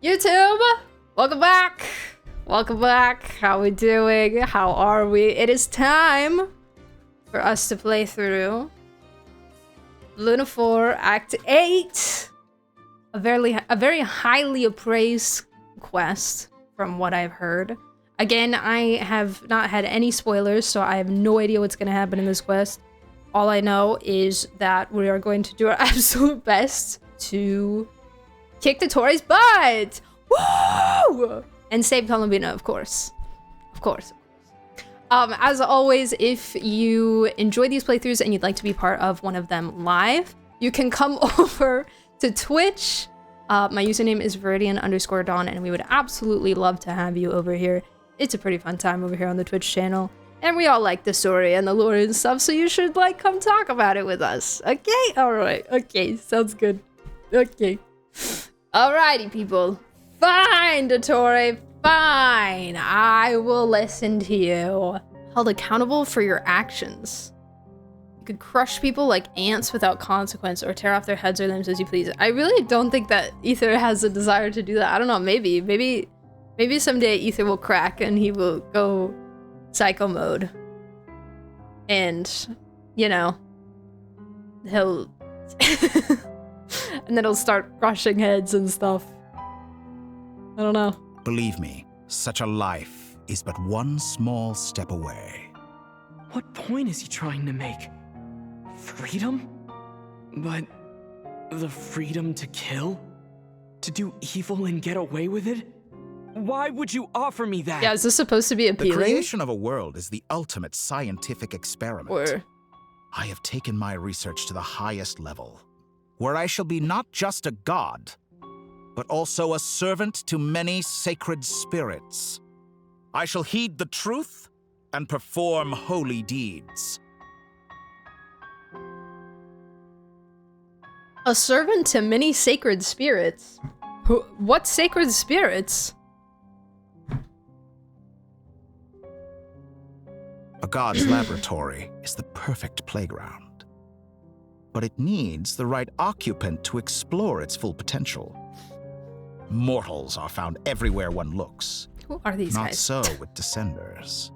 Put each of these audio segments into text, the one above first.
YouTube, welcome back. Welcome back. How we doing? How are we? It is time for us to play through Luna 4 Act 8. A very highly appraised quest from what I've heard. Again, I have not had any spoilers, so I have no idea what's going to happen in this quest. All I know is that we are going to do our absolute best to kick Dottore's butt! Woo! And save Columbina, of course. Of course. As always, if you enjoy these playthroughs and you'd like to be part of one of them live, you can come over to Twitch. My username is viridian_dawn, and we would absolutely love to have you over here. It's a pretty fun time over here on the Twitch channel. And we all like the story and the lore and stuff, so you should, like, come talk about it with us. Okay? Alright. Okay, sounds good. Okay. Alrighty, people. Fine, Dottore. Fine. I will listen to you. Held accountable for your actions. You could crush people like ants without consequence or tear off their heads or limbs as you please. I really don't think that Ether has a desire to do that. I don't know, maybe someday Ether will crack and he will go psycho mode. And, you know, he'll... and then he'll start crushing heads and stuff. I don't know. Believe me, such a life is but one small step away. What point is he trying to make? Freedom? But the freedom to kill? To do evil and get away with it? Why would you offer me that? Yeah, is this supposed to be appealing? The creation of a world is the ultimate scientific experiment. Or... I have taken my research to the highest level, where I shall be not just a god, but also a servant to many sacred spirits. I shall heed the truth and perform holy deeds. A servant to many sacred spirits? What sacred spirits? A god's laboratory is the perfect playground, but it needs the right occupant to explore its full potential. Mortals are found everywhere one looks. Who are these guys? Not so with Descenders.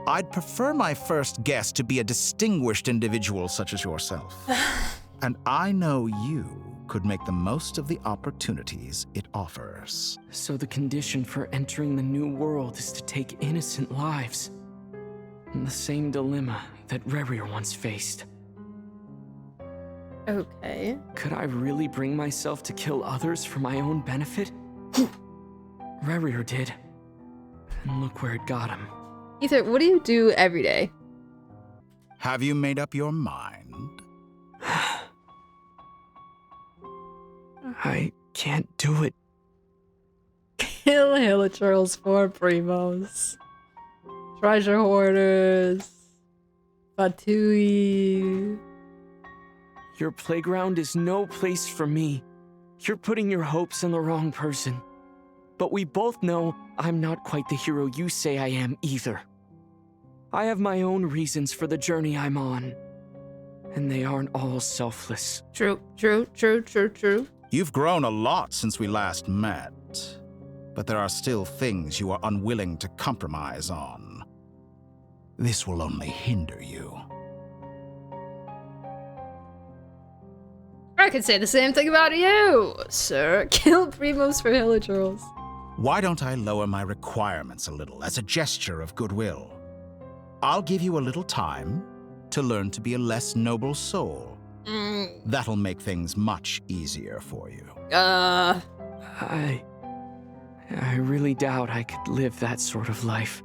I'd prefer my first guest to be a distinguished individual such as yourself. And I know you could make the most of the opportunities it offers. So the condition for entering the new world is to take innocent lives. The same dilemma that Rerir once faced. Okay. Could I really bring myself to kill others for my own benefit? Rerir did. And look where it got him. Ether, what do you do every day? Have you made up your mind? I can't do it. Kill Hilichurls for primos. Treasure hoarders. Fatui. Your playground is no place for me. You're putting your hopes in the wrong person. But we both know I'm not quite the hero you say I am either. I have my own reasons for the journey I'm on. And they aren't all selfless. True. You've grown a lot since we last met, but there are still things you are unwilling to compromise on. This will only hinder you. I could say the same thing about you, sir. Kill primos for Hilichurls. Why don't I lower my requirements a little as a gesture of goodwill? I'll give you a little time to learn to be a less noble soul. That'll make things much easier for you. I really doubt I could live that sort of life.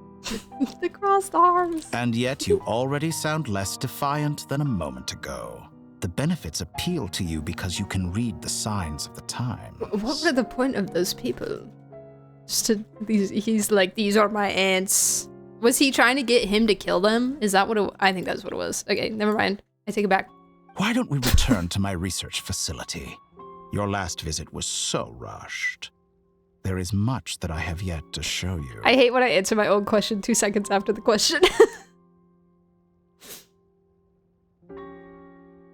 The crossed arms. And yet you already sound less defiant than a moment ago. The benefits appeal to you because you can read the signs of the times. What were the point of those people? Just to he's like, these are my ants. Was he trying to get him to kill them? Is that what it, I think that's what it was. Okay, never mind. I take it back. Why don't we return to my research facility? Your last visit was so rushed. There is much that I have yet to show you. I hate when I answer my own question 2 seconds after the question.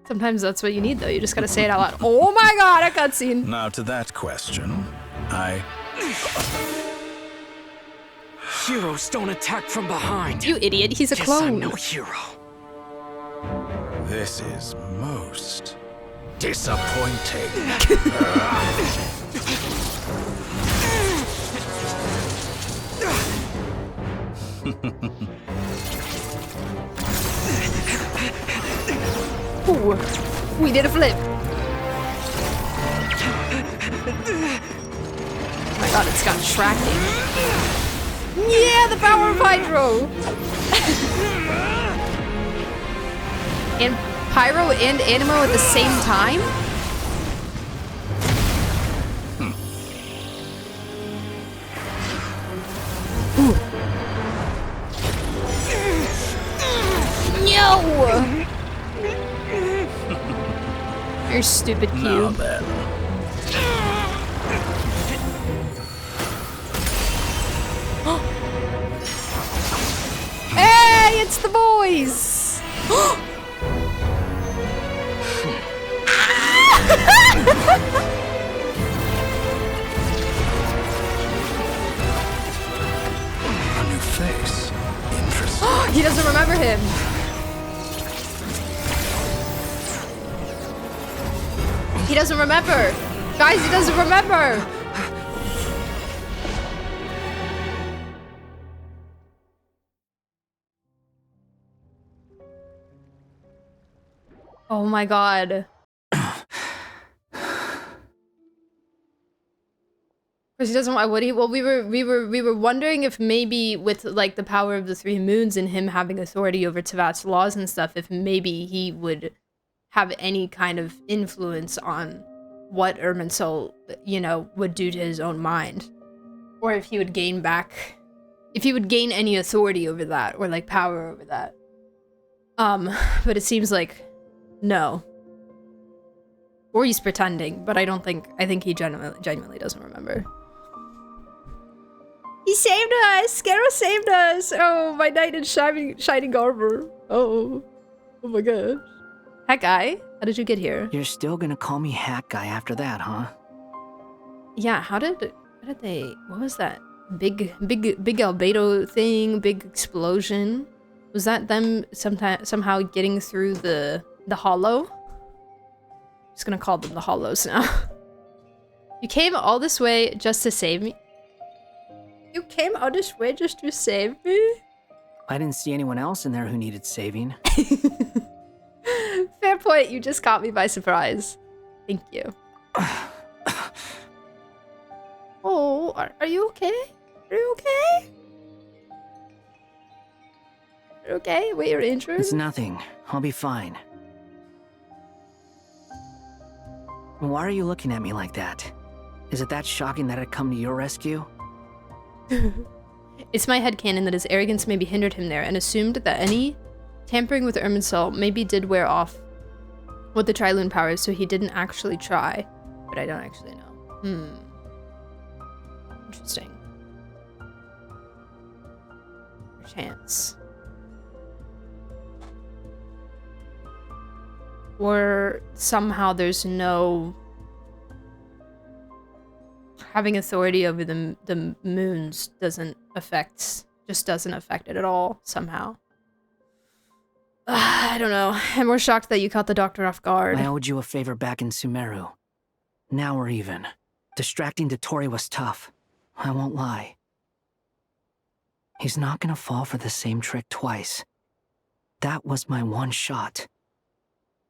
Sometimes that's what you need, though. You just gotta say it out loud. Oh my god, a cutscene! Now to that question, Heroes don't attack from behind. You idiot, he's a Guess clone. I'm no hero. This is most disappointing. Ooh, we did a flip. Oh my god, it's got tracking. Yeah, the power of Hydro! And Pyro and Animo at the same time? Ooh. No! Your stupid Now cube. then. Hey, it's the boys! A new face. Interesting. He doesn't remember him. He doesn't remember. Guys, he doesn't remember. Oh my god. Because he doesn't want Woody. Well, we were wondering if maybe with like the power of the 3 moons and him having authority over Tevat's laws and stuff, if maybe he would have any kind of influence on what Irminsul, you know, would do to his own mind. Or if he would gain back, if he would gain any authority over that or like power over that. But it seems like no. Or he's pretending, but I think he genuinely doesn't remember. He saved us! Scarrow saved us! Oh, my knight in shining armor. Oh my gosh. Hat guy, how did you get here? You're still gonna call me Hat Guy after that, huh? Yeah, how did they, what was that? Big albedo thing, big explosion? Was that them somehow getting through the hollow? I'm just gonna call them the hollows now. You came all this way just to save me? You came all this way just to save me? I didn't see anyone else in there who needed saving. Fair point, you just caught me by surprise. Thank you. Oh, are you okay? Are you okay? Are you okay? Wait, you're injured? It's nothing. I'll be fine. Why are you looking at me like that? Is it that shocking that I'd come to your rescue? It's my headcanon that his arrogance maybe hindered him there and assumed that any tampering with Irminsul maybe did wear off with the Trilune powers, so he didn't actually try. But I don't actually know. Interesting. Chance. Or somehow there's no having authority over the moons doesn't affect it at all somehow. I don't know. I'm more shocked that you caught the doctor off guard. I owed you a favor back in Sumeru. Now we're even. Distracting Dottore was tough. I won't lie. He's not gonna fall for the same trick twice. That was my one shot.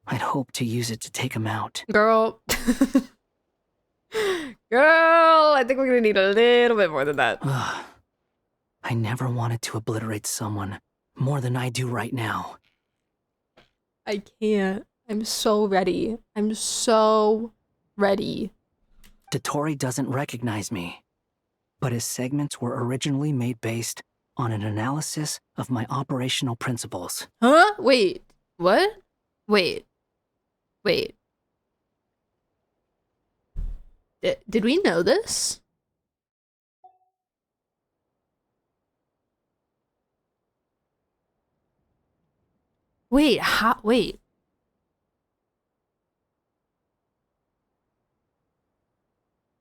I'd hoped to use it to take him out. Girl. Girl, I think we're gonna need a little bit more than that. I never wanted to obliterate someone more than I do right now. I can't. I'm so ready. I'm so ready. Dottore doesn't recognize me, but his segments were originally made based on an analysis of my operational principles. Huh? Wait. What? Wait. Did we know this? Wait, how? Wait.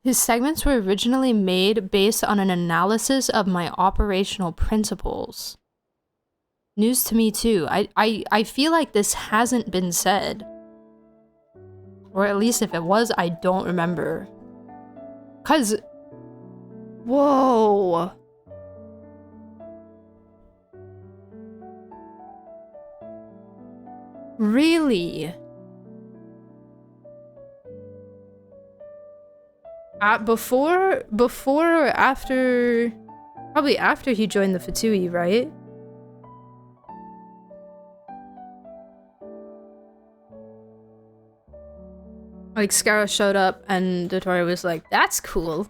His segments were originally made based on an analysis of my operational principles. News to me too. I feel like this hasn't been said. Or at least if it was, I don't remember. 'Cause... Whoa! Really? Before or after... Probably after he joined the Fatui, right? Like, Scarra showed up and Dottore was like, that's cool.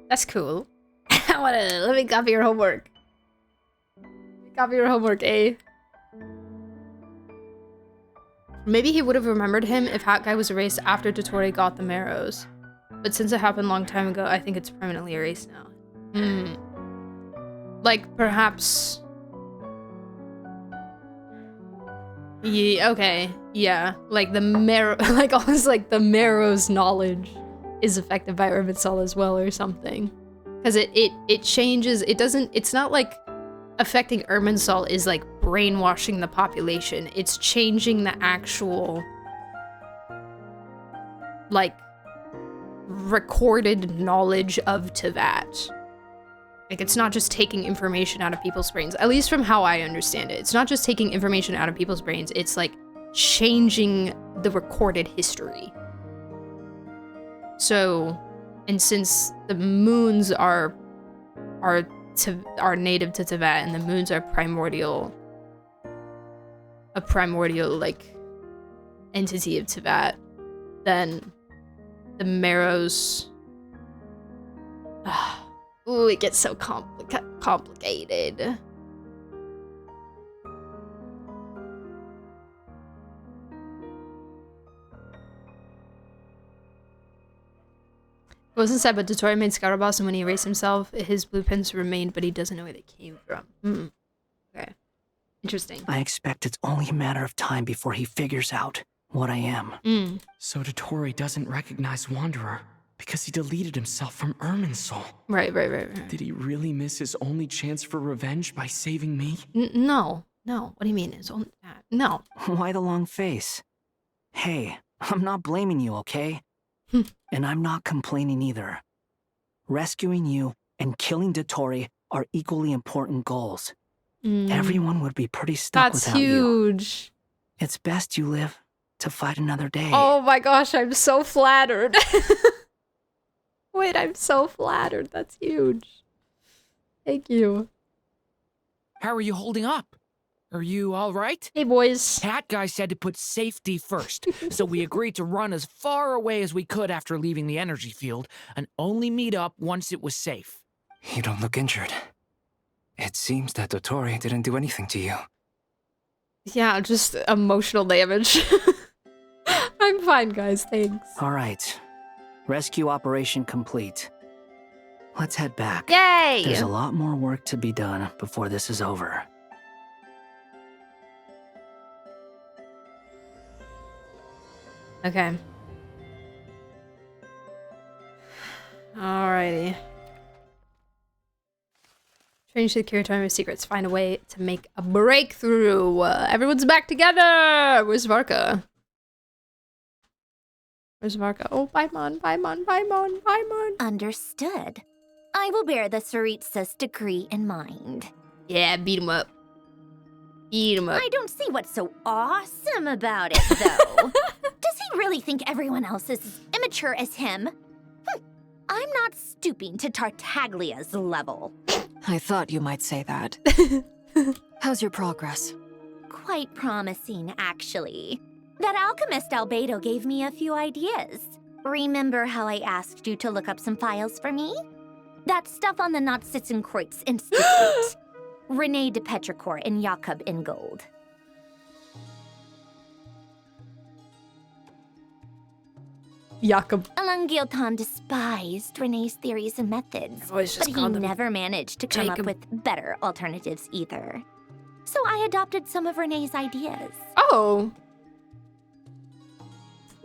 That's cool. Let me copy your homework. Copy your homework, eh? Maybe he would have remembered him if Hat Guy was erased after Dottore got the marrows. But since it happened a long time ago, I think it's permanently erased now. Like, perhaps... Yeah, okay. Yeah. Like, the marrow... Like, almost like the marrow's knowledge is affected by Irminsul as well or something. Because it changes... It doesn't... It's not like affecting Irminsul is like brainwashing the population. It's changing the actual... like... recorded knowledge of Teyvat. Like, it's not just taking information out of people's brains, at least from how I understand it. It's not just taking information out of people's brains, it's like changing the recorded history. So, and since the moons are native to Teyvat and the moons are a primordial like entity of Teyvat, then the marrows... Ooh, it gets so complicated. It wasn't said, but Dottore made Scaraboss, and when he erased himself, his blueprints remained, but he doesn't know where they came from. Okay. Interesting. I expect it's only a matter of time before he figures out what I am. So Dottore doesn't recognize Wanderer because he deleted himself from Irminsul. Right. Did he really miss his only chance for revenge by saving me? No. What do you mean? It's only that? No. Why the long face? Hey, I'm not blaming you, okay? And I'm not complaining either. Rescuing you and killing Dottore are equally important goals. Everyone would be pretty stuck without you. That's huge. It's best you live to fight another day. Oh my gosh, I'm so flattered. Wait, I'm so flattered. That's huge. Thank you. How are you holding up? Are you all right? Hey, boys. Hat Guy said to put safety first, so we agreed to run as far away as we could after leaving the energy field and only meet up once it was safe. You don't look injured. It seems that Dottore didn't do anything to you. Yeah, just emotional damage. I'm fine, guys. Thanks. All right. Rescue operation complete. Let's head back. Yay! There's a lot more work to be done before this is over. Okay. Alrighty. Strange secure time of secrets. Find a way to make a breakthrough. Everyone's back together! Where's Varka? Where's Varka? Oh, Paimon. Understood. I will bear the Tsaritsa's decree in mind. Yeah, beat him up. I don't see what's so awesome about it, though. Does he really think everyone else is as immature as him? I'm not stooping to Tartaglia's level. I thought you might say that. How's your progress? Quite promising, actually. That alchemist Albedo gave me a few ideas. Remember how I asked you to look up some files for me? That stuff on the Nazi-Kreuz Institute. René de Petrichor and Jakob Ingold. Jakob. Alain Guillotin despised René's theories and methods, but he never managed to come up with better alternatives either. So I adopted some of René's ideas. Oh.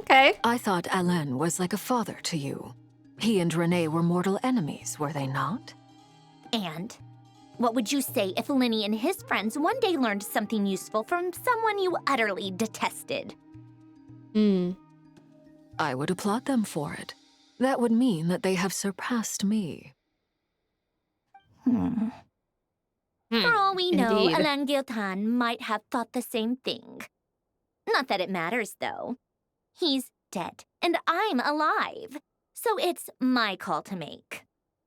Okay. I thought Alain was like a father to you. He and Renee were mortal enemies, were they not? And what would you say if Linny and his friends one day learned something useful from someone you utterly detested? I would applaud them for it. That would mean that they have surpassed me. For all we know, Indeed. Alain Giltan might have thought the same thing. Not that it matters, though. He's dead, and I'm alive. So it's my call to make.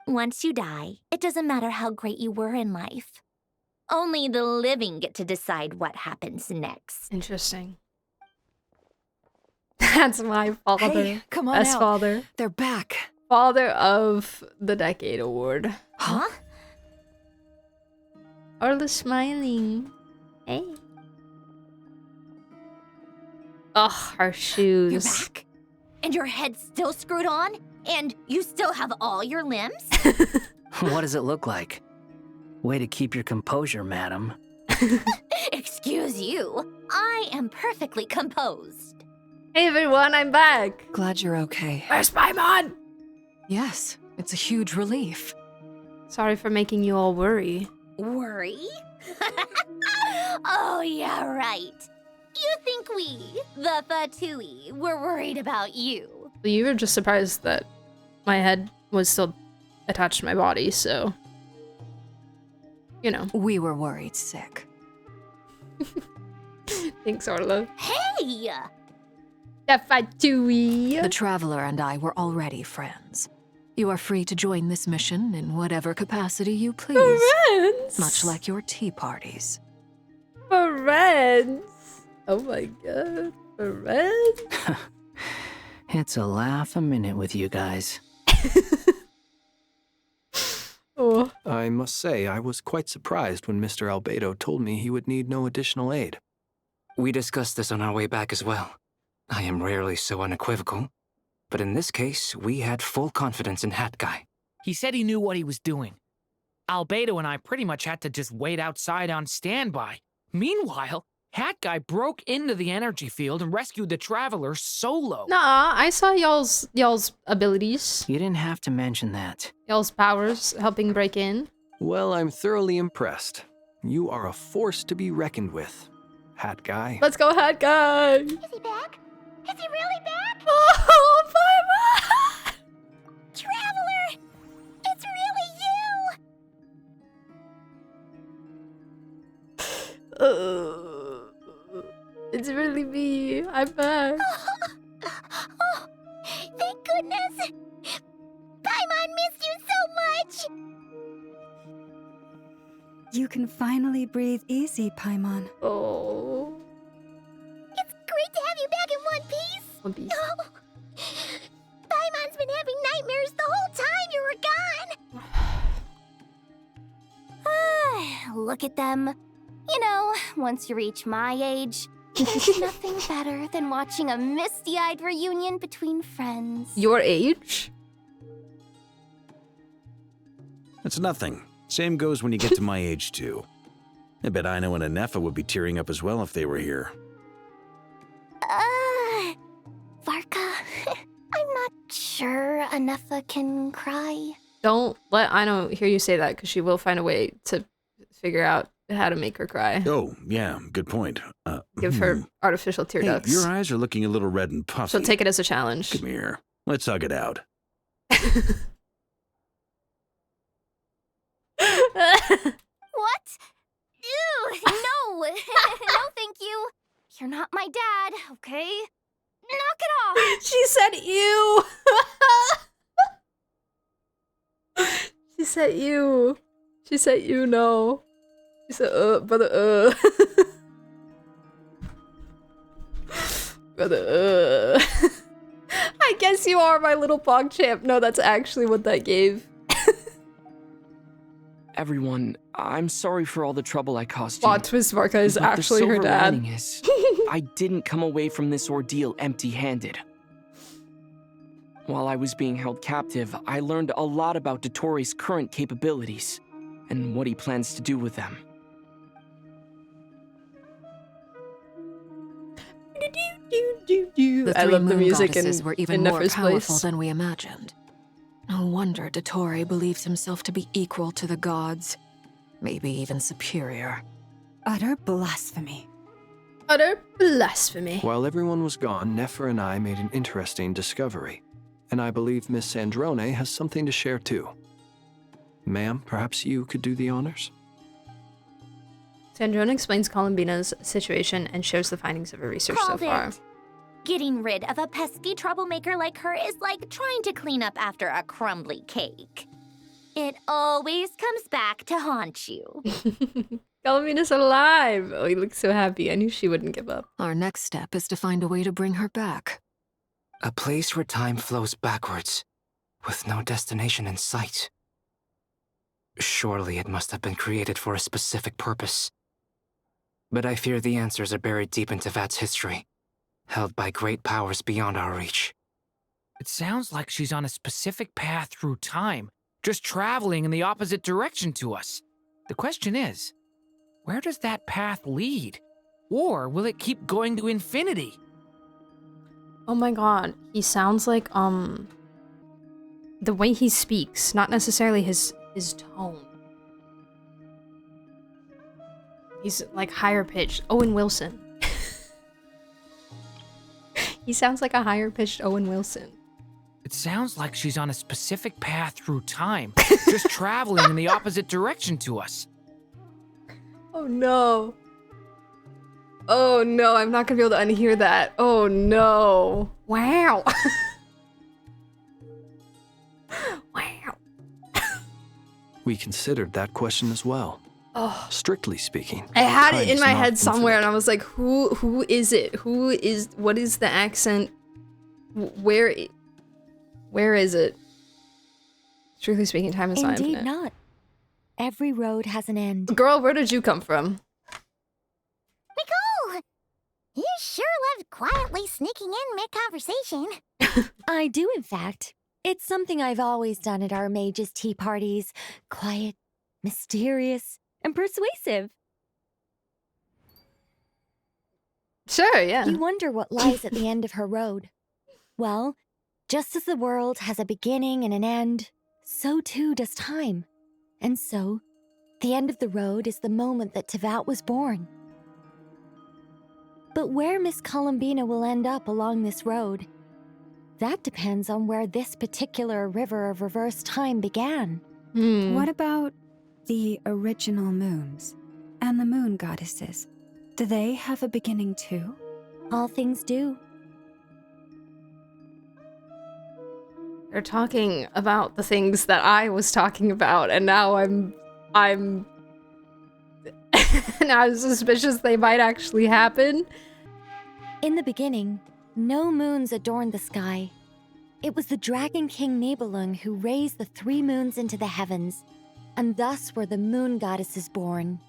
Once you die, it doesn't matter how great you were in life. Only the living get to decide what happens next. Interesting. That's my father. Hey, come on Best out. father. They're back. Father of the Decade Award. Huh? Arla's smiling. Hey. Ugh, her shoes. You're back? And your head's still screwed on? And you still have all your limbs? What does it look like? Way to keep your composure, madam. Excuse you. I am perfectly composed. Hey everyone, I'm back. Glad you're okay. Where's Paimon? Yes, it's a huge relief. Sorry for making you all worry. Worry? Oh, yeah, right. You think we, the Fatui, were worried about you? Well, you were just surprised that my head was still attached to my body, so... You know. We were worried sick. Thanks, Arla. Hey! The Fatui. The Traveler and I were already friends. You are free to join this mission in whatever capacity you please. Friends. Much like your tea parties. Friends. Oh my god. Friends. It's a laugh a minute with you guys. Oh. I must say, I was quite surprised when Mr. Albedo told me he would need no additional aid. We discussed this on our way back as well. I am rarely so unequivocal. But in this case, we had full confidence in Hat Guy. He said he knew what he was doing. Albedo and I pretty much had to just wait outside on standby. Meanwhile, Hat Guy broke into the energy field and rescued the Traveler solo. Nah, I saw y'all's abilities. You didn't have to mention that. Y'all's powers helping break in. Well, I'm thoroughly impressed. You are a force to be reckoned with, Hat Guy. Let's go, Hat Guy. Is he back? Is he really back? Oh, Paimon. Traveler! It's really you! It's really me. I'm back. Oh, thank goodness! Paimon missed you so much! You can finally breathe easy, Paimon. Oh. It's great to have you back in one piece! One Piece. Oh, Paimon's been having nightmares the whole time you were gone! Look at them. You know, once you reach my age, there's nothing better than watching a misty-eyed reunion between friends. Your age? It's nothing. Same goes when you get to my age, too. I bet Aino and Anefa would be tearing up as well if they were here. Varka, I'm not sure Anefa can cry. Don't let Aino hear you say that, because she will find a way to figure out how to make her cry. Oh, yeah, good point. Give her artificial tear Hey, ducts. your eyes are looking a little red and puffy. She'll take it as a challenge. Come here. Let's hug it out. What? Ew, no. No, thank you. You're not my dad, okay? Knock it off. She said ew. She said ew. She said ew, no. She said brother, brother, I guess you are my little PogChamp. No, that's actually what that gave. Everyone, I'm sorry for all the trouble I caused you. Plot twist, Varka is But actually the her silver dad. lining is, I didn't come away from this ordeal empty-handed. While I was being held captive, I learned a lot about Dottore's current capabilities and what he plans to do with them. The I three love the moon music goddesses in, were in even more Nefer's powerful place. than we imagined. No wonder Dottore believes himself to be equal to the gods. Maybe even superior. Utter blasphemy. Utter blasphemy. While everyone was gone, Nefer and I made an interesting discovery. And I believe Miss Sandrone has something to share too. Ma'am, perhaps you could do the honors? Sandrone explains Columbina's situation and shares the findings of her research Called so far. it. Getting rid of a pesky troublemaker like her is like trying to clean up after a crumbly cake. It always comes back to haunt you. Columbina's alive! Oh, he looks so happy. I knew she wouldn't give up. Our next step is to find a way to bring her back. A place where time flows backwards, with no destination in sight. Surely it must have been created for a specific purpose. But I fear the answers are buried deep in Tevat's history, held by great powers beyond our reach. It sounds like she's on a specific path through time, just traveling in the opposite direction to us. The question is, where does that path lead? Or will it keep going to infinity? Oh my god, he sounds like, the way he speaks, not necessarily his tone. He's like higher pitched. Owen Wilson. He sounds like a higher pitched Owen Wilson. It sounds like she's on a specific path through time, just traveling in the opposite direction to us. Oh no. Oh no, I'm not gonna be able to unhear that. Oh no. Wow. Wow. We considered that question as well. Oh. Strictly speaking, I had time it in is my not head somewhere infinite. and I was like, who is it? What is the accent? Where is it? Strictly speaking, time is not Indeed infinite. not. Every road has an end. Girl, where did you come from? Nicole! You sure loved quietly sneaking in mid-conversation. I do, in fact. It's something I've always done at our mages' tea parties. Quiet, mysterious, and persuasive. Sure, yeah. You wonder what lies at the end of her road. Well, just as the world has a beginning and an end, so too does time. And so, the end of the road is the moment that Tevat was born. But where Miss Columbina will end up along this road, that depends on where this particular river of reverse time began. What about the original moons and the moon goddesses? Do they have a beginning too? All things do. They're talking about the things that I was talking about, and now I'm now I'm suspicious they might actually happen. In the beginning, no moons adorned the sky. It was the Dragon King Nibelung who raised the 3 moons into the heavens, and thus were the moon goddesses born.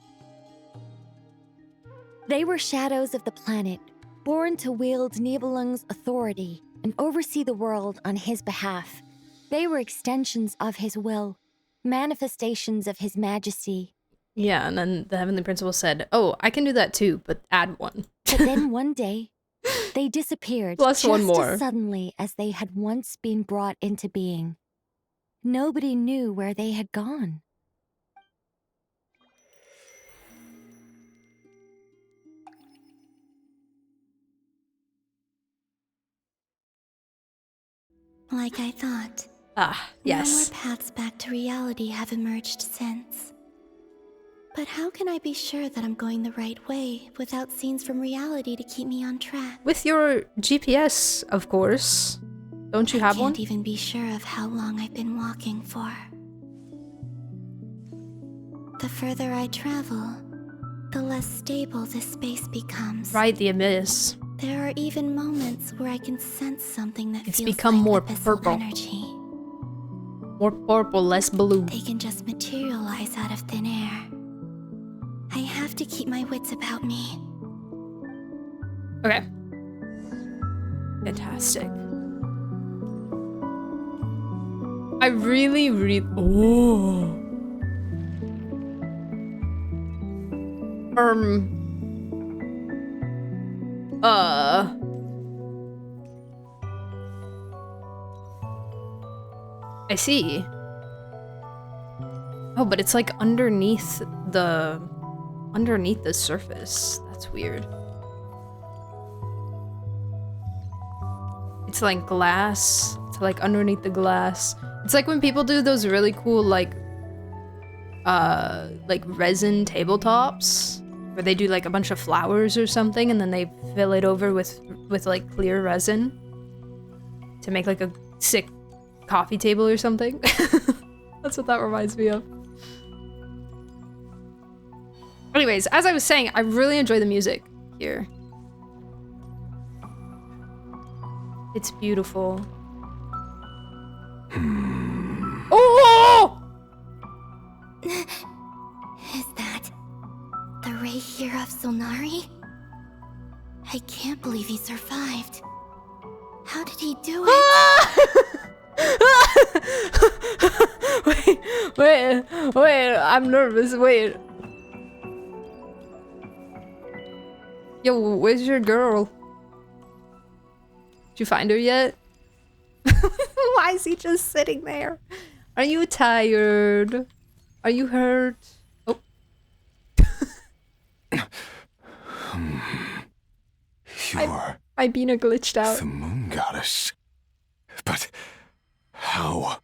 They were shadows of the planet, born to wield Nibelung's authority and oversee the world on his behalf. They were extensions of his will, manifestations of his majesty. Yeah, and then the Heavenly Principal said, "Oh, I can do that too, but add one." But then one day, they disappeared Plus just one more. as suddenly as they had once been brought into being. Nobody knew where they had gone. Like I thought. Ah, yes. No more paths back to reality have emerged since. But how can I be sure that I'm going the right way without scenes from reality to keep me on track? With your GPS, of course. Don't you have I one? can't even be sure of how long I've been walking for. The further I travel, the less stable this space becomes. Right, the abyss. There are even moments where I can sense something that It's feels become like more abyssal purple. energy. More purple, less blue. They can just materialize out of thin air. I have to keep my wits about me. Okay. Fantastic. I really, oh. I see. Oh, but it's like underneath the surface. That's weird. It's like glass. It's like underneath the glass. It's like when people do those really cool like resin tabletops where they do like a bunch of flowers or something and then they fill it over with like clear resin to make like a sick coffee table or something. That's what that reminds me of. Anyways, as I was saying, I really enjoy the music here. It's beautiful. Oh! Is that the Rerir of Solnari? I can't believe he survived. How did he do it? Wait, I'm nervous, wait. Yo, where's your girl? Did you find her yet? Why is he just sitting there? Are you tired? Are you hurt? Oh. You're my Bina glitched out. the moon goddess. But how?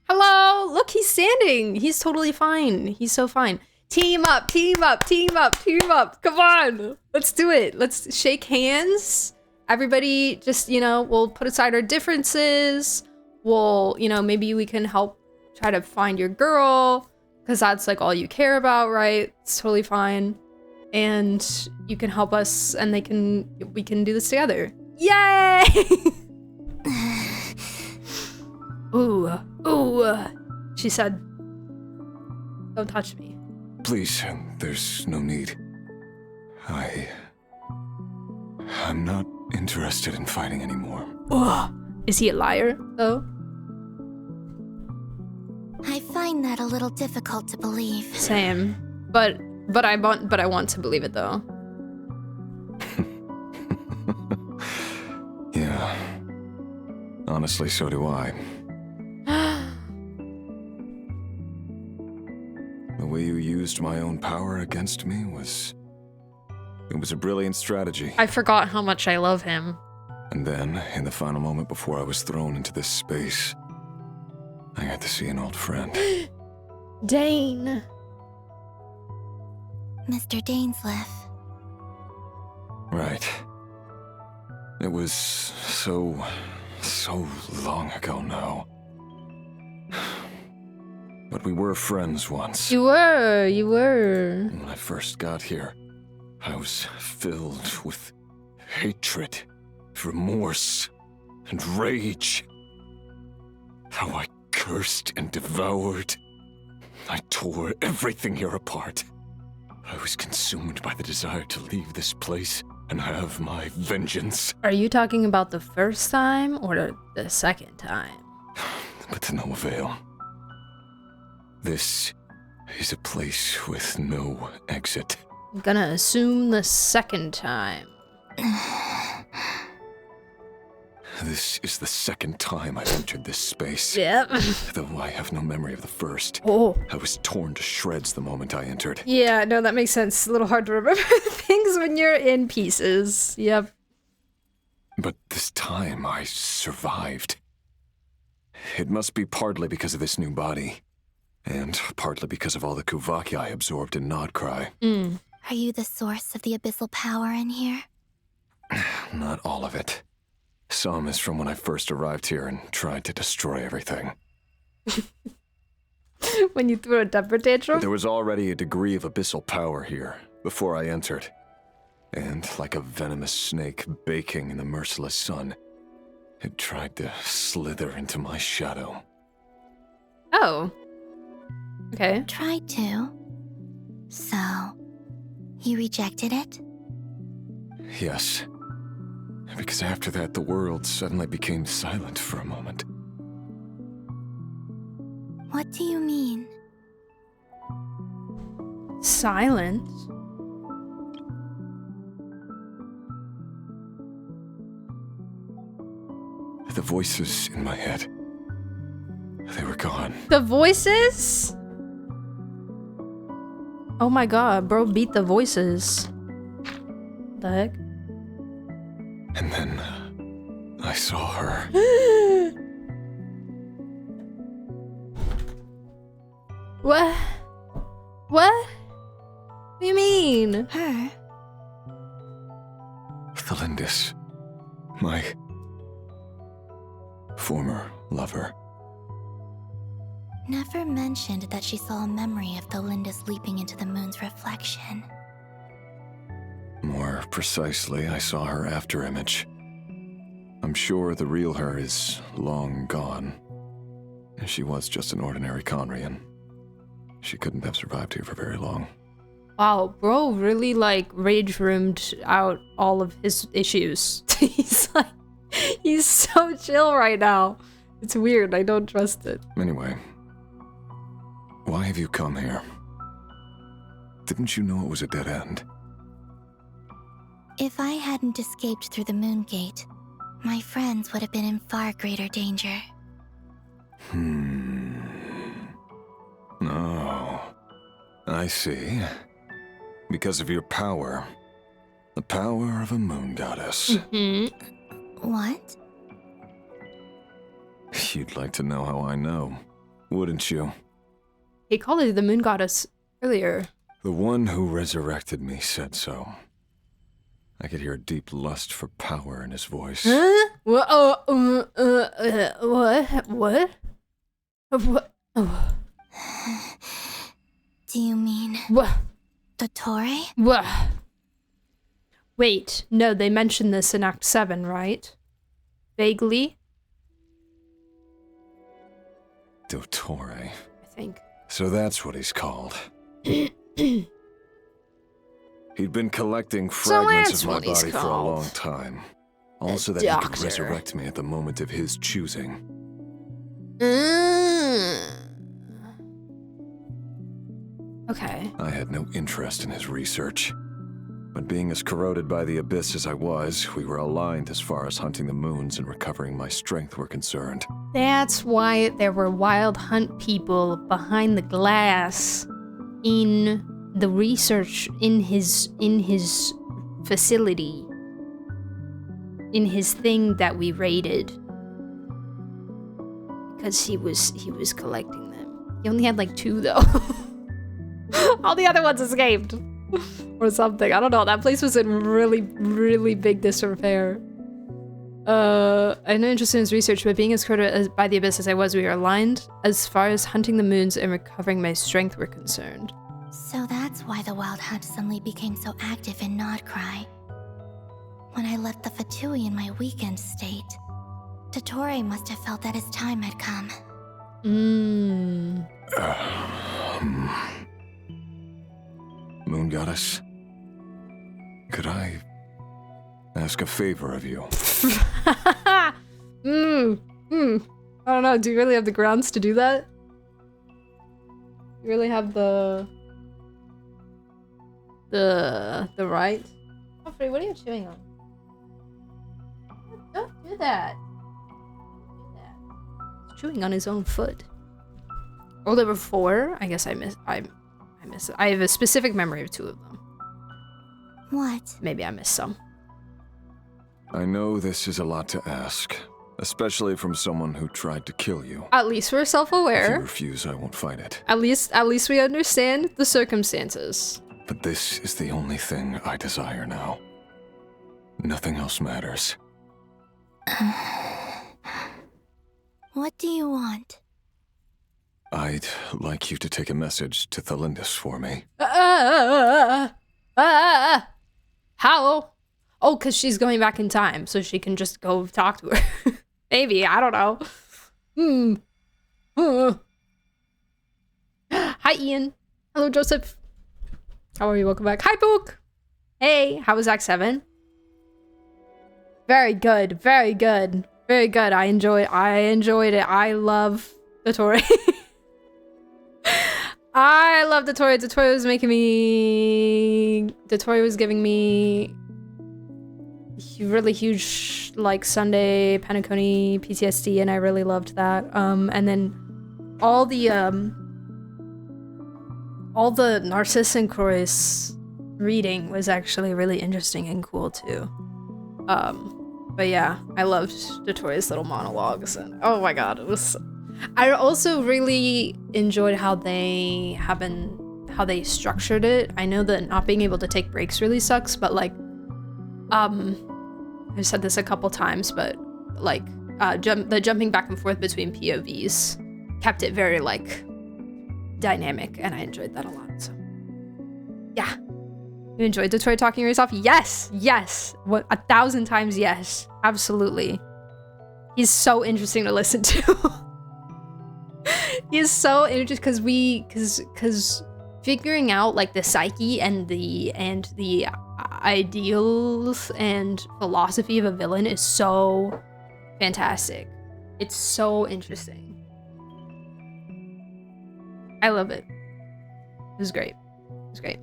Hello! Look, he's standing. He's totally fine. He's so fine. Team up, team up, team up, team up. Come on. Let's do it. Let's shake hands. Everybody just, you know, we'll put aside our differences. We'll, you know, maybe we can help try to find your girl. Because that's like all you care about, right? It's totally fine. And you can help us and we can do this together. Yay! Ooh, she said, don't touch me. Please, there's no need. I'm not interested in fighting anymore. Ugh. Is he a liar, though? I find that a little difficult to believe. Same. But I want to believe it though. Yeah. Honestly, so do I. The way you used my own power against me was a brilliant strategy. I forgot how much I love him. And then, in the final moment before I was thrown into this space, I got to see an old friend. Dane. Mr. Dainsleif. Right. It was so long ago now. But we were friends once. You were. When I first got here, I was filled with hatred, remorse, and rage. How I cursed and devoured. I tore everything here apart. I was consumed by the desire to leave this place and have my vengeance. Are you talking about the first time or the second time? But to no avail. This is a place with no exit. I'm gonna assume the second time. This is the second time I've entered this space. Yep. Though I have no memory of the first. Oh. I was torn to shreds the moment I entered. Yeah, no, that makes sense. It's a little hard to remember things when you're in pieces. Yep. But this time I survived. It must be partly because of this new body. And partly because of all the Kuvaki I absorbed in Nodcry. Are you the source of the abyssal power in here? Not all of it. Some is from when I first arrived here and tried to destroy everything. When you threw a temper tantrum? There was already a degree of abyssal power here before I entered. And like a venomous snake baking in the merciless sun, it tried to slither into my shadow. Oh. Okay. Tried to. So, you rejected it? Yes. Because after that, the world suddenly became silent for a moment. What do you mean? Silent? The voices in my head. They were gone. The voices? Oh my god, bro beat the voices. The heck? And then I saw her. What? What? What do you mean? Her? Tholindis. My former lover. Never mentioned that she saw a memory of Tholindis leaping into the moon's reflection. More precisely, I saw her afterimage. I'm sure the real her is long gone. She was just an ordinary Conrian. She couldn't have survived here for very long. Wow, bro really like rage roomed out all of his issues. He's so chill right now. It's weird, I don't trust it. Anyway, why have you come here? Didn't you know it was a dead end? If I hadn't escaped through the moon gate, my friends would have been in far greater danger. Oh, I see. Because of your power. The power of a moon goddess. What? You'd like to know how I know, wouldn't you? He called her the moon goddess earlier. The one who resurrected me said so. I could hear a deep lust for power in his voice. Huh? What? What? What? Oh. Do you mean... What? Dottore? What? Wait, no, they mentioned this in Act 7, right? Vaguely? Dottore. I think. So that's what he's called. He'd been collecting fragments of my body for a long time. Also that he could resurrect me at the moment of his choosing. Okay. I had no interest in his research. But being as corroded by the abyss as I was, we were aligned as far as hunting the moons and recovering my strength were concerned. That's why there were wild hunt people behind the glass in the research in his facility. In his thing that we raided. Because he was collecting them. He only had like 2 though. All the other ones escaped. Or something. I don't know. That place was in really, really big disrepair. I'm not interested in his research, but being as corroded by the abyss as I was, we were aligned as far as hunting the moons and recovering my strength were concerned. So that's why the Wild Hunt suddenly became so active in Nodcry. When I left the Fatui in my weakened state, Dottore must have felt that his time had come. Moon Goddess, could I ask a favor of you? I don't know, do you really have the grounds to do that? You really have the right? Humphrey, what are you chewing on? Don't do that. He's chewing on his own foot. Roll over 4. I guess I miss it. I have a specific memory of 2 of them. What? Maybe I missed some. I know this is a lot to ask, especially from someone who tried to kill you. At least we're If you self-aware. refuse, I won't fight it. At least we understand the circumstances. But this is the only thing I desire now. Nothing else matters. What do you want? I'd like you to take a message to Tholindis for me. How? Oh, because she's going back in time, so she can just go talk to her. Maybe, I don't know. Hi, Ian. Hello, Joseph. How are you? Welcome back. Hi, Book. Hey, how was Act 7? Very good, very good. Very good. I enjoyed it. I love Dottore. I love Dottore. Dottore was giving me really huge, like, Sunday panettone PTSD, and I really loved that. And then all the Narcissus and Croix reading was actually really interesting and cool too. But yeah, I loved Dottore's little monologues, and oh my god, it was. I also really enjoyed how they structured it. I know that not being able to take breaks really sucks, but like, I've said this a couple times, but like, the jumping back and forth between POVs kept it very like dynamic, and I enjoyed that a lot. So, yeah. You enjoyed Dottore talking to yourself? Yes! Yes! 1,000 times yes. Absolutely. He's so interesting to listen to. He is so interesting because figuring out like the psyche and the ideals and philosophy of a villain is so fantastic. It's so interesting. I love it. It was great. It was great.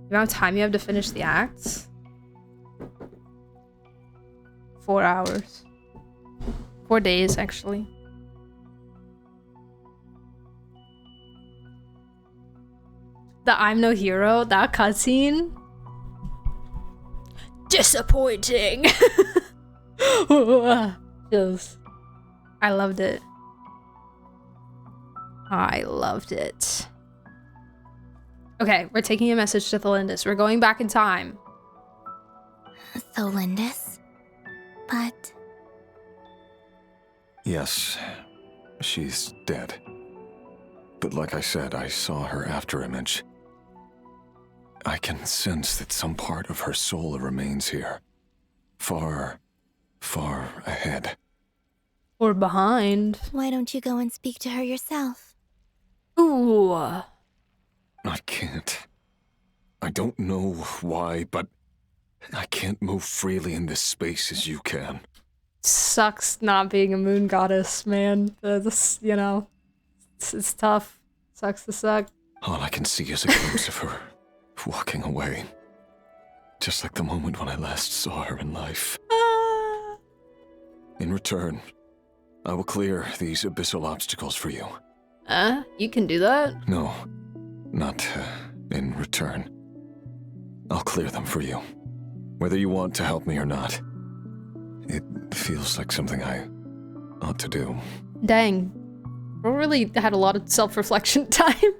The amount of time you have to finish the acts? 4 hours. 4 days, actually. The I'm no hero, that cutscene? Disappointing! Chills. I loved it. I loved it. Okay, we're taking a message to Tholindis. We're going back in time. Tholindis? But... Yes, she's dead. But like I said, I saw her after image. I can sense that some part of her soul remains here. Far, far ahead. Or behind. Why don't you go and speak to her yourself? Ooh. I can't. I don't know why, but I can't move freely in this space as you can. Sucks not being a moon goddess, man. This, you know, it's tough. Sucks to suck. All I can see is a glimpse of her walking away. Just like the moment when I last saw her in life. In return, I will clear these abyssal obstacles for you. You can do that? No, not in return. I'll clear them for you. Whether you want to help me or not. It feels like something I ought to do. Dang. Bro really had a lot of self-reflection time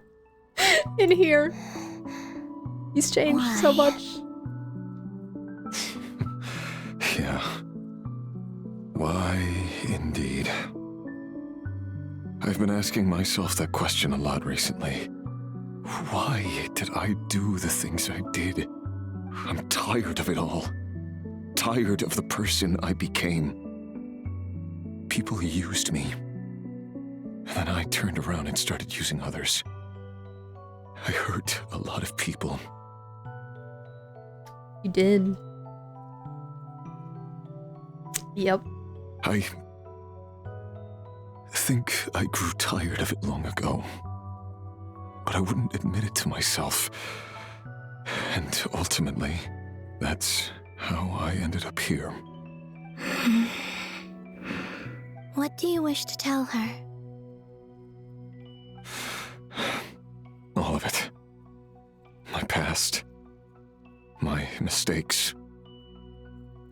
in here. He's changed so much. Yeah. Why, indeed. I've been asking myself that question a lot recently. Why did I do the things I did? I'm tired of it all. Tired of the person I became. People used me. And then I turned around and started using others. I hurt a lot of people. You did. Yep. I think I grew tired of it long ago. But I wouldn't admit it to myself. And ultimately, that's how I ended up here. What do you wish to tell her? All of it. My past. My mistakes.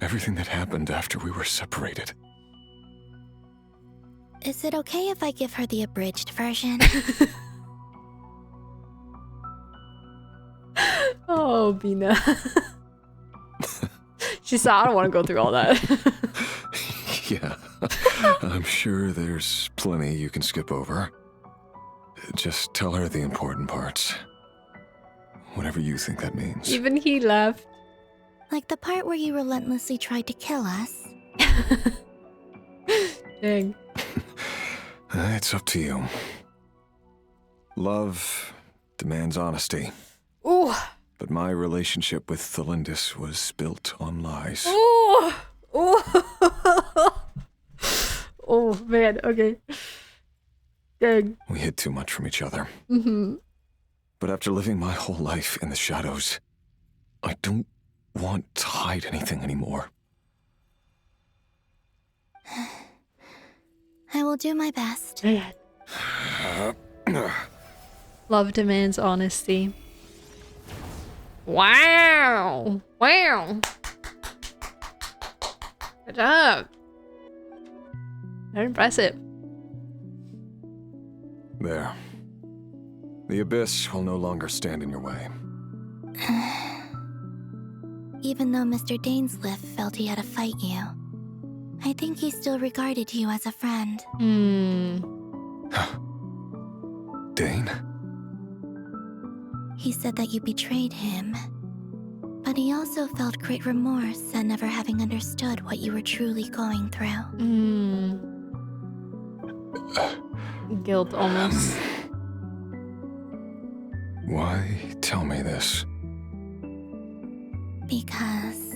Everything that happened after we were separated. Is it okay if I give her the abridged version? Oh, Bina. She said, I don't want to go through all that. Yeah. I'm sure there's plenty you can skip over. Just tell her the important parts. Whatever you think that means. Even he left. Like the part where you relentlessly tried to kill us. Dang. It's up to you. Love demands honesty. Ooh. But my relationship with Tholindis was built on lies. Ooh. Ooh. Oh, man. Okay. Dang. We hid too much from each other. Mm-hmm. But after living my whole life in the shadows, I don't want to hide anything anymore. I will do my best. Love demands honesty. Wow! Wow! Good job. Very impressive. There. The Abyss will no longer stand in your way. Even though Mr. Dainsliff felt he had to fight you, I think he still regarded you as a friend. Dane? He said that you betrayed him, but he also felt great remorse at never having understood what you were truly going through. Guilt, almost. Why tell me this? Because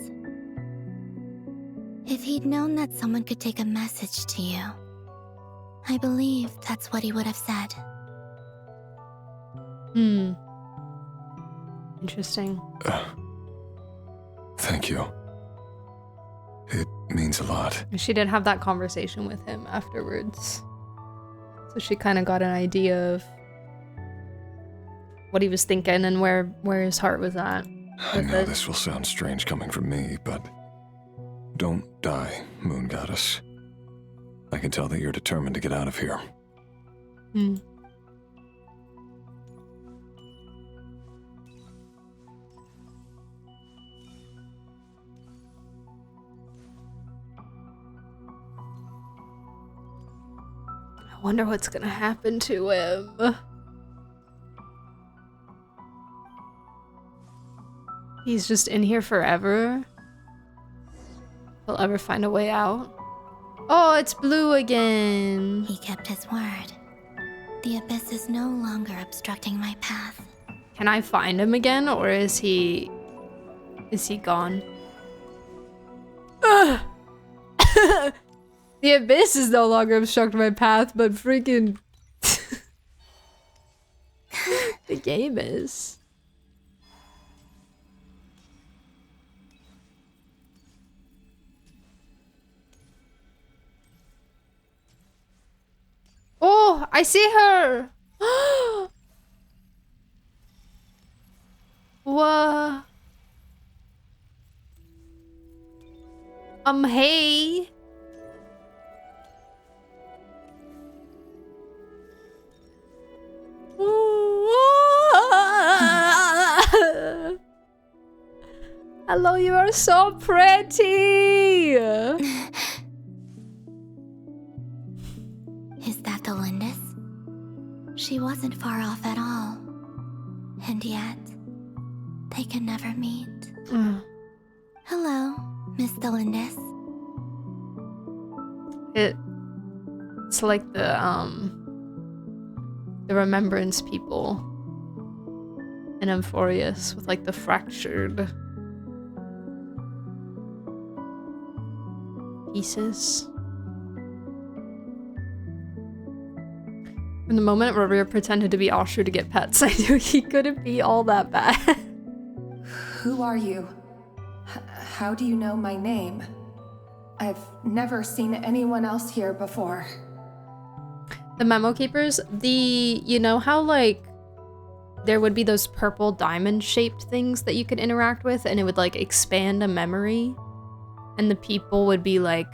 if he'd known that someone could take a message to you, I believe that's what he would have said. Interesting. Thank you. It means a lot. She did have that conversation with him afterwards. So she kind of got an idea of what he was thinking and where his heart was at. I know this will sound strange coming from me, but don't die, Moon Goddess. I can tell that you're determined to get out of here. I wonder what's gonna happen to him. He's just in here forever. He'll ever find a way out. Oh, it's blue again. He kept his word. The Abyss is no longer obstructing my path. Can I find him again, or is he gone? Ugh. The Abyss is no longer obstructing my path, but freaking the game is. Oh, I see her. What? Hey. Hello, you are so pretty. Is that Tholindis? She wasn't far off at all. And yet, they can never meet. Hello, Miss Tholindis. It's like the remembrance people in Amphorius with like the fractured pieces. From the moment Rerir pretended to be Asher to get pets, I knew he couldn't be all that bad. Who are you? How do you know my name? I've never seen anyone else here before. The Memo Keepers, you know how like there would be those purple diamond shaped things that you could interact with and it would like expand a memory? And the people would be like,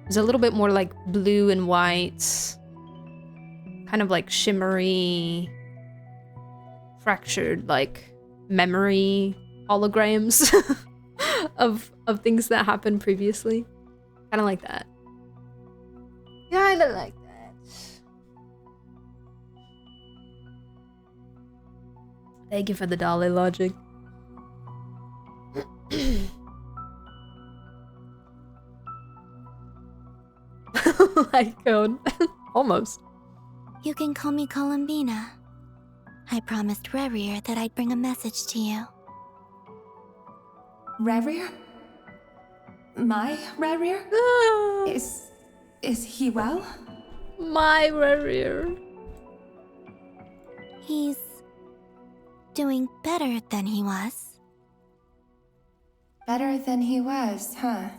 there's a little bit more like blue and white, kind of like shimmery, fractured like memory holograms of things that happened previously. Kind of like that. Kind of like that. Thank you for the dolly logic. Like code. Almost. You can call me Columbina. I promised Rerir that I'd bring a message to you. Rerir? My Rerir? Is he well? My Rerir. He's doing better than he was. Better than he was, huh?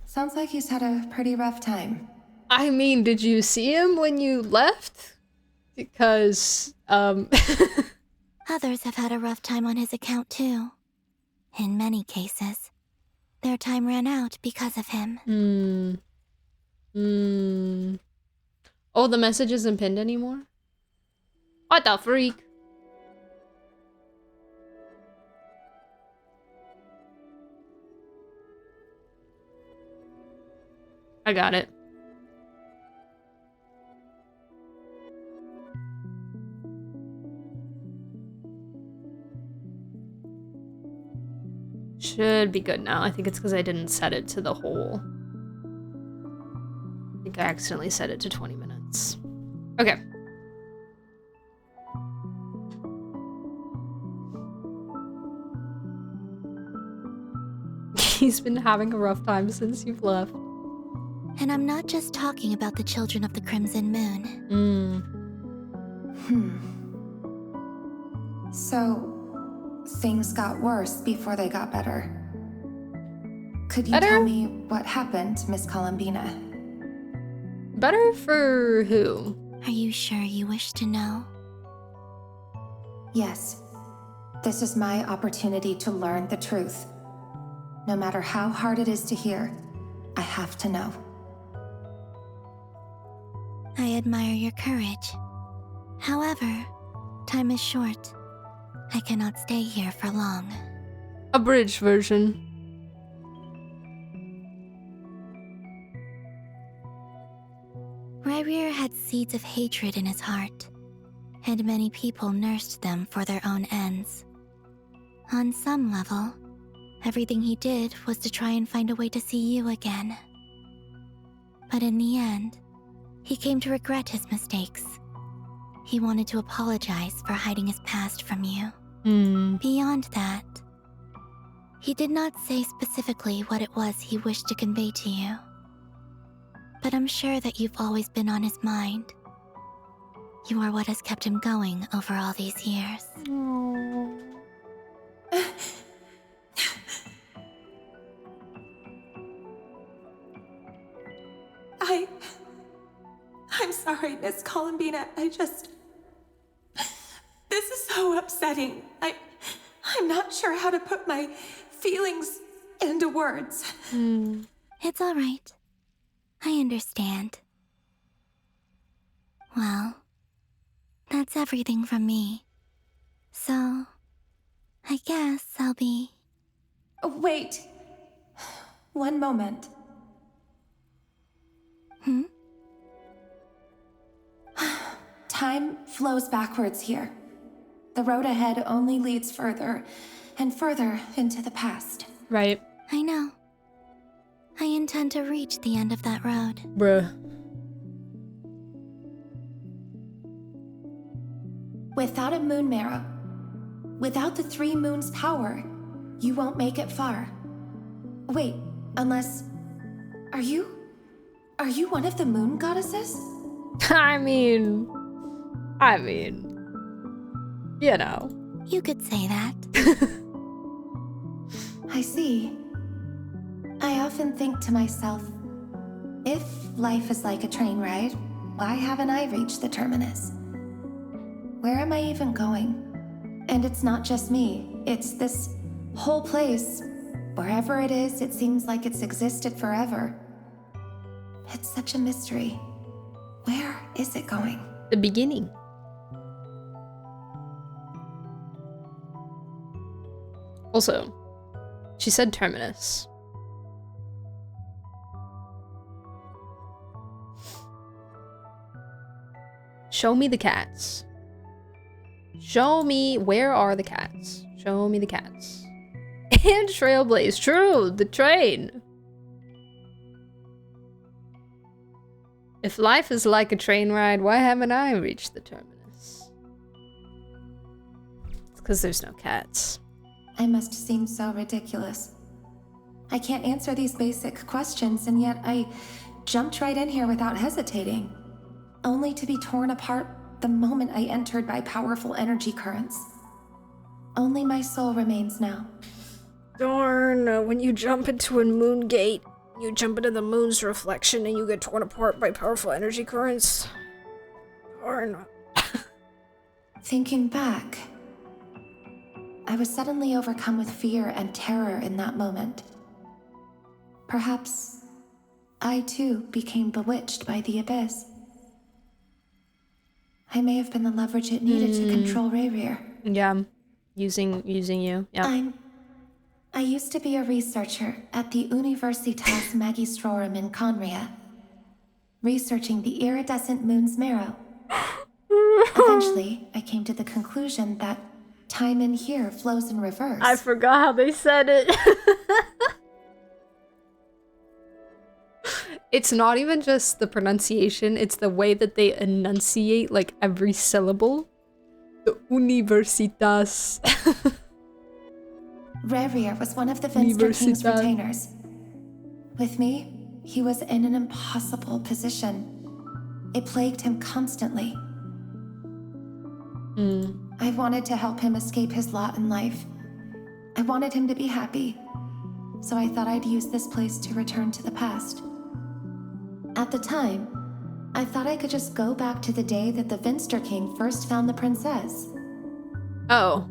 Sounds like he's had a pretty rough time. I mean, did you see him when you left? Because, Others have had a rough time on his account too. In many cases, their time ran out because of him. Oh, the message isn't pinned anymore? What the freak? I got it. Should be good now. I think it's because I didn't set it to the whole. I think I accidentally set it to 20 minutes. Okay. He's been having a rough time since you've left. And I'm not just talking about the children of the Crimson Moon. So, things got worse before they got better. Could you tell me what happened, Miss Columbina? Better for who? Are you sure you wish to know? Yes. This is my opportunity to learn the truth. No matter how hard it is to hear, I have to know. I admire your courage. However, time is short. I cannot stay here for long. Abridged version. Rerir had seeds of hatred in his heart, and many people nursed them for their own ends. On some level, everything he did was to try and find a way to see you again. But in the end, he came to regret his mistakes. He wanted to apologize for hiding his past from you. Beyond that, he did not say specifically what it was he wished to convey to you. But I'm sure that you've always been on his mind. You are what has kept him going over all these years. I'm sorry, Miss Columbina. This is so upsetting. I'm not sure how to put my feelings into words. It's all right. I understand. Well, that's everything from me. So, I guess I'll be... Wait. One moment. Time flows backwards here. The road ahead only leads further and further into the past. Right. I know. I intend to reach the end of that road. Bruh. Without a moon marrow, without the 3 moons' power, you won't make it far. Wait, unless... Are you one of the moon goddesses? I mean, you know. You could say that. I see. I often think to myself, if life is like a train ride, why haven't I reached the terminus? Where am I even going? And it's not just me, it's this whole place. Wherever it is, it seems like it's existed forever. It's such a mystery. Where is it going? The beginning. Also, she said terminus. Show me the cats. Show me, where are the cats? Show me the cats. And Trailblaze, true, the train. If life is like a train ride, why haven't I reached the terminus? It's because there's no cats. I must seem so ridiculous. I can't answer these basic questions, and yet I jumped right in here without hesitating, only to be torn apart the moment I entered by powerful energy currents. Only my soul remains now. Darn, when you jump into a moon gate, You jump into the moon's reflection and you get torn apart by powerful energy currents. Or not. Thinking back, I was suddenly overcome with fear and terror in that moment. Perhaps I too became bewitched by the abyss. I may have been the leverage it needed to control Rerir. Yeah, using you. Yeah. I used to be a researcher at the Universitas Magistrorum in Conria, researching the iridescent moon's marrow. Eventually, I came to the conclusion that time in here flows in reverse. I forgot how they said it. It's not even just the pronunciation, it's the way that they enunciate like every syllable. The Universitas. Rerir was one of the Finster King's retainers. With me, he was in an impossible position. It plagued him constantly. I wanted to help him escape his lot in life. I wanted him to be happy. So I thought I'd use this place to return to the past. At the time, I thought I could just go back to the day that the Finster King first found the princess. Oh.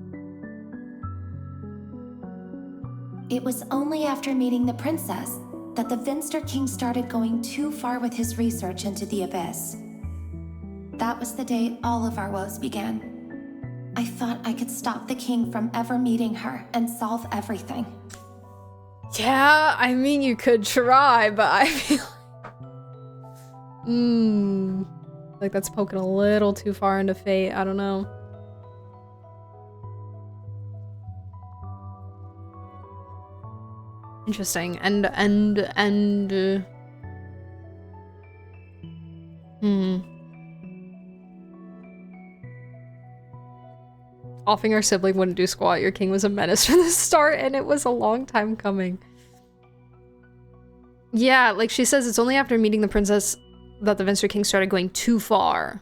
It was only after meeting the princess that the Finster King started going too far with his research into the abyss. That was the day all of our woes began. I thought I could stop the king from ever meeting her and solve everything. Yeah, I mean, you could try, but I feel like that's poking a little too far into fate. I don't know. Interesting. Offing our sibling wouldn't do squat. Your king was a menace from the start, and it was a long time coming. Yeah, like she says, it's only after meeting the princess that the Finster King started going too far.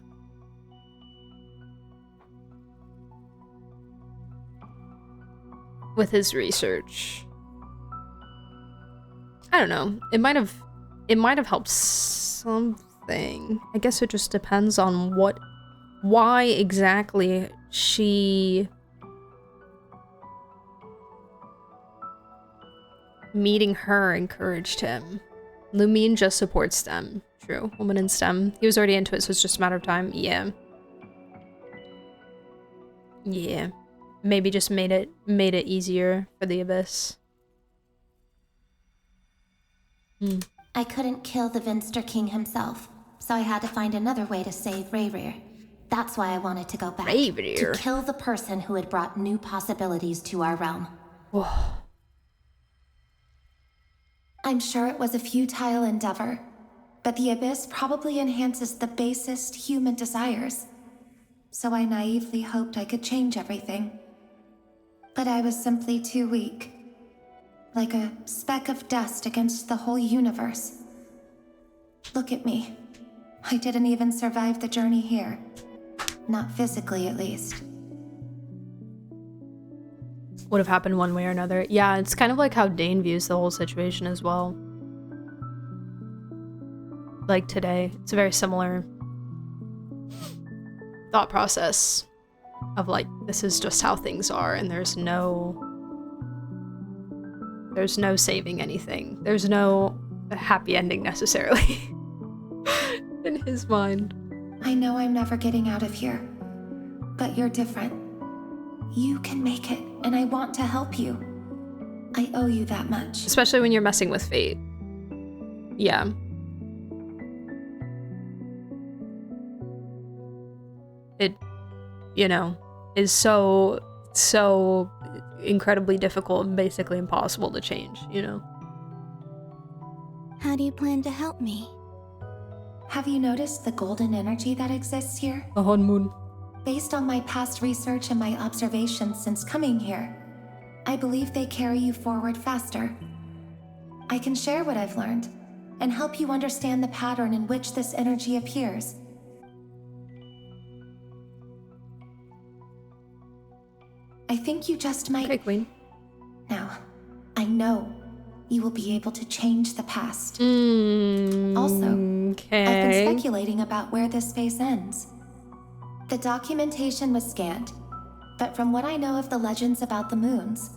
With his research. I don't know. It might have helped something. I guess it just depends on why exactly meeting her encouraged him. Lumine just supports STEM. True. Woman in STEM. He was already into it, so it's just a matter of time. Yeah. Yeah. Maybe just made it easier for the Abyss. I couldn't kill the Finster King himself, so I had to find another way to save Rerir. That's why I wanted to go back. Rerir. To kill the person who had brought new possibilities to our realm. I'm sure it was a futile endeavor, but the Abyss probably enhances the basest human desires. So I naively hoped I could change everything. But I was simply too weak. Like a speck of dust against the whole universe. Look at me. I didn't even survive the journey here. Not physically, at least. Would have happened one way or another. Yeah, it's kind of like how Dane views the whole situation as well. Like today, it's a very similar thought process of like, this is just how things are, and there's no saving anything. There's no happy ending necessarily in his mind. I know I'm never getting out of here, but you're different. You can make it, and I want to help you. I owe you that much. Especially when you're messing with fate. Yeah. It, is so incredibly difficult and basically impossible to change, How do you plan to help me? Have you noticed the golden energy that exists here? The honeymoon. Based on my past research and my observations since coming here, I believe they carry you forward faster. I can share what I've learned and help you understand the pattern in which this energy appears. I think you just might... Okay, Queen. Now, I know you will be able to change the past. Also, I've been speculating about where this space ends. The documentation was scanned, but from what I know of the legends about the moons,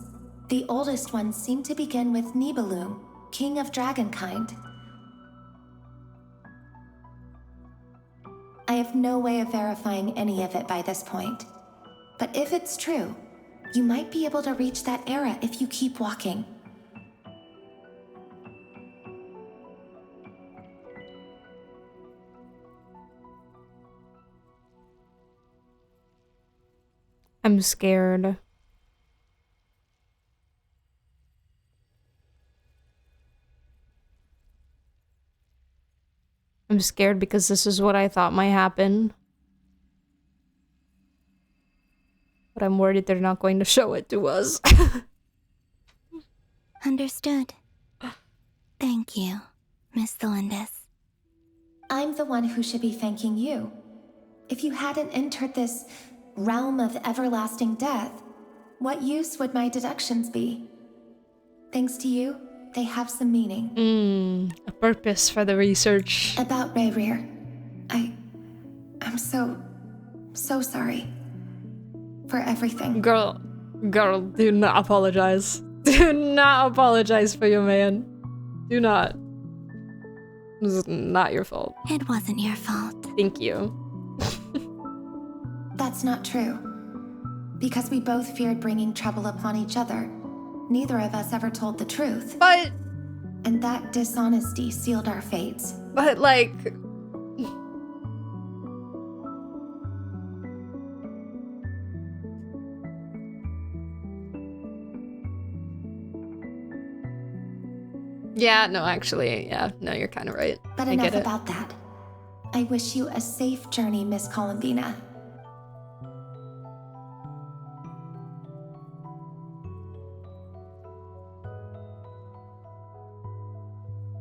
the oldest ones seem to begin with Nibelung, king of dragonkind. I have no way of verifying any of it by this point, but if it's true, you might be able to reach that era if you keep walking. I'm scared. I'm scared because this is what I thought might happen. But I'm worried they're not going to show it to us. Understood. Thank you, Miss Tholindis. I'm the one who should be thanking you. If you hadn't entered this realm of everlasting death, what use would my deductions be? Thanks to you, they have some meaning. A purpose for the research. About Rerir, I'm so sorry for everything. Girl, do not apologize. Do not apologize for your man. Do not. This is not your fault. It wasn't your fault. Thank you. That's not true. Because we both feared bringing trouble upon each other. Neither of us ever told the truth. But... And that dishonesty sealed our fates. But, like... Yeah, no, actually, yeah. No, you're kind of right. But I enough get it. about that. I wish you a safe journey, Miss Columbina.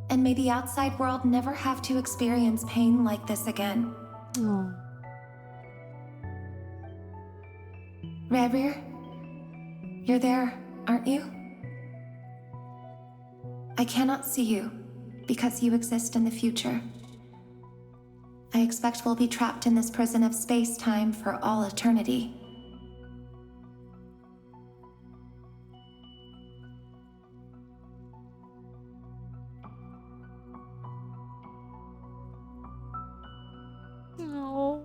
And may the outside world never have to experience pain like this again. Oh. Rerir, you're there, aren't you? I cannot see you, because you exist in the future. I expect we'll be trapped in this prison of space-time for all eternity. No.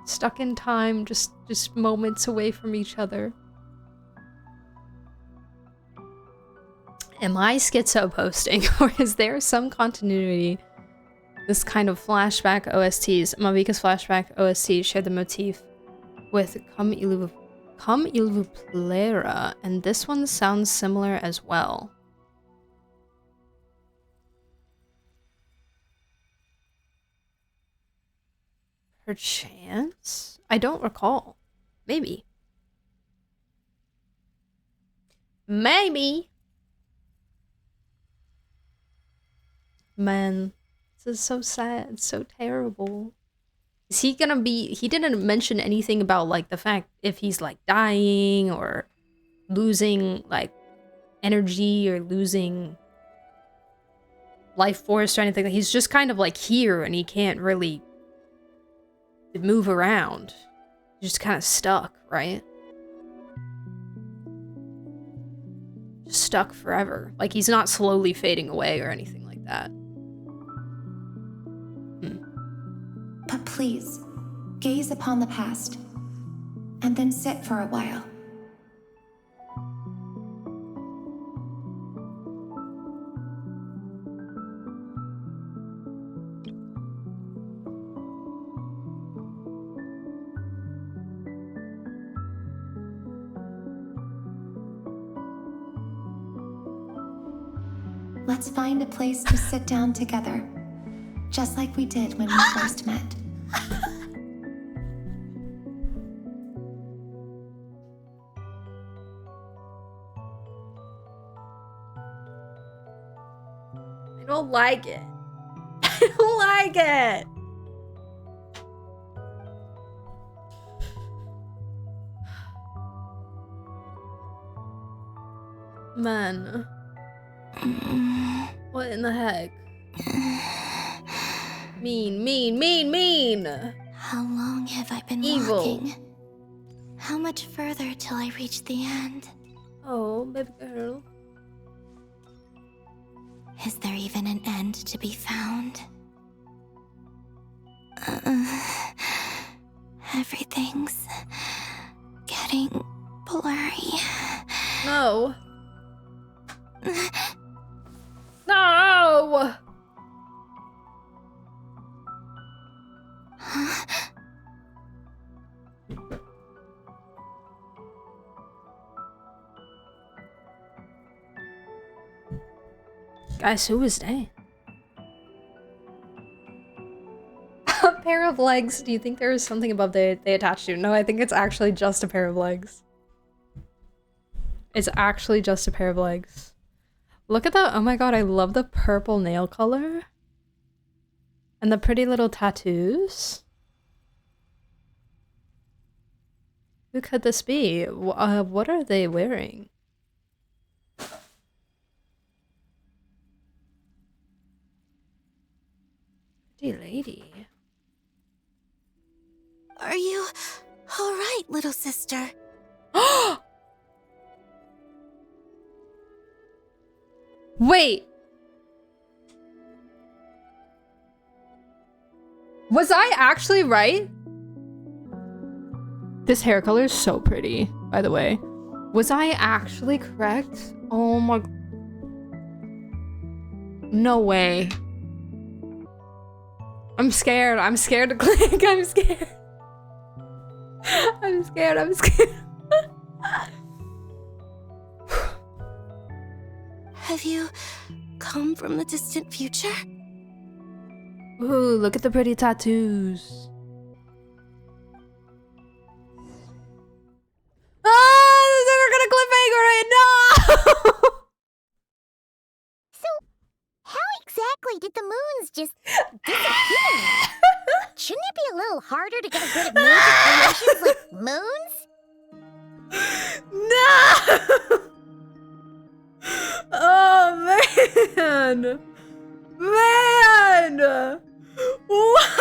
Stuck in time, just moments away from each other. Am I schizo posting, or is there some continuity? This kind of flashback OSTs. Mavika's flashback OST share the motif with Come Illuplera, and this one sounds similar as well. Perchance? I don't recall. Maybe. Maybe. Man, this is so sad. It's so terrible. Is he gonna be... He didn't mention anything about, like, the fact if he's, like, dying or losing, like, energy or losing life force or anything. He's just kind of, like, here and he can't really move around. He's just kind of stuck, right? Just stuck forever. Like, he's not slowly fading away or anything like that. But please, gaze upon the past, and then sit for a while. Let's find a place to sit down together, just like we did when we first met. I don't like it. I don't like it. Man. What in the heck? Mean. How long have I been walking? How much further till I reach the end? Oh, baby girl. Is there even an end to be found? Everything's getting blurry. No. No! Guys, who was that? A pair of legs. Do you think there is something above they attached to? No, I think it's actually just a pair of legs. It's actually just a pair of legs. Look at that. Oh my god, I love the purple nail color. And the pretty little tattoos. Who could this be? What are they wearing? Pretty lady. Are you all right, little sister? Wait. Was I actually right? This hair color is so pretty, by the way. Was I actually correct? Oh my... No way. I'm scared. I'm scared to click. I'm scared. I'm scared. I'm scared. Have you come from the distant future? Ooh, look at the pretty tattoos. Ah, they're gonna cliffhanger it. No! So, how exactly did the moons just disappear? Shouldn't it be a little harder to get rid of major creations like moons? No! Oh man! Man! Why?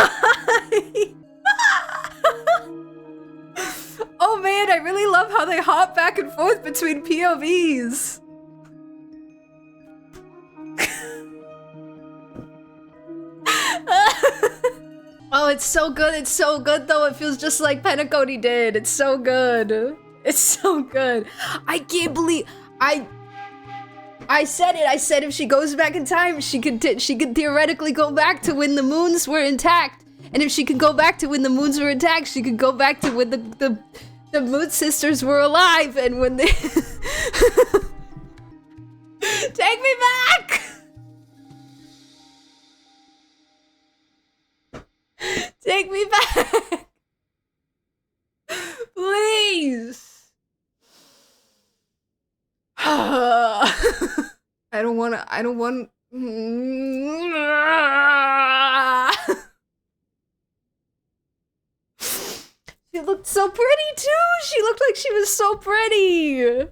Oh man, I really love how they hop back and forth between POVs. Oh, it's so good. It's so good though. It feels just like Penacony did. It's so good. It's so good. I can't believe I said it. I said if she goes back in time, she could theoretically go back to when the moons were intact. And if she could go back to when the moons were intact, she could go back to when the Moon Sisters were alive and when they Take me back! Take me back! Please! I don't want. She looked so pretty too. She looked like she was so pretty.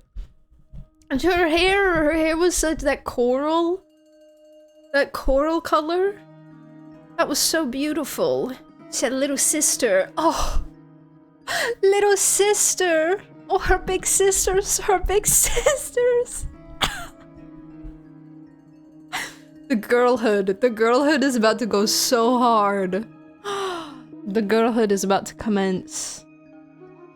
And her hair was such that coral color. That was so beautiful. She said, "Little sister." Oh, little sister. Oh, her big sisters. Her big sisters. The girlhood is about to go so hard. The girlhood is about to commence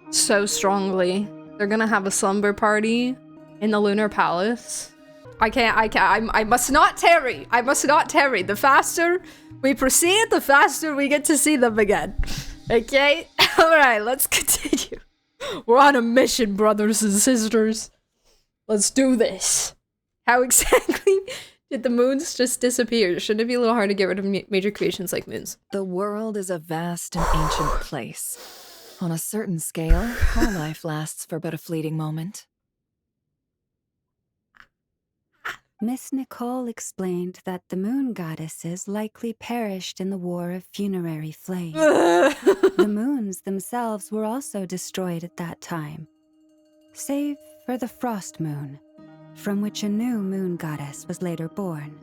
so strongly. They're gonna have a slumber party in the Lunar Palace. I must not tarry. I must not tarry. The faster we proceed, the faster we get to see them again. Okay? Alright, let's continue. We're on a mission, brothers and sisters. Let's do this. How exactly did the moons just disappear? Shouldn't it be a little hard to get rid of major creations like moons? The world is a vast and ancient place. On a certain scale, all life lasts for but a fleeting moment. Miss Nicole explained that the moon goddesses likely perished in the war of funerary flame. The moons themselves were also destroyed at that time, save for the frost moon, from which a new moon goddess was later born.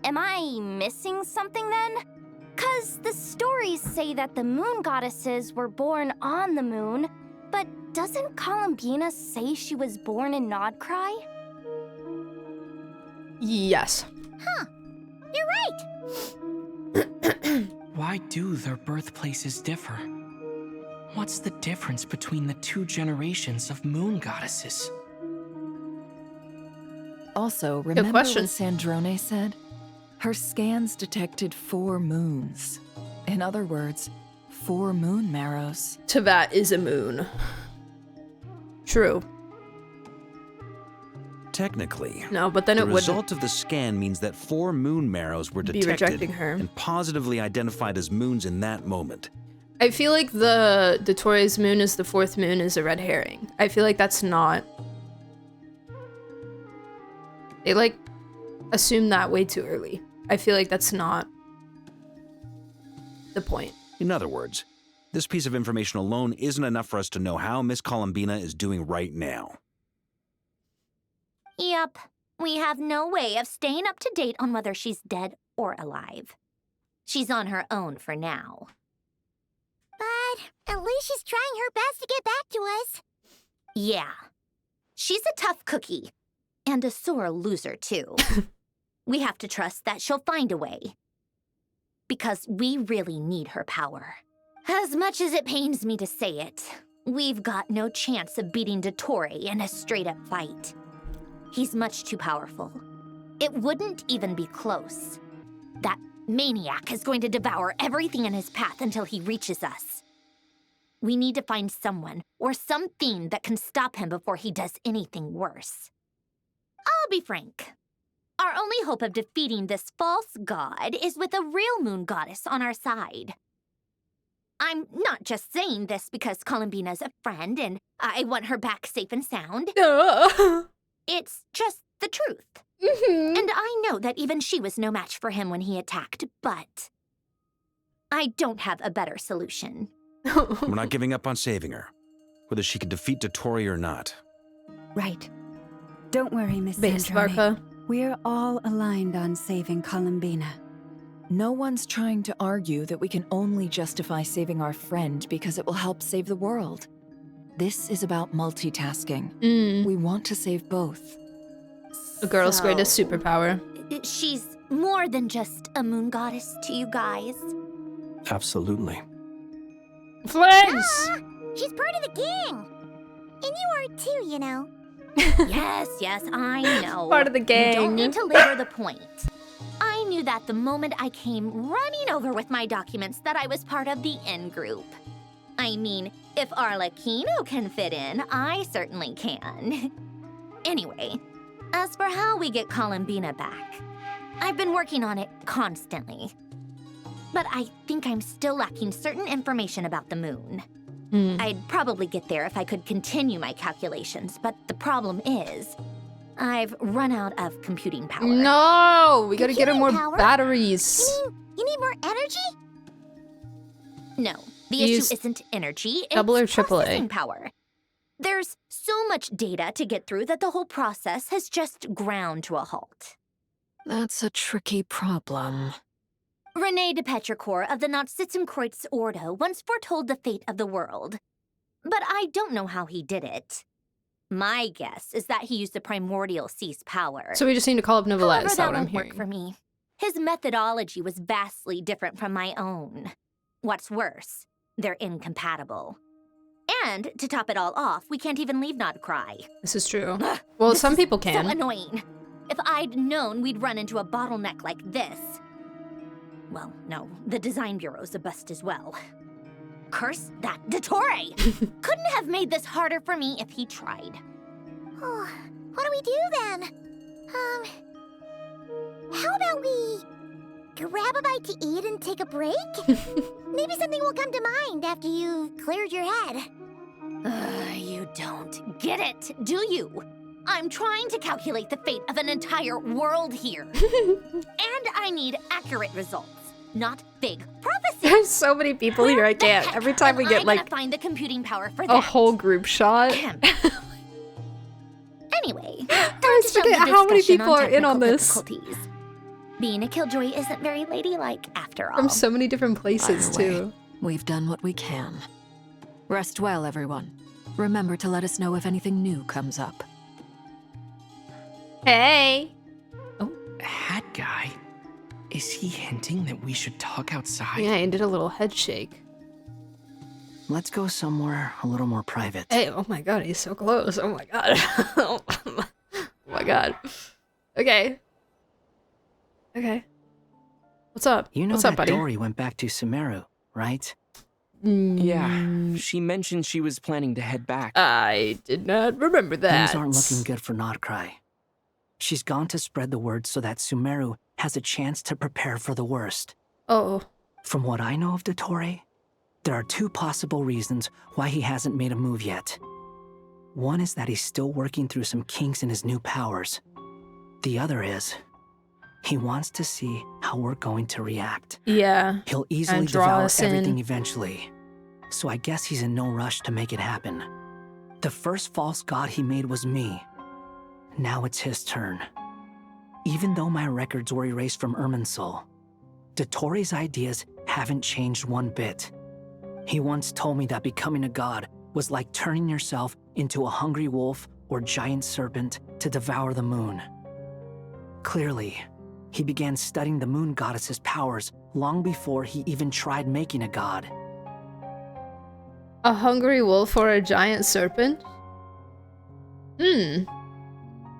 Am I missing something then? 'Cause the stories say that the moon goddesses were born on the moon, but doesn't Columbina say she was born in Nodcry? Yes. Huh. You're right! Why do their birthplaces differ? What's the difference between the two generations of moon goddesses? Also, remember what question. Sandrone said? Her scans detected 4 moons. In other words, 4 moon marrows. Teyvat is a moon. True. Technically. No, but then the it wouldn't result of the scan means that 4 moon marrows were be detected rejecting her. and positively identified as moons in that moment. I feel like the Dottore's moon is the 4th moon is a red herring. I feel like that's not... They, like, assume that way too early. I feel like that's not the point. In other words, this piece of information alone isn't enough for us to know how Miss Columbina is doing right now. Yep. We have no way of staying up to date on whether she's dead or alive. She's on her own for now. But at least she's trying her best to get back to us. Yeah. She's a tough cookie. And a sore loser, too. We have to trust that she'll find a way. Because we really need her power. As much as it pains me to say it, we've got no chance of beating Dottore in a straight-up fight. He's much too powerful. It wouldn't even be close. That maniac is going to devour everything in his path until he reaches us. We need to find someone or something that can stop him before he does anything worse. I'll be frank. Our only hope of defeating this false god is with a real moon goddess on our side. I'm not just saying this because Columbina's a friend and I want her back safe and sound. It's just the truth. And I know that even she was no match for him when he attacked, but I don't have a better solution. We're not giving up on saving her, whether she can defeat Dottore or not. Right. Don't worry, Miss Based, Sandrone. Varka. We're all aligned on saving Columbina. No one's trying to argue that we can only justify saving our friend because it will help save the world. This is about multitasking. We want to save both. A girl's greatest superpower. She's more than just a moon goddess to you guys. Absolutely. Flames! She's part of the gang. And you are too, you know. Yes, I know. Part of the gang. You don't need to labor the point. I knew that the moment I came running over with my documents that I was part of the in-group. I mean, if Arlecchino can fit in, I certainly can. Anyway, as for how we get Columbina back, I've been working on it constantly. But I think I'm still lacking certain information about the moon. I'd probably get there if I could continue my calculations, but the problem is, I've run out of computing power. No! We gotta get her more Computing power? batteries. You need more energy? No, the Use issue isn't energy, double or it's triple A? processing power. There's so much data to get through that the whole process has just ground to a halt. That's a tricky problem. René de Petrichor of the Nazissenkreuz Ordo once foretold the fate of the world. But I don't know how he did it. My guess is that he used the primordial sea's power. So we just need to call up Novelette, However, is that that what I'm won't work hearing? for me. His methodology was vastly different from my own. What's worse, they're incompatible. And to top it all off, we can't even leave Nodcry. This is true. Well, some people can. So annoying. If I'd known we'd run into a bottleneck like this. Well, no, the design bureau's a bust as well. Curse that Dottore! Couldn't have made this harder for me if he tried. Oh, what do we do then? How about we grab a bite to eat and take a break? Maybe something will come to mind after you've cleared your head. You don't get it, do you? I'm trying to calculate the fate of an entire world here. And I need accurate results, not big prophecies. There's so many people here, I can't. Every time we get, I'm like, gonna find the computing power for a that. whole group shot. Anyway, I time to was jump forgetting to how many discussion people on are in on technical this. difficulties. Being a killjoy isn't very ladylike after all. From so many different places, Either way, too. We've done what we can. Rest well, everyone. Remember to let us know if anything new comes up. Hey! Hat guy? Is he hinting that we should talk outside? Yeah, I did a little head shake. Let's go somewhere a little more private. Hey, oh my god, he's so close. Oh my god. Oh my god. Okay. Okay. What's up? You know What's that up, buddy? Dory went back to Sumeru, right? Yeah, she mentioned she was planning to head back. I did not remember that. Things aren't looking good for Nodcry. She's gone to spread the word so that Sumeru has a chance to prepare for the worst. Oh. From what I know of Dottore, there are two possible reasons why he hasn't made a move yet. One is that he's still working through some kinks in his new powers. The other is, he wants to see how we're going to react. Yeah. He'll easily And draw devour us everything in. eventually. So I guess he's in no rush to make it happen. The first false god he made was me. Now it's his turn. Even though my records were erased from Irminsul, Dottore's ideas haven't changed one bit. He once told me that becoming a god was like turning yourself into a hungry wolf or giant serpent to devour the moon. Clearly, he began studying the moon goddess's powers long before he even tried making a god. A hungry wolf or a giant serpent?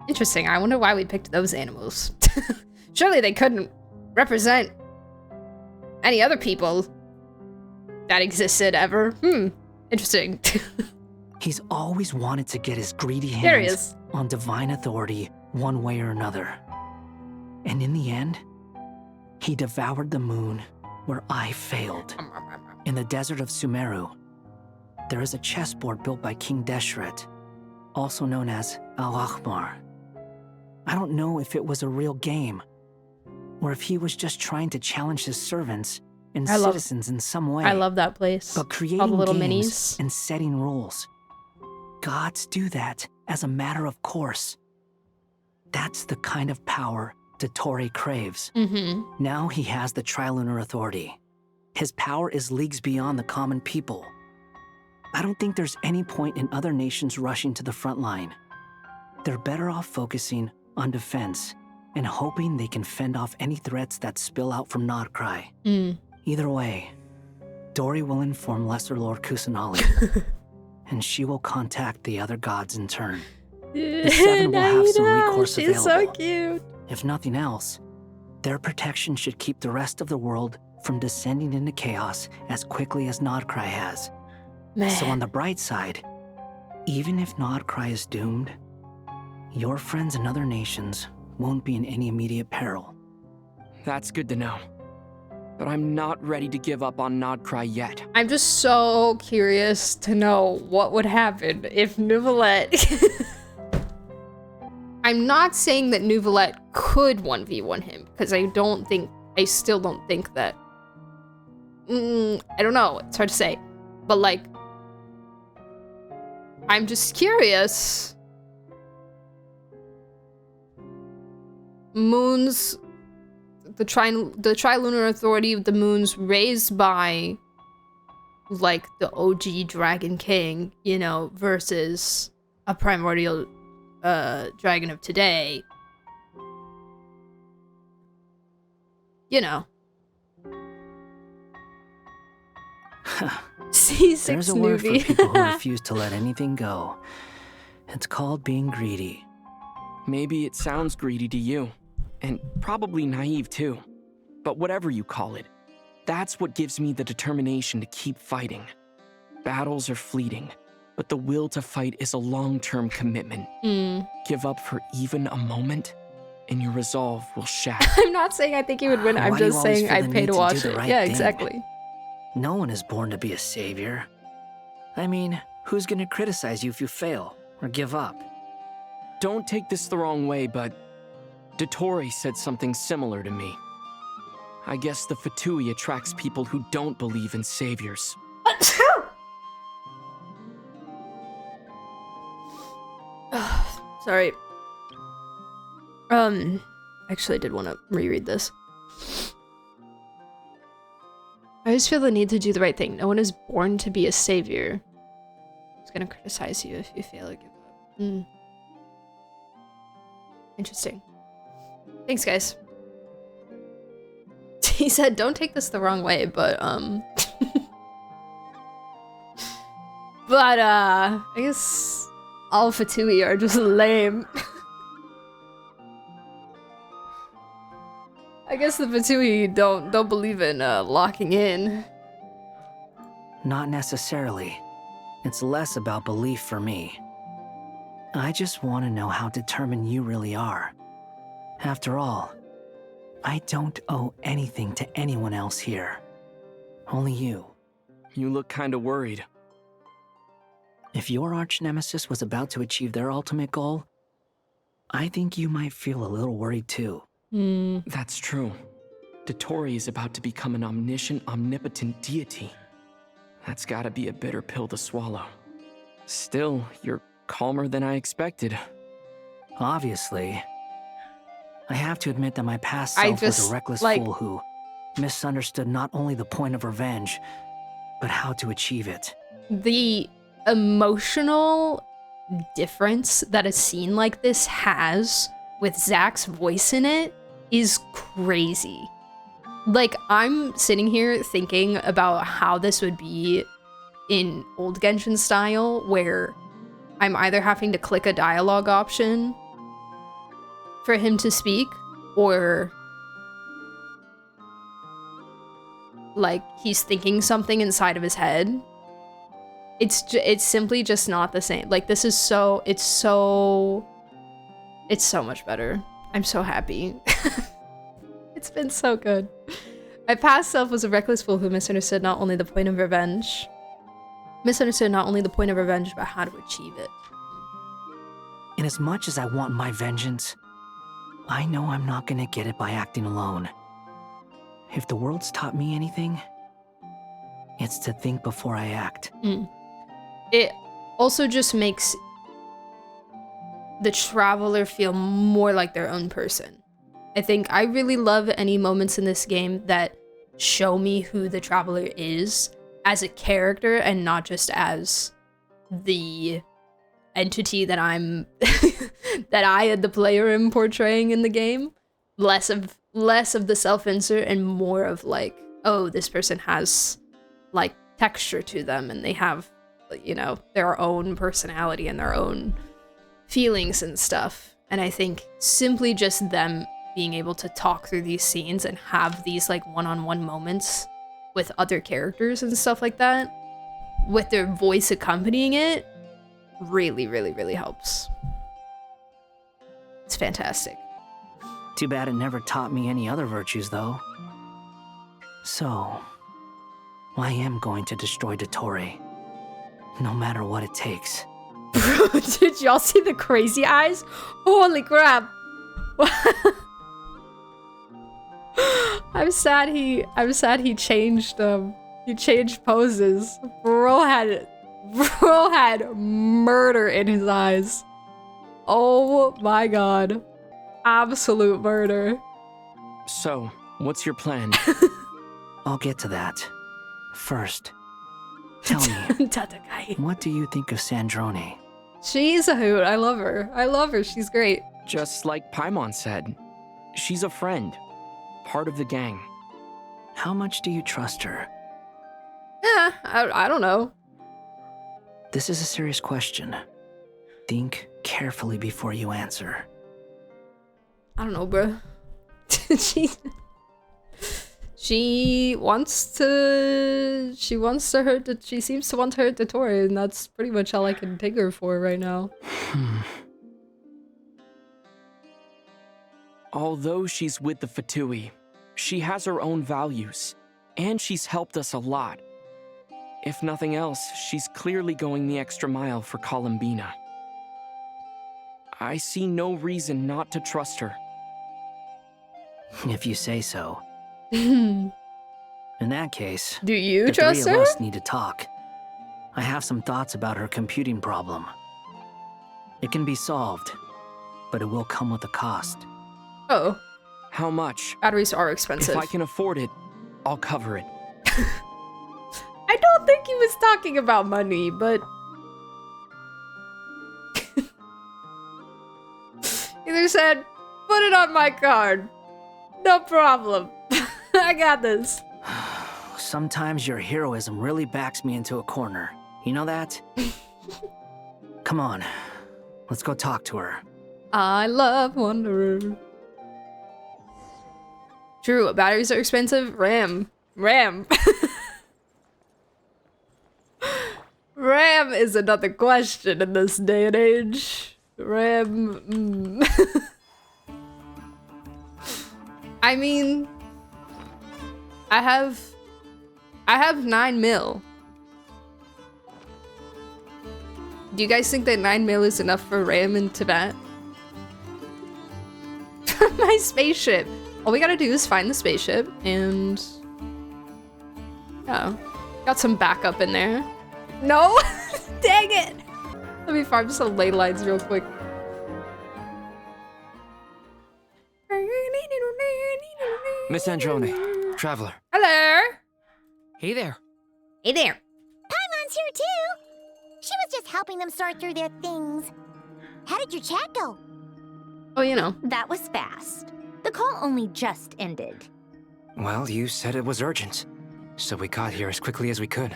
Interesting. I wonder why we picked those animals. Surely they couldn't represent any other people that existed ever. Interesting. He's always wanted to get his greedy There he hands is. on divine authority one way or another. And in the end, he devoured the moon where I failed. In the desert of Sumeru, there is a chessboard built by King Deshret, also known as Al-Ahmar. I don't know if it was a real game, or if he was just trying to challenge his servants and citizens in some way. I love that place. But creating All the little games minis. and setting rules. Gods do that as a matter of course. That's the kind of power Dottore craves. Now he has the Trilunar Authority. His power is leagues beyond the common people. I don't think there's any point in other nations rushing to the front line. They're better off focusing on defense and hoping they can fend off any threats that spill out from Nodcry. Either way, Dory will inform Lesser Lord Kusanali, and she will contact the other gods in turn. The Seven will have some recourse She's available. so cute. If nothing else, their protection should keep the rest of the world from descending into chaos as quickly as Nodcry has. So on the bright side, even if Nodcry is doomed, your friends in other nations won't be in any immediate peril. That's good to know. But I'm not ready to give up on Nodcry yet. I'm just so curious to know what would happen if Neuvillette... I'm not saying that Neuvillette could 1v1 him, because I still don't think that... I don't know, it's hard to say. But like, I'm just curious. Moons... The Trilunar Authority of the Moons raised by, like, the OG Dragon King, you know, versus a primordial dragon of today. You know. C6 There's a word for newbie. people who refuse to let anything go. It's called being greedy. Maybe it sounds greedy to you, and probably naive too. But whatever you call it, that's what gives me the determination to keep fighting. Battles are fleeting, but the will to fight is a long-term commitment. Give up for even a moment, and your resolve will shatter. I'm not saying I think he would win. I'm Why do you just always saying feel I'd the pay need to to watch do the it. right Yeah, thing? exactly. No one is born to be a savior. I mean, who's gonna criticize you if you fail or give up? Don't take this the wrong way, but Dottore said something similar to me. I guess the Fatui attracts people who don't believe in saviors. Sorry. Actually, I did want to reread this. I always feel the need to do the right thing. No one is born to be a savior. He's gonna criticize you if you fail or give up. Interesting. Thanks, guys. He said, don't take this the wrong way, but, but, I guess all Fatui are just lame. I guess the Fatui don't believe in, locking in. Not necessarily. It's less about belief for me. I just want to know how determined you really are. After all, I don't owe anything to anyone else here. Only you. You look kinda worried. If your arch-nemesis was about to achieve their ultimate goal, I think you might feel a little worried too. That's true. Dottore is about to become an omniscient, omnipotent deity. That's gotta be a bitter pill to swallow. Still, you're calmer than I expected. Obviously. I have to admit that my past self was a reckless fool who misunderstood not only the point of revenge, but how to achieve it. The emotional difference that a scene like this has with Zack's voice in it is crazy. Like, I'm sitting here thinking about how this would be in old Genshin style, where I'm either having to click a dialogue option for him to speak, or like he's thinking something inside of his head. It's simply just not the same. Like, this is it's so much better. I'm so happy. It's been so good. My past self was a reckless fool who misunderstood not only the point of revenge, but how to achieve it. And as much as I want my vengeance, I know I'm not gonna get it by acting alone. If the world's taught me anything, it's to think before I act. It also just makes the traveler feel more like their own person. I think I really love any moments in this game that show me who the traveler is as a character and not just as the entity that I'm that I, the player, am portraying in the game. Less of the self-insert and more of like, oh, this person has like texture to them and they have, you know, their own personality and their own feelings and stuff. And I think simply just them being able to talk through these scenes and have these like one-on-one moments with other characters and stuff like that, with their voice accompanying it, really, really, really helps. It's fantastic. Too bad it never taught me any other virtues, though. So, I am going to destroy Dottore, no matter what it takes. Bro, did y'all see the crazy eyes? Holy crap! I'm sad he changed he changed poses. Bro had murder in his eyes. Oh my god. Absolute murder. So, what's your plan? I'll get to that. First, tell me, what do you think of Sandrone? She's a hoot. I love her. She's great. Just like Paimon said, she's a friend. Part of the gang. How much do you trust her? I don't know. This is a serious question. Think carefully before you answer. I don't know, bro. She seems to want to hurt Dottore, and that's pretty much all I can take her for right now. Although she's with the Fatui, she has her own values, and she's helped us a lot. If nothing else, she's clearly going the extra mile for Columbina. I see no reason not to trust her. If you say so. In that case, do you the trust three her? of us need to talk. I have some thoughts about her computing problem. It can be solved, but it will come with a cost. Oh. How much? Batteries are expensive. If I can afford it, I'll cover it. I don't think he was talking about money, but... Either said, put it on my card. No problem. I got this. Sometimes your heroism really backs me into a corner. You know that? Come on. Let's go talk to her. I love Wanderer. True, batteries are expensive. RAM. RAM is another question in this day and age. RAM. I mean, I have 9 mil. Do you guys think that 9 mil is enough for RAM in Tibet? My spaceship. All we gotta do is find the spaceship and... Oh, got some backup in there. No! Dang it! Let me farm some ley lines real quick. Miss Androne, traveler. Hello! Hey there. Hey there. Paimon's here too. She was just helping them sort through their things. How did your chat go? Oh, you know. That was fast. The call only just ended. Well, you said it was urgent, so we got here as quickly as we could.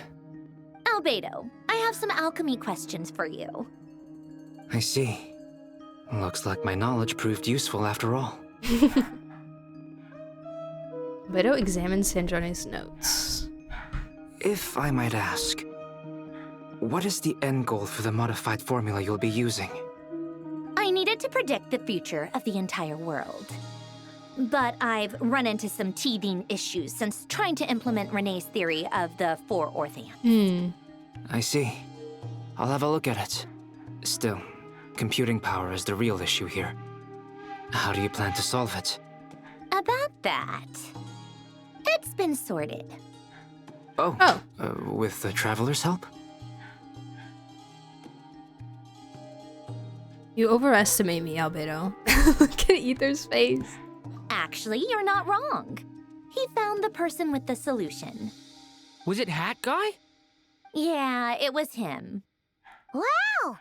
Albedo, I have some alchemy questions for you. I see. Looks like my knowledge proved useful after all. Albedo examines Sandrone's notes. If I might ask, what is the end goal for the modified formula you'll be using? I needed to predict the future of the entire world. But I've run into some teething issues since trying to implement Renee's theory of the 4 orthants. I see. I'll have a look at it. Still, computing power is the real issue here. How do you plan to solve it? About that, it's been sorted. Oh. With the traveler's help? You overestimate me, Albedo. Look at Ether's face. Actually, you're not wrong. He found the person with the solution. Was it Hat Guy? Yeah, it was him. Wow!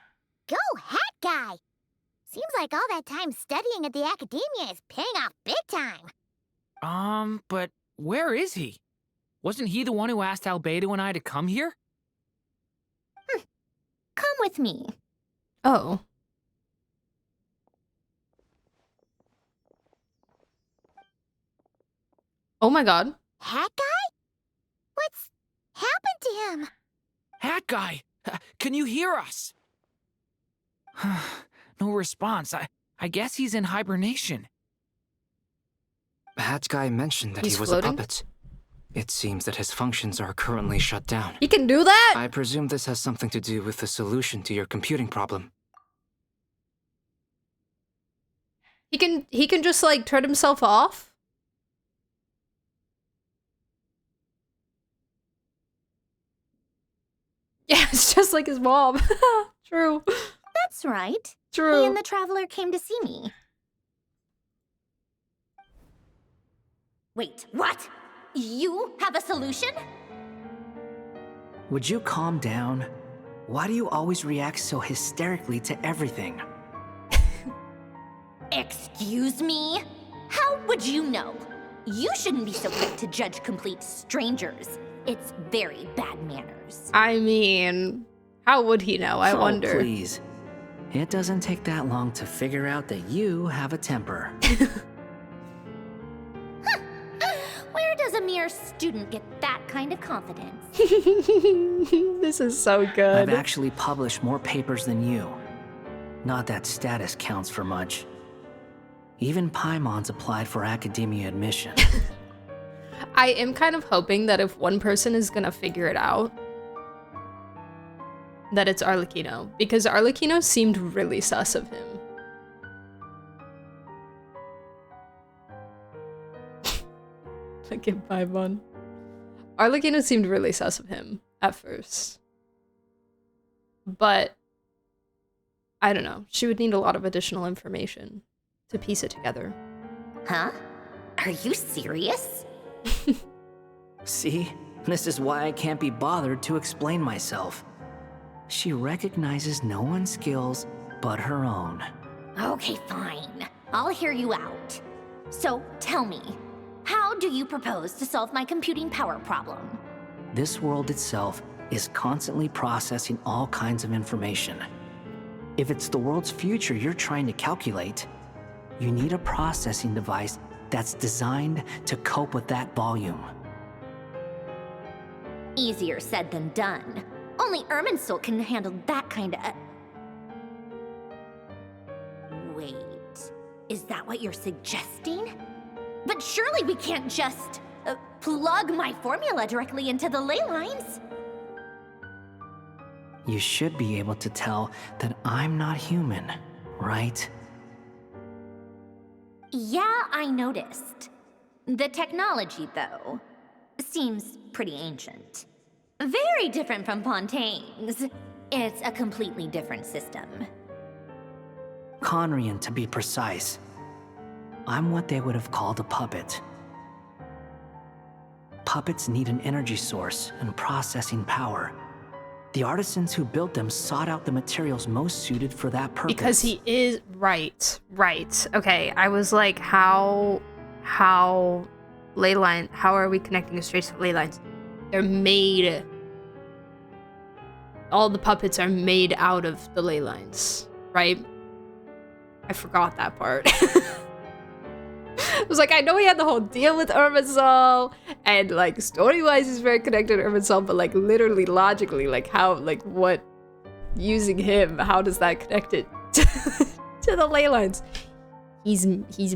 Go Hat Guy! Seems like all that time studying at the academia is paying off big time. But where is he? Wasn't he the one who asked Albedo and I to come here? Come with me. Oh. Oh my god. Hat Guy? What's happened to him? Hat Guy! Can you hear us? No response. I guess he's in hibernation. Hat Guy mentioned that He's he was floating? a puppet. It seems that his functions are currently shut down. He can do that? I presume this has something to do with the solution to your computing problem. He can just like turn himself off? Yeah, it's just like his mom. True. That's right. True. He and the traveler came to see me. Wait, what? You have a solution? Would you calm down? Why do you always react so hysterically to everything? Excuse me? How would you know? You shouldn't be so quick to judge complete strangers. It's very bad manners. I mean, how would he know? I wonder. Oh, please. It doesn't take that long to figure out that you have a temper. Where does a mere student get that kind of confidence? This is so good. I've actually published more papers than you. Not that status counts for much. Even Paimon's applied for academia admission. I am kind of hoping that if one person is gonna figure it out, that it's Arlecchino, because Arlecchino seemed really sus of him. Look at Paimon. Arlecchino seemed really sus of him at first. But I don't know. She would need a lot of additional information to piece it together. Huh? Are you serious? See? This is why I can't be bothered to explain myself. She recognizes no one's skills but her own. Okay, fine. I'll hear you out. So, tell me, how do you propose to solve my computing power problem? This world itself is constantly processing all kinds of information. If it's the world's future you're trying to calculate, you need a processing device that's designed to cope with that volume. Easier said than done. Only Irminsul can handle that kind of... Wait, is that what you're suggesting? But surely we can't just plug my formula directly into the ley lines. You should be able to tell that I'm not human, right? Yeah, I noticed. The technology, though, seems pretty ancient. Very different from Fontaine's. It's a completely different system. Conrian, to be precise. I'm what they would have called a puppet. Puppets need an energy source and processing power. The artisans who built them sought out the materials most suited for that purpose. Because he is right. Okay, I was like, how ley line? How are we connecting the straight to ley lines? They're made. All the puppets are made out of the ley lines, right? I forgot that part. I was like, I know we had the whole deal with Irminsul, and like story-wise is very connected to Irminsul, but like literally, logically, like how, like what, using him, how does that connect it to the ley lines? He's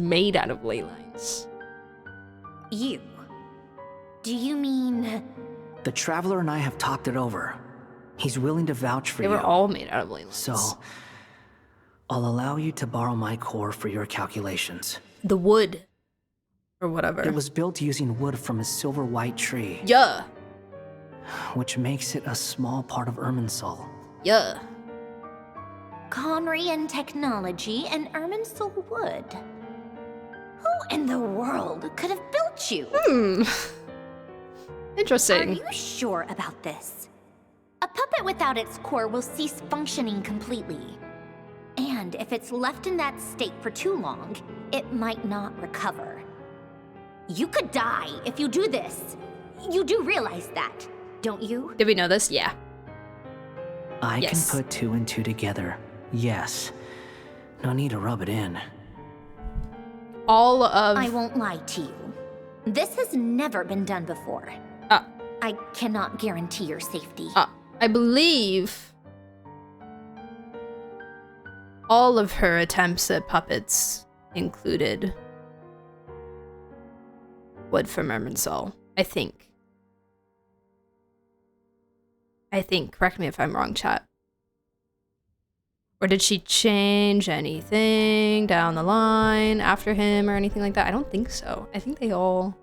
made out of ley lines. You? Do you mean? The Traveler and I have talked it over. He's willing to vouch for you. They were all made out of ley lines. So, I'll allow you to borrow my core for your calculations. The wood. Or whatever. It was built using wood from a silver white tree. Yeah. Which makes it a small part of Irminsul. Yeah. Conrian technology and Irminsul wood. Who in the world could have built you? Interesting. Are you sure about this? A puppet without its core will cease functioning completely. And if it's left in that state for too long, it might not recover. You could die if you do this. You do realize that, don't you? Did we know this? Yeah. I can put 2 and 2 together. Yes. No need to rub it in. All of... I won't lie to you. This has never been done before. I cannot guarantee your safety. I believe all of her attempts at puppets included wood from Irminsul. I think. Correct me if I'm wrong, chat. Or did she change anything down the line after him or anything like that? I don't think so. I think they all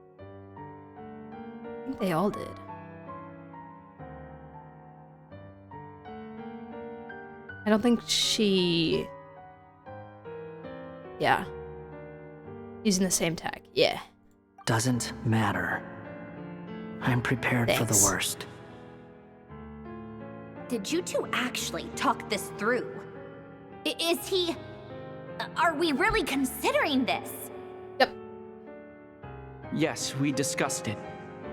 did. I don't think she... Yeah. Using the same tag. Yeah. Doesn't matter. I'm prepared for the worst. Did you two actually talk this through? Is he... Are we really considering this? Yep. Yes, we discussed it.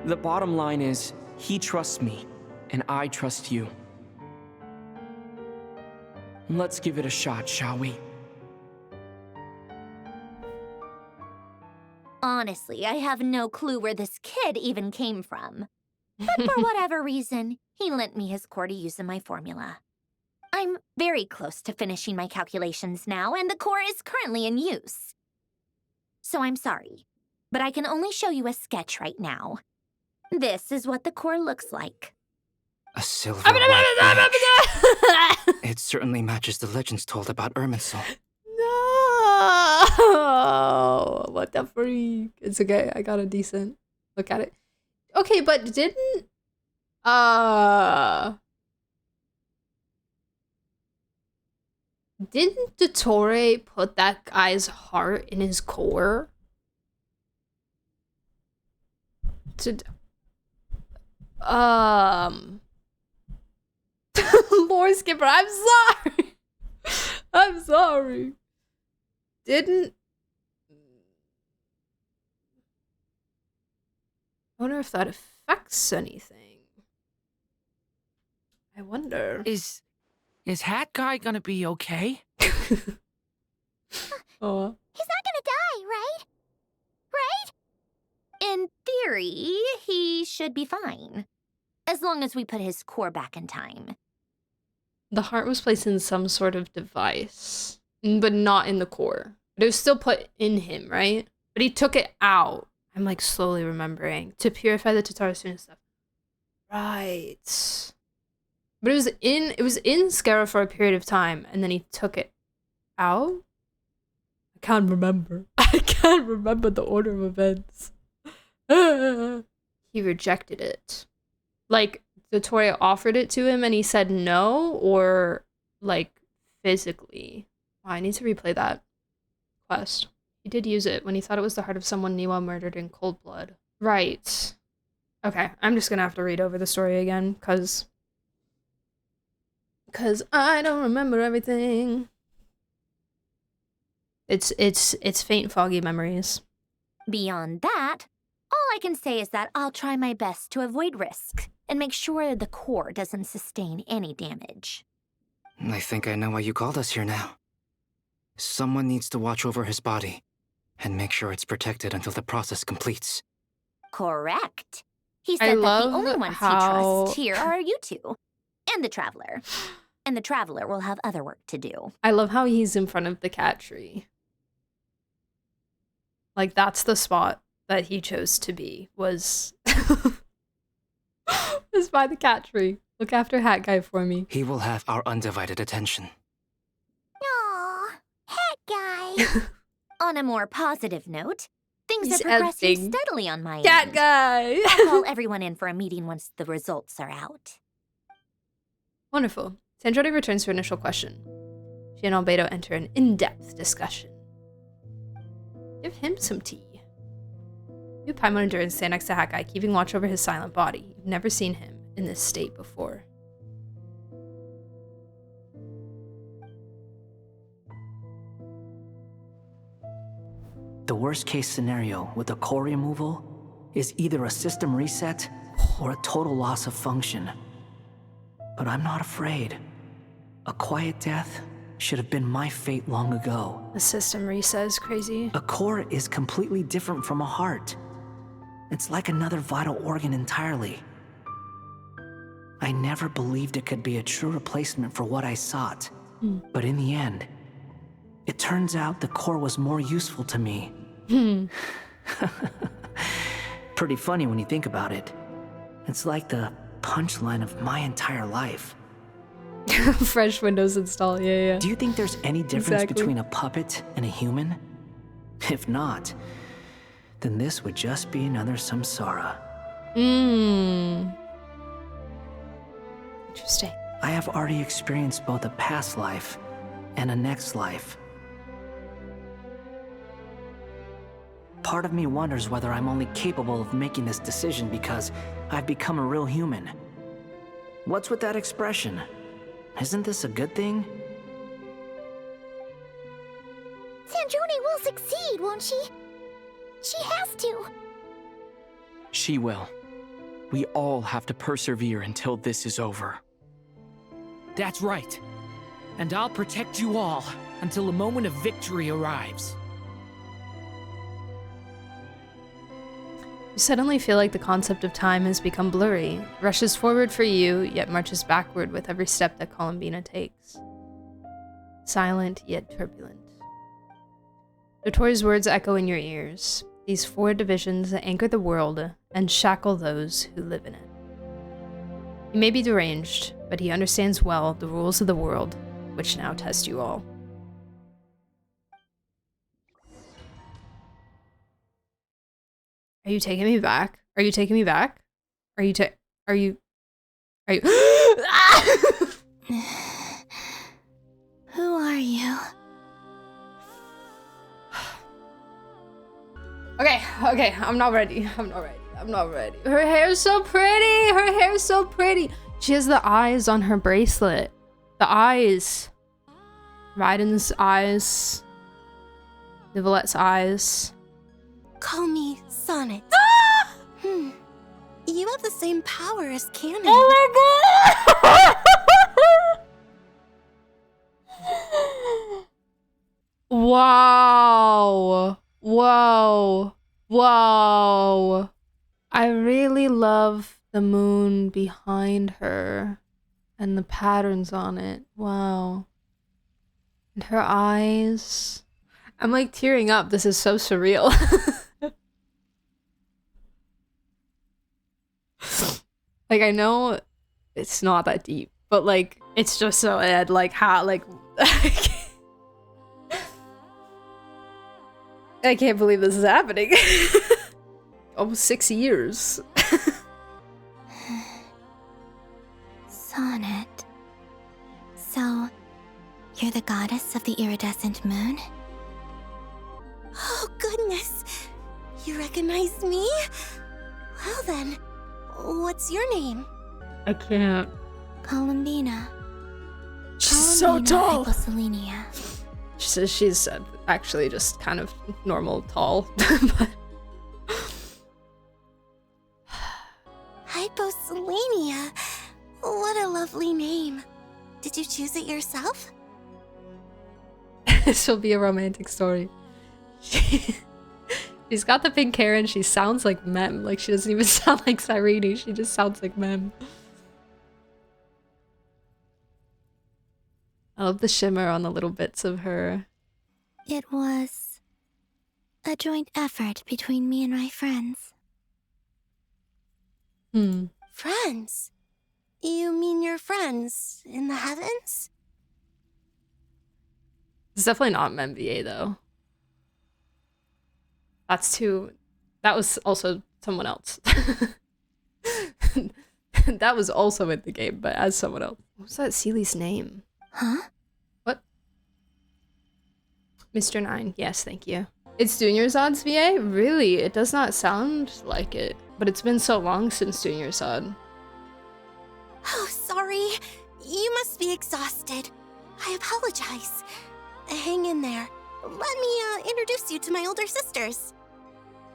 The bottom line is, he trusts me, and I trust you. Let's give it a shot, shall we? Honestly, I have no clue where this kid even came from. But for whatever reason, he lent me his core to use in my formula. I'm very close to finishing my calculations now, and the core is currently in use. So I'm sorry, but I can only show you a sketch right now. This is what the core looks like. A silver white badge. It certainly matches the legends told about Irminsul. No! What the freak? It's okay. I got a decent look at it. Okay, but didn't... didn't Dottore put that guy's heart in his core? Lord Skipper, I'm sorry. I'm sorry. Didn't... I wonder if that affects anything. I wonder. Is Hat Guy gonna be okay? Oh. He's not gonna die, right? Right? In theory, he should be fine. As long as we put his core back in time. The heart was placed in some sort of device, but not in the core. But it was still put in him, right? But he took it out. I'm like slowly remembering. To purify the Dottore and stuff. Right. But it was in Scara for a period of time, and then he took it out? I can't remember. I can't remember the order of events. He rejected it. Like, Dottore offered it to him and he said no, or like physically. Wow, I need to replay that quest. He did use it when he thought it was the heart of someone Niwa murdered in cold blood. Right. Okay, I'm just gonna have to read over the story again, cause I don't remember everything. It's faint, foggy memories. Beyond that, all I can say is that I'll try my best to avoid risk and make sure the core doesn't sustain any damage. I think I know why you called us here now. Someone needs to watch over his body and make sure it's protected until the process completes. Correct. He said that the only ones he trusts here are you two. And the Traveler. And the Traveler will have other work to do. I love how he's in front of the cat tree. Like, that's the spot that he chose to be, was by the cat tree. Look after Hat Guy for me. He will have our undivided attention. Aw, Hat Guy. On a more positive note, things He's are progressing editing. steadily on my Cat end. Guy! I'll call everyone in for a meeting once the results are out. Wonderful. Sandrone returns to her initial question. She and Albedo enter an in-depth discussion. Give him some tea. You Paimon and Durin stand next to Hat Guy, keeping watch over his silent body. You've never seen him in this state before. The worst case scenario with the core removal is either a system reset or a total loss of function. But I'm not afraid. A quiet death should have been my fate long ago. The system reset is crazy. A core is completely different from a heart. It's like another vital organ entirely. I never believed it could be a true replacement for what I sought. But in the end, it turns out the core was more useful to me. Pretty funny when you think about it. It's like the punchline of my entire life. Fresh Windows install, yeah. Do you think there's any difference between a puppet and a human? If not, then this would just be another samsara. Interesting. I have already experienced both a past life and a next life. Part of me wonders whether I'm only capable of making this decision because I've become a real human. What's with that expression? Isn't this a good thing? Sandrone will succeed, won't she? She has to. She will. We all have to persevere until this is over. That's right. And I'll protect you all until a moment of victory arrives. You suddenly feel like the concept of time has become blurry. It rushes forward for you, yet marches backward with every step that Columbina takes. Silent, yet turbulent. Dottore's words echo in your ears. These 4 divisions anchor the world and shackle those who live in it. He may be deranged, but he understands well the rules of the world, which now test you all. Are you taking me back? Are you taking me back? Are you Who are are you? Okay, I'm not ready. Her hair's so pretty. She has the eyes on her bracelet. The eyes. Raiden's eyes. Nivolette's eyes. Call me Sonnet. You have the same power as Canon. Oh my god! Whoa. I really love the moon behind her and the patterns on it. Wow. And her eyes. I'm like tearing up. This is so surreal. Like, I know it's not that deep, but like, it's just so Ed, like how, like, I can't believe this is happening. Almost 6 years. Sonnet. So, you're the goddess of the iridescent moon? Oh, goodness. You recognized me? Well then, what's your name? I can't. Columbina. She's so tall. Hyposelenia. She says she's actually just kind of normal tall. But Hyposelenia. What a lovely name. Did you choose it yourself? this will be a romantic story. She's got the pink hair and she sounds like Mem. Like, she doesn't even sound like Cyrene. She just sounds like Mem. I love the shimmer on the little bits of her. It was a joint effort between me and my friends. Friends? You mean your friends in the heavens? It's definitely not MVA though. That was also someone else. That was also in the game, but as someone else. What was that Seely's name? Huh? What? Mr. 9. Yes, thank you. It's Dunyarzad's VA? Really? It does not sound like it. But it's been so long since Dunyarzad. Oh, sorry. You must be exhausted. I apologize. Hang in there. Let me introduce you to my older sisters.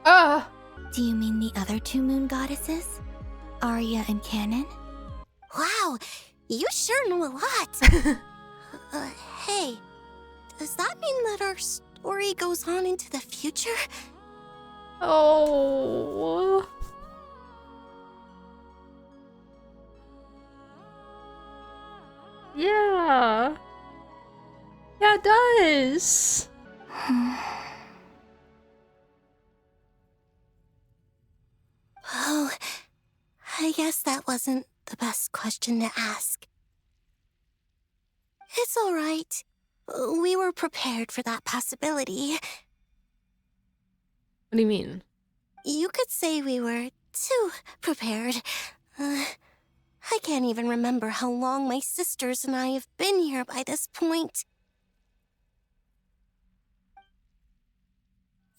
Do you mean the other two moon goddesses? Arya and Canon? Wow, you sure know a lot. Hey, does that mean that our story goes on into the future? Oh. Yeah. Yeah, it does. Oh, I guess that wasn't the best question to ask. It's all right. We were prepared for that possibility. What do you mean? You could say we were too prepared. I can't even remember how long my sisters and I have been here by this point.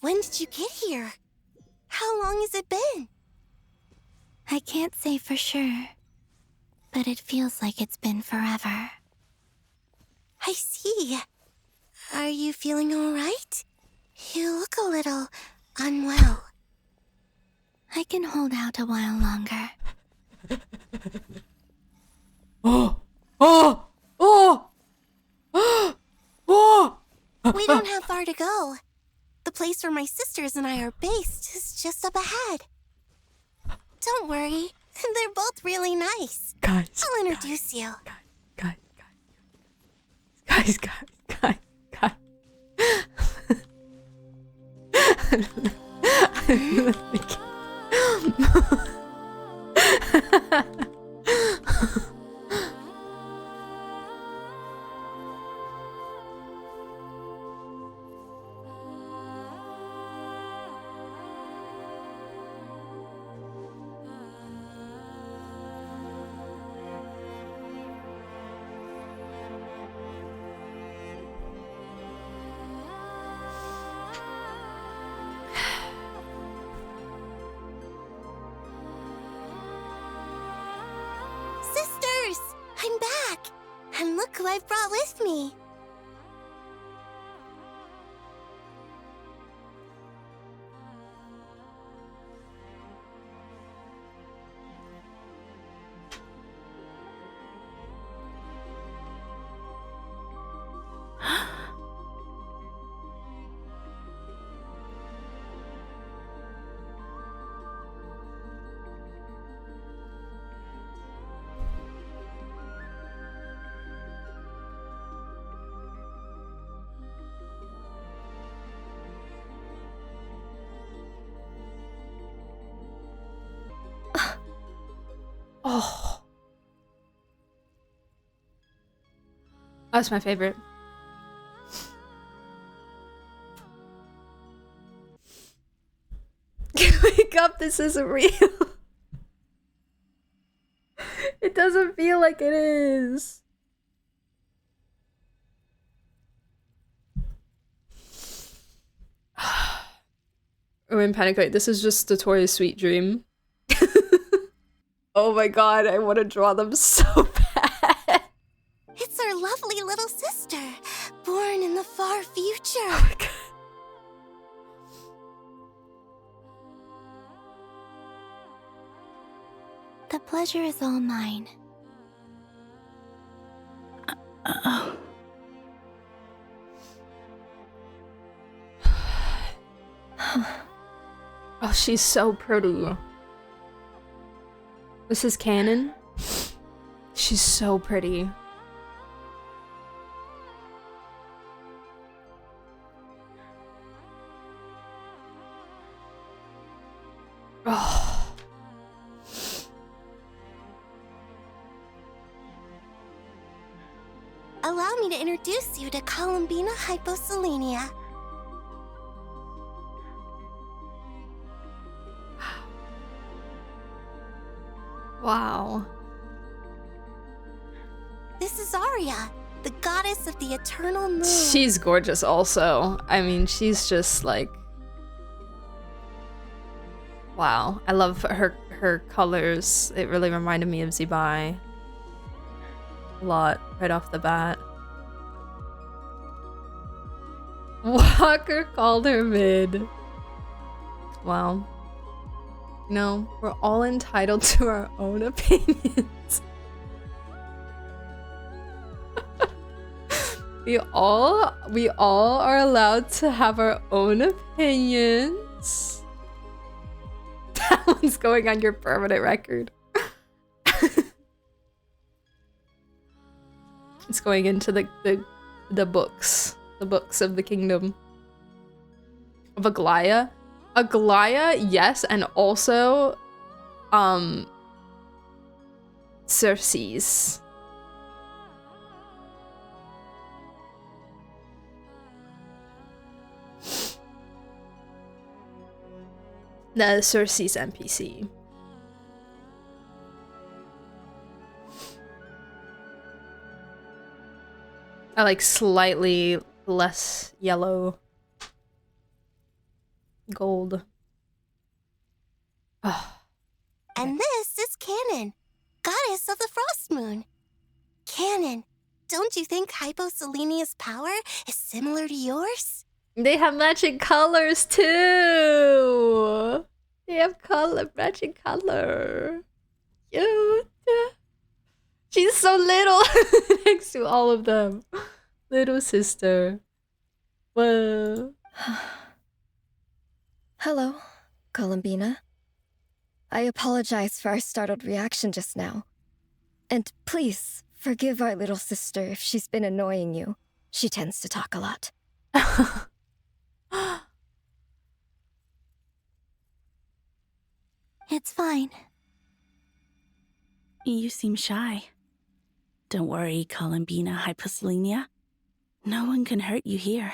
When did you get here? How long has it been? I can't say for sure, but it feels like it's been forever. I see. Are you feeling all right? You look a little unwell. I can hold out a while longer. We don't have far to go. The place where my sisters and I are based is just up ahead. Don't worry, they're both really nice. Guys. I'll introduce you. Guys. I'm back! And look who I've brought with me! Oh. That's my favorite. Wake up, this isn't real. It doesn't feel like it is. I'm in panic. Wait, this is just Dottore's sweet dream. Oh my god, I want to draw them so bad. It's our lovely little sister, born in the far future. Oh my god. The pleasure is all mine. Oh, she's so pretty. This is canon. She's so pretty. Oh. Allow me to introduce you to Columbina hyposelenia. Wow. This is Arya, the goddess of the eternal moon. She's gorgeous also. I mean, she's just like... Wow. I love her colors. It really reminded me of Zibai. A lot, right off the bat. Walker called her mid. Wow. No, we're all entitled to our own opinions. we all are allowed to have our own opinions. That one's going on your permanent record. It's going into the books. The books of the kingdom. Of Aglaya. Aglaya, yes, and also Cersei's. The Cersei's NPC. I like slightly less yellow. Gold. Oh. And this is Canon, goddess of the frost moon. Canon, don't you think hyposelenia's power is similar to yours? They have matching colors too. They have matching color. Cute. She's so little next to all of them. Little sister. Whoa. Hello, Columbina. I apologize for our startled reaction just now. And please, forgive our little sister if she's been annoying you. She tends to talk a lot. It's fine. You seem shy. Don't worry, Columbina hyposelenia. No one can hurt you here.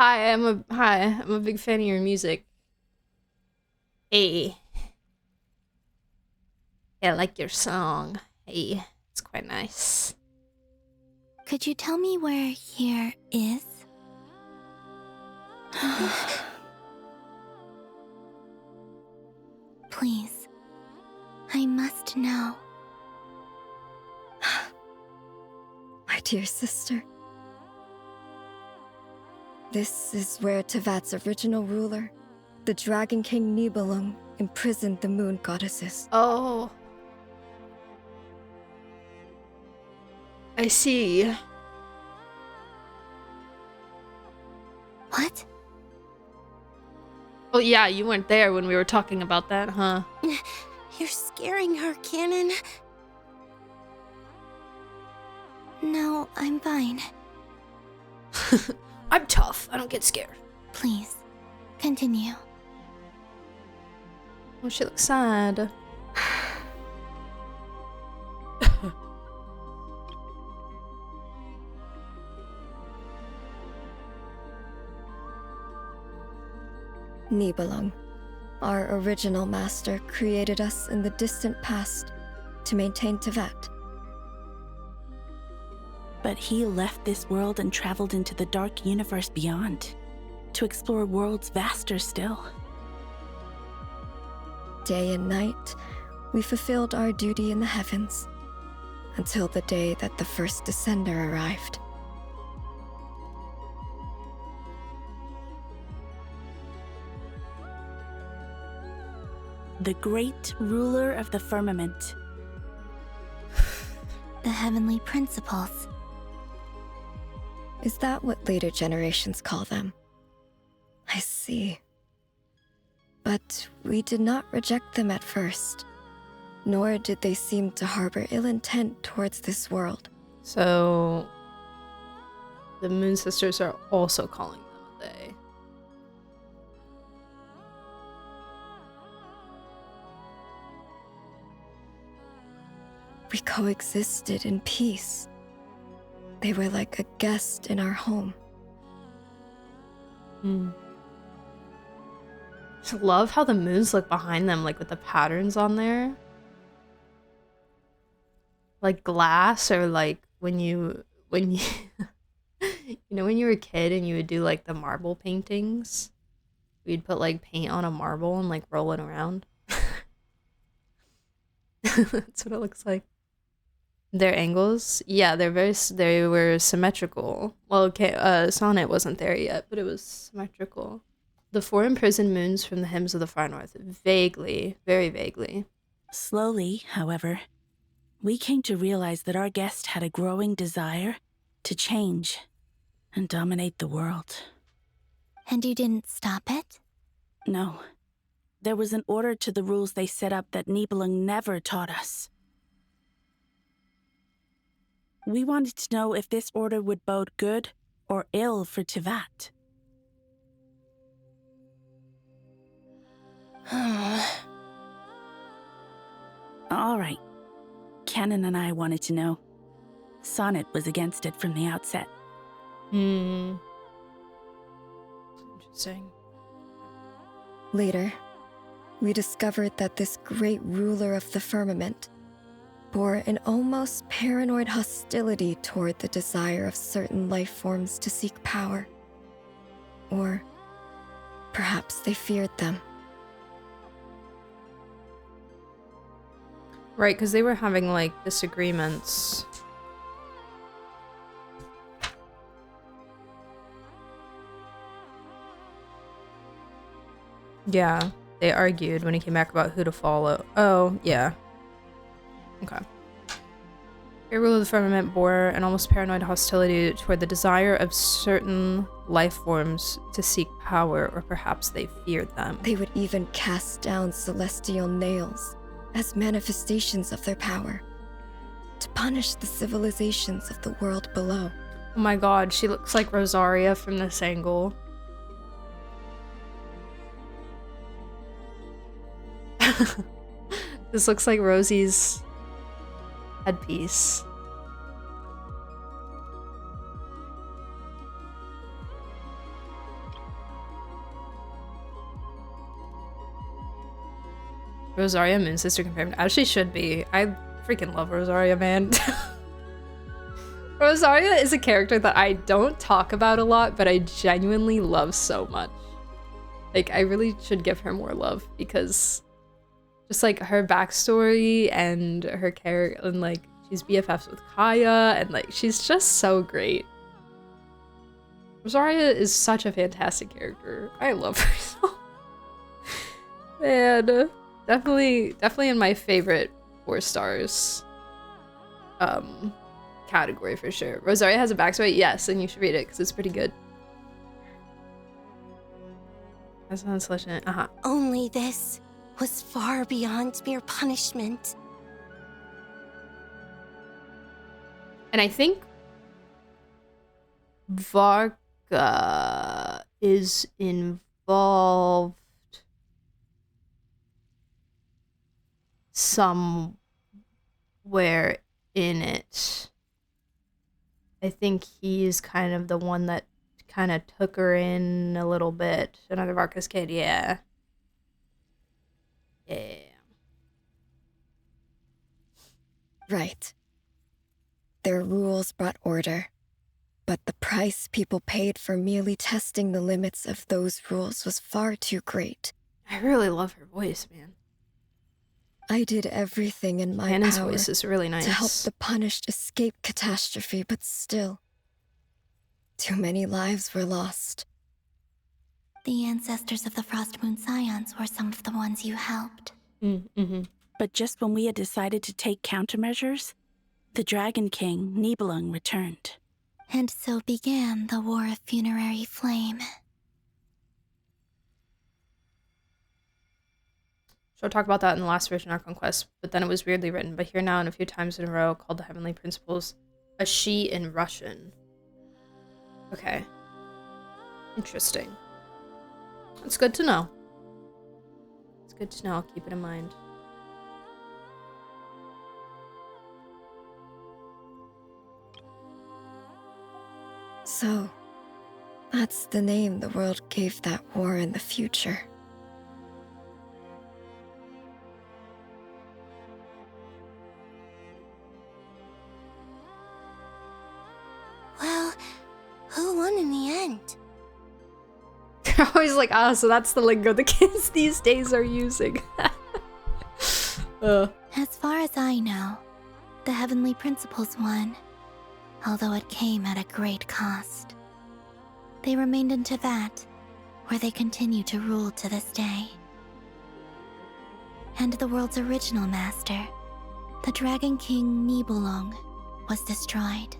Hi, I'm a big fan of your music. Hey. Yeah, I like your song. Hey, it's quite nice. Could you tell me where here is? Please. I must know. dear sister. This is where Tevat's original ruler, the Dragon King Nibelung, imprisoned the moon goddesses. Oh. I see. What? Oh yeah, you weren't there when we were talking about that, huh? You're scaring her, Canon. No, I'm fine. I'm tough. I don't get scared. Please, continue. Oh, she looks sad. Nibelung, our original master, created us in the distant past to maintain Tevat. But he left this world and traveled into the dark universe beyond, to explore worlds vaster still. Day and night, we fulfilled our duty in the heavens, until the day that the first Descender arrived. The great ruler of the firmament. The heavenly principles. Is that what later generations call them? I see. But we did not reject them at first, nor did they seem to harbor ill intent towards this world. So, the Moon Sisters are also calling them a they. We coexisted in peace. They were like a guest in our home. I love how the moons look behind them, like with the patterns on there. Like glass, or like when you you know, when you were a kid and you would do like the marble paintings, we'd put like paint on a marble and like roll it around. That's what it looks like. Their angles, yeah, they were symmetrical. Well, okay, Sonnet wasn't there yet, but it was symmetrical. The 4 imprisoned moons from the hymns of the far north, vaguely, very vaguely. Slowly, however, we came to realize that our guest had a growing desire to change and dominate the world. And you didn't stop it? No. There was an order to the rules they set up that Nibelung never taught us. We wanted to know if this order would bode good or ill for Tevat. All right. Canon and I wanted to know. Sonnet was against it from the outset. Interesting. Later, we discovered that this great ruler of the firmament bore an almost paranoid hostility toward the desire of certain life forms to seek power. Or perhaps they feared them. Right, because they were having like disagreements. Yeah, they argued when he came back about who to follow. Oh, yeah. Okay. Your rule of the firmament bore an almost paranoid hostility toward the desire of certain life forms to seek power, or perhaps they feared them. They would even cast down celestial nails as manifestations of their power, to punish the civilizations of the world below. Oh my god, she looks like Rosaria from this angle. This looks like Rosie's headpiece. Rosaria Moon Sister confirmed, as she should be. I freaking love Rosaria, man. Rosaria is a character that I don't talk about a lot, but I genuinely love so much. Like, I really should give her more love, because just like her backstory and her character, and like she's BFFs with Kaya, and like she's just so great. Rosaria is such a fantastic character. I love her so. Man, definitely in my favorite 4 stars category for sure. Rosaria has a backstory, yes, and you should read it because it's pretty good. That's not selection. Only this was far beyond mere punishment. And I think Varka is involved somewhere in it. I think he's kind of the one that kind of took her in a little bit. Another Varka's kid, yeah. Yeah. Right. Their rules brought order, but the price people paid for merely testing the limits of those rules was far too great. I really love her voice, man. I did everything in my Hannah's power voice is really nice to help the punished escape catastrophe, but still, too many lives were lost. The ancestors of the Frost Moon Scions were some of the ones you helped. But just when we had decided to take countermeasures, the Dragon King, Nibelung, returned. And so began the War of Funerary Flame. So I talked about that in the last version of Archon Quest, but then it was weirdly written, but here now and a few times in a row, called the Heavenly Principles, a she in Russian. Okay. Interesting. It's good to know. It's good to know, I'll keep it in mind. So, that's the name the world gave that war in the future. Well, who won in the end? They're always like, so that's the lingo the kids these days are using. As far as I know, the Heavenly Principles won, although it came at a great cost. They remained in Teyvat, where they continue to rule to this day. And the world's original master, the Dragon King Nibelung, was destroyed.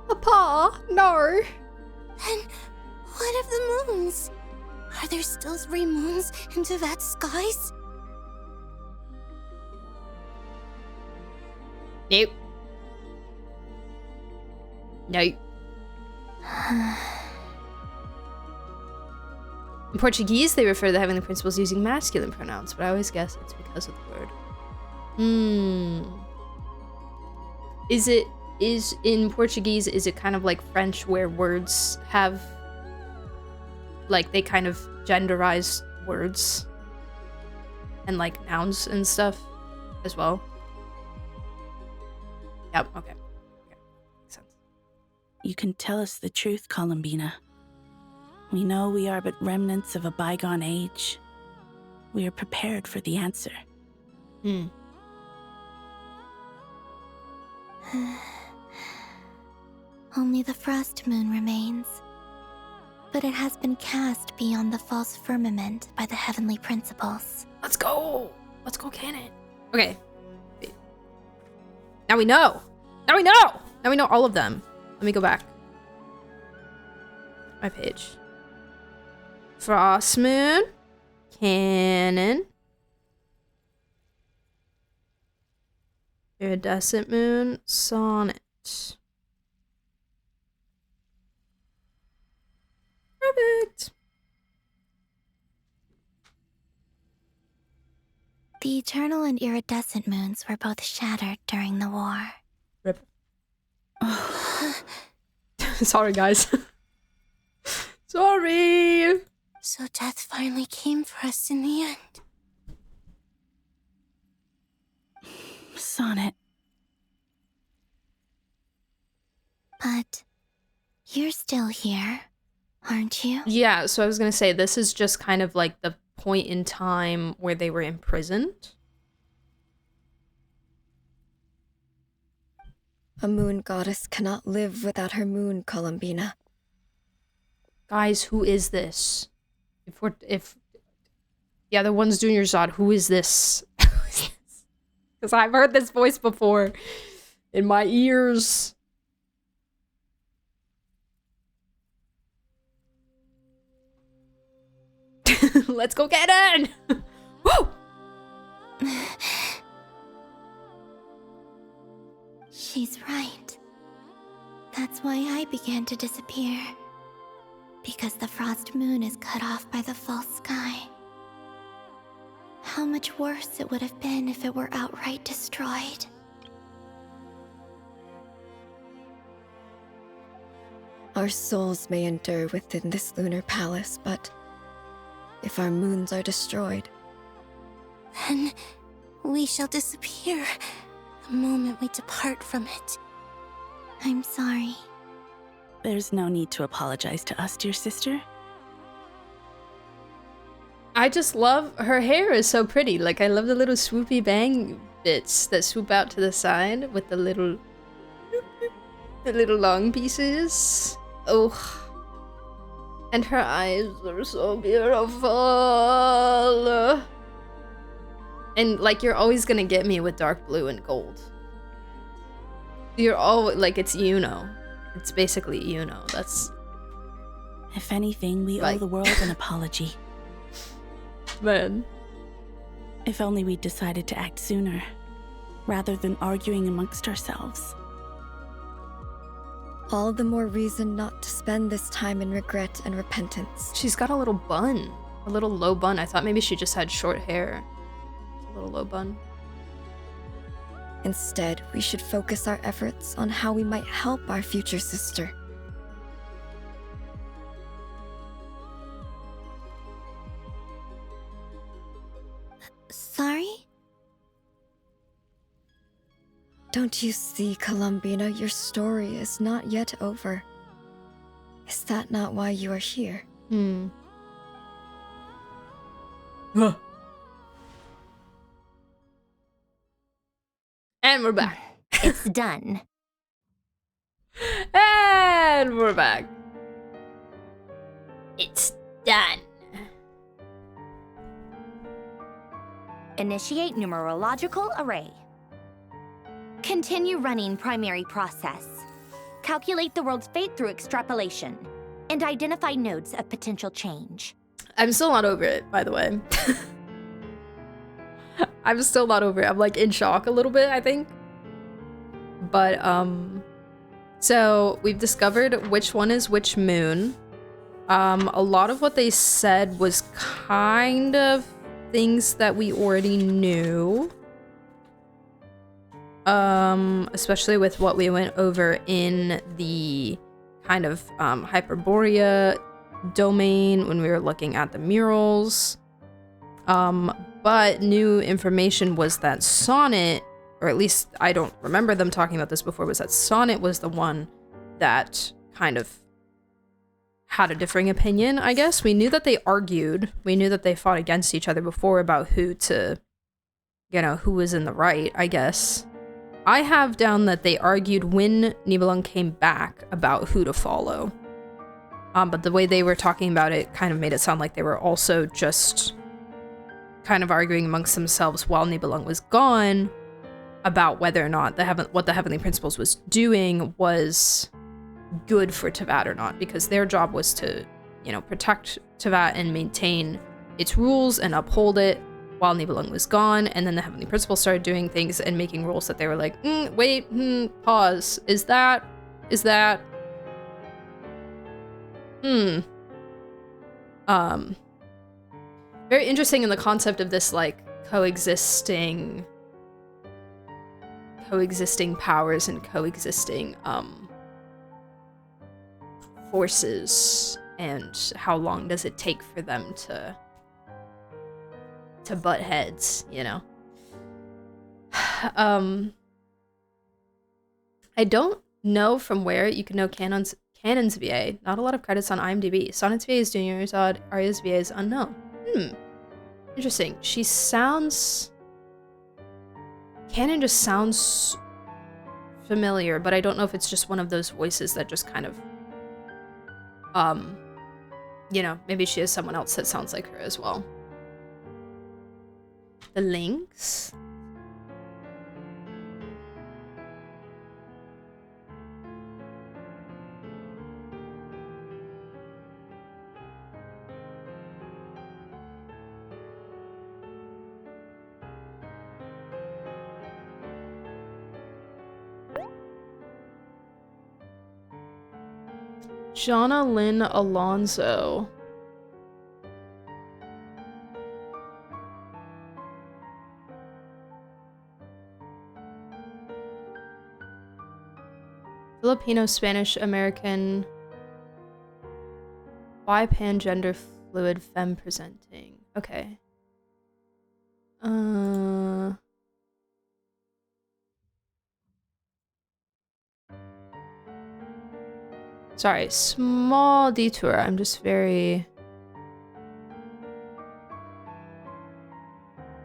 Papa, no. And what of the moons? Are there still 3 moons in Teyvat's skies? Nope. Nope. In Portuguese, they refer to the Heavenly Principles using masculine pronouns, but I always guess it's because of the word. Is in Portuguese, is it kind of like French where words have, like, they kind of genderize words and like nouns and stuff as well? Yep, okay. Makes sense. You can tell us the truth, Columbina. We know we are but remnants of a bygone age. We are prepared for the answer. Only the Frost Moon remains, but it has been cast beyond the false firmament by the Heavenly Principles. Let's go! Let's go, Canon! Okay. Wait. Now we know! Now we know! Now we know all of them. Let me go back. My page. Frost Moon. Canon. Iridescent Moon. Sonnet. Perfect. The Eternal and Iridescent Moons were both shattered during the war. Rip. Sorry, guys. Sorry. So death finally came for us in the end. Sonnet. But you're still here, aren't you? Yeah, so I was gonna say, this is just kind of like the point in time where they were imprisoned. A moon goddess cannot live without her moon, Columbina. Guys, who is this? If the other one's doing your Zod, who is this? Because I've heard this voice before in my ears. Let's go get in! Woo! She's right. That's why I began to disappear. Because the frost moon is cut off by the false sky. How much worse it would have been if it were outright destroyed. Our souls may endure within this lunar palace, but if our moons are destroyed, then we shall disappear the moment we depart from it. I'm sorry. There's no need to apologize to us, dear sister. I just love her hair is so pretty. Like, I love the little swoopy bang bits that swoop out to the side with the little long pieces. Oh. And her eyes are so beautiful. And like, you're always gonna get me with dark blue and gold. You're always like, it's It's basically that's. If anything, we owe the world an apology. Man. If only we'd decided to act sooner, rather than arguing amongst ourselves. All the more reason not to spend this time in regret and repentance. She's got a little bun. A little low bun. I thought maybe she just had short hair. A little low bun. Instead, we should focus our efforts on how we might help our future sister. Sorry? Don't you see, Columbina, your story is not yet over. Is that not why you are here? And we're back. It's done. And we're back. It's done. Initiate numerological array. Continue running primary process. Calculate the world's fate through extrapolation. And identify nodes of potential change. I'm still not over it, by the way. I'm still not over it. I'm like in shock a little bit, I think. But, so we've discovered which one is which moon. A lot of what they said was kind of things that we already knew. Especially with what we went over in the kind of Hyperborea domain when we were looking at the murals. But new information was that Sonnet, or at least I don't remember them talking about this before, was that Sonnet was the one that kind of had a differing opinion, I guess. We knew that they argued. We knew that they fought against each other before about who was in the right, I guess. I have down that they argued when Nibelung came back about who to follow. But the way they were talking about it kind of made it sound like they were also just kind of arguing amongst themselves while Nibelung was gone about whether or not what the Heavenly Principles was doing was good for Teyvat or not, because their job was to, protect Teyvat and maintain its rules and uphold it while Nibelung was gone. And then the Heavenly Principles started doing things and making rules that they were like, wait, pause. Is that? Very interesting in the concept of this, like, coexisting powers and coexisting, forces, and how long does it take for them to butt heads, I don't know from where you can know Canon's VA. Not a lot of credits on IMDb. Sonnet's VA is Junior Zod, Arya's VA is unknown. Interesting. Canon just sounds familiar, but I don't know if it's just one of those voices that just kind of, you know, maybe she has someone else that sounds like her as well. The links? Jonna Lynn Alonso. Filipino, Spanish, American, bi-pangender, fluid, femme presenting. Okay. Sorry, small detour. I'm just very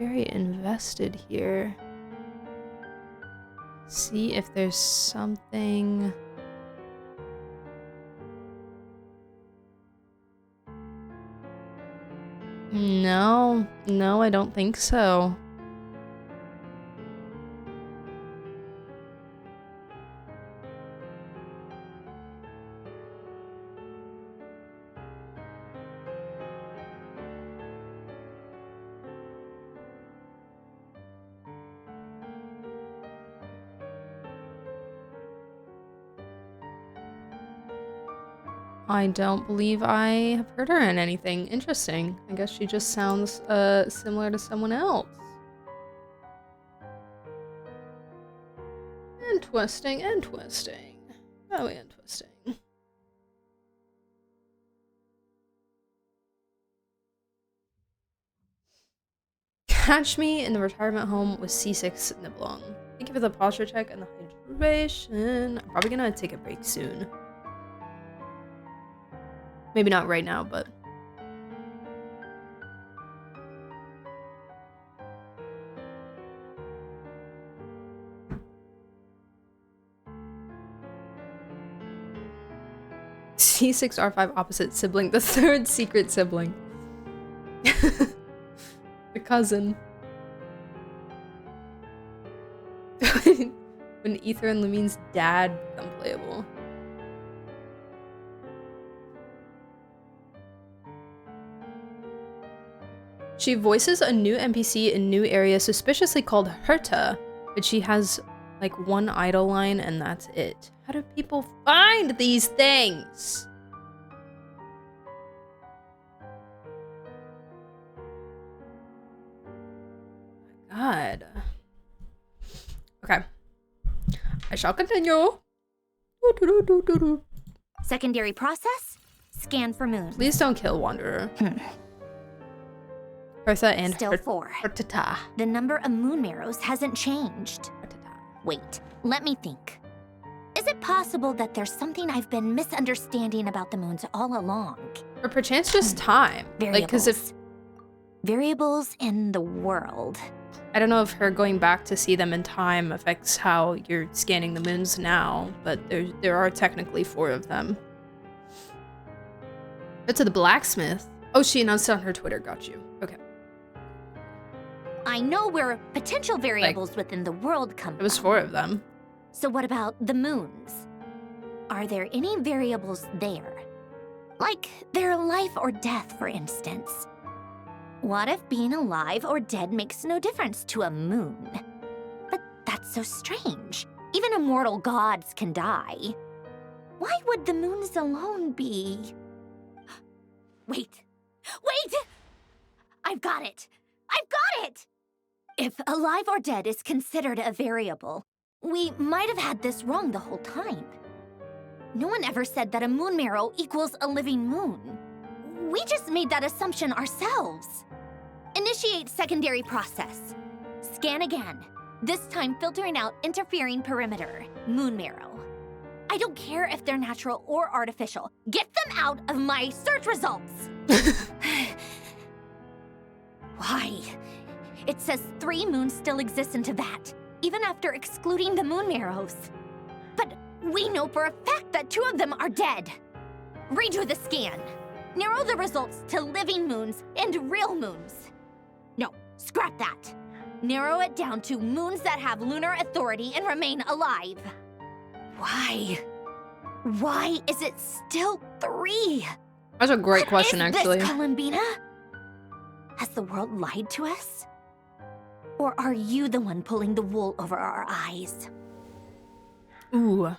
invested here. See if there's something. No, I don't think so. I don't believe I have heard her in anything interesting. I guess she just sounds similar to someone else. Interesting. Very interesting. Catch me in the retirement home with C6 Niblong. Thank you for the posture check and the hydration. I'm probably gonna take a break soon. Maybe not right now, but... C6R5 opposite sibling, the third secret sibling. The cousin. When Ether and Lumine's dad become playable. She voices a new NPC in new area suspiciously called Herta, but she has like one idle line and that's it. How do people find these things? God. Okay. I shall continue. Secondary process? Scan for moon. Please don't kill Wanderer. Hertha and Still 4. Hertata. The number of moon marrows hasn't changed. Wait, let me think. Is it possible that there's something I've been misunderstanding about the moons all along? Or perchance just time. Variables. Like, 'cause if... Variables in the world. I don't know if her going back to see them in time affects how you're scanning the moons now, but there are technically 4 of them. Go to the blacksmith. Oh, she announced it on her Twitter. Got you. Okay. I know where potential variables within the world come from. It was 4 of them. So what about the moons? Are there any variables there? Like their life or death, for instance. What if being alive or dead makes no difference to a moon? But that's so strange. Even immortal gods can die. Why would the moons alone be? Wait! I've got it! If alive or dead is considered a variable, we might have had this wrong the whole time. No one ever said that a moon marrow equals a living moon. We just made that assumption ourselves. Initiate secondary process. Scan again. This time filtering out interfering perimeter. Moon marrow. I don't care if they're natural or artificial. Get them out of my search results! Why? It says 3 moons still exist in Tibet, even after excluding the moon marrows. We know for a fact that 2 of them are dead. Redo the scan. Narrow the results to living moons and real moons. No, scrap that. Narrow it down to moons that have lunar authority and remain alive. Why? Why is it still 3? That's a great question, actually. This, Columbina? Has the world lied to us? Or are you the one pulling the wool over our eyes? Ooh.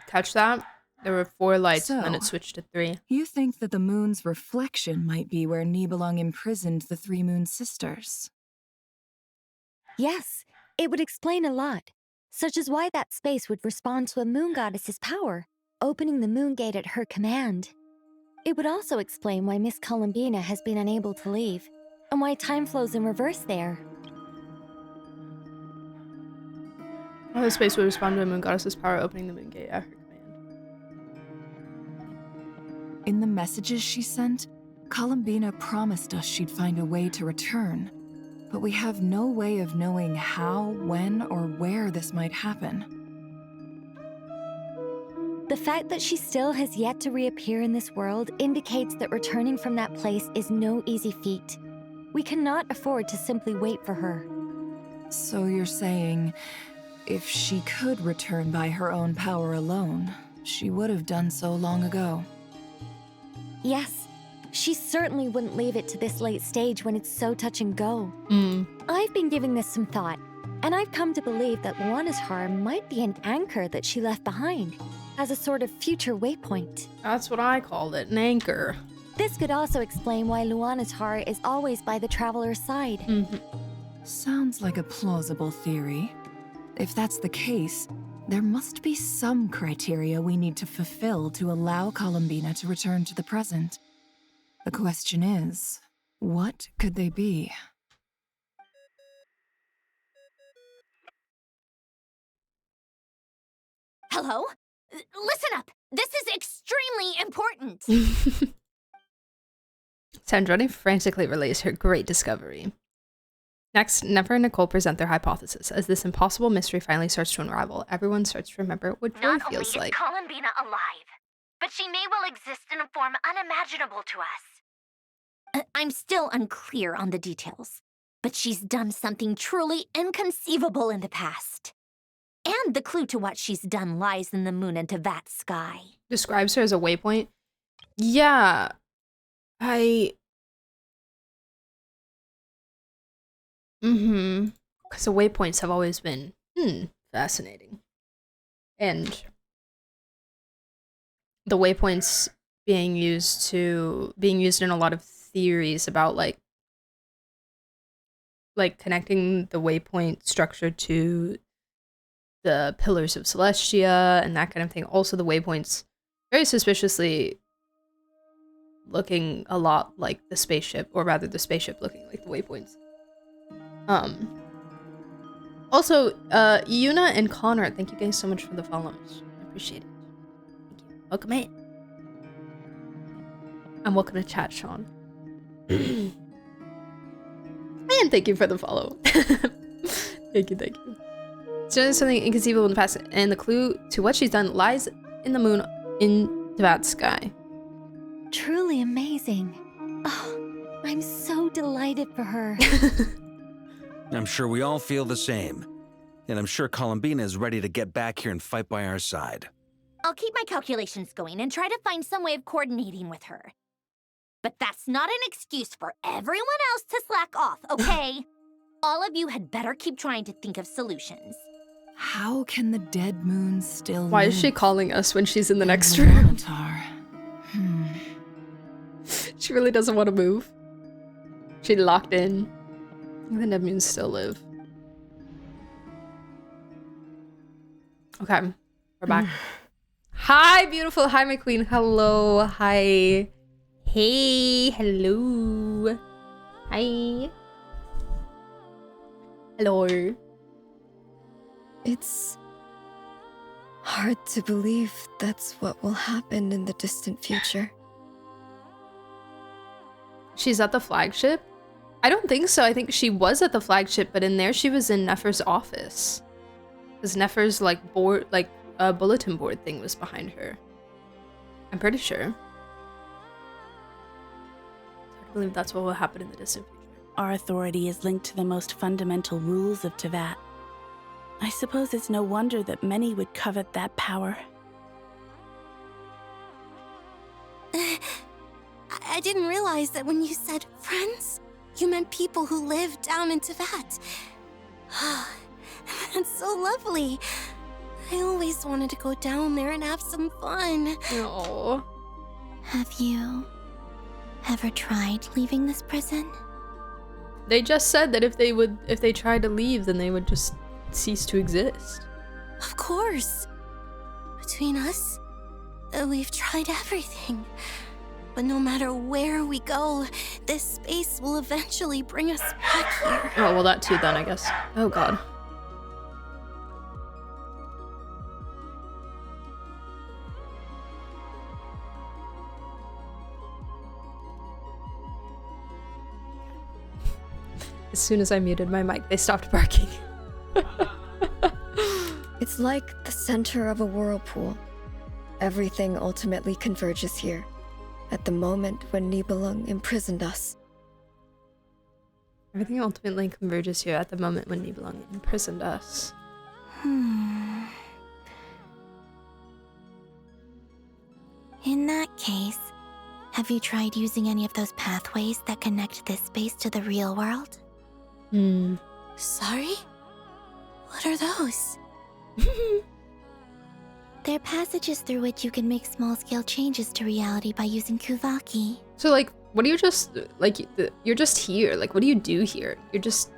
Catch that? There were 4 lights, and then it switched to 3. You think that the moon's reflection might be where Nibelung imprisoned the 3 moon sisters? Yes, it would explain a lot, such as why that space would respond to a moon goddess's power, opening the moon gate at her command. It would also explain why Miss Columbina has been unable to leave, and why time flows in reverse there. Oh, the space would respond to a moon goddess's power, opening the moon gate at her command. In the messages she sent, Columbina promised us she'd find a way to return. But we have no way of knowing how, when, or where this might happen. The fact that she still has yet to reappear in this world indicates that returning from that place is no easy feat. We cannot afford to simply wait for her. So you're saying, if she could return by her own power alone, she would have done so long ago. Yes, she certainly wouldn't leave it to this late stage when it's so touch and go. I've been giving this some thought, and I've come to believe that Luana's harm might be an anchor that she left behind, as a sort of future waypoint. That's what I called it, an anchor. This could also explain why Luana's heart is always by the traveler's side. Sounds like a plausible theory. If that's the case, there must be some criteria we need to fulfill to allow Columbina to return to the present. The question is, what could they be? Hello? Listen up! This is extremely important! Sandrone frantically relays her great discovery. Next, Nefer and Nicole present their hypothesis. As this impossible mystery finally starts to unravel, everyone starts to remember what joy feels like. Not only is Columbina alive, but she may well exist in a form unimaginable to us. I'm still unclear on the details, but she's done something truly inconceivable in the past. And the clue to what she's done lies in the moon and Tevat sky. Describes her as a waypoint? Yeah. Because the waypoints have always been, fascinating. And the waypoints being used in a lot of theories about like connecting the waypoint structure to the pillars of Celestia and that kind of thing. Also the waypoints very suspiciously looking a lot like the spaceship, or rather the spaceship looking like the waypoints. Also, Yuna and Connor, thank you guys so much for the follows. I appreciate it. Thank you. Welcome in. And welcome to chat, Sean. And thank you for the follow. Thank you. She's done something inconceivable in the past, and the clue to what she's done lies in the moon in Tevat sky. Truly amazing. Oh, I'm so delighted for her. I'm sure we all feel the same. And I'm sure Columbina is ready to get back here and fight by our side. I'll keep my calculations going and try to find some way of coordinating with her. But that's not an excuse for everyone else to slack off, okay? All of you had better keep trying to think of solutions. How can the dead moon still Why live? is she calling us when she's in the next room? She really doesn't want to move. She locked in. The dead moons still live. Okay, we're back. Hi, beautiful. Hi, my queen. Hello. Hi. Hey. Hello. Hi. Hello. It's hard to believe that's what will happen in the distant future. She's at the flagship? I don't think so. I think she was at the flagship, but in there she was in Nefer's office. Because Nefer's like board, like bulletin board thing was behind her. I'm pretty sure. It's hard to believe that's what will happen in the distant future. Our authority is linked to the most fundamental rules of Teyvat. I suppose it's no wonder that many would covet that power. I didn't realize that when you said friends, you meant people who live down in Teyvat. That's so lovely. I always wanted to go down there and have some fun. Oh. Have you ever tried leaving this prison? They just said that if they tried to leave, then they would just cease to exist. Of course. Between us, we've tried everything. But no matter where we go, this space will eventually bring us back here. Oh, well, that too then, I guess. Oh, God. As soon as I muted my mic, they stopped barking. It's like the center of a whirlpool. Everything ultimately converges here, at the moment when Nibelung imprisoned us. Everything ultimately converges here at the moment when Nibelung imprisoned us. In that case, have you tried using any of those pathways that connect this space to the real world? Sorry? What are those? They're passages through which you can make small-scale changes to reality by using Kuvaki. So, like, what do you just, like, you're just here. Like, what do you do here? You're just...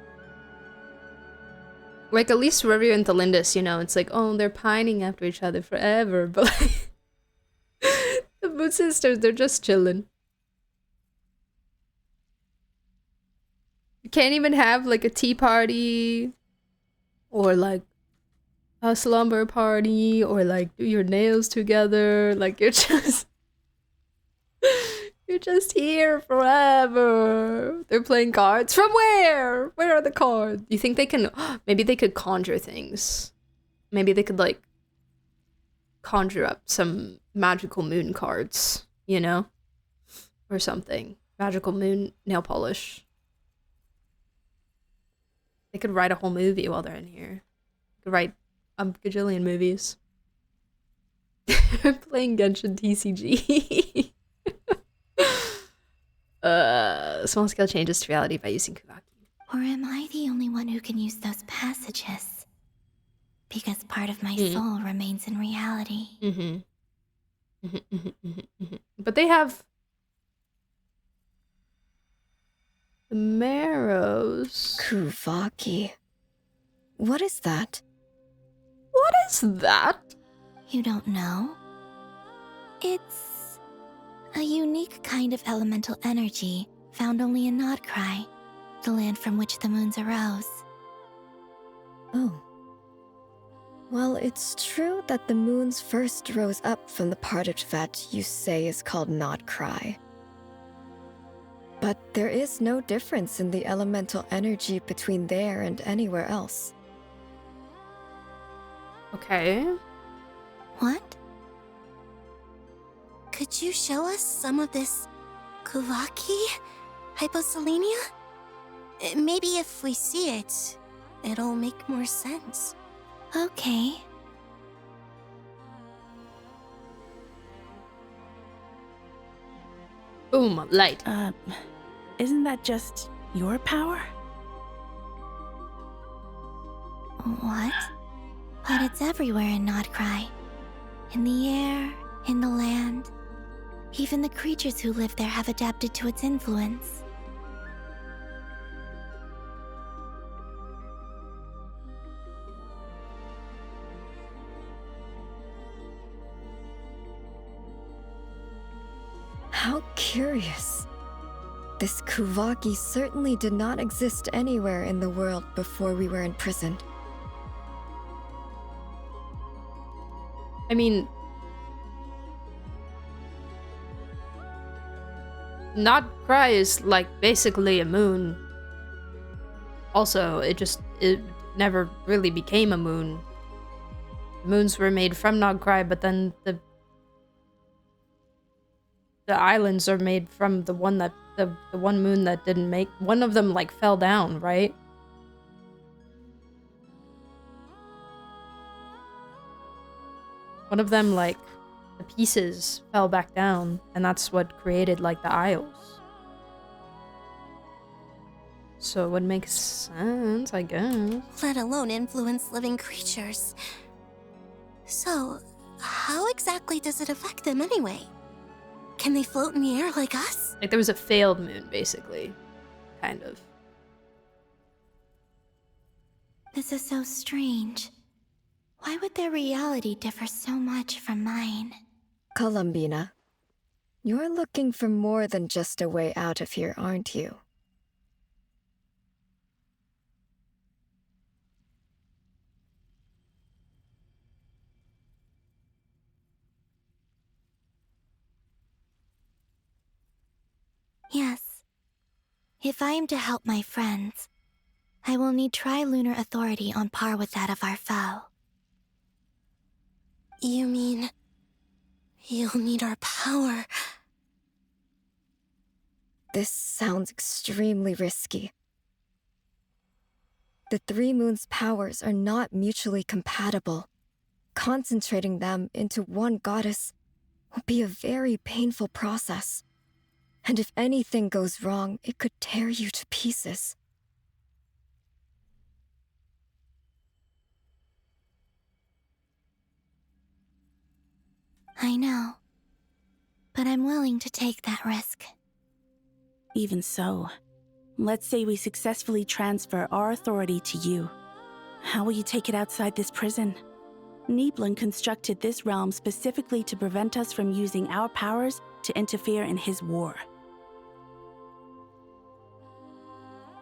Like, at least Rerir and Tholindis, you know, it's like, oh, they're pining after each other forever, but, like... the Boot Sisters, they're just chilling. You can't even have, like, a tea party, or, like, a slumber party, or, like, do your nails together. Like, you're just... You're just here forever. They're playing cards. From where? Where are the cards? You think they can... Maybe they could conjure things. Maybe they could, like, conjure up some magical moon cards, you know? Or something. Magical moon nail polish. They could write a whole movie while they're in here. They could write a gajillion movies. Playing Genshin TCG. Small scale changes to reality by using Kuvaki. Or am I the only one who can use those passages? Because part of my soul remains in reality. But they have... the marrows. Kuvaki. What is that? What is that? You don't know? It's a unique kind of elemental energy found only in Nodcry, the land from which the moons arose. Oh. Well, it's true that the moons first rose up from the part of Teyvat you say is called Nodcry. But there is no difference in the elemental energy between there and anywhere else. Okay. What? Could you show us some of this Kuvaki hyposelenia? Maybe if we see it, it'll make more sense. Okay. Boom, light. Isn't that just your power? What? But it's everywhere in Nodcry. In the air, in the land. Even the creatures who live there have adapted to its influence. How curious. This Kuvaki certainly did not exist anywhere in the world before we were imprisoned. I mean... Nodcry is, like, basically a moon. Also, it never really became a moon. moons were made from Nogcry, but then the islands are made from the one that the one moon that didn't make. One of them like fell down, right? One of them, like, the pieces fell back down, and that's what created, like, the Isles. So it would make sense, I guess. Let alone influence living creatures. So, how exactly does it affect them anyway? Can they float in the air like us? Like, there was a failed moon, basically. Kind of. This is so strange. Why would their reality differ so much from mine? Columbina, you're looking for more than just a way out of here, aren't you? Yes. If I am to help my friends, I will need trilunar authority on par with that of our foe. You mean... you'll need our power? This sounds extremely risky. The Three Moons' powers are not mutually compatible. Concentrating them into one goddess will be a very painful process. And if anything goes wrong, it could tear you to pieces. I know. But I'm willing to take that risk. Even so, let's say we successfully transfer our authority to you. How will you take it outside this prison? Niblin constructed this realm specifically to prevent us from using our powers to interfere in his war.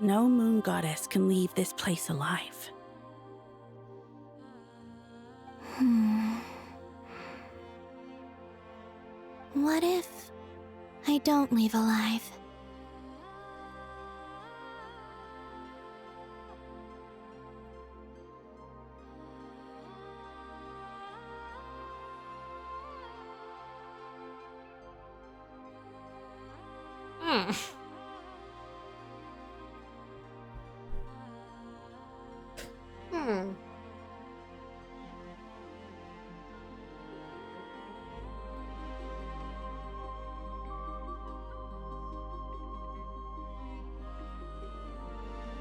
No moon goddess can leave this place alive. What if I don't leave alive?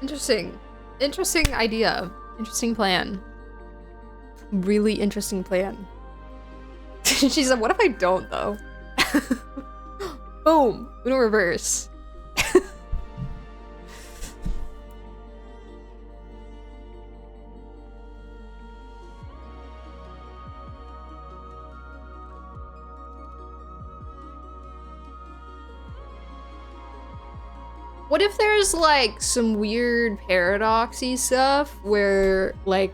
Interesting. Interesting idea. Interesting plan. Really interesting plan. She said, what if I don't, though? Boom! Uno reverse. What if there's like some weird paradoxy stuff where like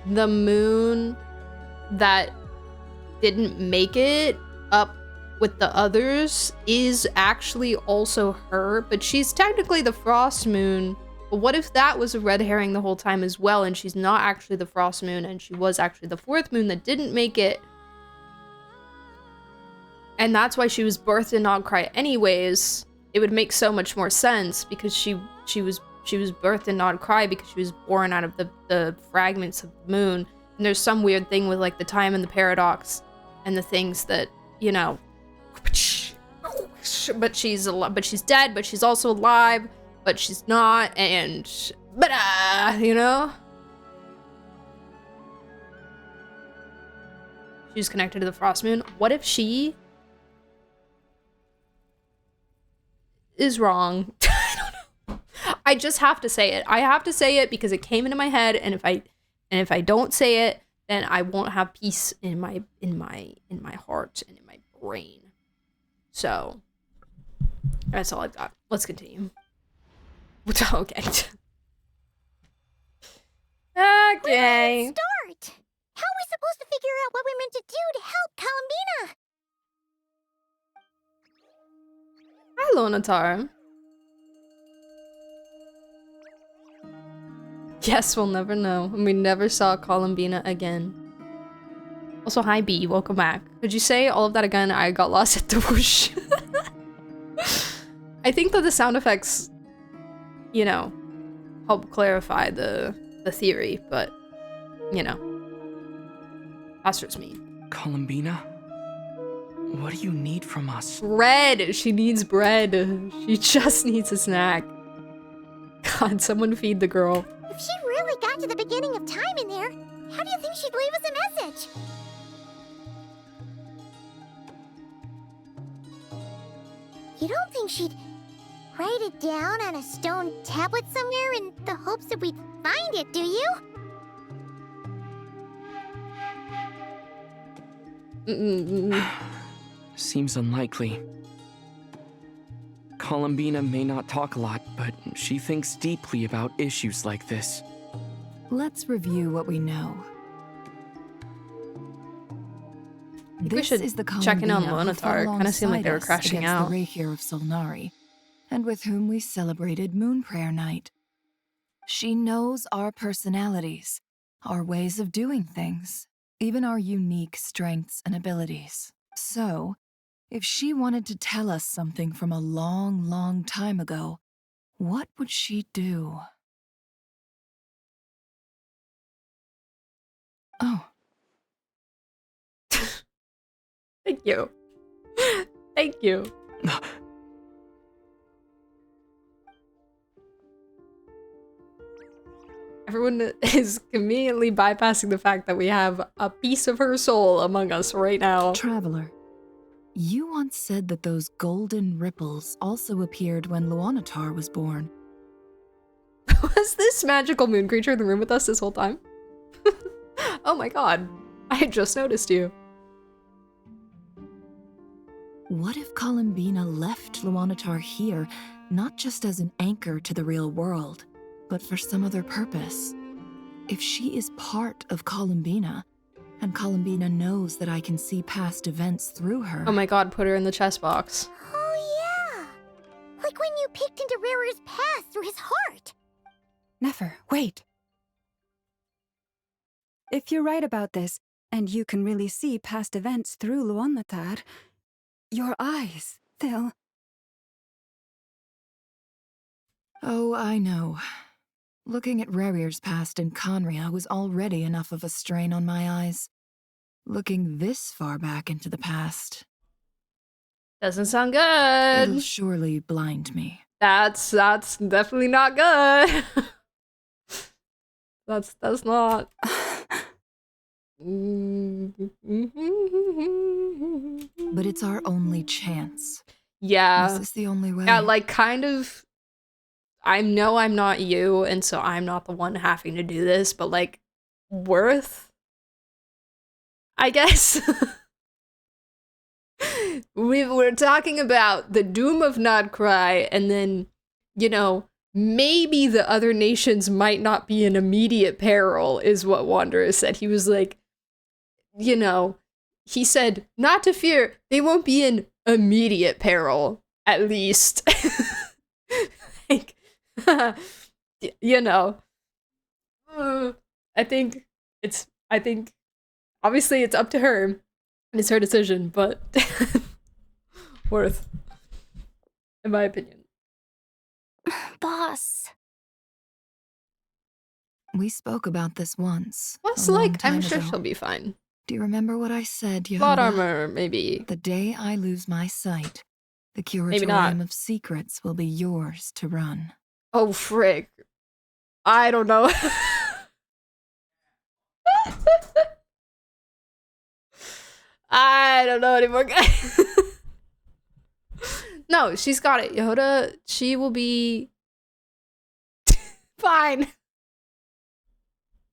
the moon that didn't make it up with the others is actually also her, but she's technically the frost moon. But what if that was a red herring the whole time as well, and she's not actually the frost moon, and she was actually the fourth moon that didn't make it? And that's why she was birthed in Nogcry anyways. It would make so much more sense because she was birthed in Nogcry because she was born out of the fragments of the moon. And there's some weird thing with like the time and the paradox and the things that, you know, but she's dead, but she's also alive, but she's not, and you know, she's connected to the frost moon. What if she is wrong? I don't know. I just have to say it. I have to say it because it came into my head, and if I don't say it, then I won't have peace in my heart and in my brain. So that's all I've got. Let's continue. Okay. Okay. Okay. Where do we start? How are we supposed to figure out what we're meant to do to help Columbina? Hello, Natar. Yes, we'll never know. And we never saw Columbina again. Also, hi B, welcome back. Could you say all of that again? I got lost at the whoosh. I think that the sound effects, you know, help clarify the theory, but, you know. That's just me. Columbina? What do you need from us? Bread! She needs bread. She just needs a snack. God, someone feed the girl. If she really got to the beginning of time in there, how do you think she'd leave us a message? You don't think she'd write it down on a stone tablet somewhere in the hopes that we'd find it, do you? Seems unlikely. Columbina may not talk a lot, but she thinks deeply about issues like this. Let's review what we know. We should check in on Lonatar. It kind of seemed like they were crashing out. The Rerir of Solnari, and with whom we celebrated Moon Prayer Night. She knows our personalities, our ways of doing things, even our unique strengths and abilities. So, if she wanted to tell us something from a long, long time ago, what would she do? Oh. Thank you. Thank you. Everyone is conveniently bypassing the fact that we have a piece of her soul among us right now. Traveler, you once said that those golden ripples also appeared when Luonatar was born. Was this magical moon creature in the room with us this whole time? Oh my god. I had just noticed you. What if Columbina left Luonatar here, not just as an anchor to the real world, but for some other purpose? If she is part of Columbina, and Columbina knows that I can see past events through her... Oh my god, put her in the chest box. Oh yeah! Like when you peeked into Rerir's past through his heart! Nefer, wait! If you're right about this, and you can really see past events through Luonatar, your eyes, they'll... Oh, I know. Looking at Rerir's past in Conria was already enough of a strain on my eyes. Looking this far back into the past... Doesn't sound good. It'll surely blind me. That's definitely not good. that's not... But it's our only chance. Yeah. This is the only way. Yeah, like kind of... I know I'm not you, and so I'm not the one having to do this, but like, worth? I guess. We're talking about the doom of Nodcry, and then, you know, maybe the other nations might not be in immediate peril, is what Wanderer said. He was like, you know, he said, not to fear, they won't be in immediate peril, at least. Like, you know, I think obviously it's up to her and it's her decision, but worth, in my opinion. Boss. We spoke about this once. Plus, like, I'm sure she'll be fine. Do you remember what I said, Yehuda? Plot armor, maybe. The day I lose my sight, the Curatorium of Secrets will be yours to run. Oh, frick. I don't know. I don't know anymore, guys. No, she's got it. Yehuda, she will be fine.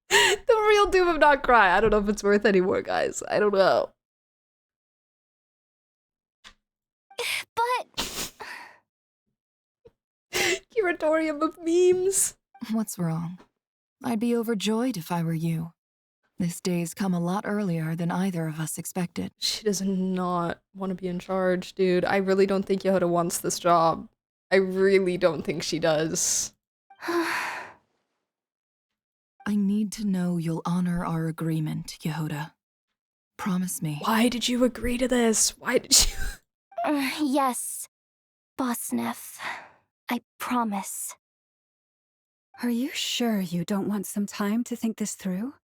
The real doom of not cry. I don't know if it's worth anymore, guys. I don't know. But... Curatorium of memes. What's wrong? I'd be overjoyed if I were you. This day's come a lot earlier than either of us expected. She does not want to be in charge, dude. I really don't think Yehuda wants this job. I really don't think she does. I need to know you'll honor our agreement, Yehuda. promise me? Why did you agree to this? Why did you? Yes, Boss Neff. I promise. Are you sure you don't want some time to think this through?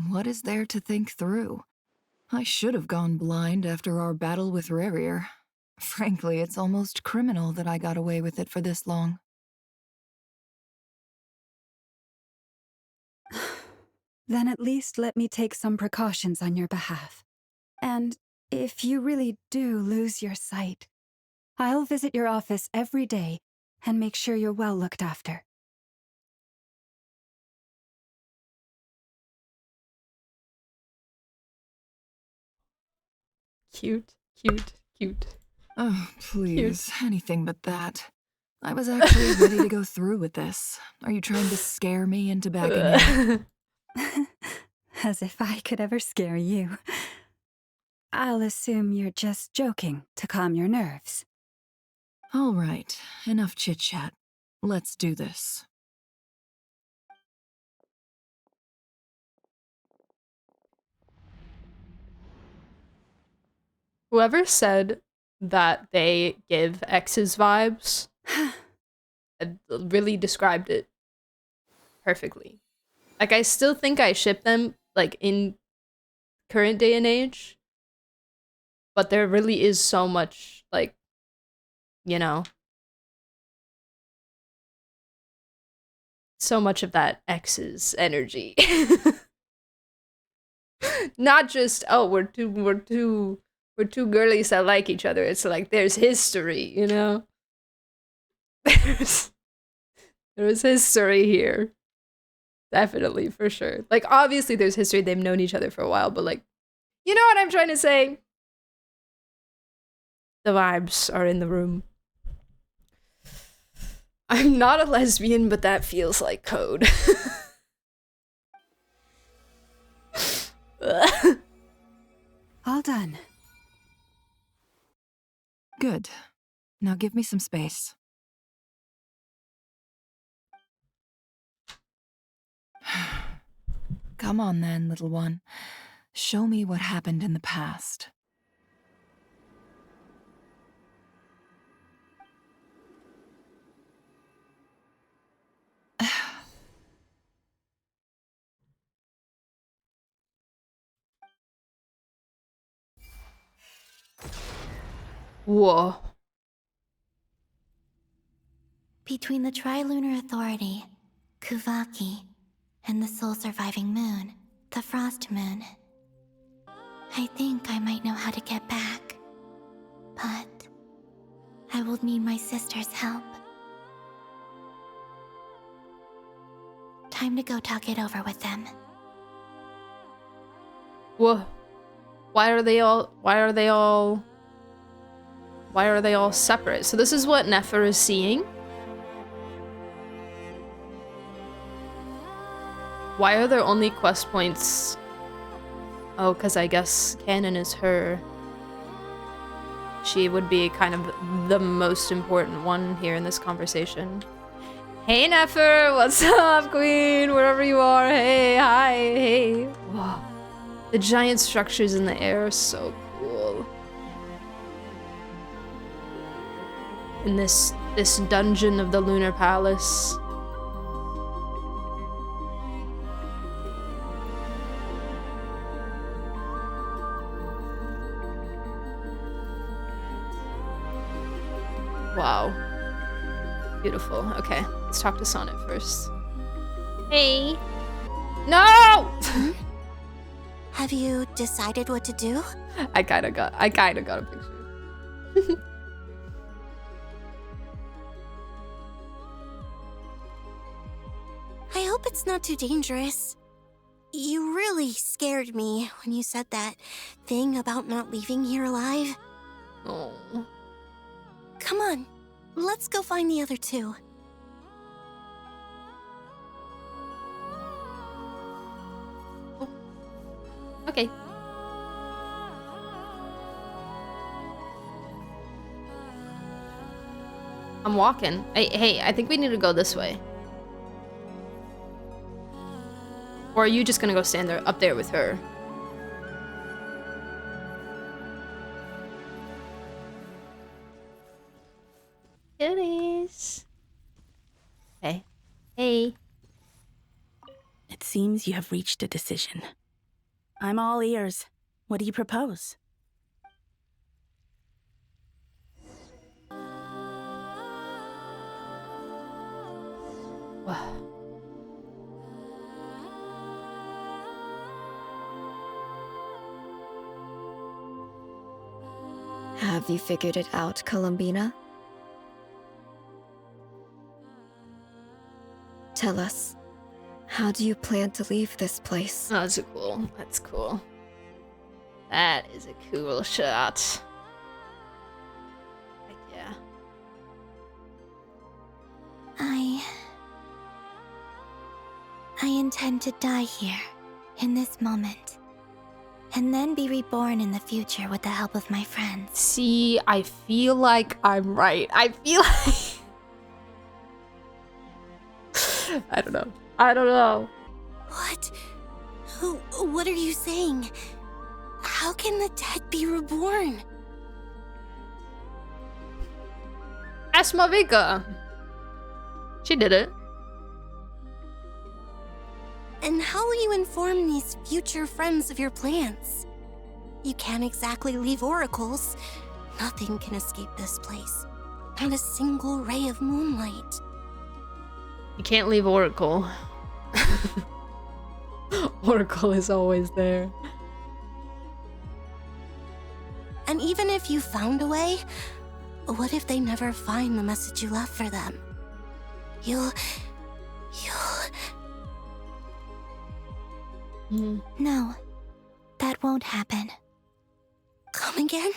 What is there to think through? I should have gone blind after our battle with Rerir. Frankly, it's almost criminal that I got away with it for this long. Then at least let me take some precautions on your behalf. And if you really do lose your sight, I'll visit your office every day and make sure you're well looked after. Cute, cute, cute. Oh, please, anything but that. I was actually ready to go through with this. Are you trying to scare me into backing out? As if I could ever scare you. I'll assume you're just joking to calm your nerves. All right, enough chit-chat. Let's do this. Whoever said that they give X's vibes really described it perfectly. Like, I still think I ship them, like, in current day and age. But there really is so much, like, you know, so much of that X's energy. Not just, oh, we're two girlies that like each other. It's like there's history, you know? There's history here. Definitely, for sure. Like, obviously there's history. They've known each other for a while, but like, you know what I'm trying to say? The vibes are in the room. I'm not a lesbian, but that feels like code. All done. Good. Now give me some space. Come on then, little one. Show me what happened in the past. Whoa. Between the Trilunar Authority, Kuvaki, and the soul-surviving moon, the Frost Moon, I think I might know how to get back. But I will need my sister's help. Time to go talk it over with them. Whoa. Why are they all separate? So this is what Nefer is seeing. Why are there only quest points? Oh, because I guess Canon is her. She would be kind of the most important one here in this conversation. Hey, Nefer! What's up, queen? Wherever you are. Hey, hi, hey. Whoa. The giant structures in the air are so cool. In this dungeon of the Lunar Palace. Wow. Beautiful. Okay, let's talk to Sonnet first. Hey. No! Have you decided what to do? I kinda got a picture. I hope it's not too dangerous. You really scared me when you said that thing about not leaving here alive. Oh. Come on, let's go find the other two. Okay. I'm walking. Hey, I think we need to go this way. Or are you just gonna go stand there up there with her? Goodies. Hey. Hey. It seems you have reached a decision. I'm all ears. What do you propose? Have you figured it out, Columbina? Tell us, how do you plan to leave this place? Oh, that's cool. That's cool. That is a cool shot. Heck yeah. I intend to die here, in this moment, and then be reborn in the future with the help of my friends. See, I feel like I'm right. I feel like... I don't know. I don't know. What? What are you saying? How can the dead be reborn? Ask Mavika. She did it. And how will you inform these future friends of your plans? You can't exactly leave oracles. Nothing can escape this place. Not a single ray of moonlight. You can't leave Oracle. Oracle is always there. And even if you found a way, what if they never find the message you left for them? You'll... No, that won't happen. Come again?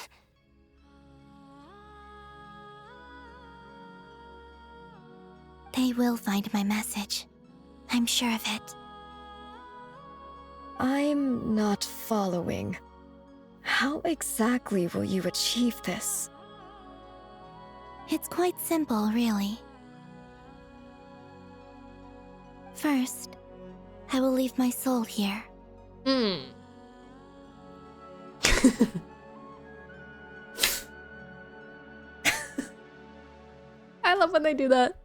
They will find my message. I'm sure of it. I'm not following. How exactly will you achieve this? It's quite simple, really. First, I will leave my soul here. I love when they do that.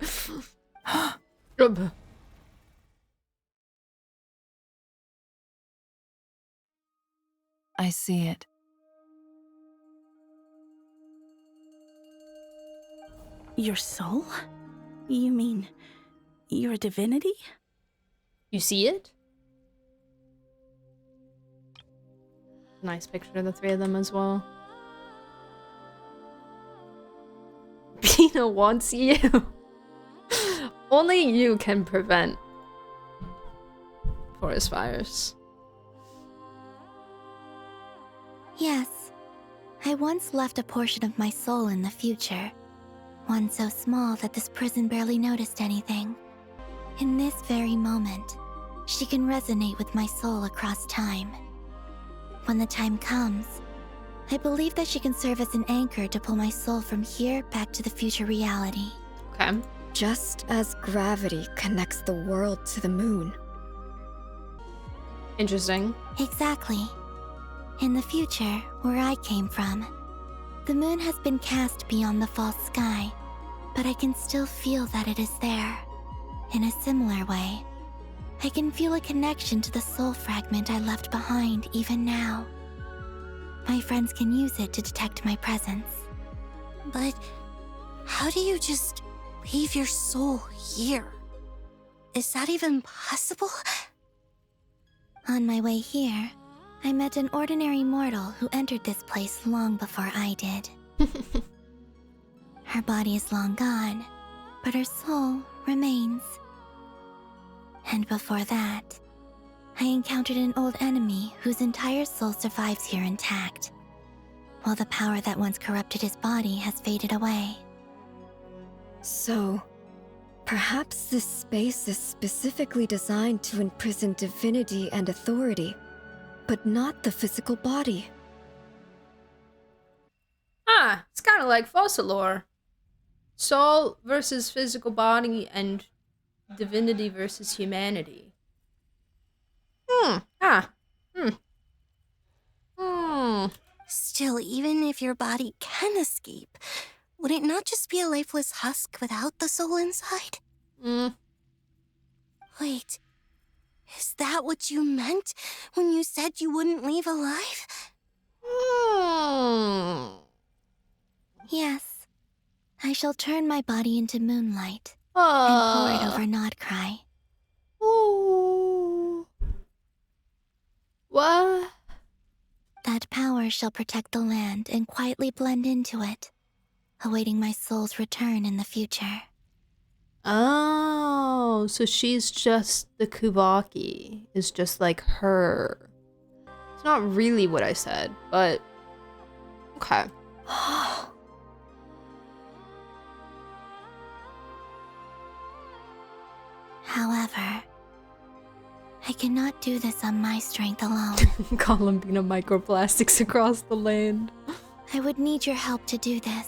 I see it. Your soul? You mean you're a divinity? You see it? Nice picture of the three of them as well. Pina wants you. Only you can prevent forest fires. Yes, I once left a portion of my soul in the future. One so small that this prison barely noticed anything. In this very moment, she can resonate with my soul across time. When the time comes, I believe that she can serve as an anchor to pull my soul from here back to the future reality. Okay. Just as gravity connects the world to the moon. Interesting. Exactly. In the future, where I came from, the moon has been cast beyond the false sky, but I can still feel that it is there. In a similar way, I can feel a connection to the soul fragment I left behind even now. My friends can use it to detect my presence. But how do you just leave your soul here? Is that even possible? On my way here, I met an ordinary mortal who entered this place long before I did. Her body is long gone, but her soul remains. And before that, I encountered an old enemy whose entire soul survives here intact, while the power that once corrupted his body has faded away. So, perhaps this space is specifically designed to imprison divinity and authority, but not the physical body. Ah, it's kind of like fossil lore. Soul versus physical body and divinity versus humanity. Still, even if your body can escape, would it not just be a lifeless husk without the soul inside? Wait, is that what you meant when you said you wouldn't leave alive? Yes. I shall turn my body into moonlight and pour it over Nodcry. Ooh. What? That power shall protect the land and quietly blend into it, awaiting my soul's return in the future. Oh, so she's just the Kubaki. Is just like her. It's not really what I said, but okay. However, I cannot do this on my strength alone. Columbina microplastics across the land. I would need your help to do this,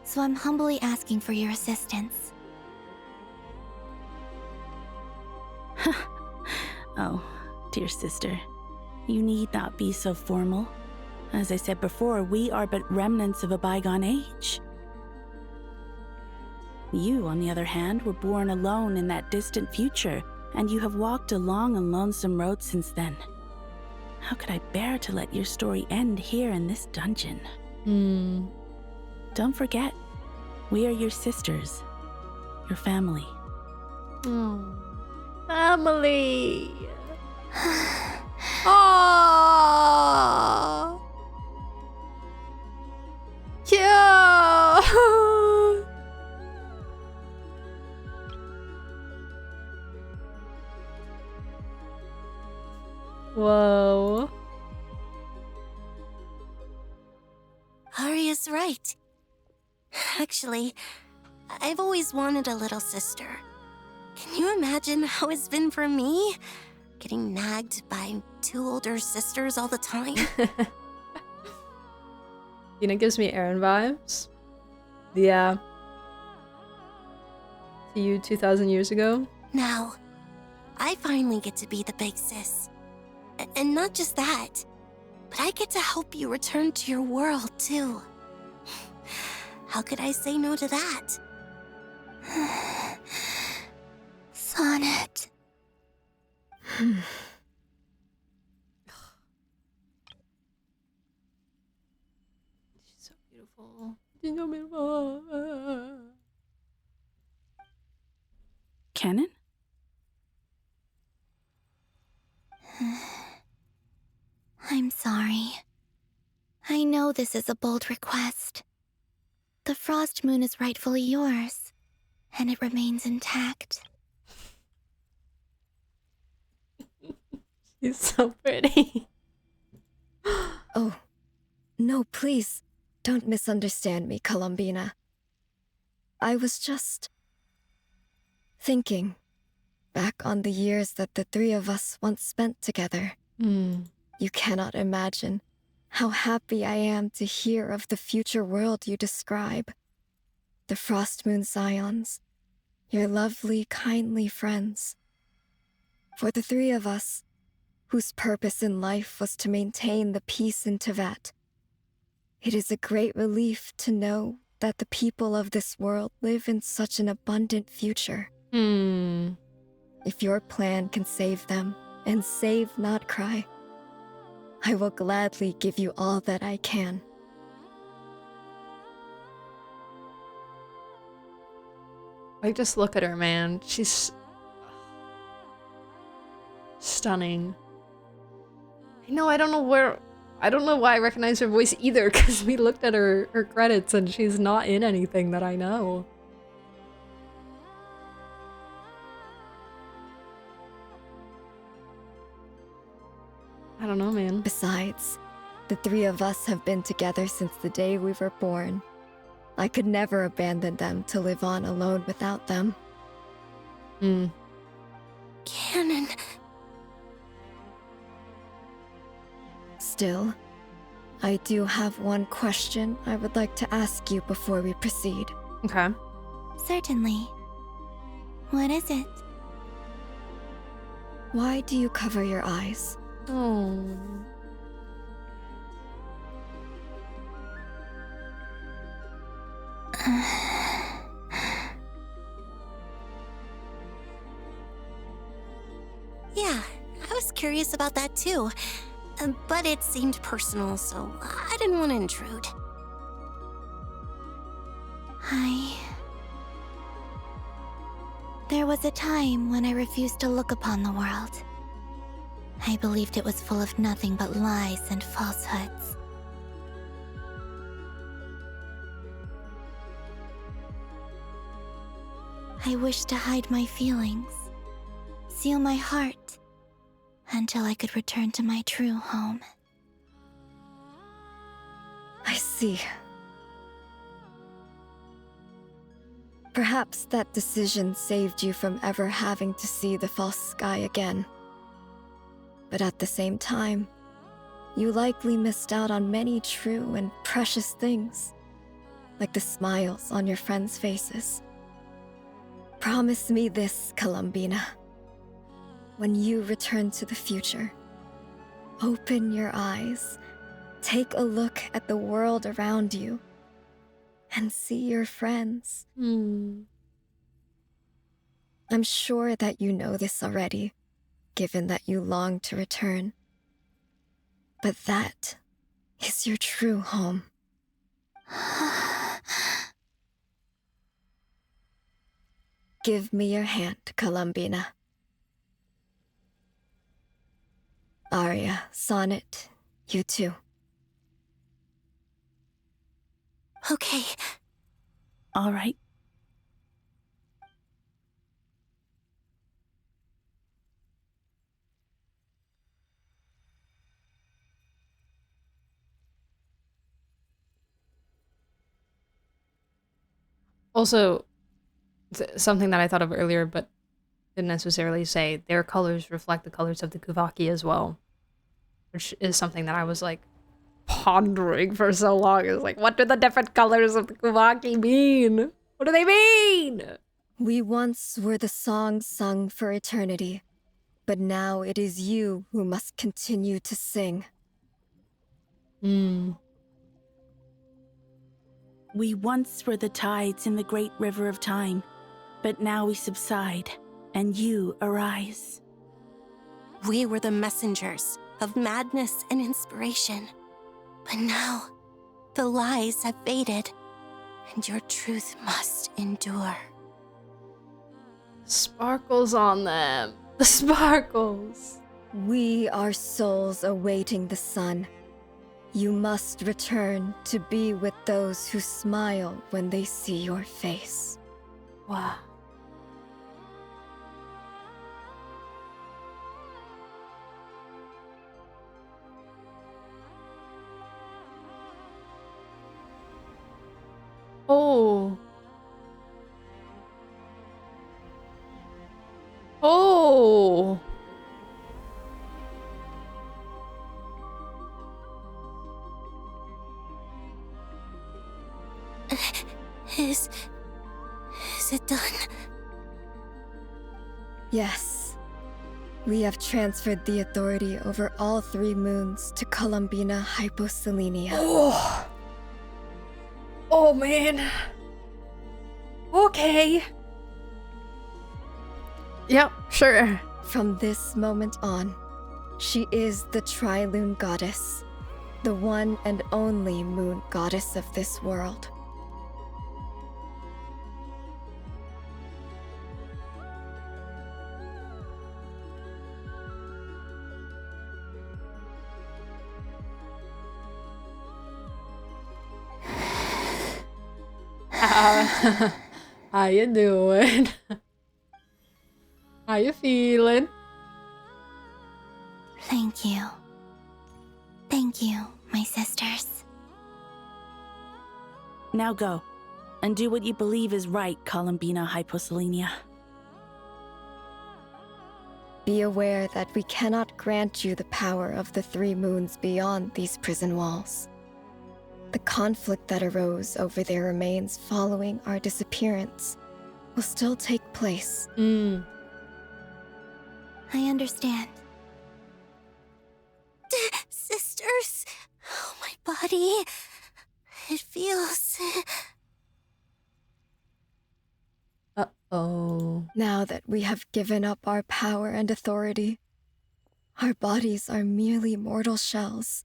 so I'm humbly asking for your assistance. Oh, dear sister, you need not be so formal. As I said before, we are but remnants of a bygone age. You, on the other hand, were born alone in that distant future, and you have walked a long and lonesome road since then. How could I bear to let your story end here in this dungeon? Don't forget, we are your sisters, your family. Family. Aww. Yeah. Whoa. Arya's right. Actually, I've always wanted a little sister. Can you imagine how it's been for me? Getting nagged by 2 older sisters all the time. You know, it gives me Aaron vibes. Yeah. To you 2,000 years ago. Now, I finally get to be the big sis. And not just that, but I get to help you return to your world, too. How could I say no to that? Sonnet. She's so beautiful. She's so beautiful. Canon? I'm sorry. I know this is a bold request. The Frost Moon is rightfully yours, and it remains intact. She's so pretty. Oh, no, please, don't misunderstand me, Columbina. I was just thinking back on the years that the 3 of us once spent together. You cannot imagine how happy I am to hear of the future world you describe. The Frost Moon Scions, your lovely, kindly friends. For the 3 of us, whose purpose in life was to maintain the peace in Teyvat, it is a great relief to know that the people of this world live in such an abundant future. If your plan can save them and save Nodcry, I will gladly give you all that I can. Like, just look at her, man. She's stunning. I know, I don't know why I recognize her voice either, because we looked at her credits and she's not in anything that I know. I don't know, man. Besides, the 3 of us have been together since the day we were born. I could never abandon them to live on alone without them. Canon. Still, I do have one question I would like to ask you before we proceed. Okay. Certainly. What is it? Why do you cover your eyes? Oh. Yeah, I was curious about that too. But it seemed personal, so I didn't want to intrude. There was a time when I refused to look upon the world. I believed it was full of nothing but lies and falsehoods. I wished to hide my feelings, seal my heart, until I could return to my true home. I see. Perhaps that decision saved you from ever having to see the false sky again. But at the same time, you likely missed out on many true and precious things, like the smiles on your friends' faces. Promise me this, Columbina. When you return to the future, open your eyes, take a look at the world around you, and see your friends. I'm sure that you know this already, given that you long to return. But that is your true home. Give me your hand, Columbina. Aria, Sonnet, you too. Okay. All right. Also, something that I thought of earlier, but didn't necessarily say, their colors reflect the colors of the Kuvaki as well. Which is something that I was like pondering for so long. It was like, what do the different colors of the Kuvaki mean? What do they mean? We once were the songs sung for eternity, but now it is you who must continue to sing. We once were the tides in the great river of time, but now we subside, and you arise. We were the messengers of madness and inspiration. But now, the lies have faded, and your truth must endure. Sparkles on them. The sparkles. We are souls awaiting the sun. You must return to be with those who smile when they see your face. Wow. Oh. Oh. Is it done? Yes. We have transferred the authority over all 3 moons to Columbina Hyposelenia. Oh. Oh, man. Okay. Yep, sure. From this moment on, she is the Tri-Lune Goddess, the one and only moon goddess of this world. How you doing? How you feeling? Thank you. Thank you, my sisters. Now go, and do what you believe is right, Columbina Hyposelenia. Be aware that we cannot grant you the power of the 3 moons beyond these prison walls. The conflict that arose over their remains following our disappearance will still take place. I understand. Sisters, oh, my body. It feels... Uh-oh. Now that we have given up our power and authority, Our bodies are merely mortal shells.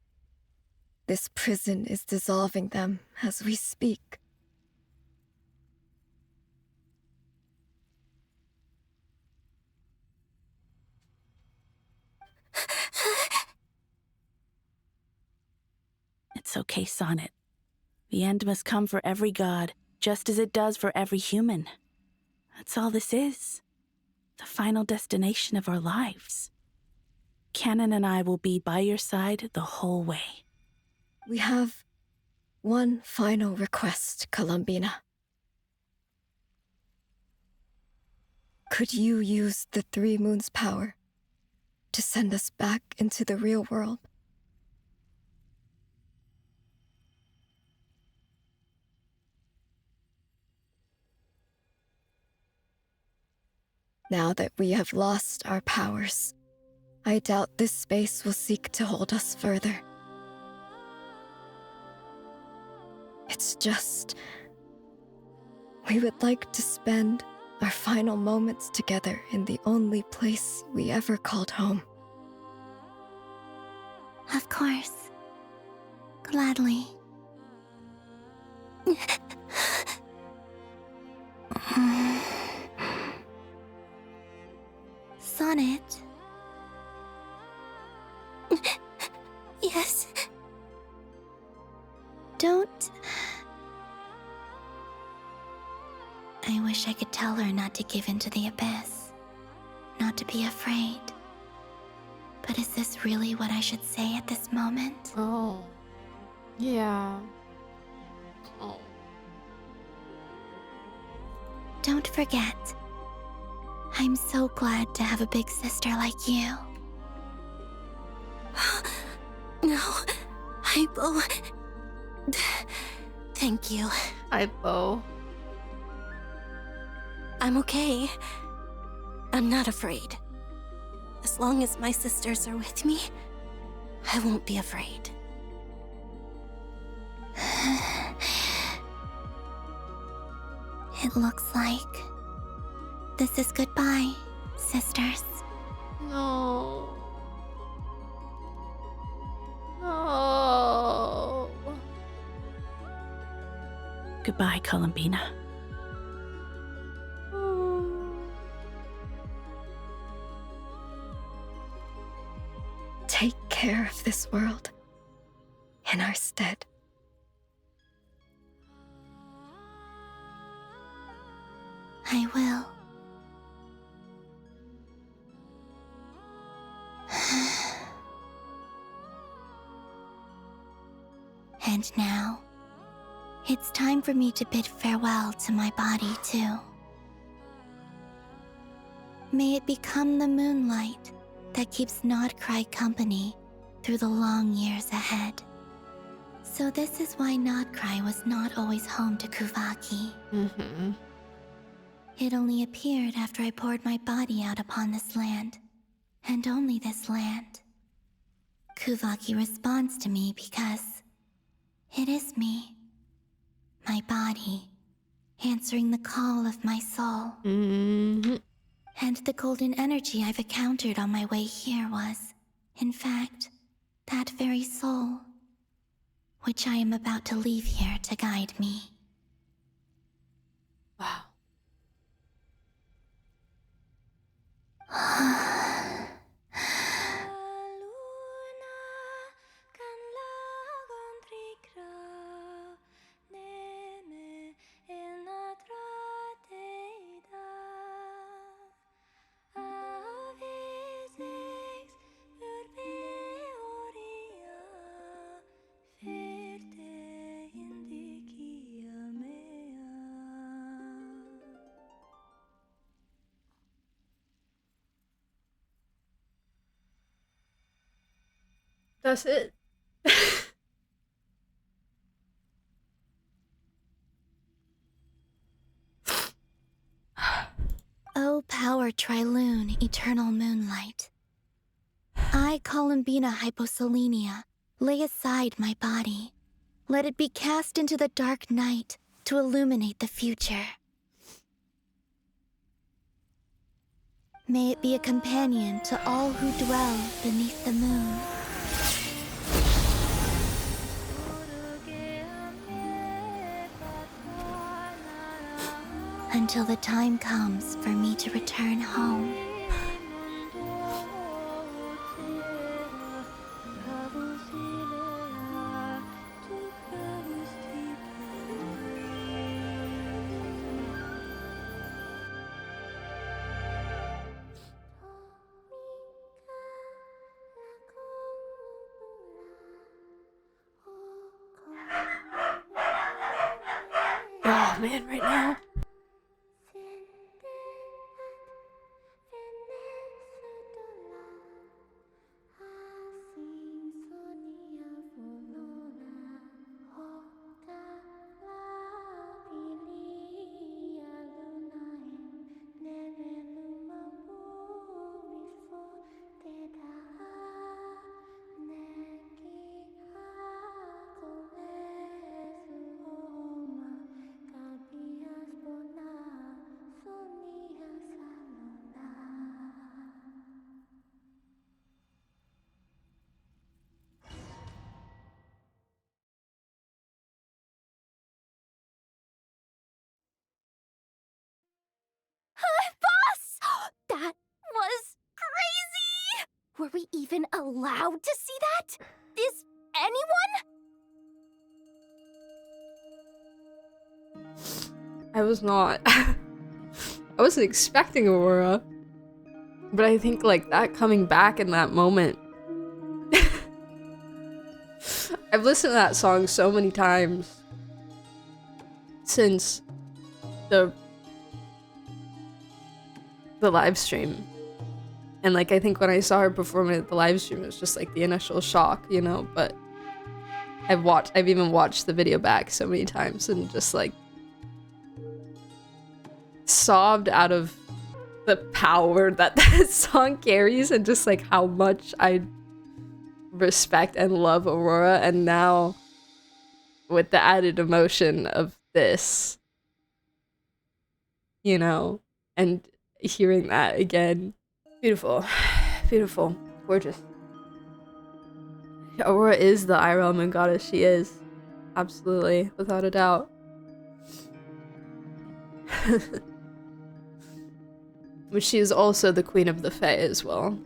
This prison is dissolving them as we speak. It's okay, Sonnet. The end must come for every god, just as it does for every human. That's all this is. The final destination of our lives. Canon and I will be by your side the whole way. We have one final request, Columbina. Could you use the Three Moons' power to send us back into the real world? Now that we have lost our powers, I doubt this space will seek to hold us further. It's just... we would like to spend our final moments together in the only place we ever called home. Of course. Gladly. Sonnet? Yes. Don't... I wish I could tell her not to give in to the abyss. Not to be afraid. But is this really what I should say at this moment? Oh. Yeah. Oh. Don't forget. I'm so glad to have a big sister like you. No, Hypo. Thank you. Hypo. I'm okay. I'm not afraid. As long as my sisters are with me, I won't be afraid. It looks like this is goodbye, sisters. No. No. Goodbye, Columbina. Take care of this world in our stead. I will. And now, it's time for me to bid farewell to my body, too. May it become the moonlight that keeps Nodcry company through the long years ahead. So this is why Nodcry was not always home to Kuvaki. Mm-hmm. It only appeared after I poured my body out upon this land, and only this land. Kuvaki responds to me because it is me, my body, answering the call of my soul. Mm-hmm. And the golden energy I've encountered on my way here was, in fact, that very soul, which I am about to leave here to guide me. Wow. That's it. O power Trilune, eternal moonlight. I, Columbina Hyposelenia, lay aside my body. Let it be cast into the dark night to illuminate the future. May it be a companion to all who dwell beneath the moon. Until the time comes for me to return home. Oh man, right now. Boss! That was crazy! Were we even allowed to see that? Is anyone? I was not. I wasn't expecting Aurora. But I think like that coming back in that moment. I've listened to that song so many times since the live stream. And like I think when I saw her perform it at the live stream, it was just like the initial shock, you know, but I've even watched the video back so many times and just like sobbed out of the power that that song carries and just like how much I respect and love Aurora. And now with the added emotion of this, you know, and hearing that again. Beautiful. Beautiful. Gorgeous. Aurora is the IRL moon goddess. She is. Absolutely. Without a doubt. But she is also the queen of the Fae as well.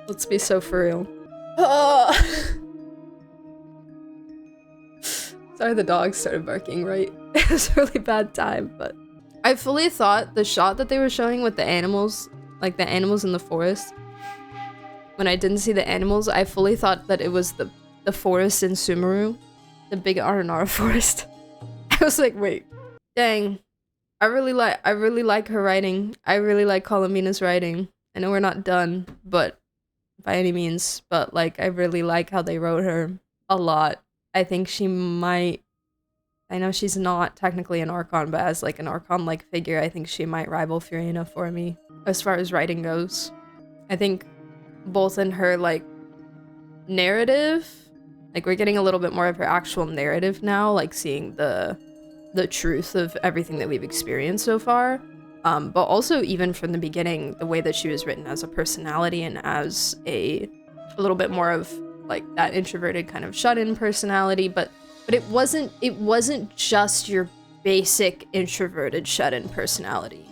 Let's be so for real. Oh! Sorry the dog started barking, right? It was a really bad time, but... I fully thought the shot that they were showing with the animals, like the animals in the forest, when I didn't see the animals, I fully thought that it was the forest in Sumeru, the big Aranara forest. I was like, wait, dang. I really like her writing. I really like Columbina's writing. I know we're not done, but by any means, but like I really like how they wrote her a lot. I think she might, I know she's not technically an Archon, but as like an Archon-like figure, I think she might rival Fiorina for me as far as writing goes. I think both in her like narrative, like we're getting a little bit more of her actual narrative now, like seeing the truth of everything that we've experienced so far. But also even from the beginning, the way that she was written as a personality and as a little bit more of like that introverted kind of shut-in personality, but it wasn't just your basic introverted shut-in personality.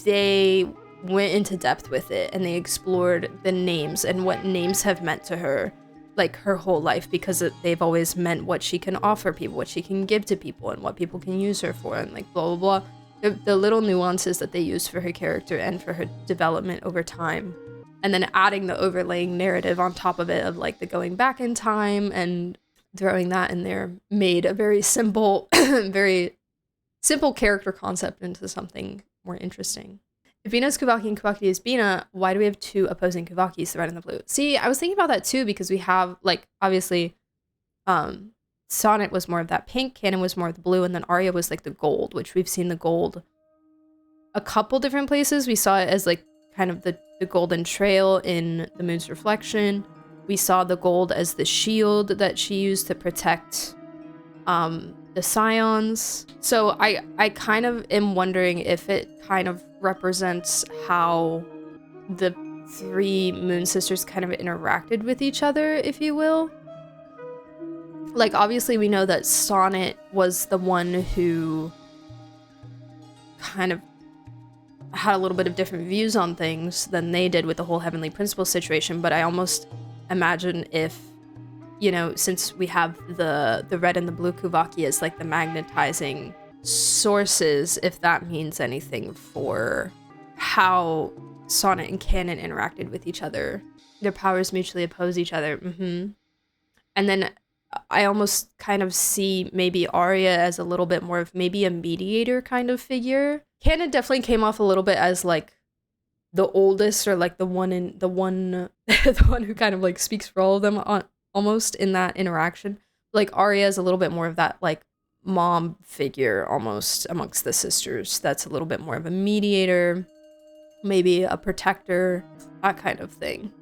They went into depth with it and they explored the names and what names have meant to her like her whole life, because they've always meant what she can offer people, what she can give to people, and what people can use her for, and like blah blah blah. The little nuances that they used for her character and for her development over time. And then adding the overlaying narrative on top of it of like the going back in time and throwing that in there made a very simple character concept into something more interesting. If Bina's Kuvaki and Kuvaki is Bina, why do we have two opposing Kuvakis, the red and the blue? See, I was thinking about that too, because we have, like, obviously, Sonnet was more of that pink, Canon was more of the blue, and then Arya was, like, the gold, which we've seen the gold a couple different places. We saw it as, like, kind of the golden trail in the moon's reflection. We saw the gold as the shield that she used to protect the scions. So I kind of am wondering if it kind of represents how the three Moon Sisters kind of interacted with each other, if you will. Like, obviously we know that Sonnet was the one who kind of had a little bit of different views on things than they did with the whole Heavenly Principle situation, but I almost imagine if, you know, since we have the red and the blue Kuvaki as like the magnetizing sources, if that means anything for how Sonnet and Canon interacted with each other. Their powers mutually oppose each other. And then I almost kind of see maybe Arya as a little bit more of maybe a mediator kind of figure. Canon definitely came off a little bit as like the oldest, or like the one who kind of like speaks for all of them on almost in that interaction. Like Arya is a little bit more of that like mom figure almost amongst the sisters. That's a little bit more of a mediator, maybe a protector, that kind of thing.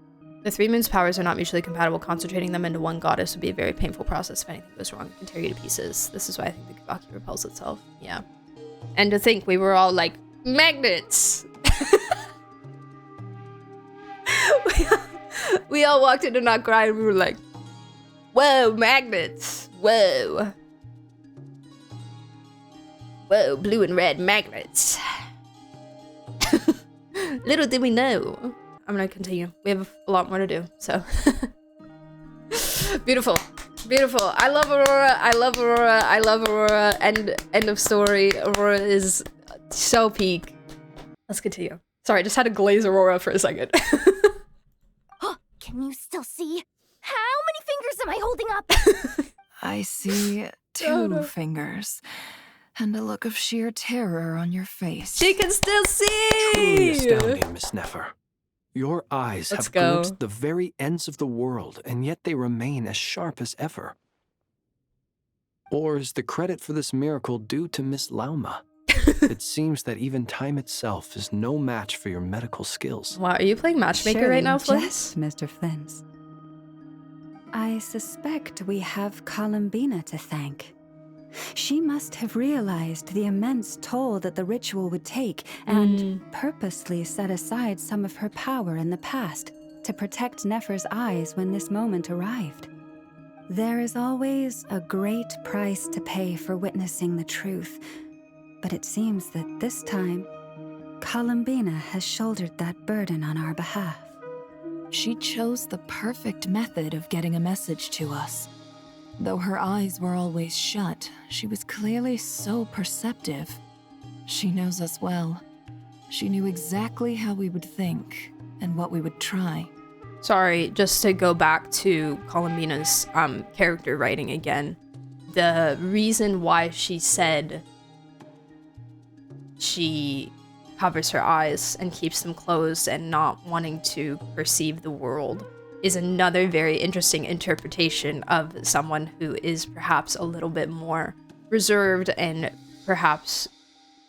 The three moons' powers are not mutually compatible. Concentrating them into one goddess would be a very painful process. If anything goes wrong, it can tear you to pieces. This is why I think the Kuvaki repels itself. Yeah. And to think we were all like, magnets! we all walked into Nagrai and we were like, whoa, magnets! Whoa. Whoa, blue and red magnets. Little did we know. I'm gonna continue. We have a lot more to do, so. Beautiful. Beautiful. I love Aurora. I love Aurora. I love Aurora. End of story. Aurora is so peak. Let's continue. Sorry, I just had to glaze Aurora for a second. Can you still see? How many fingers am I holding up? I see two fingers. And a look of sheer terror on your face. She can still see! Truly astounding, Miss Nefer. Your eyes Let's have go. glimpsed the very ends of the world, and yet they remain as sharp as ever. Or is the credit for this miracle due to Miss Lauma? It seems that even time itself is no match for your medical skills. Wow, are you playing matchmaker Surely right now, jest, Flint? Mr. Flint. I suspect we have Columbina to thank. She must have realized the immense toll that the ritual would take and purposely set aside some of her power in the past to protect Nefer's eyes when this moment arrived. There is always a great price to pay for witnessing the truth, but it seems that this time, Columbina has shouldered that burden on our behalf. She chose the perfect method of getting a message to us. Though her eyes were always shut, she was clearly so perceptive. She knows us well. She knew exactly how we would think and what we would try. Sorry, just to go back to Columbina's character writing again. The reason why she said she covers her eyes and keeps them closed and not wanting to perceive the world is another very interesting interpretation of someone who is perhaps a little bit more reserved and perhaps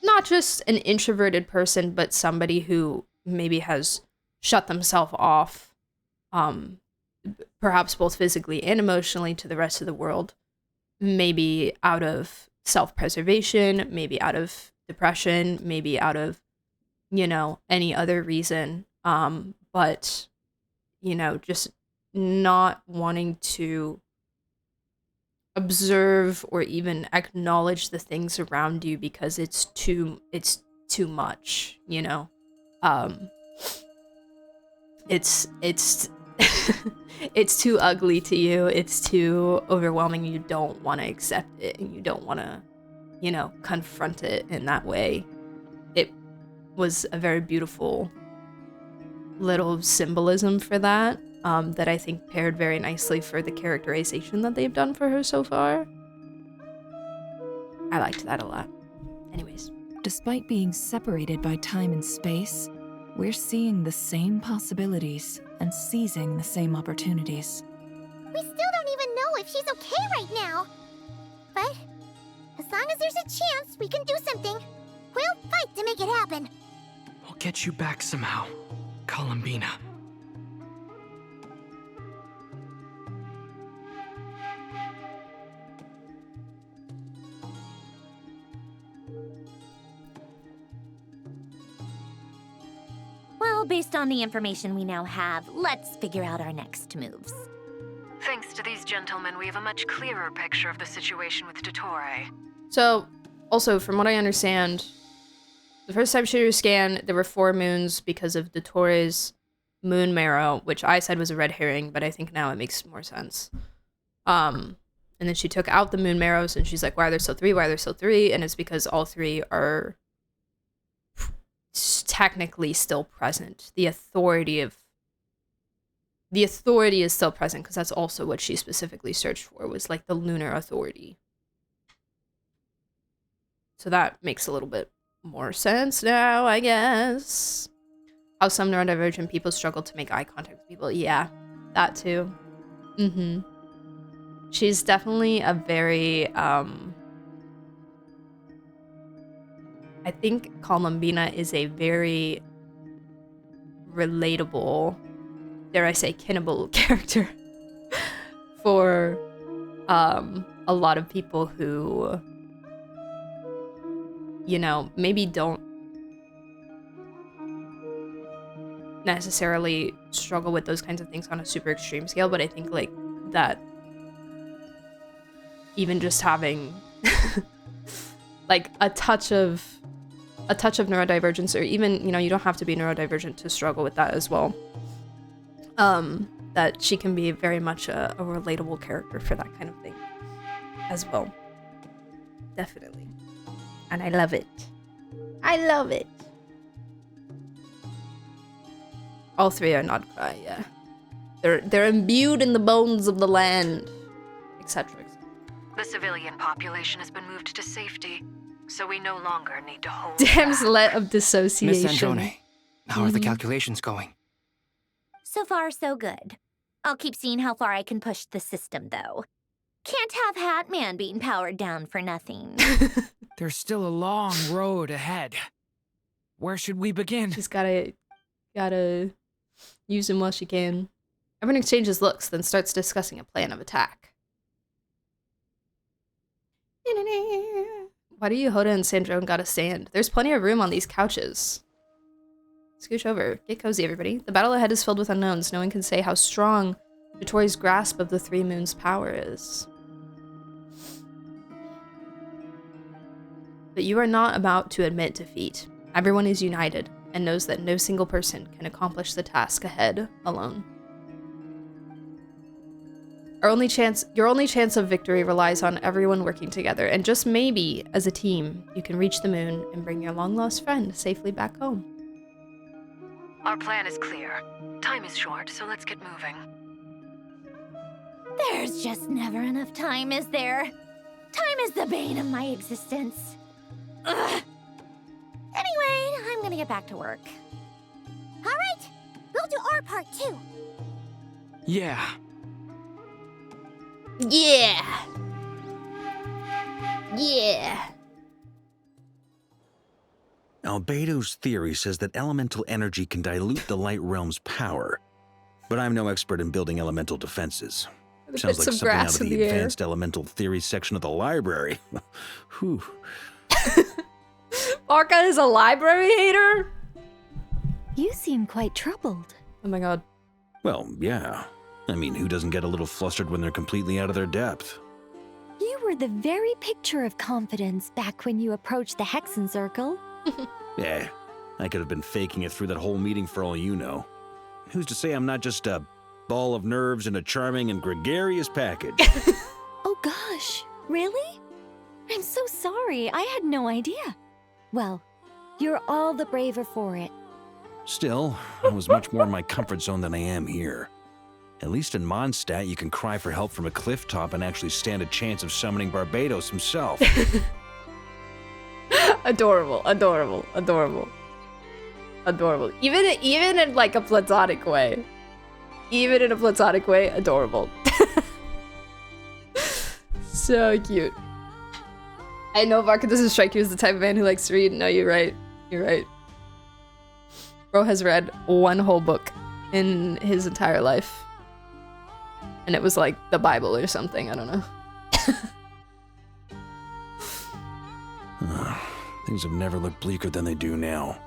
not just an introverted person, but somebody who maybe has shut themselves off, perhaps both physically and emotionally to the rest of the world, maybe out of self-preservation, maybe out of depression, maybe out of, you know, any other reason, but you know, just not wanting to observe or even acknowledge the things around you because it's too much, you know. It's it's too ugly to you, it's too overwhelming, you don't want to accept it and you don't want to, you know, confront it in that way. It was a very beautiful little symbolism for that, that I think paired very nicely for the characterization that they've done for her so far. I liked that a lot. Anyways. Despite being separated by time and space, we're seeing the same possibilities and seizing the same opportunities. We still don't even know if she's okay right now. But as long as there's a chance we can do something, we'll fight to make it happen. We'll get you back somehow, Columbina. Well, based on the information we now have, let's figure out our next moves. Thanks to these gentlemen, we have a much clearer picture of the situation with Dottore. So, also, from what I understand, the first time shooter scan, there were 4 moons because of Dottore's moon marrow, which I said was a red herring, but I think now it makes more sense. And then she took out the moon marrows, and she's like, why are there still 3? Why are there still 3? And it's because all 3 are technically still present. The authority is still present, because that's also what she specifically searched for, was like the lunar authority. So that makes a little bit more sense now, I guess. How some neurodivergent people struggle to make eye contact with people. Yeah, that too. She's definitely a very, I think Columbina is a very relatable, dare I say, kinnable character for a lot of people who, you know, maybe don't necessarily struggle with those kinds of things on a super extreme scale, but I think like that even just having like a touch of neurodivergence, or even, you know, you don't have to be neurodivergent to struggle with that as well. That she can be very much a relatable character for that kind of thing as well. Definitely. And I love it. I love it. All 3 are not cry, yeah. They're imbued in the bones of the land, etc. The civilian population has been moved to safety, so we no longer need to hold Damslet of dissociation. Miss Androne, how are the calculations going? So far, so good. I'll keep seeing how far I can push the system, though. Can't have Hatman being powered down for nothing. There's still a long road ahead. Where should we begin? She's gotta use him while she can. Everyone exchanges looks, then starts discussing a plan of attack. Why do you, Hoda, and Sandrone gotta stand? There's plenty of room on these couches. Scooch over. Get cozy, everybody. The battle ahead is filled with unknowns. No one can say how strong Dottore's grasp of the 3 moons' power is. But you are not about to admit defeat. Everyone is united and knows that no single person can accomplish the task ahead alone. Your only chance of victory relies on everyone working together, and just maybe, as a team, you can reach the moon and bring your long-lost friend safely back home. Our plan is clear. Time is short, so let's get moving. There's just never enough time, is there? Time is the bane of my existence. Ugh. Anyway, I'm gonna get back to work. All right, we'll do our part too. Yeah. Yeah! Yeah! Albedo's theory says that elemental energy can dilute the light realm's power, but I'm no expert in building elemental defenses. Sounds like something out of the advanced elemental theory section of the library. Whew. Varka is a library hater? You seem quite troubled. Oh my god. Well, yeah. I mean, who doesn't get a little flustered when they're completely out of their depth? You were the very picture of confidence back when you approached the Hexen Circle. Yeah, I could have been faking it through that whole meeting for all you know. Who's to say I'm not just a ball of nerves in a charming and gregarious package? Oh gosh, really? I'm so sorry, I had no idea. Well, you're all the braver for it. Still, I was much more in my comfort zone than I am here. At least in Mondstadt, you can cry for help from a cliff top and actually stand a chance of summoning Barbados himself. Adorable, adorable, adorable. Adorable. Even in like a platonic way. Even in a platonic way, adorable. So cute. I know Varka doesn't strike you as the type of man who likes to read. No, you're right. You're right. Bro has read 1 whole book in his entire life. And it was like the Bible or something, I don't know. Things have never looked bleaker than they do now.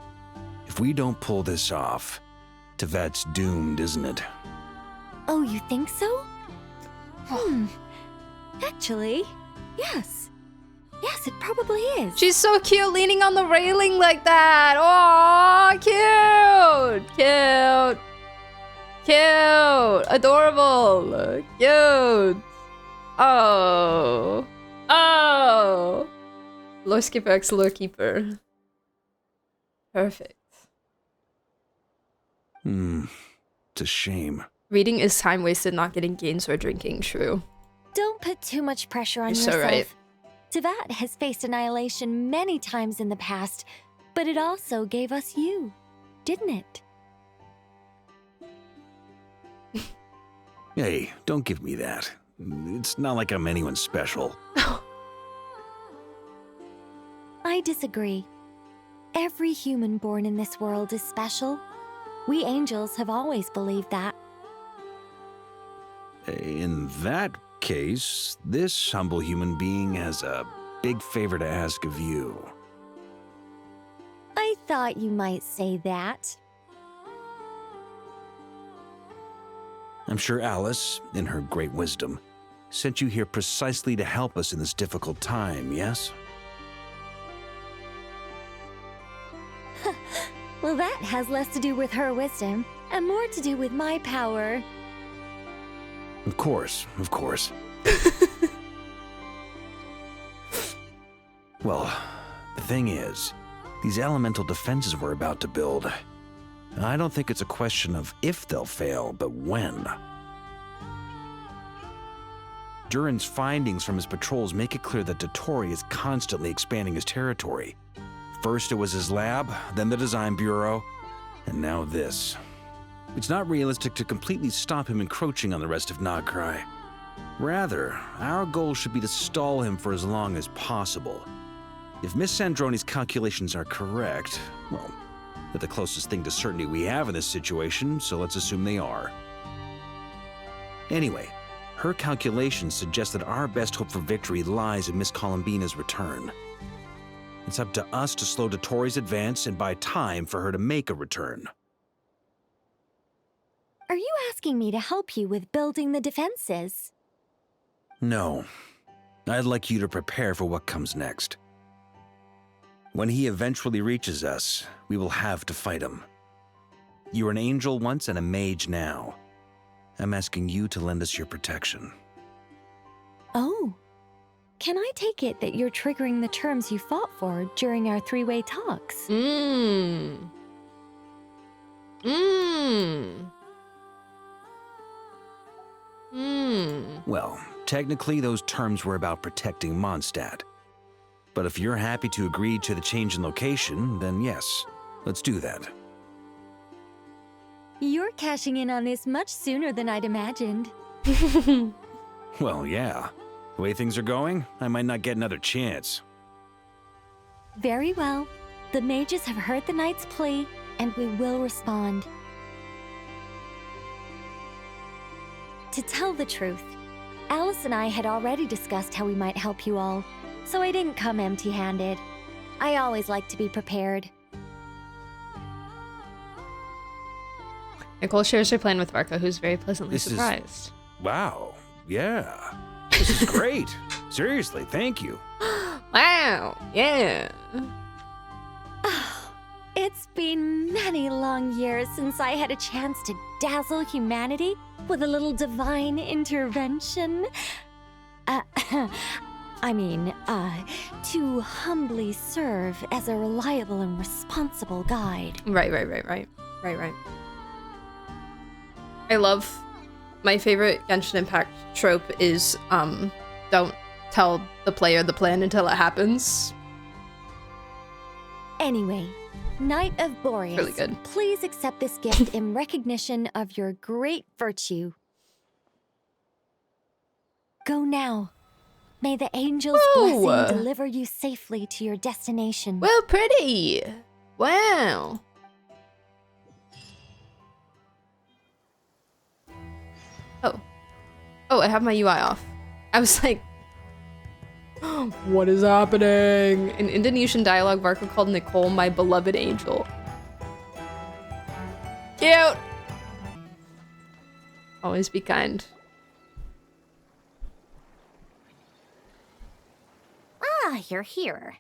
If we don't pull this off, Tevet's doomed, isn't it? Oh, you think so? Actually, yes. Yes, it probably is. She's so cute, leaning on the railing like that. Oh, cute! Cute! Cute! Adorable! Cute! Oh! Oh! Lore Skipper X Lore Keeper. Perfect. It's a shame. Reading is time wasted not getting gains or drinking, true. Don't put too much pressure on You're yourself. so right. Tevat has faced annihilation many times in the past, but it also gave us you, didn't it? Hey, don't give me that. It's not like I'm anyone special. I disagree. Every human born in this world is special. We angels have always believed that. In that case, this humble human being has a big favor to ask of you. I thought you might say that. I'm sure Alice, in her great wisdom, sent you here precisely to help us in this difficult time, yes? Well, that has less to do with her wisdom and more to do with my power. Of course, of course. Well, the thing is, these elemental defenses we're about to build, I don't think it's a question of if they'll fail, but when. Durin's findings from his patrols make it clear that Dottore is constantly expanding his territory. First it was his lab, then the design bureau, and now this. It's not realistic to completely stop him encroaching on the rest of Nagrai. Rather, our goal should be to stall him for as long as possible. If Miss Sandroni's calculations are correct, well, they're the closest thing to certainty we have in this situation, so let's assume they are. Anyway, her calculations suggest that our best hope for victory lies in Miss Columbina's return. It's up to us to slow Dottore's advance and buy time for her to make a return. Are you asking me to help you with building the defenses? No. I'd like you to prepare for what comes next. When he eventually reaches us, we will have to fight him. You were an angel once and a mage now. I'm asking you to lend us your protection. Oh. Can I take it that you're triggering the terms you fought for during our three-way talks? Well, technically those terms were about protecting Mondstadt. But if you're happy to agree to the change in location, then yes, let's do that. You're cashing in on this much sooner than I'd imagined. Well, yeah. The way things are going, I might not get another chance. Very well. The mages have heard the knight's plea, and we will respond. To tell the truth, Alice and I had already discussed how we might help you all, so I didn't come empty-handed. I always like to be prepared. Nicole shares her plan with Varka, who's very pleasantly surprised. Wow, yeah. This is great. Seriously, thank you. Wow, yeah. It's been many long years since I had a chance to dazzle humanity with a little divine intervention. To humbly serve as a reliable and responsible guide. Right. I love, my favorite Genshin Impact trope is, don't tell the player the plan until it happens. Anyway, Knight of Boreas, really good. Please accept this gift in recognition of your great virtue. Go now. May the angel's blessing deliver you safely to your destination. Well, pretty. Wow. Oh, I have my UI off. I was like, What is happening? In Indonesian dialogue, Varka called Nicole my beloved angel. Cute! Always be kind. Ah, you're here.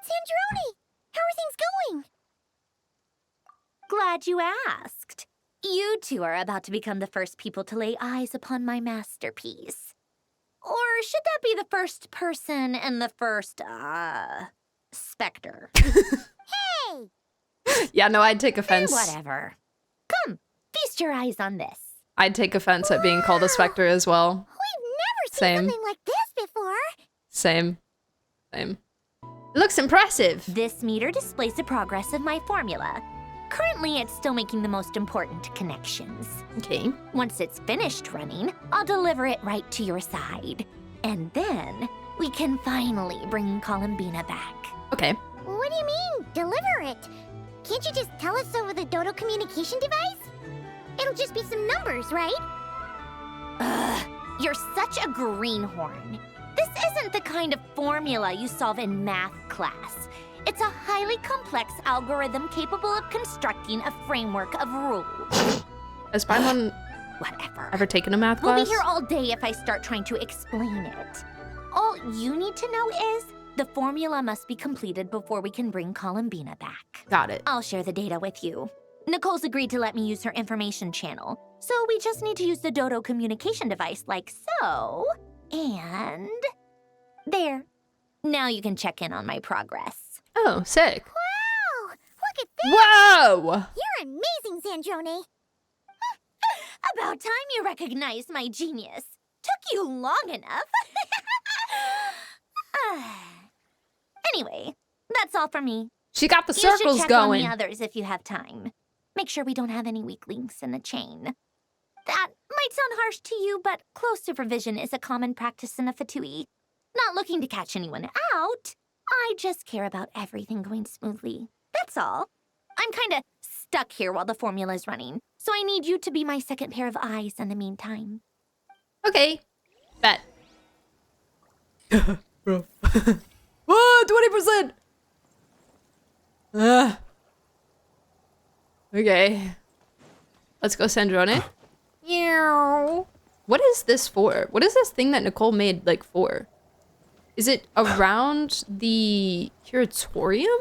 Sandrone! How are things going? Glad you asked. You two are about to become the first people to lay eyes upon my masterpiece. Or should that be the first person and the first, specter? Hey! Yeah, no, I'd take offense. Whatever. Come, feast your eyes on this. I'd take offense at being called a specter as well. We've never seen Same. something like this before. Same. Same. It looks impressive. This meter displays the progress of my formula. Currently, it's still making the most important connections. Okay. Once it's finished running, I'll deliver it right to your side. And then, we can finally bring Columbina back. Okay. What do you mean, deliver it? Can't you just tell us over the Dodo communication device? It'll just be some numbers, right? Ugh, you're such a greenhorn. This isn't the kind of formula you solve in math class. It's a highly complex algorithm capable of constructing a framework of rules. Has Paimon ever taken a math class? We'll be here all day if I start trying to explain it. All you need to know is the formula must be completed before we can bring Columbina back. Got it. I'll share the data with you. Nicole's agreed to let me use her information channel, so we just need to use the Dodo communication device like so. And there. Now you can check in on my progress. Oh, sick. Wow! Look at this! Whoa! You're amazing, Sandrone. About time you recognized my genius. Took you long enough. Anyway, that's all for me. She got the You should circles check going. on the others if you have time. Make sure we don't have any weak links in the chain. That might sound harsh to you, but close supervision is a common practice in the Fatui. Not looking to catch anyone out. I just care about everything going smoothly. That's all. I'm kinda stuck here while the formula's running, so I need you to be my second pair of eyes in the meantime. Okay. Bet. Bro. Whoa, 20%! Okay. Let's go, Sandrone. Meow. What is this for? What is this thing that Nicole made, like, for? Is it around the curatorium?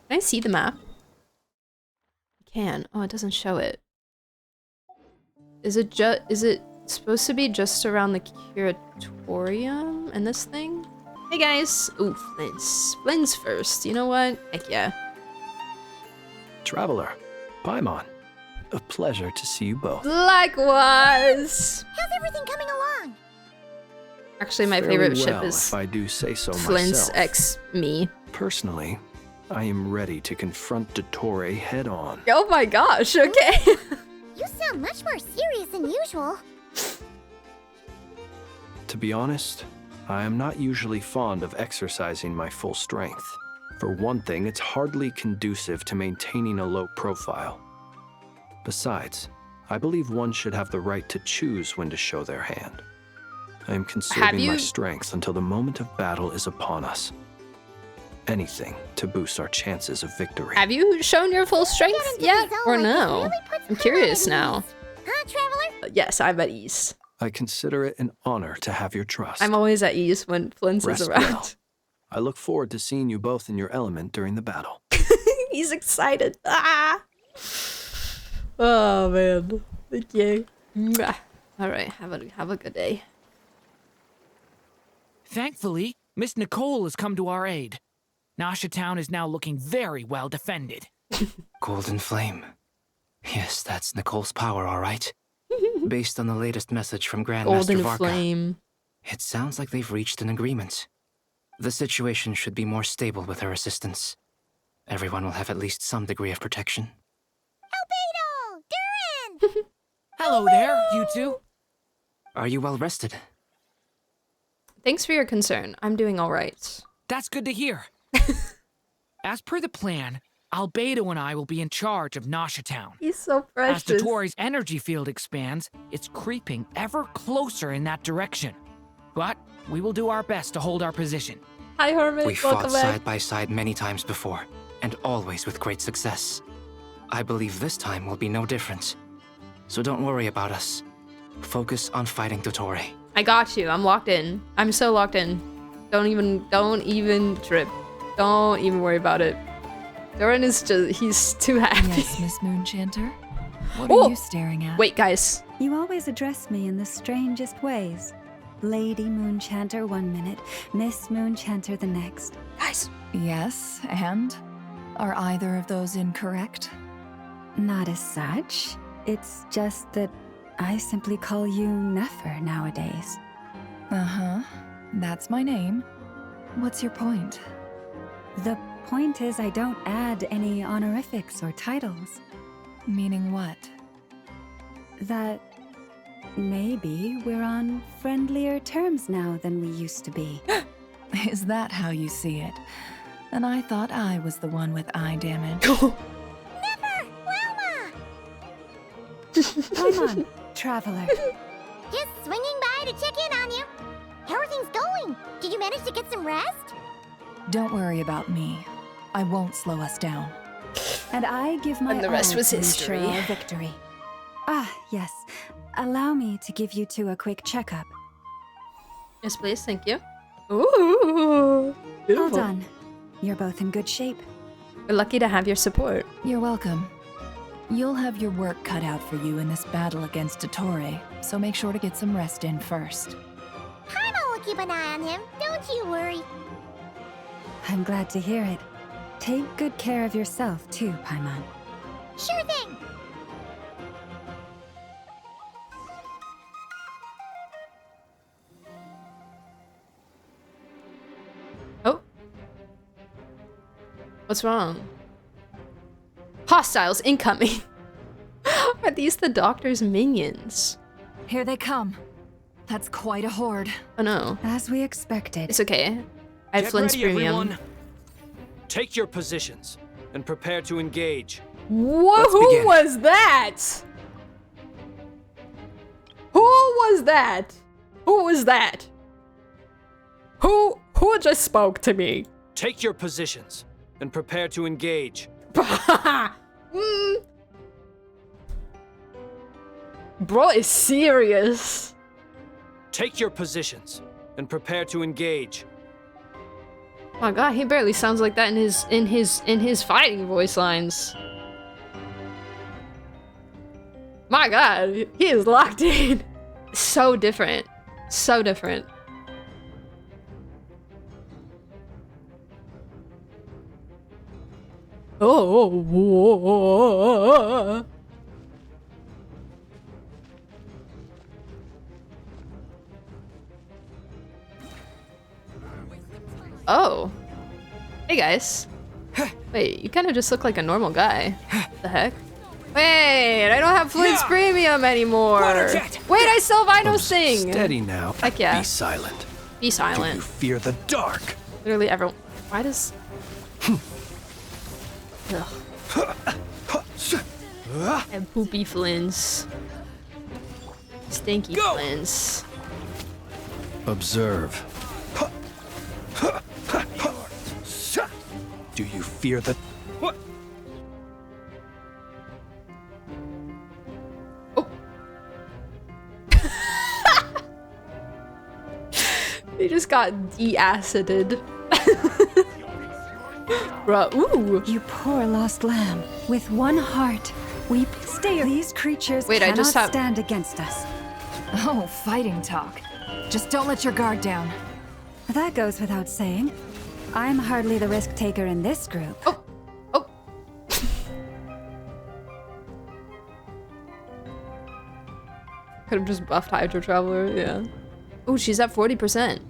Can I see the map? I can. Oh, it doesn't show it. Is it supposed to be just around the curatorium and this thing? Hey guys. Ooh, Flint's. Flint's first. You know what? Heck yeah. Traveler, Paimon. A pleasure to see you both. Likewise. How's everything coming along? Actually, my Fairly favorite ship well, is if I do say so Flint's myself. x me. Personally, I am ready to confront Dottore head on. Oh my gosh, okay. You sound much more serious than usual. To be honest, I am not usually fond of exercising my full strength. For one thing, it's hardly conducive to maintaining a low profile. Besides, I believe one should have the right to choose when to show their hand. I am conserving my strength until the moment of battle is upon us. Anything to boost our chances of victory. Have you shown your full strength yet, or no? I'm curious now. Huh, Traveler? Yes, I'm at ease. I consider it an honor to have your trust. I'm always at ease when Flint's is Rest around. well. I look forward to seeing you both in your element during the battle. He's excited. Ah! Oh man, thank you. Mwah. All right, have a good day. Thankfully, Miss Nicole has come to our aid. Nasha Town is now looking very well defended. Golden Flame. Yes, that's Nicole's power, all right. Based on the latest message from Grandmaster Golden Varka, Flame. it sounds like they've reached an agreement. The situation should be more stable with her assistance. Everyone will have at least some degree of protection. Albedo! Durin! Hello there, you two. Are you well rested? Thanks for your concern. I'm doing all right. That's good to hear. As per the plan, Albedo and I will be in charge of Nasha Town. He's so precious. As Dottore's energy field expands, it's creeping ever closer in that direction. But we will do our best to hold our position. Hi, Hermit. We fought side by side many times before, and always with great success. I believe this time will be no different. So don't worry about us. Focus on fighting Dottore. I got you. I'm locked in. I'm so locked in. Don't even trip. Don't even worry about it. Doran is he's too happy. Yes, Miss Moonchanter. What are you staring at? Wait, guys. You always address me in the strangest ways. Lady Moonchanter 1 minute, Miss Moonchanter the next. Guys. Yes, and? Are either of those incorrect? Not as such. It's just that I simply call you Nefer nowadays. Uh-huh. That's my name. What's your point? The point is I don't add any honorifics or titles. Meaning what? That maybe we're on friendlier terms now than we used to be. Is that how you see it? And I thought I was the one with eye damage. Paimon, traveler. Just swinging by to check in on you. How are things going? Did you manage to get some rest? Don't worry about me. I won't slow us down. And I give my And the rest all was to ensure history. our victory. Ah, yes. Allow me to give you two a quick checkup. Yes, please. Thank you. Ooh. Well done. You're both in good shape. We're lucky to have your support. You're welcome. You'll have your work cut out for you in this battle against Dottore, so make sure to get some rest in first. Paimon will keep an eye on him. Don't you worry. I'm glad to hear it. Take good care of yourself, too, Paimon. Sure thing. Oh. What's wrong? Hostiles incoming. Are these the doctor's minions? Here they come. That's quite a horde. Oh no. As we expected. It's okay. I have Get Flint's ready, premium. everyone. Take your positions and prepare to engage. Whoa, Let's who begin. was that? Who was that? Who was that? Who just spoke to me? Take your positions and prepare to engage. Bro is serious. Take your positions and prepare to engage. Oh my god, he barely sounds like that in his fighting voice lines. My god, he is locked in. So different. So different. Oh. Oh. Hey guys. Wait, you kind of just look like a normal guy. The heck? Wait, I don't have Flint's premium anymore. Wait, I still have Ino's thing. Steady now. Heck yeah. Be silent. Be Do silent. you fear the dark? Literally everyone. Why does? Ugh. And poopy Flins. Stinky Flins. Observe. Do you fear the... What? They just got de-acided. Bruh, ooh. You poor lost lamb. With one heart, we stay. These creatures Wait, I cannot just have- stand against us. Oh, fighting talk. Just don't let your guard down. That goes without saying. I'm hardly the risk taker in this group. Oh. Could have just buffed Hydro Traveler, yeah. Oh, she's at 40%.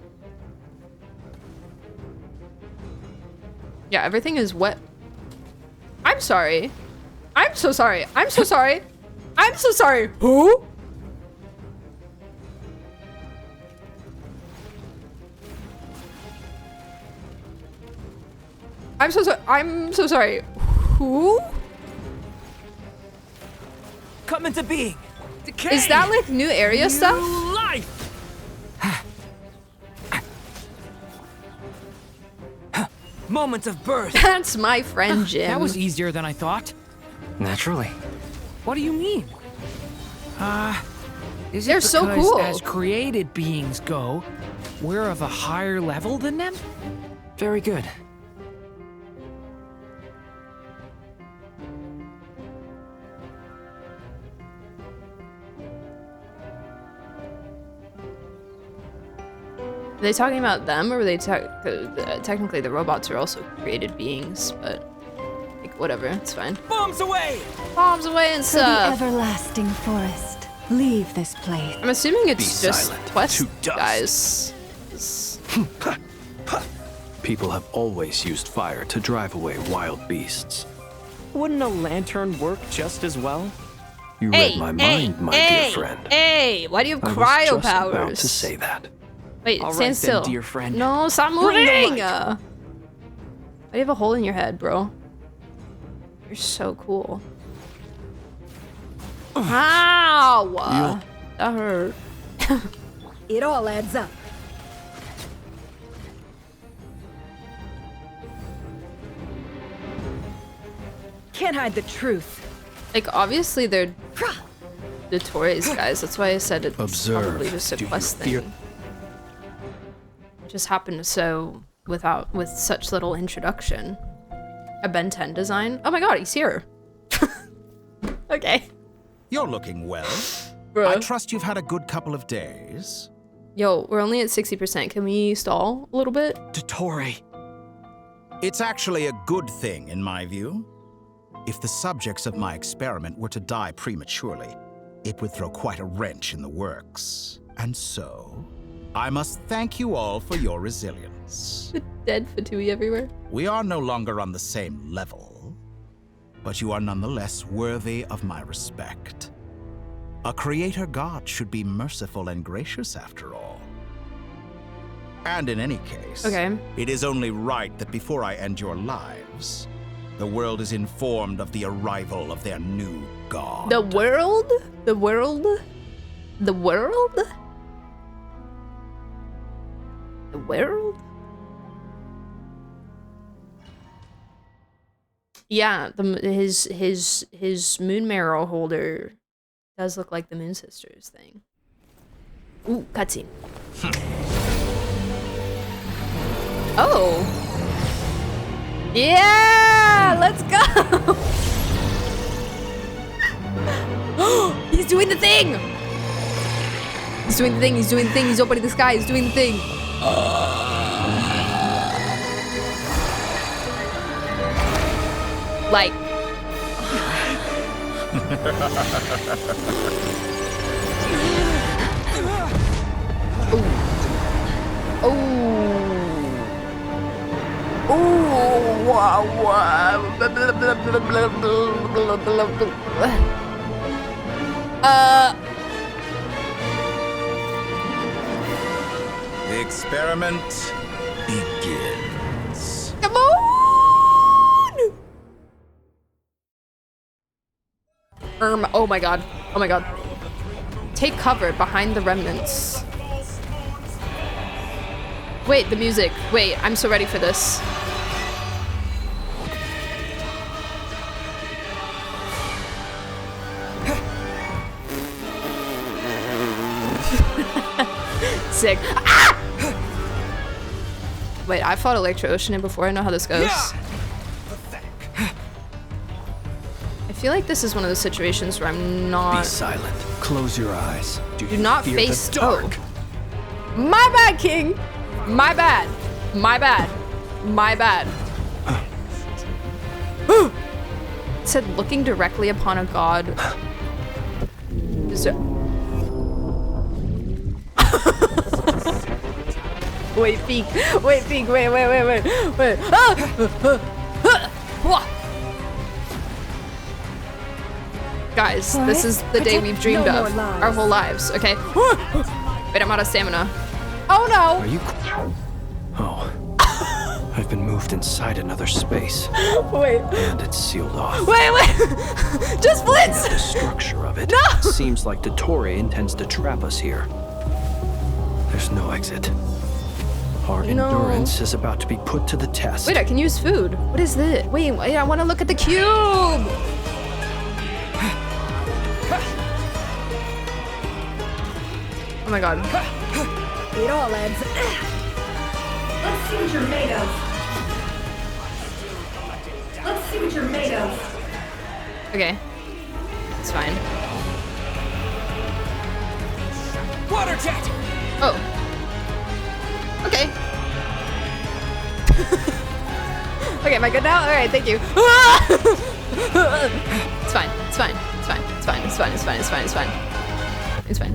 Yeah, everything is wet. I'm sorry. I'm so sorry. I'm so sorry. I'm so sorry. Who? I'm so sorry. I'm so sorry. Who? Come into being. Decay. Is that like new area stuff? Life. Moment of birth. That's my friend Jim. That was easier than I thought. Naturally. What do you mean? Is They're it so because cool. as created beings go, we're of a higher level than them? Very good. Are they talking about them, or were they technically the robots are also created beings, but like whatever, it's fine. Bombs away! Bombs away and For the stuff. everlasting forest, leave this place. I'm assuming it's Be just silent, quest to dust. guys. People have always used fire to drive away wild beasts. Wouldn't a lantern work just as well? You read my mind, my dear friend. Hey, why do you have I was cryo just powers? about to say that. Wait, All stand right still. then, dear friend. No, stop Bring the moving! light. Why do you have a hole in your head, bro? You're so cool. Ow! That hurt. It all adds up. Can't hide the truth. Like, obviously they're Dottore's guys. That's why I said it's Observe. probably just a Do you quest fear- thing. It just happened so with such little introduction. A Ben 10 design. Oh my god, he's here. Okay. You're looking well. Bro. I trust you've had a good couple of days. Yo, we're only at 60%. Can we stall a little bit? Dottore. It's actually a good thing, in my view. If the subjects of my experiment were to die prematurely, it would throw quite a wrench in the works. And so, I must thank you all for your resilience. Dead Fatui everywhere. We are no longer on the same level, but you are nonetheless worthy of my respect. A creator god should be merciful and gracious after all. And in any case, Okay. it is only right that before I end your lives, the world is informed of the arrival of their new god. The world? The world? The world? The world? Yeah, his moon marrow holder does look like the Moon Sisters thing. Ooh, cutscene. Oh. Yeah, let's go. He's doing the thing. He's doing the thing. He's doing the thing. He's opening the sky. He's doing the thing. Like. Oh. Oh. Wow, wow. The experiment begins. Come on! Oh my god. Oh my god. Take cover behind the remnants. Wait, the music. Wait, I'm so ready for this. Sick. Ah! Wait, I fought Electro Ocean before. I know how this goes. I feel like this is one of those situations where I'm not. Be silent. Close your eyes. Do not fear face. the dark. Oh. My bad, King. My bad. My bad. My bad. It said looking directly upon a god. Wait, peek. Wait, peek. Wait. Ah! Guys, this is the day we've dreamed of our whole lives, okay? Wait, I'm out of stamina. Oh no! Are you? Oh, I've been moving. moved inside another space. Wait. And it's sealed off. Wait! Just blitz! The structure of it seems like Dottore intends to trap us here. There's no exit. Our endurance is about to be put to the test. Wait, I can use food. What is this? Wait, I want to look at the cube! Oh my god. It all ends. Let's see what you're made of. Let's see what you're made of. Okay. It's fine. Water jet! Oh. Okay. Okay, am I good now? Alright, thank you. It's fine. It's fine. It's fine. It's fine. It's fine. It's fine. It's fine. It's fine. It's fine.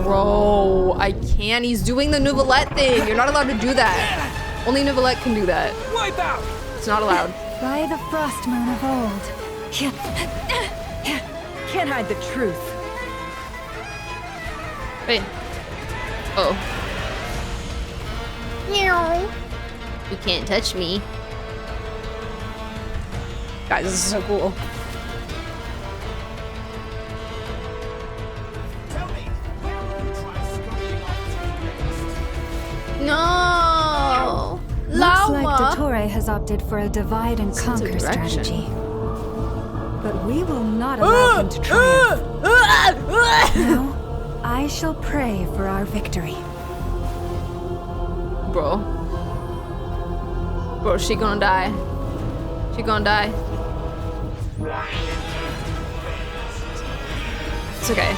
Bro, I can't. He's doing the Nouvellette thing. You're not allowed to do that. Only Nouvellette can do that. Wipe out! It's not allowed. By the frost moon of old. Can't hide the truth. Wait. Oh. You can't touch me. Guys, this is so cool. No! Looks like Dottore has opted for a divide and conquer direction. strategy. But we will not allow him to triumph. No, I shall pray for our victory. Bro. Bro, she gonna die. She gonna die. It's okay.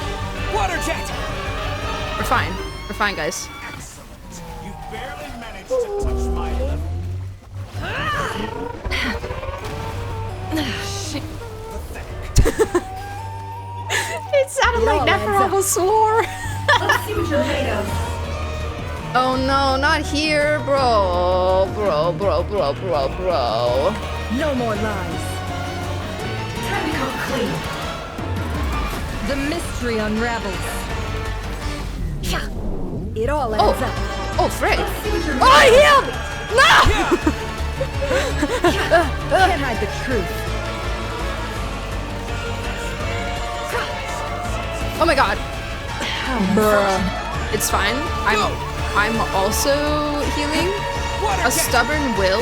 Water jet! We're fine. We're fine, guys. You barely managed to touch my level. It sounded like Neferama swore. Let's see what you're made of. Oh no, not here, bro. Bro. No more lies. Time to come clean. The mystery unravels. It all ends up. Oh, frick. Oh, I healed! No! Can't hide the truth. Oh my god. Bruh. It's fine. I'm also healing. A stubborn will?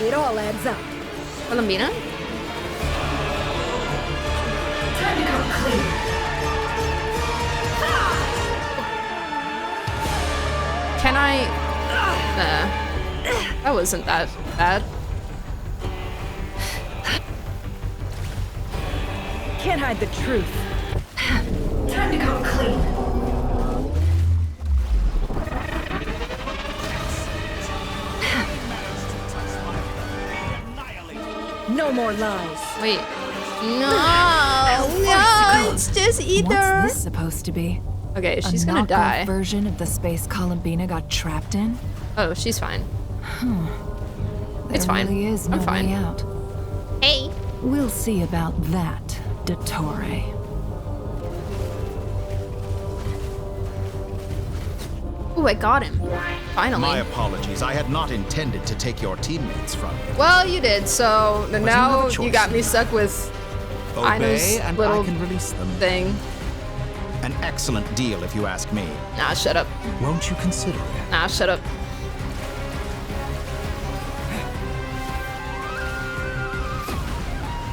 It all adds up. Colombina? Time to come clean. Can I... that wasn't that bad. Can't hide the truth. Time to come clean. No more lies. Wait. No, it's just either. What's this supposed to be? Okay, she's a gonna die. Version of the space Colombina got trapped in? Oh, she's fine. It's There fine. really is no I'm fine. way out. Hey. We'll see about that, Dottore. Ooh, I got him. Finally. My apologies. I had not intended to take your teammates from you. Well, you did, so now you you got me stuck with Obey, Aino's and little I can release them. thing. An excellent deal, if you ask me. Nah, shut up. Won't you consider it? Nah, shut up.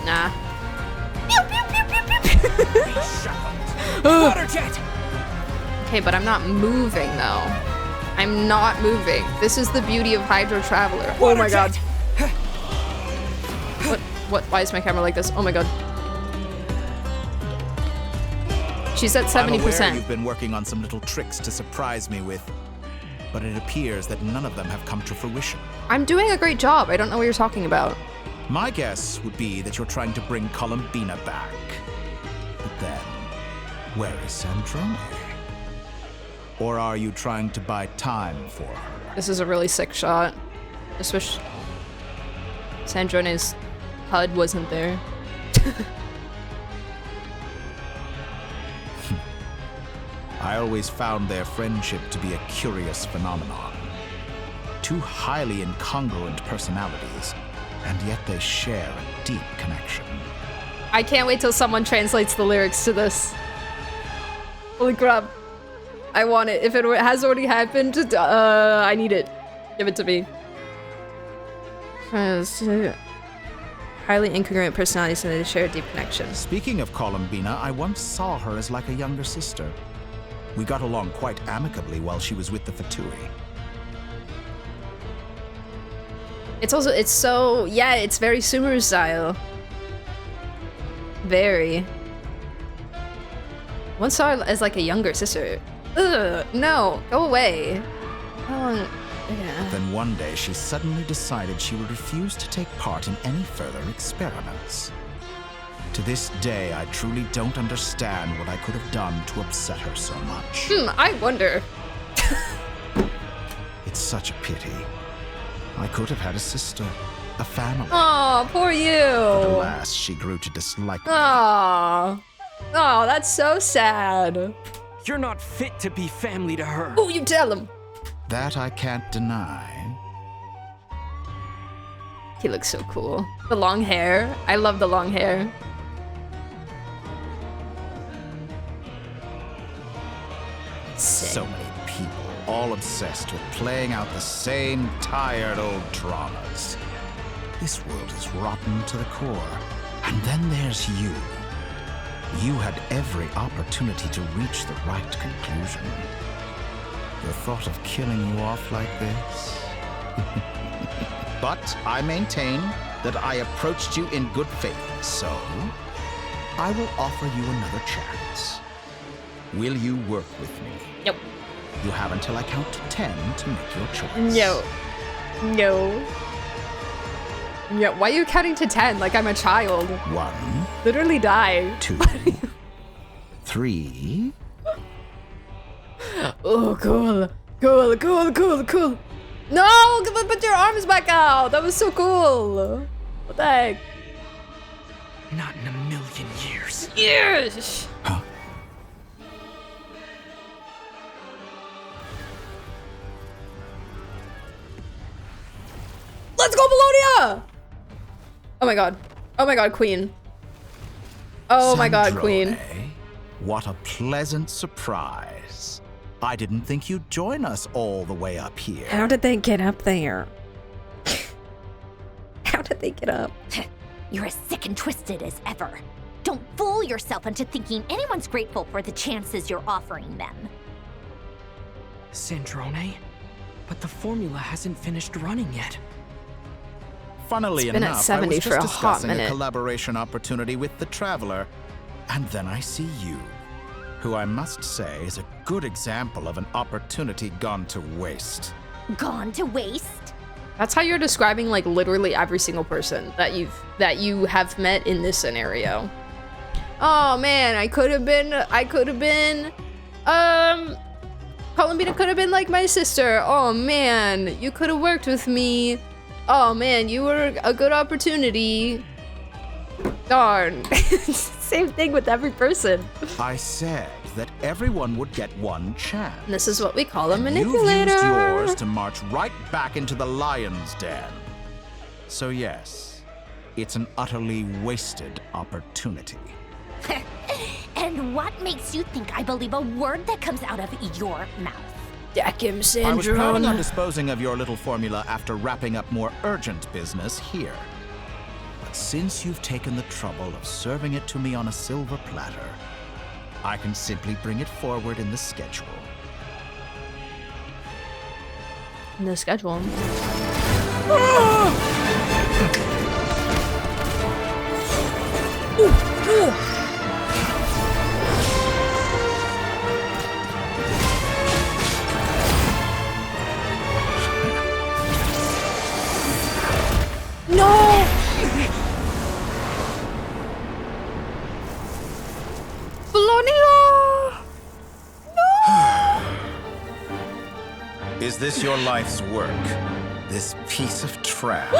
Nah. Water jet! Okay, but I'm not moving though. I'm not moving. This is the beauty of Hydro Traveler. Oh my god. What? Why is my camera like this? Oh my god. She's at 70%. I'm aware you've been working on some little tricks to surprise me with, but it appears that none of them have come to fruition. I'm doing a great job. I don't know what you're talking about. My guess would be that you're trying to bring Colombina back. But then, where is Sandrone? Or are you trying to buy time for her? This is a really sick shot. Just wish Sandrone's HUD wasn't there. I always found their friendship to be a curious phenomenon. two highly incongruent personalities, and yet they share a deep connection. I can't wait till someone translates the lyrics to this. Holy crap. I want it. If it has already happened, I need it. Give it to me. Highly incongruent personalities and they share a deep connection. Speaking of Columbina, I once saw her as like a younger sister. We got along quite amicably while she was with the Fatui. It's very Sumeru style. Very. Once saw her as like a younger sister. Ugh, no, go away. Yeah. Then one day she suddenly decided she would refuse to take part in any further experiments. To this day, I truly don't understand what I could have done to upset her so much. I wonder. It's such a pity. I could have had a sister, a family. Oh, poor you. But alas, she grew to dislike me. Oh, that's so sad. You're not fit to be family to her. Oh, you tell him. That I can't deny. He looks so cool. The long hair. I love the long hair. Sick. So many people, all obsessed with playing out the same tired old traumas. This world is rotten to the core. And then there's you. You had every opportunity to reach the right conclusion. The thought of killing you off like this? But I maintain that I approached you in good faith, so I will offer you another chance. Will you work with me? Nope. You have until I count to 10 to make your choice. No. No. Yeah, why are you counting to 10 like I'm a child? 1. Literally die. 2. 3. Oh, cool. Cool. No, put your arms back out. That was so cool. What the heck? Not in a million years. Yes. Huh? Let's go, Melodia! Oh my god, Queen. Oh my god, Queen. What a pleasant surprise. I didn't think you'd join us all the way up here. How did they get up there? How did they get up? You're as sick and twisted as ever. Don't fool yourself into thinking anyone's grateful for the chances you're offering them. Sandrone? But the formula hasn't finished running yet. Funnily It's been at enough, 70 I was for just a hot discussing a minute. collaboration opportunity with the Traveler, and then I see you, who I must say is a good example of an opportunity gone to waste. Gone to waste? That's how you're describing like literally every single person that you have met in this scenario. Oh man, I could have been Columbina could have been like my sister. Oh man, you could have worked with me. Oh man, you were a good opportunity. Darn. Same thing with every person. I said that everyone would get one chance. This is what we call a And manipulator. You've used yours to march right back into the lion's den. So yes, it's an utterly wasted opportunity. And what makes you think I believe a word that comes out of your mouth? Deck him, I was planning on Sandrone. disposing of your little formula after wrapping up more urgent business here. But since you've taken the trouble of serving it to me on a silver platter, I can simply bring it forward in the schedule. In the schedule. No! Bologna! Is this your life's work? This piece of trash?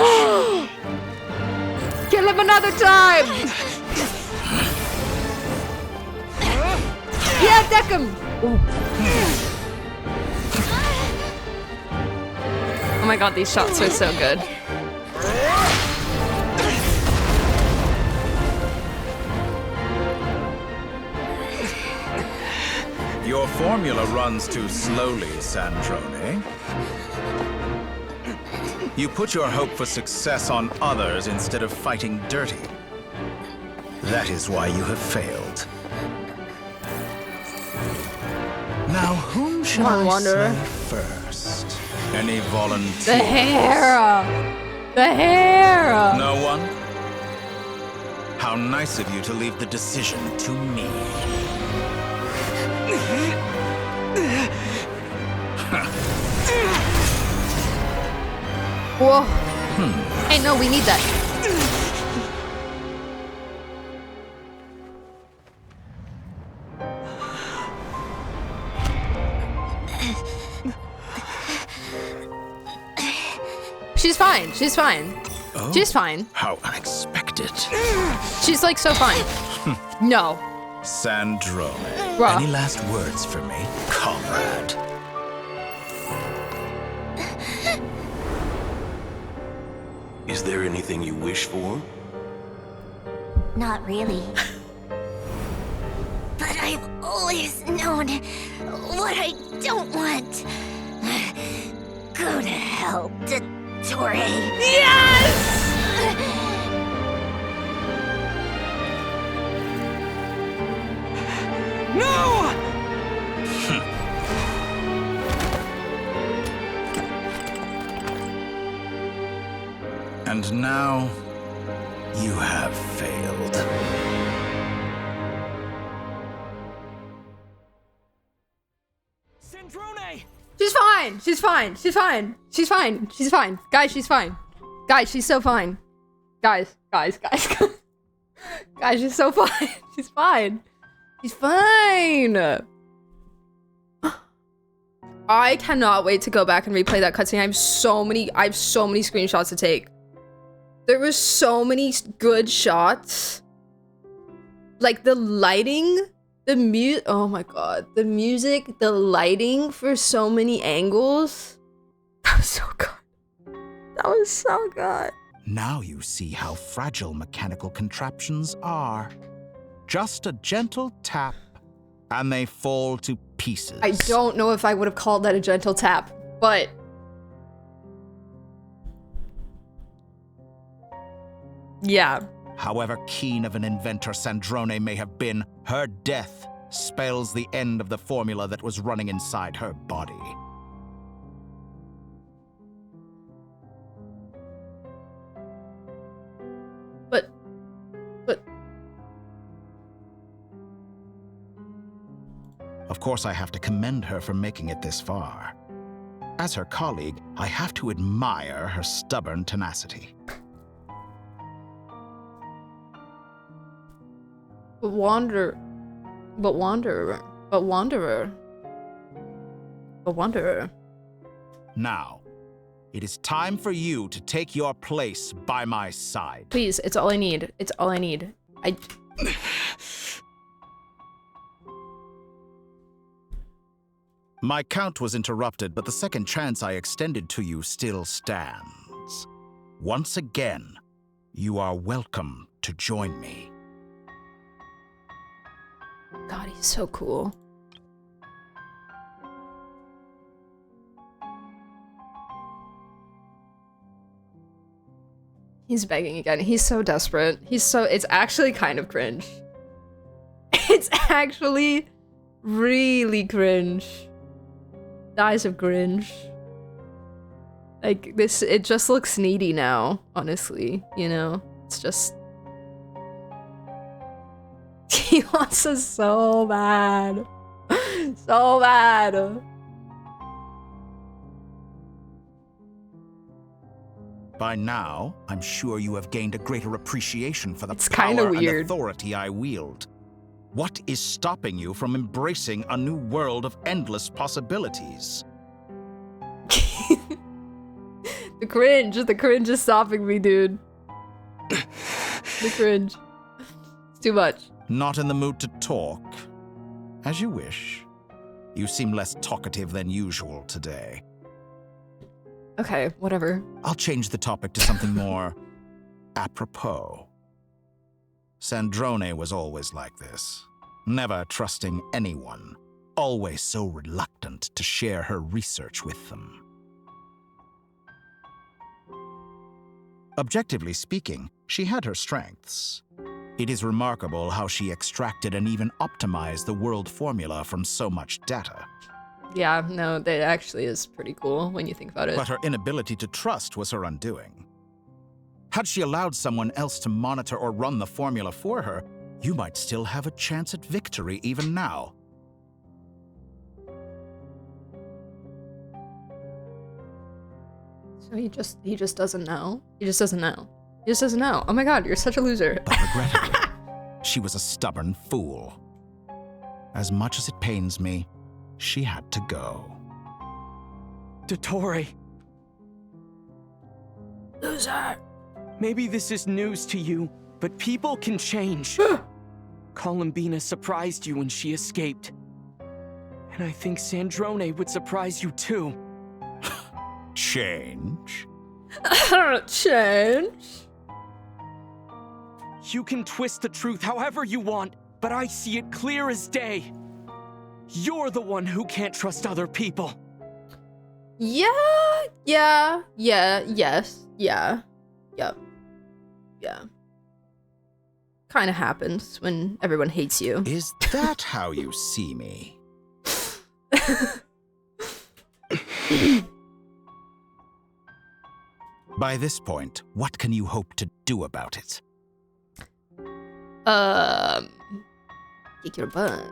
Kill him another time! Yeah, deck him! Oh my god, these shots are so good. Your formula runs too slowly, Sandrone. You put your hope for success on others instead of fighting dirty. That is why you have failed. Now, whom shall I slay first? Any volunteers? The hair! The hair! No one? How nice of you to leave the decision to me. Whoa. Hey, no, we need that. She's fine. She's fine. Oh, she's fine. How unexpected. She's like so fine. No. Sandrone, Bruh. any last words for me, comrade? Is there anything you wish for? Not really. But I've always known what I don't want. Go to hell, Dottore. Yes! No! And now, you have failed. Sandrone! She's fine. She's fine. She's fine. She's fine. She's fine. Guys, she's fine. Guys, she's so fine. Guys. Guys, she's so fine. She's fine. She's fine. I cannot wait to go back and replay that cutscene. I have so many screenshots to take. There were so many good shots. Like the lighting, oh my god, the music, the lighting for so many angles. That was so good. That was so good. Now you see how fragile mechanical contraptions are. Just a gentle tap, and they fall to pieces. I don't know if I would have called that a gentle tap, but... yeah. However keen of an inventor Sandrone may have been, her death spells the end of the formula that was running inside her body. But... Of course, I have to commend her for making it this far. As her colleague, I have to admire her stubborn tenacity. But Wanderer. Now, it is time for you to take your place by my side. Please, it's all I need. It's all I need. My count was interrupted, but the second chance I extended to you still stands. Once again, you are welcome to join me. God, he's so cool. He's begging again. He's so desperate. It's actually kind of cringe. It's actually really cringe. Eyes of cringe. Like this, it just looks needy now, honestly, you know? It's just... he wants us so bad. So bad. By now, I'm sure you have gained a greater appreciation for the It's power kinda and weird. authority I wield. What is stopping you from embracing a new world of endless possibilities? The cringe is stopping me, dude. The cringe. It's too much. Not in the mood to talk? As you wish. You seem less talkative than usual today. Okay, whatever. I'll change the topic to something more apropos. Sandrone was always like this, never trusting anyone, always so reluctant to share her research with them. Objectively speaking, she had her strengths. It is remarkable how she extracted and even optimized the world formula from so much data. Yeah, no, that actually is pretty cool when you think about it. But her inability to trust was her undoing. Had she allowed someone else to monitor or run the formula for her, you might still have a chance at victory even now. So he just doesn't know. He just doesn't know. He just doesn't know. Oh my god, you're such a loser. But regrettably, she was a stubborn fool. As much as it pains me, she had to go. Dottore. Loser. Maybe this is news to you, but people can change. Columbina surprised you when she escaped. And I think Sandrone would surprise you too. Change? Change? You can twist the truth however you want, but I see it clear as day. You're the one who can't trust other people. Yeah. Kinda happens when everyone hates you. Is that how you see me? By this point, what can you hope to do about it? Kick your butt.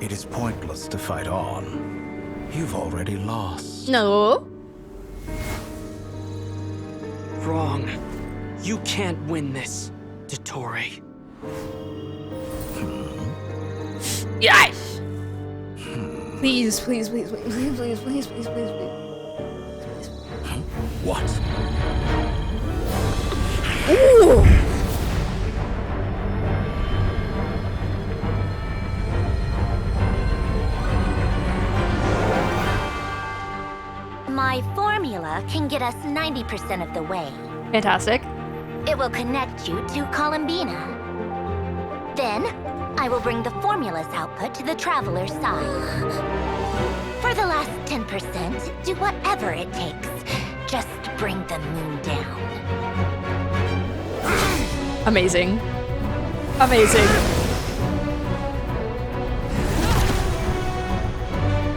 It is pointless to fight on. You've already lost. No. Wrong. You can't win this, Dottore. Yes! Please, please, please, please, please, please, please, please, please, please. What? Ooh! My formula can get us 90% of the way. Fantastic. It will connect you to Columbina. Then, I will bring the formula's output to the Traveler's side. For the last 10%, do whatever it takes. Just bring the moon down. Amazing. Amazing.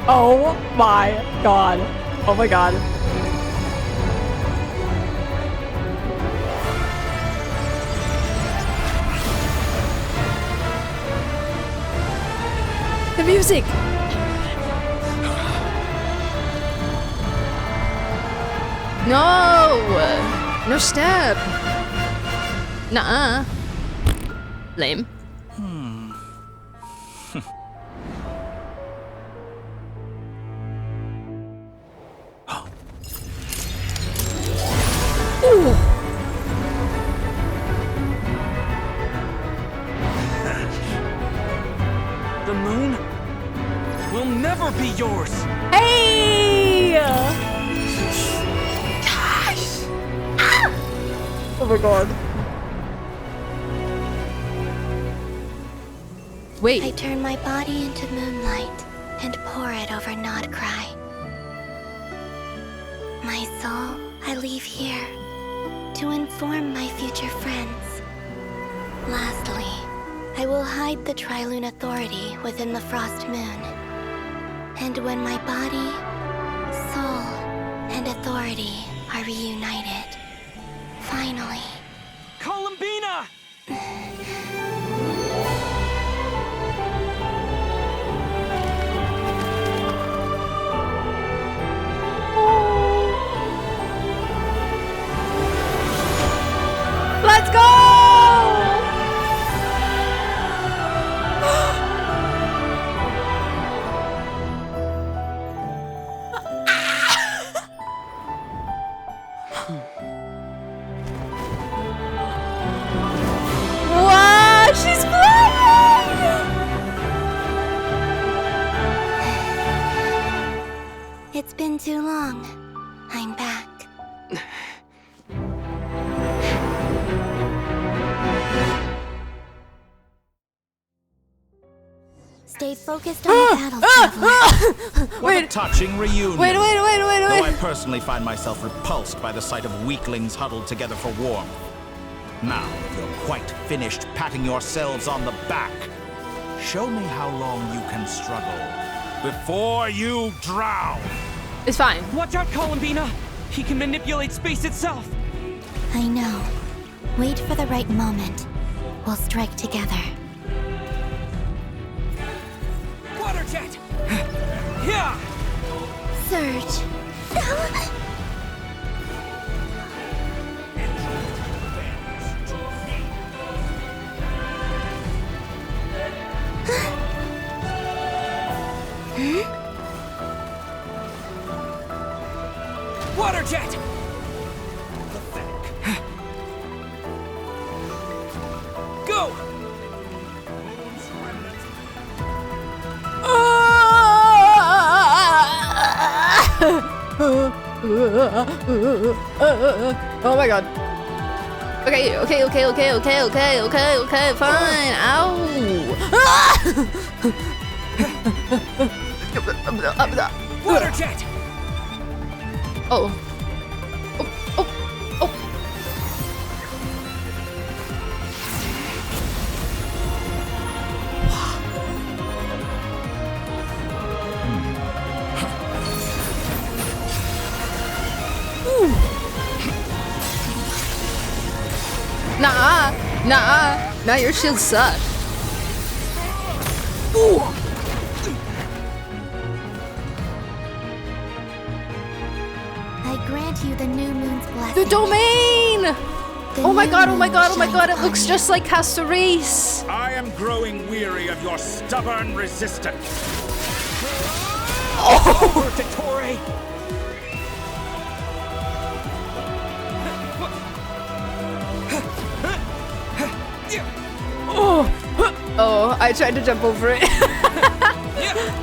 Oh my god. Oh my god. The music! No! No step! Nuh-uh. Lame. Ooh. The moon will never be yours. Hey! Gosh! Ah! Oh my god. Wait. I turn my body into moonlight and pour it over Nodcry. My soul, I leave here to inform my future friends. Lastly, I will hide the Trilune Authority within the Frost Moon. And when my body, soul, and authority are reunited, finally... Columbina! Let's go! I'm back. Stay focused on the battle, traveler. What a touching reunion. Wait. Though I personally find myself repulsed by the sight of weaklings huddled together for warmth. Now, you're quite finished patting yourselves on the back. Show me how long you can struggle before you drown. It's fine. Watch out, Columbina! He can manipulate space itself! I know. Wait for the right moment. We'll strike together. Water jet! Yeah! Surge. Water jet! Go! Oh my god. Okay, fine. Ow. Water jet! Oh. Nah, your shield sucks. Ooh. I grant you the new moon's blessing. The domain! Oh my god, it looks just like Castoris. I am growing weary of your stubborn resistance. Oh! Dottore! Oh, I tried to jump over it.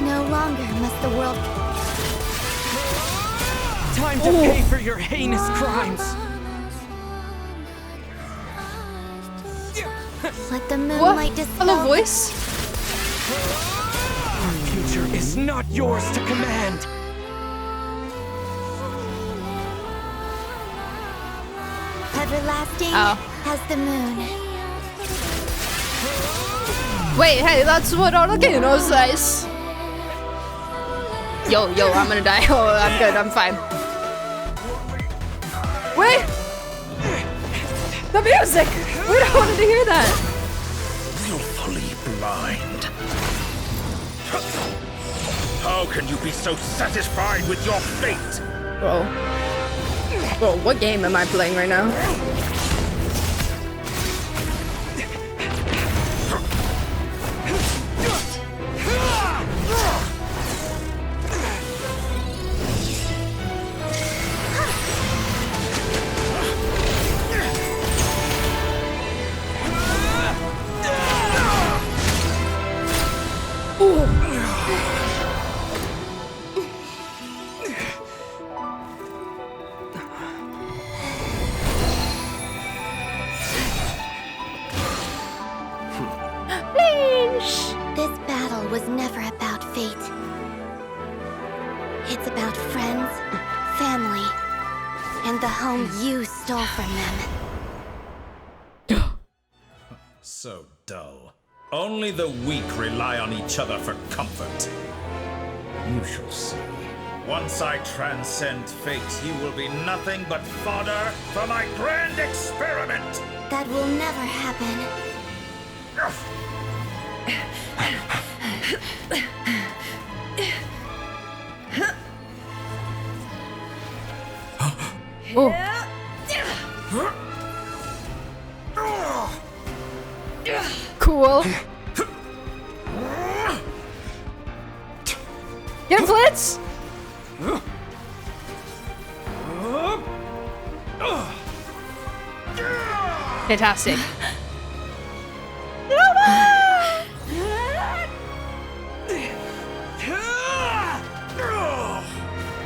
No longer must the world... Time to pay for your heinous crimes! Let the moonlight dispel... Hello, voice? Our future is not yours to command! Everlasting as the moon. Wait, hey, that's what Archon says. Yo, I'm gonna die. Oh, I'm good, I'm fine. Wait! The music! We don't want to hear that! Willfully blind. How can you be so satisfied with your fate? Bro, what game am I playing right now? This battle was never about fate. It's about friends, family, and the home you stole from them. So dull. Only the weak rely on each other for comfort. You shall see. Once I transcend fate, you will be nothing but fodder for my grand experiment! That will never happen. Cool. Get him, Flitz! Fantastic.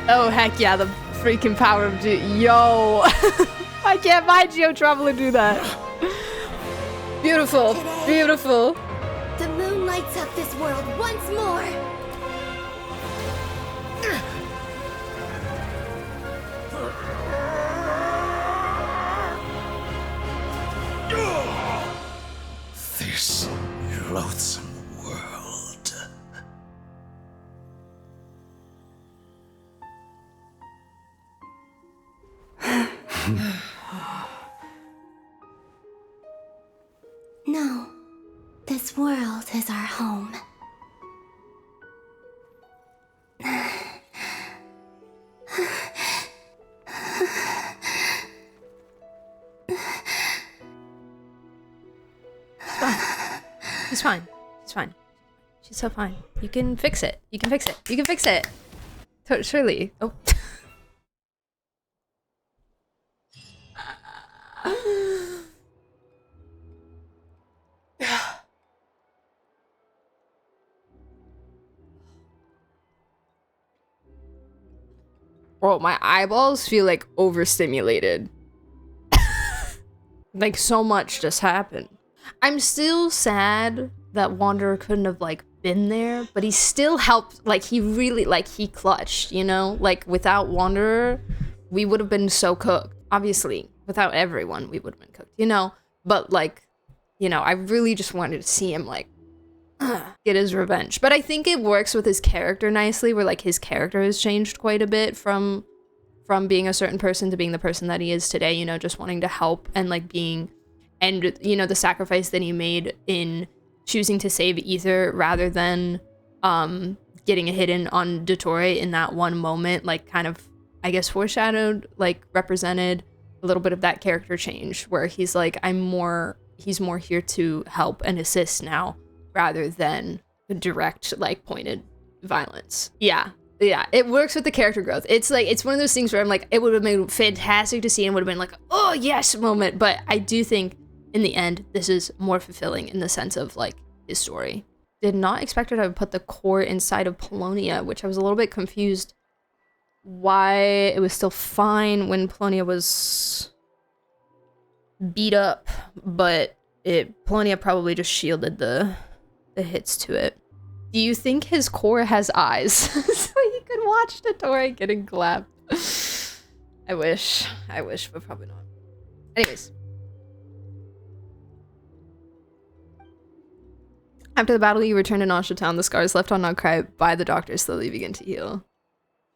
Oh, heck yeah, the freaking power of yo. I can't find Geo Travel and do that. Beautiful, beautiful. The moon lights up this world once more. This loathsome world. No, this world is our home. She's fine. She's fine. She's so fine. You can fix it. You can fix it. You can fix it. Surely. Oh. Bro, my eyeballs feel like overstimulated. Like so much just happened. I'm still sad that Wanderer couldn't have like been there, but he still helped. Like he really, like he clutched, you know? Like without Wanderer, we would have been so cooked. Obviously, without everyone, we would have been cooked, you know? But like, you know, I really just wanted to see him like get his revenge. But I think it works with his character nicely, where like his character has changed quite a bit from being a certain person to being the person that he is today, you know, just wanting to help and like being, and you know, the sacrifice that he made in choosing to save Ether rather than getting a hit in on Dottore in that one moment, like kind of, I guess, foreshadowed, like represented a little bit of that character change where he's like, he's more here to help and assist now rather than the direct, like pointed violence. Yeah, it works with the character growth. It's like, it's one of those things where I'm like, it would have been fantastic to see and would have been like, oh yes moment, but I do think in the end, this is more fulfilling in the sense of like his story. Did not expect her to put the core inside of Polonia, which I was a little bit confused why it was still fine when Polonia was beat up, but Polonia probably just shielded the hits to it. Do you think his core has eyes so he could watch Dottore getting clapped? I wish, but probably not. Anyways. After the battle, you return to Nausea Town. The scars left on Nagcry by the doctor slowly begin to heal.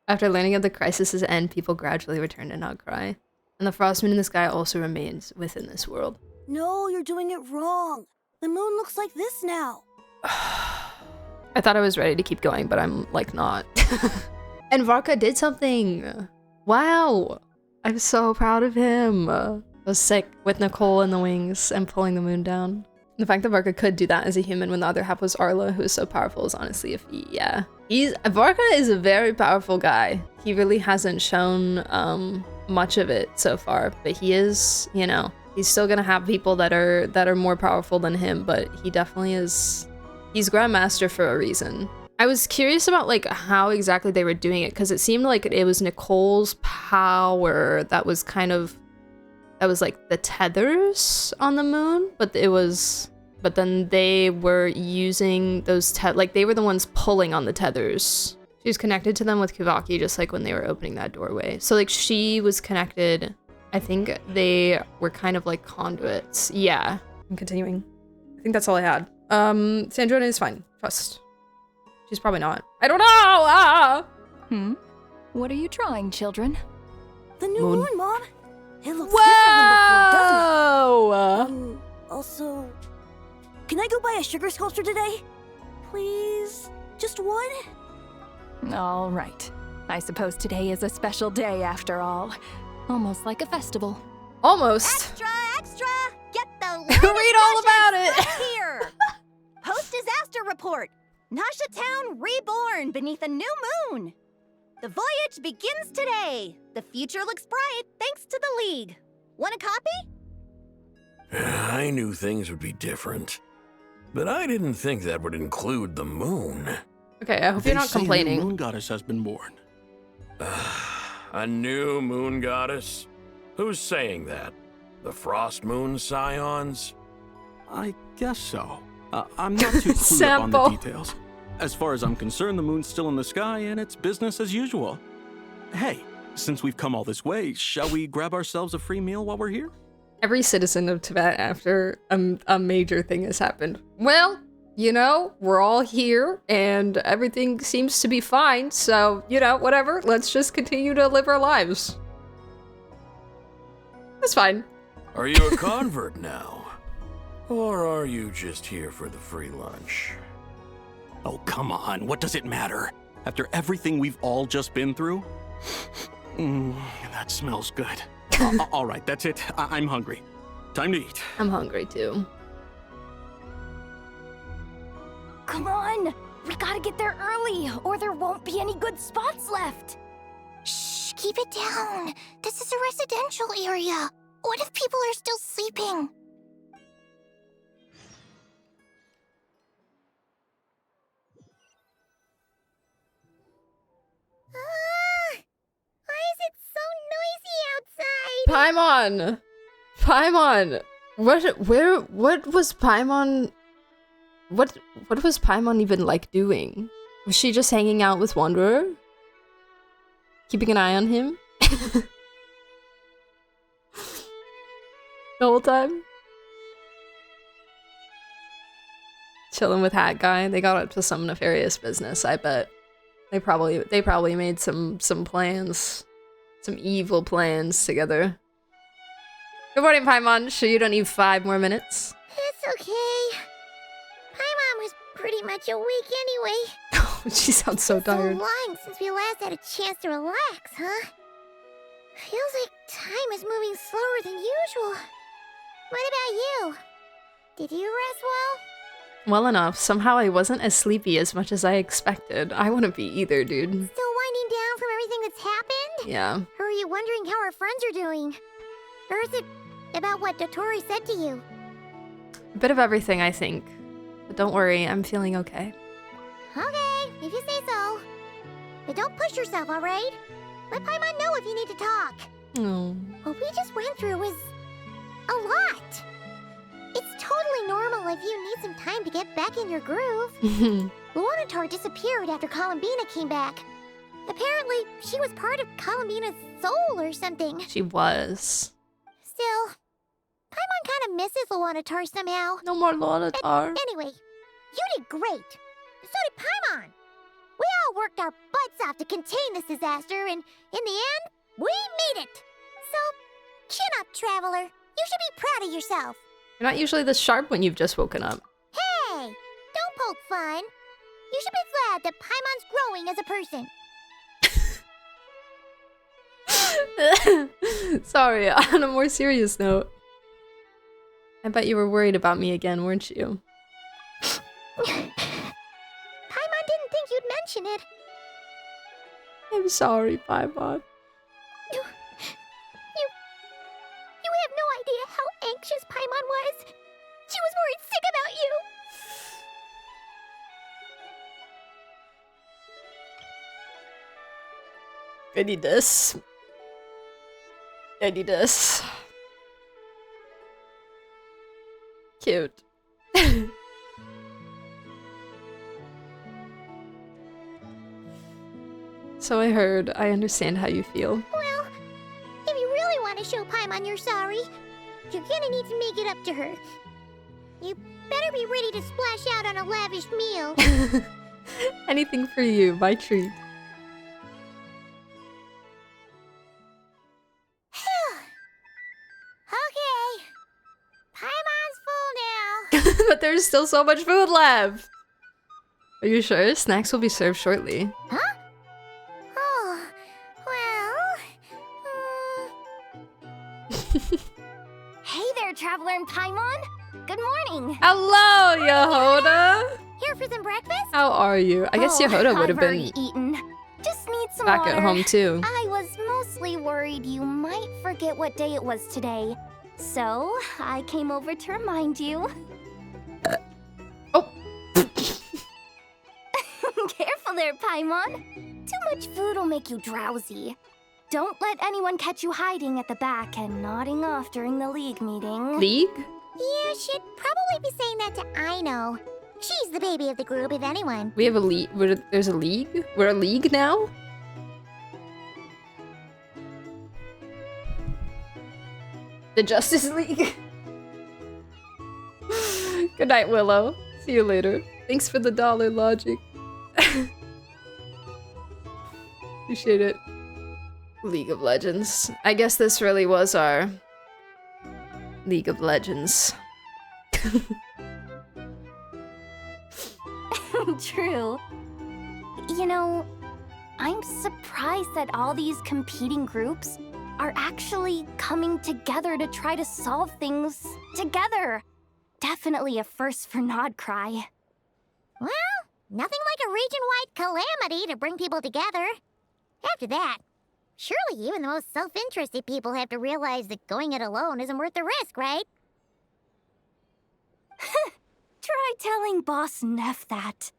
After learning of the crisis's end, people gradually return to Nagcry. And the frost moon in the sky also remains within this world. No, you're doing it wrong. The moon looks like this now. I thought I was ready to keep going, but I'm like not. And Varka did something. Wow. I'm so proud of him. I was sick with Nicole in the wings and pulling the moon down. The fact that Varka could do that as a human when the other half was Arla, who is so powerful, is honestly Varka is a very powerful guy. He really hasn't shown much of it so far, but he is, you know, he's still gonna have people that are more powerful than him, but he definitely is. He's Grandmaster for a reason. I was curious about like how exactly they were doing it, because it seemed like it was Nicole's power that was like the tethers on the moon, but then they were using those they were the ones pulling on the tethers. She was connected to them with Kuvaki, just like when they were opening that doorway. So like she was connected. I think they were kind of like conduits. Yeah. I'm continuing. I think that's all I had. Sandrona is fine. Trust. She's probably not. I don't know! What are you trying, children? The new moon, Mom! It looks Whoa! different than before, doesn't it? Also, can I go buy a sugar sculpture today? Please? Just one? All right. I suppose today is a special day after all. Almost like a festival. Almost. Extra! Get the read all about it! right here! Post-disaster report! Nausea Town reborn beneath a new moon! The voyage begins today! The future looks bright thanks to the League. Want a copy? I knew things would be different, but I didn't think that would include the moon. Okay, I hope you're not complaining. The moon goddess has been born. A new moon goddess? Who's saying that? The Frost Moon Scions? I guess so. I'm not too clued up on the details. As far as I'm concerned, the moon's still in the sky and it's business as usual. Hey, since we've come all this way, shall we grab ourselves a free meal while we're here? Every citizen of Tibet after a major thing has happened. Well, you know, we're all here and everything seems to be fine, so, you know, whatever. Let's just continue to live our lives. That's fine. Are you a convert now? Or are you just here for the free lunch? Oh, come on. What does it matter? After everything we've all just been through? That smells good. All right, that's it. I'm hungry. Time to eat. I'm hungry too. Come on! We gotta get there early, or there won't be any good spots left! Shh, keep it down. This is a residential area. What if people are still sleeping? Why is it so noisy outside? Paimon! Paimon! What was Paimon... What was Paimon even, like, doing? Was she just hanging out with Wanderer? Keeping an eye on him? The whole time? Chilling with Hat Guy? They got up to some nefarious business, I bet. They probably made some plans. Some evil plans together. Good morning, Paimon. Sure you don't need 5 more minutes? It's okay. Paimon was pretty much awake anyway. Oh, she sounds so tired. So long since we last had a chance to relax, huh? Feels like time is moving slower than usual. What about you? Did you rest well? Well enough. Somehow I wasn't as sleepy as much as I expected. I wouldn't be either, dude. Still winding down from everything that's happened? Yeah. Or are you wondering how our friends are doing? Or is it about what Dottore said to you? A bit of everything, I think. But don't worry, I'm feeling okay. Okay, if you say so. But don't push yourself, alright? Let Paimon know if you need to talk. Oh. What we just went through was a lot. It's totally normal if you need some time to get back in your groove. Dottore disappeared after Columbina came back. Apparently, she was part of Columbina's soul or something. She was. Still, Paimon kind of misses Dottore somehow. No more Dottore. Anyway, you did great. So did Paimon. We all worked our butts off to contain this disaster, and in the end, we made it. So, chin up, Traveler. You should be proud of yourself. You're not usually this sharp when you've just woken up. Hey, don't poke fun. You should be glad that Paimon's growing as a person. Sorry, on a more serious note. I bet you were worried about me again, weren't you? Paimon didn't think you'd mention it. I'm sorry, Paimon. You have no idea how anxious Paimon was. She was worried sick about you. I need this. I need this. Cute. So I heard. I understand how you feel. Well, if you really want to show Paimon you're sorry, you're gonna need to make it up to her. You better be ready to splash out on a lavish meal. Anything for you, my treat. Okay. Paimon's full now. But there's still so much food left. Are you sure? Snacks will be served shortly. Huh? Oh, well... Hey there, Traveler and Paimon. Good morning. Hello, Yehoda. Here for some breakfast? How are you? I guess Yehoda would have I've already been eaten. Just need some back water. at home too. I was mostly worried you might forget what day it was today. So, I came over to remind you. Oh. Careful there, Paimon. Too much food will make you drowsy. don't let anyone catch you hiding at the back and nodding off during the League meeting. League? You should probably be saying that to Aino. She's the baby of the group, if anyone. We have a league. There's a league? We're a league now? The Justice League. Good night, Willow. See you later. Thanks for the $1 logic. Appreciate it. League of Legends. I guess this really was our League of Legends. True. You know, I'm surprised that all these competing groups are actually coming together to try to solve things together. Definitely a first for Nodcry. Well, nothing like a region-wide calamity to bring people together. After that, surely even the most self-interested people have to realize that going it alone isn't worth the risk, right? Try telling Boss Neff that.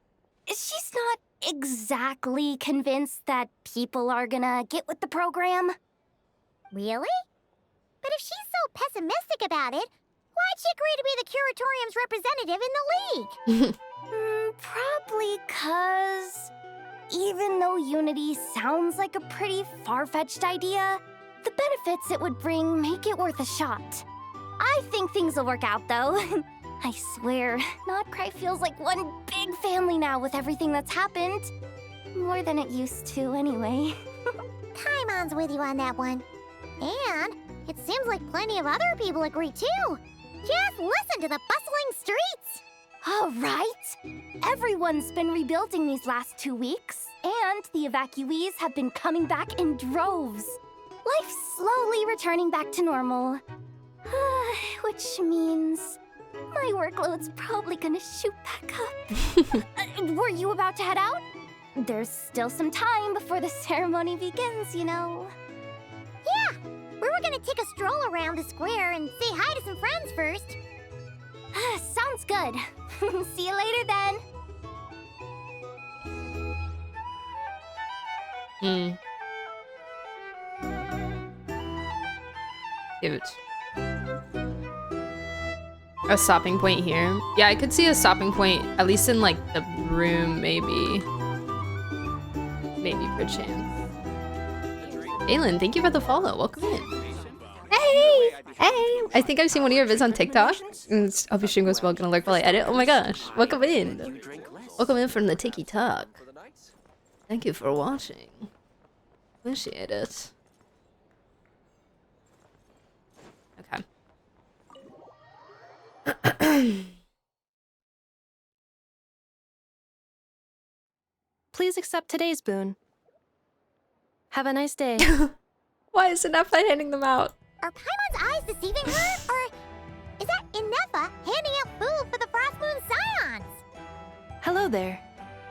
She's not exactly convinced that people are gonna get with the program. Really? But if she's so pessimistic about it, why'd she agree to be the Curatorium's representative in the League? Probably 'cause even though Unity sounds like a pretty far-fetched idea, the benefits it would bring make it worth a shot. I think things will work out, though. I swear, Nodcry feels like one big family now with everything that's happened. More than it used to, anyway. Paimon's with you on that one. And it seems like plenty of other people agree, too. Just listen to the bustling streets! All right. Everyone's been rebuilding these last 2 weeks, and the evacuees have been coming back in droves. Life's slowly returning back to normal. Which means my workload's probably gonna shoot back up. Were you about to head out? There's still some time before the ceremony begins, you know. Yeah, we were gonna take a stroll around the square and say hi to some friends first. Sounds good. See you later then. Cute. A stopping point here. Yeah, I could see a stopping point, at least in like the room, maybe. Maybe perchance. Aylin, thank you for the follow. Welcome in. Hey! Hey! I think I've seen one of your vids on TikTok. Hope your stream goes well. Gonna lurk while I edit. Oh my gosh. Welcome in. Welcome in from the Tiki Talk. Thank you for watching. Appreciate it. Okay. Please accept today's boon. Have a nice day. Why is Inefa handing them out? Are Paimon's eyes deceiving her? Or is that Inefa handing out food for the Frost Moon Scions? Hello there.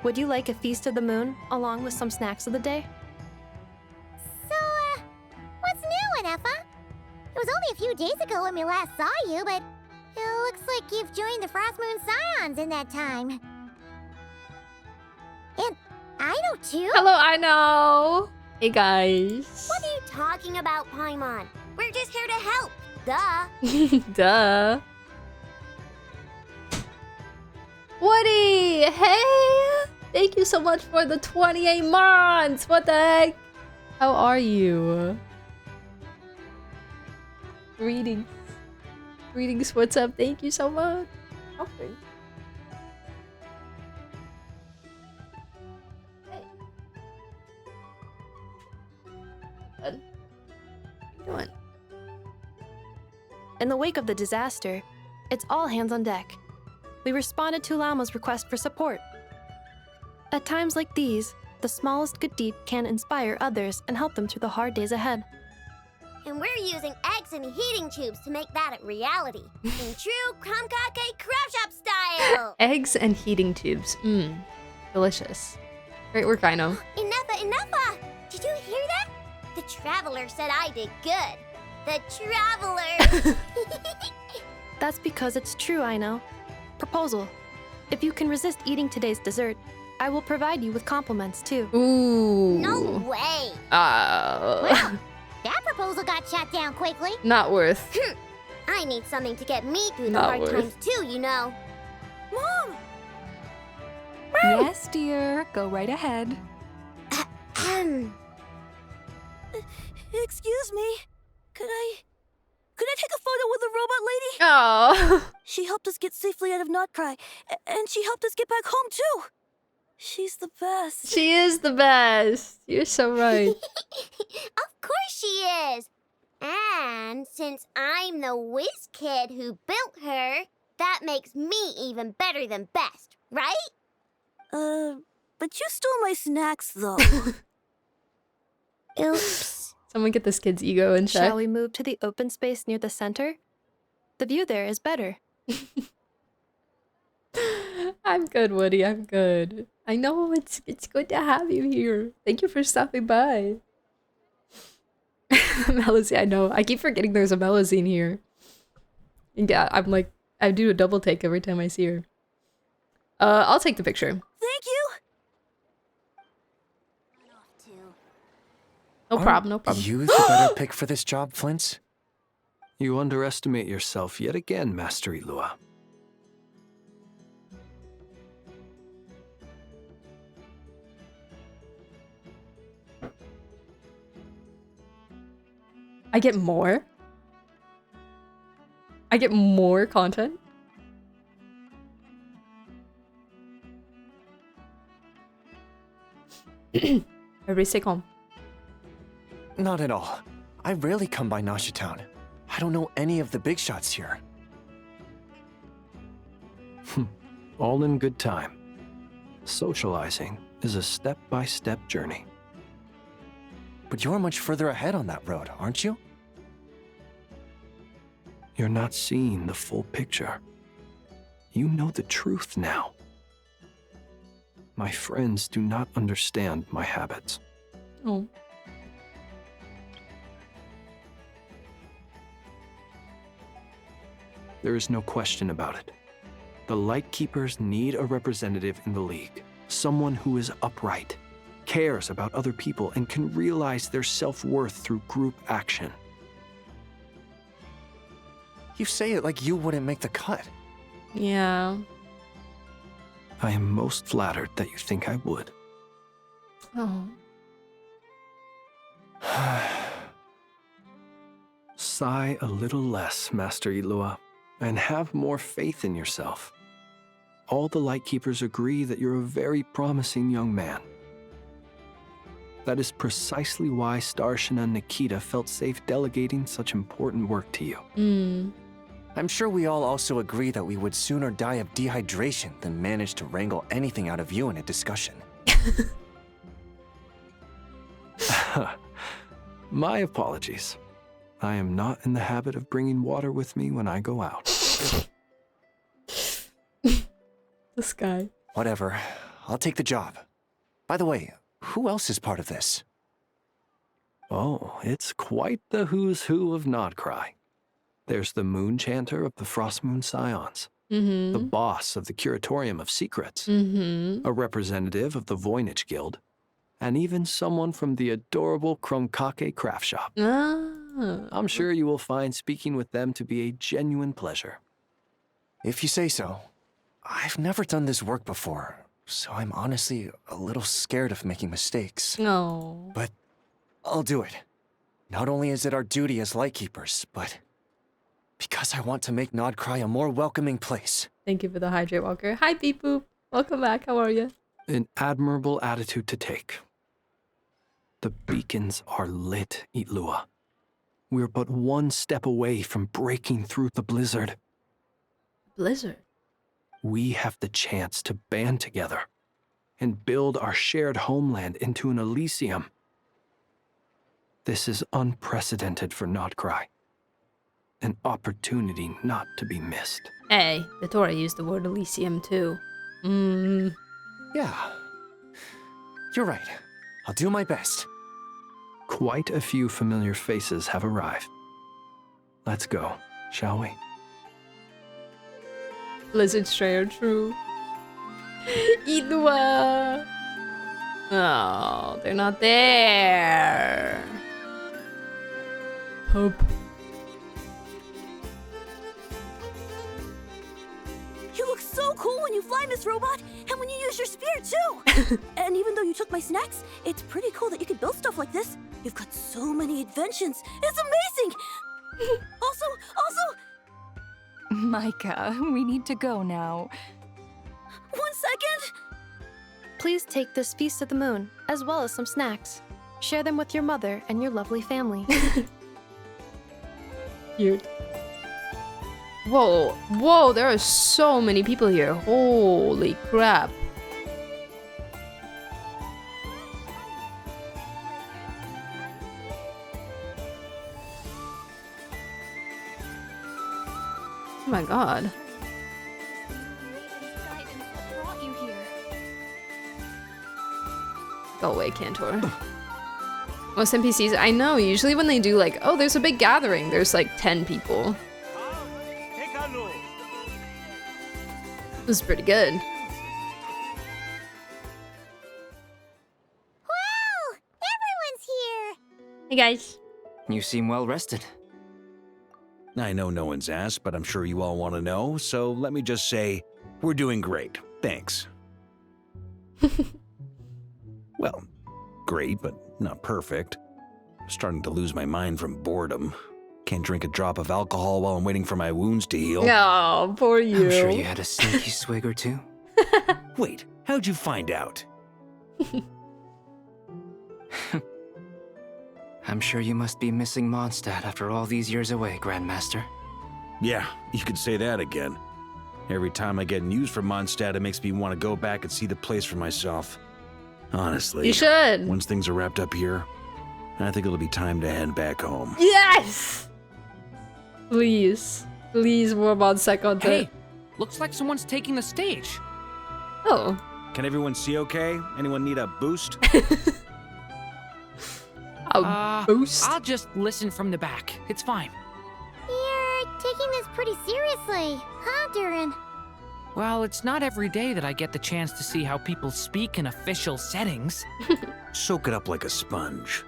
Would you like a feast of the moon along with some snacks of the day? So, what's new, Inefa? It was only a few days ago when we last saw you, but it looks like you've joined the Frost Moon Scions in that time. And Aino too? Hello, Aino! Hey guys. What are you talking about, Paimon? We're just here to help. Duh. Duh. Woody! Hey! Thank you so much for the 28 months! What the heck? How are you? Greetings. Greetings, what's up? Thank you so much. Okay. Hey. What are you doing? In the wake of the disaster, it's all hands on deck. We responded to Lauma's request for support. At times like these, the smallest good deed can inspire others and help them through the hard days ahead. And we're using eggs and heating tubes to make that a reality. In true Krumkake Craft Shop style! Eggs and heating tubes. Mmm. Delicious. Great work, Aino. Enough! Did you hear that? The Traveler said I did good. The Traveler! That's because it's true, I know. Proposal. If you can resist eating today's dessert, I will provide you with compliments, too. Ooh. No way. Well, that proposal got shot down quickly. not worth. I need something to get me through the Not hard worth. times too, you know. Mom! Yes, dear. Go right ahead. Excuse me. Could I take a photo with the robot lady? Oh. She helped us get safely out of Notcry, and she helped us get back home too. She's the best. She is the best. You're so right. Of course she is. And since I'm the whiz kid who built her, that makes me even better than best, right? But you stole my snacks though. Oops. Someone get this kid's ego in check. Shall we move to the open space near the center? The view there is better. I'm good, Woody. I'm good. I know it's good to have you here. Thank you for stopping by. Melazine, I know. I keep forgetting there's a Melazine here. And yeah, I'm like, I do a double take every time I see her. I'll take the picture. Thank you. No problem, no problem. You the better pick for this job, Flint? You underestimate yourself yet again, Master Ilua. I get more? I get more content? Everybody stay calm. Not at all. I rarely come by Nasha Town. I don't know any of the big shots here. All in good time. Socializing is a step-by-step journey. But you're much further ahead on that road, aren't you? You're not seeing the full picture. You know the truth now. My friends do not understand my habits. Oh. There is no question about it. The Lightkeepers need a representative in the League. Someone who is upright, cares about other people, and can realize their self-worth through group action. You say it like you wouldn't make the cut. Yeah. I am most flattered that you think I would. Oh. Sigh a little less, Master Ilua, and have more faith in yourself. All the Lightkeepers agree that you're a very promising young man. That is precisely why Starshina and Nikita felt safe delegating such important work to you. I'm sure we all also agree that we would sooner die of dehydration than manage to wrangle anything out of you in a discussion. My apologies. I am not in the habit of bringing water with me when I go out. This guy. Whatever. I'll take the job. By the way, who else is part of this? Oh, it's quite the who's who of Nodcry. There's the Moon Chanter of the Frostmoon Scions, the boss of the Curatorium of Secrets, a representative of the Voynich Guild, and even someone from the adorable Kromkake craft shop. I'm sure you will find speaking with them to be a genuine pleasure. If you say so. I've never done this work before, so I'm honestly a little scared of making mistakes. No. But I'll do it. Not only is it our duty as Lightkeepers, but because I want to make Nodcry a more welcoming place. Thank you for the hydrate walker. Hi, Beep Boop. Welcome back. How are you? An admirable attitude to take. The beacons are lit, Itlua. We're but one step away from breaking through the blizzard. Blizzard? We have the chance to band together and build our shared homeland into an Elysium. This is unprecedented for Nodcry. An opportunity not to be missed. Hey, Dottore used the word Elysium too. Yeah. You're right. I'll do my best. Quite a few familiar faces have arrived. Let's go, shall we? Blizzard Strayer, true. Idua. Oh, they're not there. Hope. You look so cool when you fly, Miss Robot, and when you use your spear too. And even though you took my snacks, it's pretty cool that you can build stuff like this. You've got so many inventions. It's amazing. Also. Micah, we need to go now. 1 second. Please take this Feast of the Moon, as well as some snacks. Share them with your mother and your lovely family. Cute. Whoa, whoa, there are so many people here. Holy crap. Oh my god. Go away, Cantor. Most NPCs, I know, usually when they do like, oh, there's a big gathering, there's like 10 people. This is pretty good. Wow! Everyone's here! Hey guys. You seem well rested. I know no one's asked, but I'm sure you all want to know, so let me just say, we're doing great. Thanks. Well, great, but not perfect. I'm starting to lose my mind from boredom. Can't drink a drop of alcohol while I'm waiting for my wounds to heal. Oh, poor you. I'm sure you had a sneaky swig or two. Wait, how'd you find out? I'm sure you must be missing Mondstadt after all these years away, Grandmaster. Yeah, you could say that again. Every time I get news from Mondstadt, it makes me want to go back and see the place for myself. Honestly. You should. Once things are wrapped up here, I think it'll be time to head back home. Yes! Please. Please, more Mondstadt content. Hey, looks like someone's taking the stage. Oh. Can everyone see okay? Anyone need a boost? A boost? I'll just listen from the back. It's fine. You're taking this pretty seriously, huh, Durin? Well, it's not every day that I get the chance to see how people speak in official settings. Soak it up like a sponge.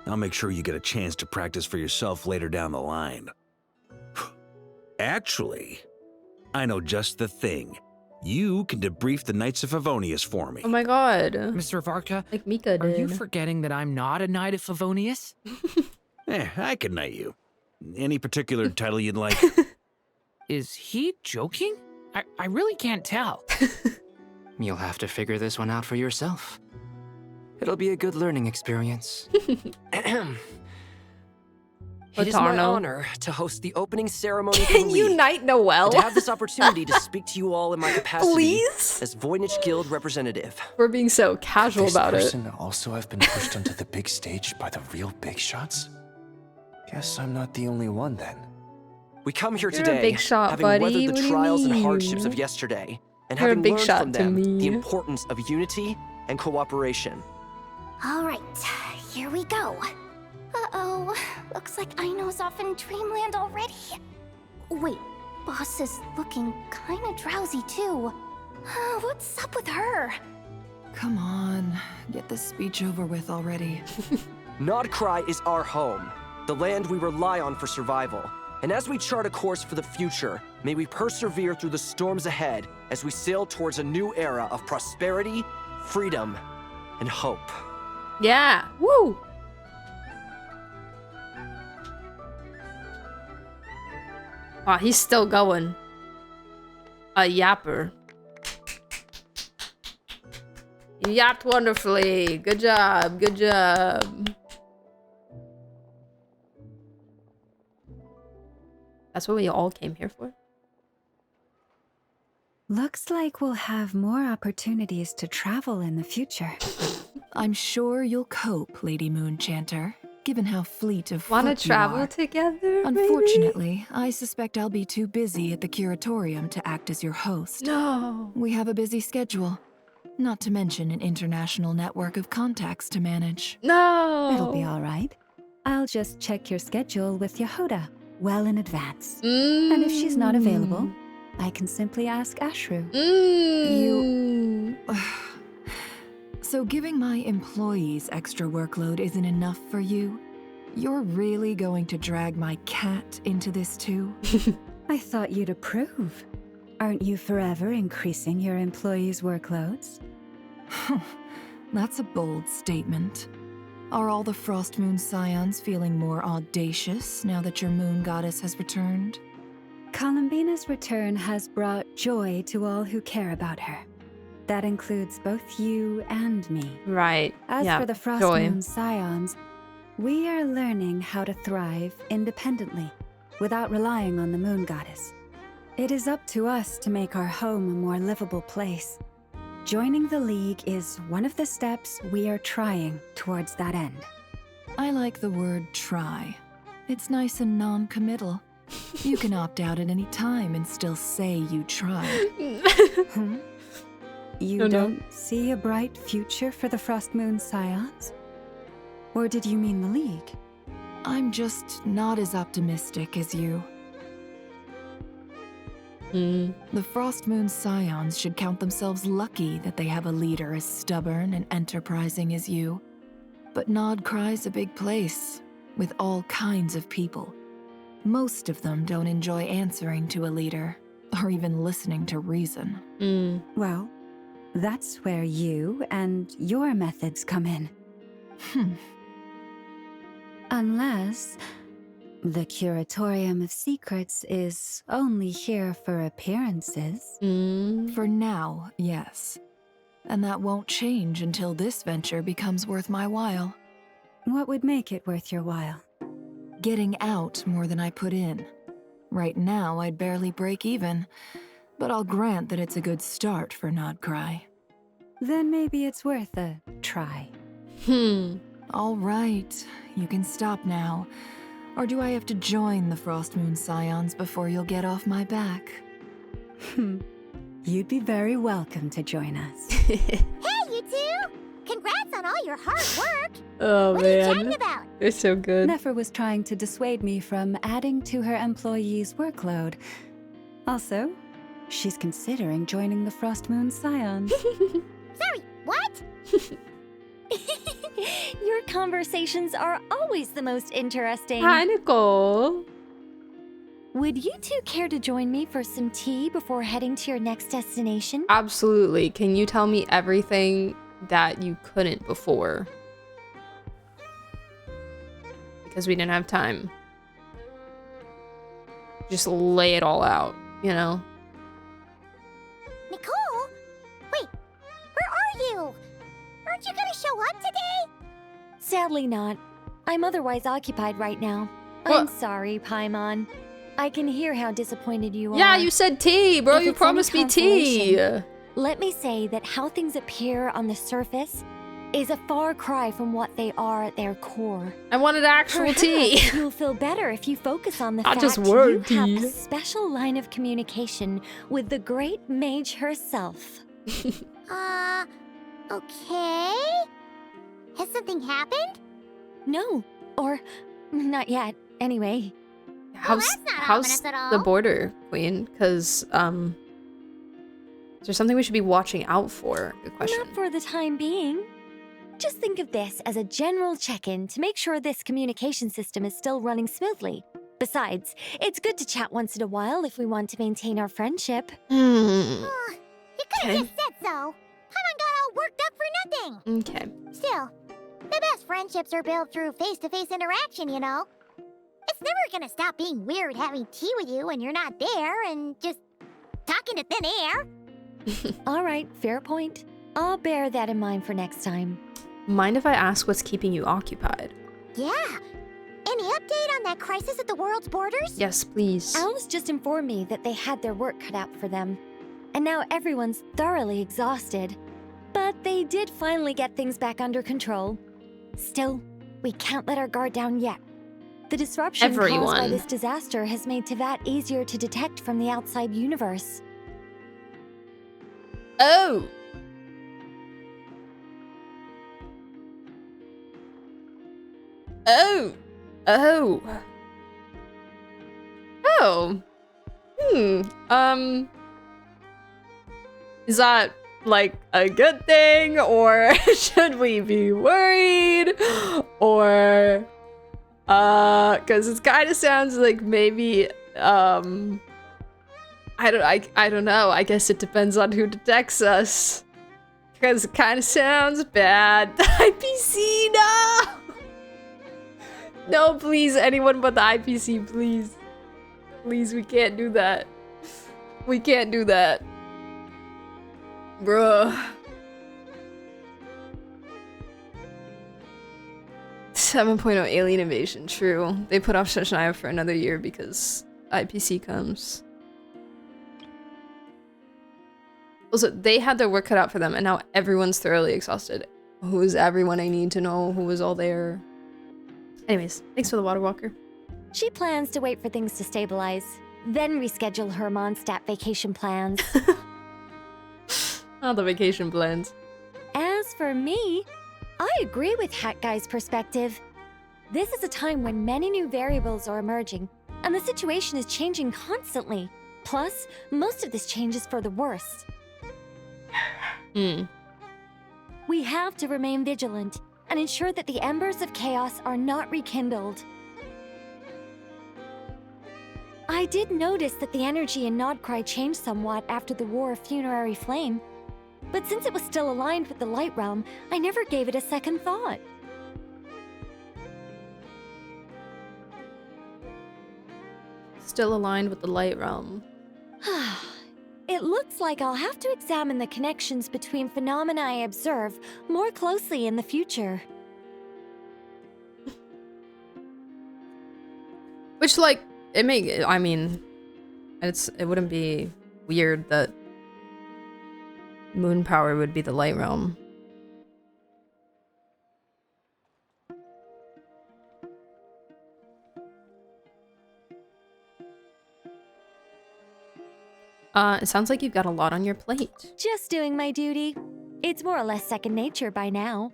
I'll make sure you get a chance to practice for yourself later down the line. Actually, I know just the thing. You can debrief the Knights of Favonius for me. Oh my god. Mr. Varka, like Mika did. Are you forgetting that I'm not a Knight of Favonius? I can knight you. Any particular title you'd like? Is he joking? I really can't tell. You'll have to figure this one out for yourself. It'll be a good learning experience. It is my honor to host the opening ceremony for the Can you League, knight Noel? and to have this opportunity to speak to you all in my capacity Please? as Voynich Guild representative. We're being so casual about Could this it. person also have been pushed onto the big stage by the real big shots? Guess I'm not the only one then. We come here You're a today, big shot, having buddy. weathered What the do you trials and mean? hardships of yesterday, and You're a having big learned shot from to them me. the importance of unity and cooperation. All right, here we go. Uh-oh, looks like Aino's off in Dreamland already. Wait, Boss is looking kinda drowsy too. What's up with her? Come on, get this speech over with already. Nodcry is our home, the land we rely on for survival. And as we chart a course for the future, may we persevere through the storms ahead as we sail towards a new era of prosperity, freedom, and hope. Yeah, woo! Oh, he's still going. A yapper. You yapped wonderfully. Good job, good job. That's what we all came here for. Looks like we'll have more opportunities to travel in the future. I'm sure you'll cope, Lady Moonchanter, given how fleet of Wanna foot you travel are. together, Unfortunately, I suspect I'll be too busy at the curatorium to act as your host. No. We have a busy schedule, not to mention an international network of contacts to manage. No! It'll be all right. I'll just check your schedule with Yehoda well in advance. Mm. And if she's not available, I can simply ask Ashru. You... So giving my employees extra workload isn't enough for you? You're really going to drag my cat into this too? I thought you'd approve. Aren't you forever increasing your employees' workloads? That's a bold statement. Are all the Frost Moon Scions feeling more audacious now that your moon goddess has returned? Columbina's return has brought joy to all who care about her. That includes both you and me. Right. As yeah. for the Frost Moon Scions, we are learning how to thrive independently, without relying on the moon goddess. It is up to us to make our home a more livable place. Joining the League is one of the steps we are trying towards that end. I like the word try. It's nice and non-committal. You can opt out at any time and still say you tried. You don't see a bright future for the Frost Moon Scions? Or did you mean the League? I'm just not as optimistic as you. The Frost Moon Scions should count themselves lucky that they have a leader as stubborn and enterprising as you. But Nodcry's a big place, with all kinds of people. Most of them don't enjoy answering to a leader, or even listening to reason. Well, that's where you and your methods come in. Unless the Curatorium of Secrets is only here for appearances. For now, yes. And that won't change until this venture becomes worth my while. What would make it worth your while? Getting out more than I put in. Right now, I'd barely break even, but I'll grant that it's a good start for Nodcry. Then maybe it's worth a try. All right, you can stop now. Or do I have to join the Frost Moon Scions before you'll get off my back? You'd be very welcome to join us. Hey, you two! Congrats on all your hard work! Oh, what man. Are you chatting about? They're so good. Nefer was trying to dissuade me from adding to her employees' workload. Also, she's considering joining the Frost Moon Scions. Sorry, what? Your conversations are always the most interesting. Hi, Nicole. Would you two care to join me for some tea before heading to your next destination? Absolutely. Can you tell me everything that you couldn't before? Because we didn't have time. Just lay it all out, you know? Nicole? Wait, where are you? Aren't you gonna show up today? Sadly not. I'm otherwise occupied right now. I'm sorry, Paimon. I can hear how disappointed you are. Yeah, you said tea, bro. If You it's promised any me tea. consolation, let me say that how things appear on the surface is a far cry from what they are at their core. I wanted actual tea. You'll feel better if you focus on the Not fact just word you have tea. a special line of communication with the great mage herself. Okay. Has something happened? No, or not yet, anyway. How's ominous at all. the border, Queen? Because, is there something we should be watching out for? Good question. Not for the time being. Just think of this as a general check-in to make sure this communication system is still running smoothly. Besides, it's good to chat once in a while if we want to maintain our friendship. You could have just said so. Paimon got all worked up for nothing. Okay. Still, the best friendships are built through face-to-face interaction, you know? It's never gonna stop being weird having tea with you when you're not there and just talking to thin air. All right, fair point. I'll bear that in mind for next time. Mind if I ask what's keeping you occupied? Yeah. Any update on that crisis at the world's borders? Yes, please. Alice just informed me that they had their work cut out for them. And now everyone's thoroughly exhausted. But they did finally get things back under control. Still, we can't let our guard down yet. The disruption caused by this disaster has made Teyvat easier to detect from the outside universe. Oh! Oh! Oh! Oh! Is that like a good thing, or should we be worried? Or because it kind of sounds like maybe I don't know. I guess it depends on who detects us. Because it kind of sounds bad. The IPC, no! No, please, anyone but the IPC, please. Please, we can't do that. We can't do that. Bruh. 7.0 alien invasion, true. They put off Shoshinaya for another year because IPC comes. Also, they had their work cut out for them, and now everyone's thoroughly exhausted. Who is everyone I need to know? Who was all there? Anyways, thanks for the water walker. She plans to wait for things to stabilize, then reschedule her Mondstadt vacation plans. Oh, the vacation plans. As for me, I agree with Hat Guy's perspective. This is a time when many new variables are emerging, and the situation is changing constantly. Plus, most of this change is for the worse. We have to remain vigilant and ensure that the embers of chaos are not rekindled. I did notice that the energy in Nodcry changed somewhat after the War of Funerary Flame, but since it was still aligned with the Light Realm, I never gave it a second thought. Still aligned with the Light Realm. It looks like I'll have to examine the connections between phenomena I observe more closely in the future. Which, like, it wouldn't be weird that moon power would be the Light Realm. It sounds like you've got a lot on your plate. Just doing my duty. It's more or less second nature by now.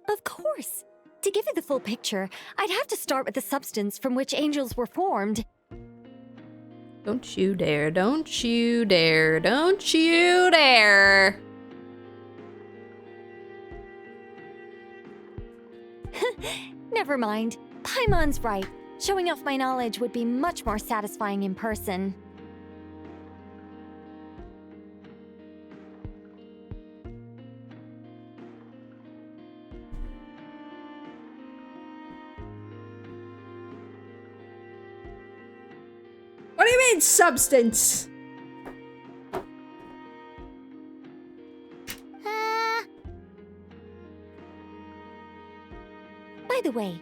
Of course. To give you the full picture, I'd have to start with the substance from which angels were formed. Don't you dare, don't you dare, don't you dare! Never mind. Paimon's right. Showing off my knowledge would be much more satisfying in person. What do you mean, substance? By the way,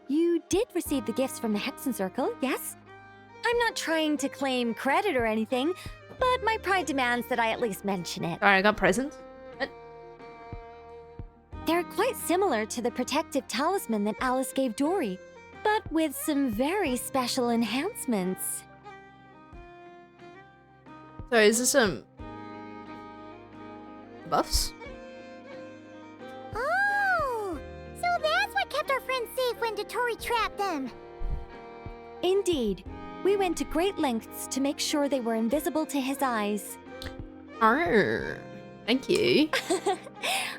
you did receive the gifts from the Hexen Circle, yes? I'm not trying to claim credit or anything, but my pride demands that I at least mention it. Alright, I got presents. What? They're quite similar to the protective talisman that Alice gave Dory, but with some very special enhancements. Sorry, is this some buffs? Oh, so that's what kept our friends safe when Dottore trapped them. Indeed. We went to great lengths to make sure they were invisible to his eyes. Arr, thank you.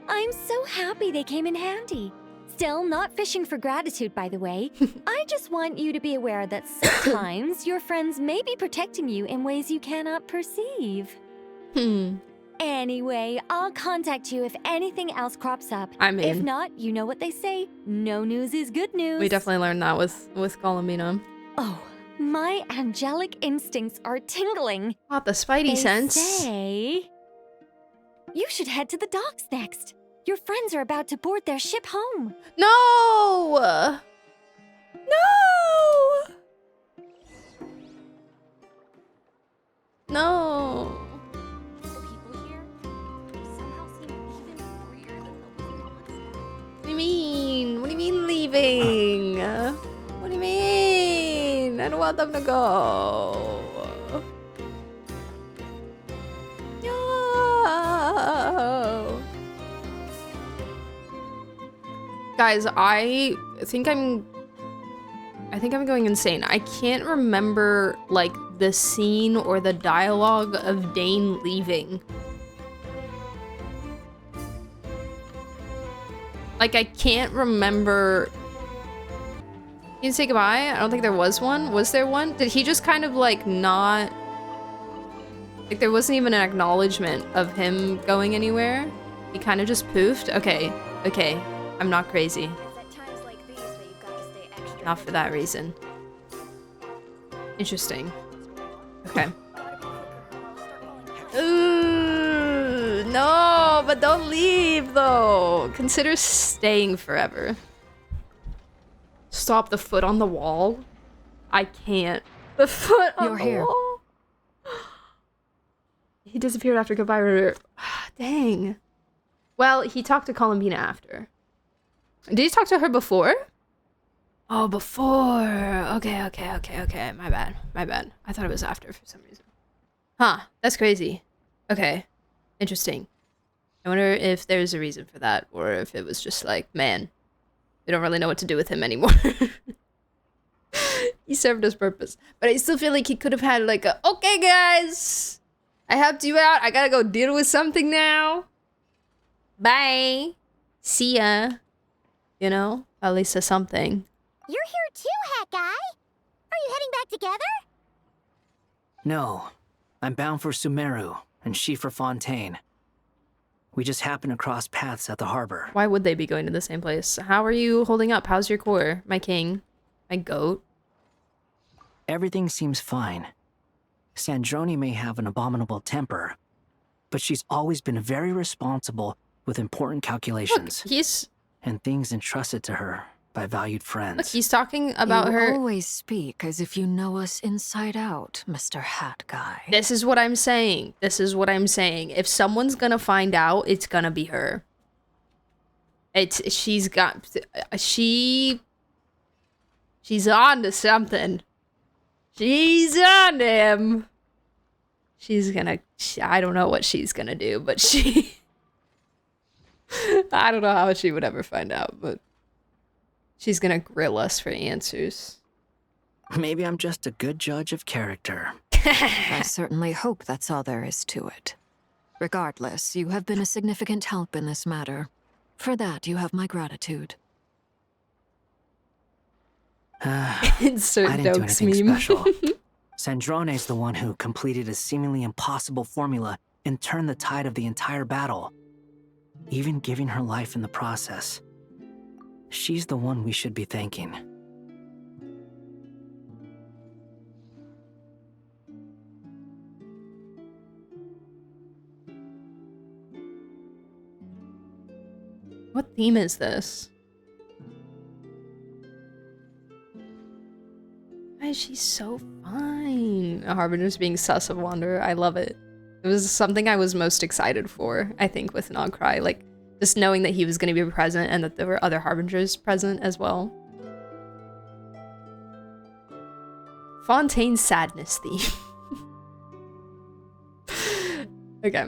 I'm so happy they came in handy. Still, not fishing for gratitude, by the way. I just want you to be aware that sometimes your friends may be protecting you in ways you cannot perceive. Anyway, I'll contact you if anything else crops up. I mean, if not, you know what they say. No news is good news. We definitely learned that with Columbina. Oh, my angelic instincts are tingling. What, the spidey sense? Say you should head to the docks next. Your friends are about to board their ship home. No! No! No! The people here somehow seem even freer than the ones. What do you mean? What do you mean leaving? What do you mean? I don't want them to go. No. Guys, I think I'm I think I'm going insane. I can't remember, like, the scene or the dialogue of Dane leaving. Like, I can't remember... Can you say goodbye? I don't think there was one. Was there one? Did he just kind of, like, not... Like, there wasn't even an acknowledgement of him going anywhere? He kind of just poofed? Okay. Okay. I'm not crazy. Not for that reason. Interesting. Okay. Ooh, no, but don't leave though. Consider staying forever. Stop the foot on the wall. I can't. The foot on the wall. He disappeared after goodbye. Rerir. Dang. Well, he talked to Columbina after. Did he talk to her before? Oh, before. Okay. My bad. I thought it was after for some reason. Huh. That's crazy. Okay. Interesting. I wonder if there's a reason for that, or if it was just like, man, we don't really know what to do with him anymore. He served his purpose. But I still feel like he could have had like a, okay, guys, I helped you out. I gotta go deal with something now. Bye. See ya. You know? At least a something. You're here too, Hat Guy. Are you heading back together? No. I'm bound for Sumeru, and she for Fontaine. We just happened to cross paths at the harbor. Why would they be going to the same place? How are you holding up? How's your core? My king. My goat. Everything seems fine. Sandrone may have an abominable temper, but she's always been very responsible with important calculations. Look, he's... And things entrusted to her by valued friends. Look, he's talking about her... You always speak as if you know us inside out, Mr. Hat Guy. This is what I'm saying. This is what I'm saying. If someone's gonna find out, it's gonna be her. She's on to something. She's on him. She's gonna... I don't know what she's gonna do, but she... I don't know how she would ever find out, but she's gonna grill us for answers. Maybe I'm just a good judge of character. I certainly hope that's all there is to it. Regardless, you have been a significant help in this matter. For that, you have my gratitude. Insert I didn't do Dokes anything meme. special. Sandrone's the one who completed a seemingly impossible formula and turned the tide of the entire battle, even giving her life in the process. She's the one we should be thanking. What theme is this? Why is she so fine? A Harbinger's being sus of Wanderer. I love it. It was something I was most excited for, I think, with Nogcry. Like, just knowing that he was going to be present and that there were other Harbingers present as well. Fontaine's sadness theme. Okay.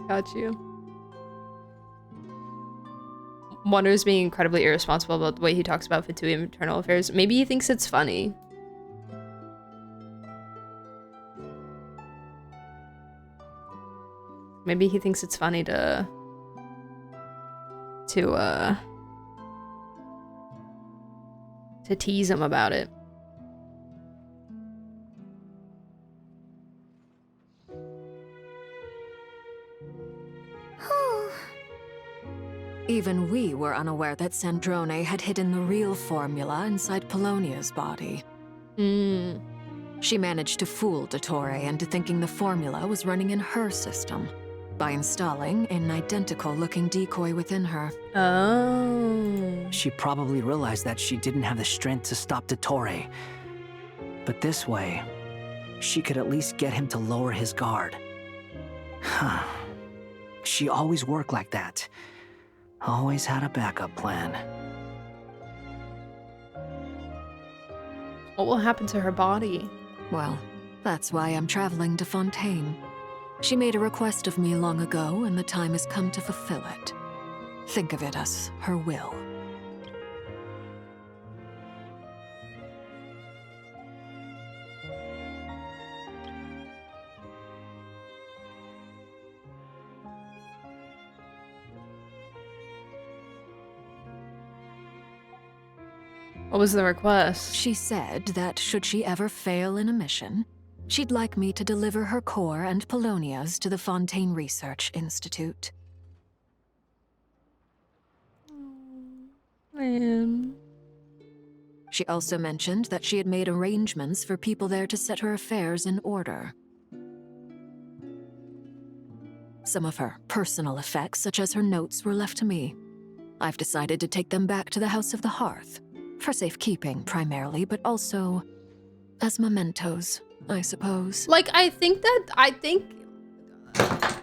Got you. Wanderer's being incredibly irresponsible about the way he talks about Fatui and internal affairs. Maybe he thinks it's funny. Maybe he thinks it's funny to tease him about it. Even we were unaware that Sandrone had hidden the real formula inside Polonia's body. She managed to fool Dottore into thinking the formula was running in her system by installing an identical-looking decoy within her. Oh. She probably realized that she didn't have the strength to stop Dottore. But this way, she could at least get him to lower his guard. She always worked like that. Always had a backup plan. What will happen to her body? Well, that's why I'm traveling to Fontaine. She made a request of me long ago, and the time has come to fulfill it. Think of it as her will. What was the request? She said that should she ever fail in a mission, she'd like me to deliver her core and Polonia's to the Fontaine Research Institute. Man. She also mentioned that she had made arrangements for people there to set her affairs in order. Some of her personal effects, such as her notes, were left to me. I've decided to take them back to the House of the Hearth, for safekeeping primarily, but also as mementos, I suppose. Like, I think...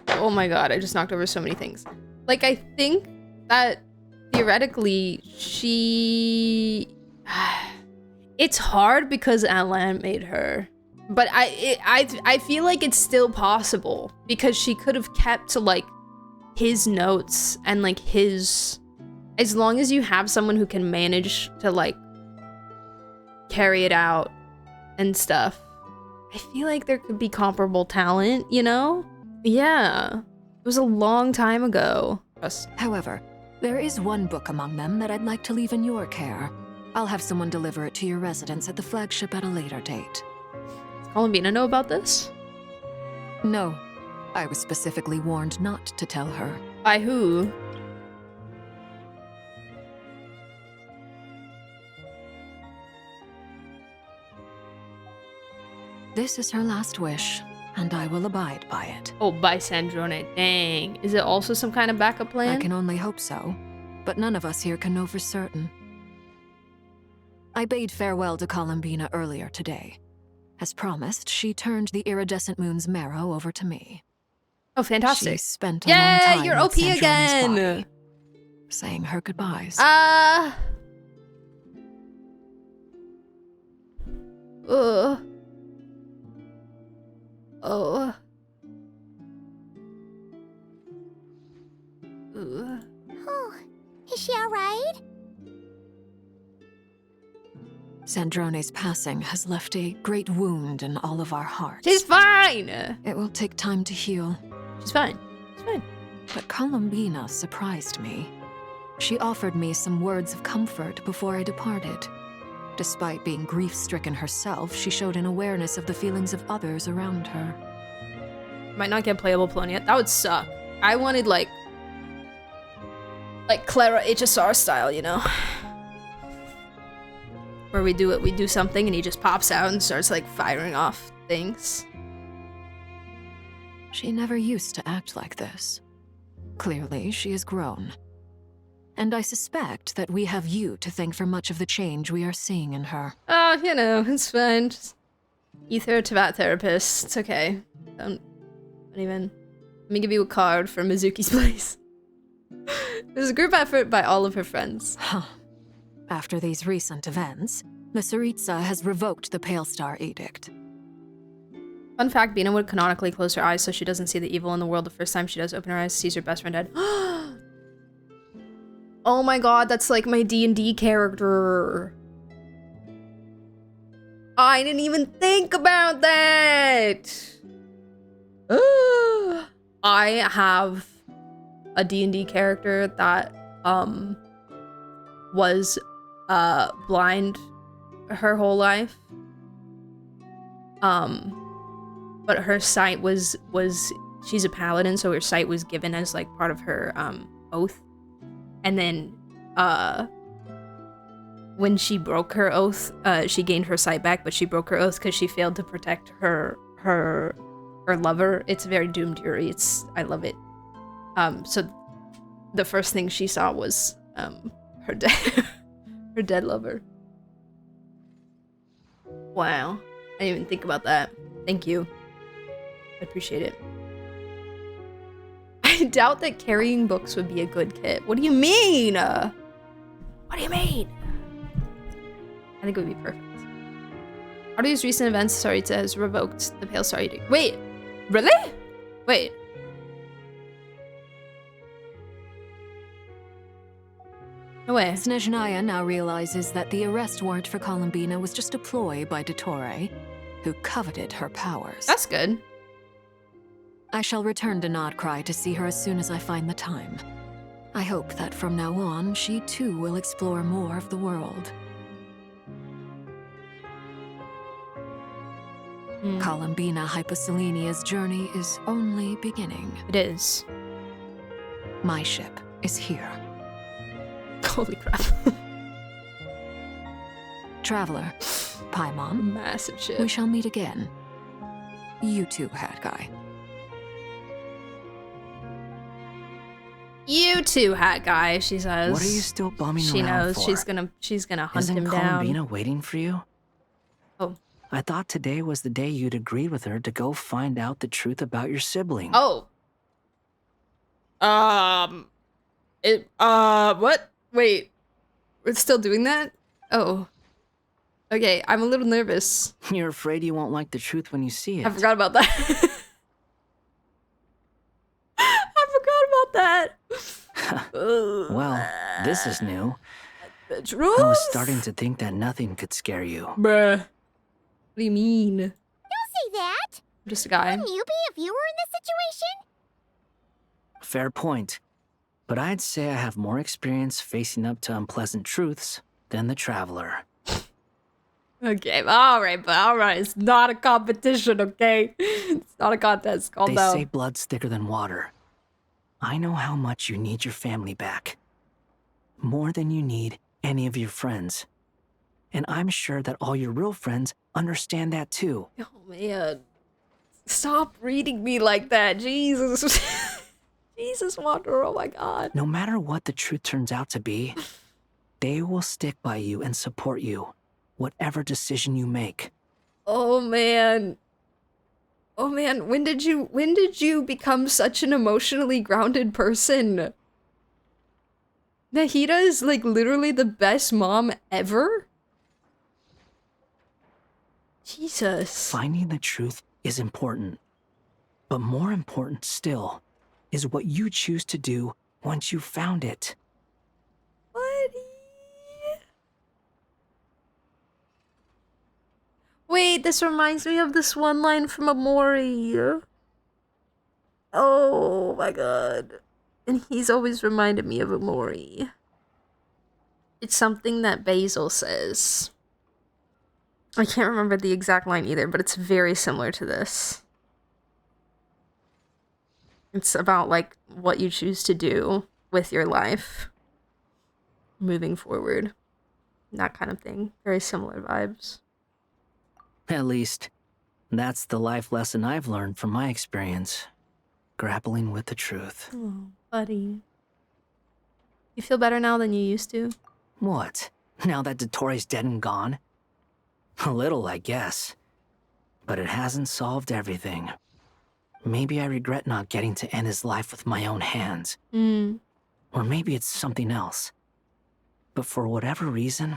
Oh my god, I just knocked over so many things. Like, I think that theoretically, she... It's hard because Alan made her. But I feel like it's still possible because she could have kept like his notes and like his, as long as you have someone who can manage to like carry it out and stuff. I feel like there could be comparable talent, you know? Yeah, it was a long time ago. However, there is one book among them that I'd like to leave in your care. I'll have someone deliver it to your residence at the flagship at a later date. Columbina know about this? No. I was specifically warned not to tell her. By who? This is her last wish, and I will abide by it. Oh, by Sandrone. Dang. Is it also some kind of backup plan? I can only hope so, but none of us here can know for certain. I bade farewell to Columbina earlier today. As promised, she turned the iridescent moon's marrow over to me. Oh, fantastic. She spent a long time you're OP with Sandrone's again! body, saying her goodbyes. Oh. Oh, is she alright? Sandrone's passing has left a great wound in all of our hearts. She's fine! It will take time to heal. She's fine. She's fine. But Columbina surprised me. She offered me some words of comfort before I departed. Despite being grief-stricken herself, she showed an awareness of the feelings of others around her. Might not get playable Polonia. That would suck. I wanted like Clara HSR style, you know? Where we do something and he just pops out and starts like firing off things. She never used to act like this. Clearly, she has grown. And I suspect that we have you to thank for much of the change we are seeing in her. Oh, you know, it's fine. Just ether to that therapist. It's okay. Don't even... Let me give you a card for Mizuki's place. It was a group effort by all of her friends. Huh. After these recent events, the Tsaritsa has revoked the Pale Star Edict. Fun fact, Bina would canonically close her eyes so she doesn't see the evil in the world the first time she does open her eyes, sees her best friend dead. Oh my god, that's like my D&D character. I didn't even think about that! I have a D&D character that, was blind her whole life. But her sight was she's a paladin, so her sight was given as like part of her oath. And then when she broke her oath, she gained her sight back, but she broke her oath because she failed to protect her lover. It's very Doom Fury. I love it. So the first thing she saw was her dead lover. Wow. I didn't even think about that. Thank you. I appreciate it. I doubt that carrying books would be a good kit. What do you mean? What do you mean? I think it would be perfect. Are these recent events Tsaritsa has revoked the Pale Star Edict? Wait, really? Wait. No way. Snezhnaya now realizes that the arrest warrant for Columbina was just a ploy by Dottore, who coveted her powers. That's good. I shall return to Nodcry to see her as soon as I find the time. I hope that from now on, she too will explore more of the world. Columbina Hyposelenia's journey is only beginning. It is. My ship is here. Holy crap. Traveler, Paimon. Massive ship. We shall meet again. You too, Hat Guy. You too, Hat Guy, she says. What are you still bumming she around knows for? she's gonna hunt Isn't him Columbina down. waiting for you? Oh. I thought today was the day you'd agreed with her to go find out the truth about your sibling. Oh. What? Wait. We're still doing that? Oh. Okay, I'm a little nervous. You're afraid you won't like the truth when you see it. I forgot about that. I forgot about that. Well, this is new. The truth? I was starting to think that nothing could scare you. Bruh. What do you mean? Don't say that. I'm just a guy. Wouldn't you be if you were in this situation? Fair point. But I'd say I have more experience facing up to unpleasant truths than the Traveler. Okay, alright. It's not a competition, okay? It's not a contest. Calm They down. say blood's thicker than water. I know how much you need your family back. More than you need any of your friends. And I'm sure that all your real friends understand that too. Oh man. Stop reading me like that. Jesus. Jesus, Wanderer, oh my god. No matter what the truth turns out to be, they will stick by you and support you, whatever decision you make. Oh man. Oh man, when did you become such an emotionally grounded person? Nahida is like literally the best mom ever? Jesus. Finding the truth is important. But more important still is what you choose to do once you've found it. Wait, this reminds me of this one line from Amori. Oh my god. And he's always reminded me of Amori. It's something that Basil says. I can't remember the exact line either, but it's very similar to this. It's about like what you choose to do with your life moving forward. That kind of thing. Very similar vibes. At least, that's the life lesson I've learned from my experience. Grappling with the truth. Oh, buddy. You feel better now than you used to? What? Now that Dottore's dead and gone? A little, I guess. But it hasn't solved everything. Maybe I regret not getting to end his life with my own hands. Or maybe it's something else. But for whatever reason,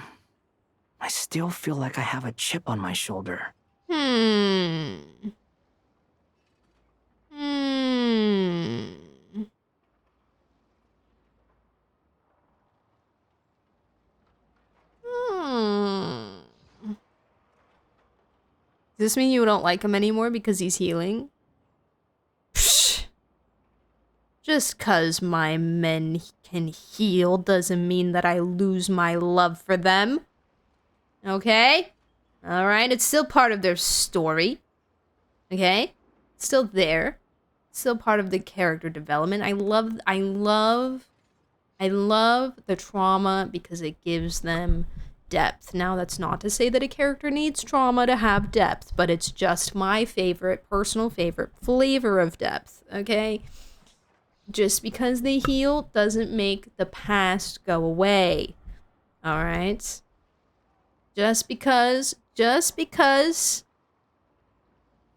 I still feel like I have a chip on my shoulder. Does this mean you don't like him anymore because he's healing? Psh. Just cause my men can heal doesn't mean that I lose my love for them. Okay? Alright, it's still part of their story. Okay? It's still there. It's still part of the character development. I love the trauma because it gives them depth. Now, that's not to say that a character needs trauma to have depth, but it's just my favorite, personal favorite flavor of depth, okay? Just because they heal doesn't make the past go away, all right? Just because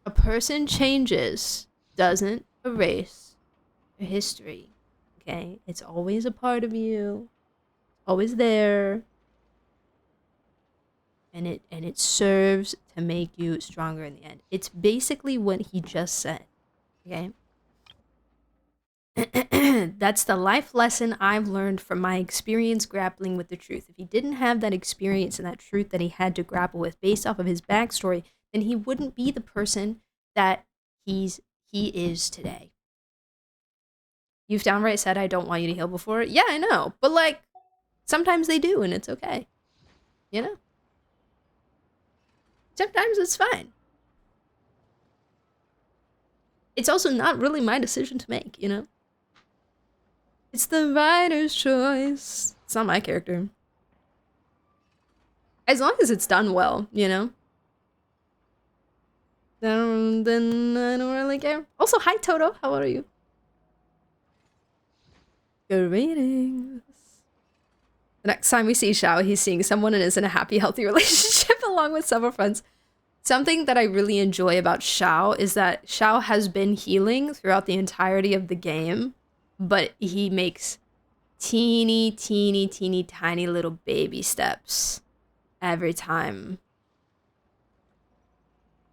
a person changes doesn't erase your history, okay? It's always a part of you, always there. And it serves to make you stronger in the end. It's basically what he just said, okay? That's the life lesson I've learned from my experience grappling with the truth. If he didn't have that experience and that truth that he had to grapple with based off of his backstory, then he wouldn't be the person that he is today. You've downright said I don't want you to heal before. Yeah, I know. But like, sometimes they do and it's okay. You know? Sometimes it's fine. it's also not really my decision to make, you know? It's the writer's choice. It's not my character. As long as it's done well, you know? Then I don't really care. Also, hi Toto, how are you? Good readings. The next time we see Xiao, he's seeing someone and is in a happy, healthy relationship along with several friends. Something that I really enjoy about Xiao is that Xiao has been healing throughout the entirety of the game, but he makes teeny, teeny, teeny, tiny little baby steps every time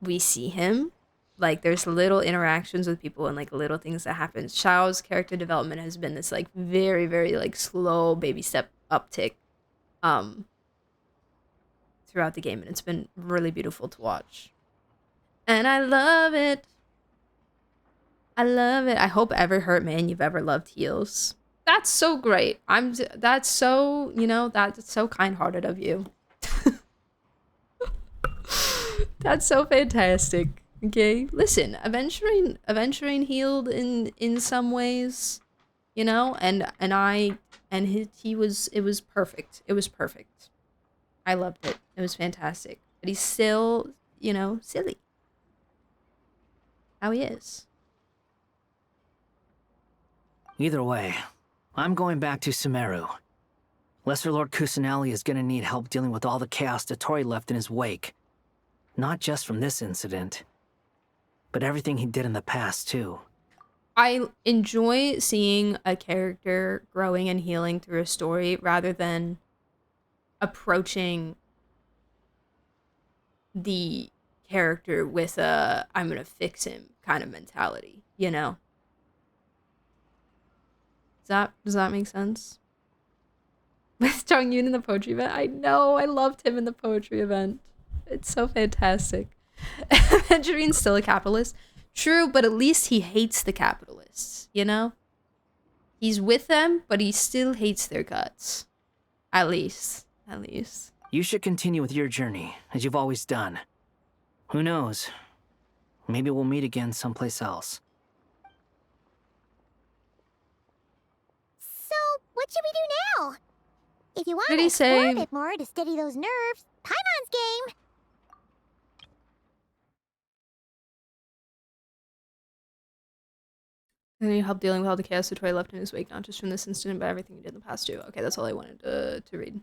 we see him. Like, there's little interactions with people and, like, little things that happen. Xiao's character development has been this, like, very, very, like, slow baby step uptick throughout the game, and it's been really beautiful to watch. And I love it. I love it. I hope every hurt man you've ever loved heals. That's so great. That's so, you know, that's so kind-hearted of you. That's so fantastic. Okay, listen, Aventurine healed in some ways, you know, it was perfect. It was perfect. I loved it. It was fantastic. But he's still, you know, silly. How he is. Either way, I'm going back to Sumeru. Lesser Lord Kusanali is gonna need help dealing with all the chaos Dottore left in his wake. Not just from this incident, but everything he did in the past, too. I enjoy seeing a character growing and healing through a story rather than approaching the character with a I'm gonna fix him kind of mentality, you know? Does that make sense? With Jong Yoon in the poetry event? I know, I loved him in the poetry event. It's so fantastic. Evangeline's still a capitalist. True, but at least he hates the capitalists, you know? He's with them, but he still hates their guts. At least. You should continue with your journey, as you've always done. Who knows? Maybe we'll meet again someplace else. So, what should we do now? If you want Did to he explore say- a bit more to steady those nerves, Paimon's game! And he helped dealing with all the chaos Dottore left in his wake, not just from this incident, but everything he did in the past too. Okay, that's all I wanted to read.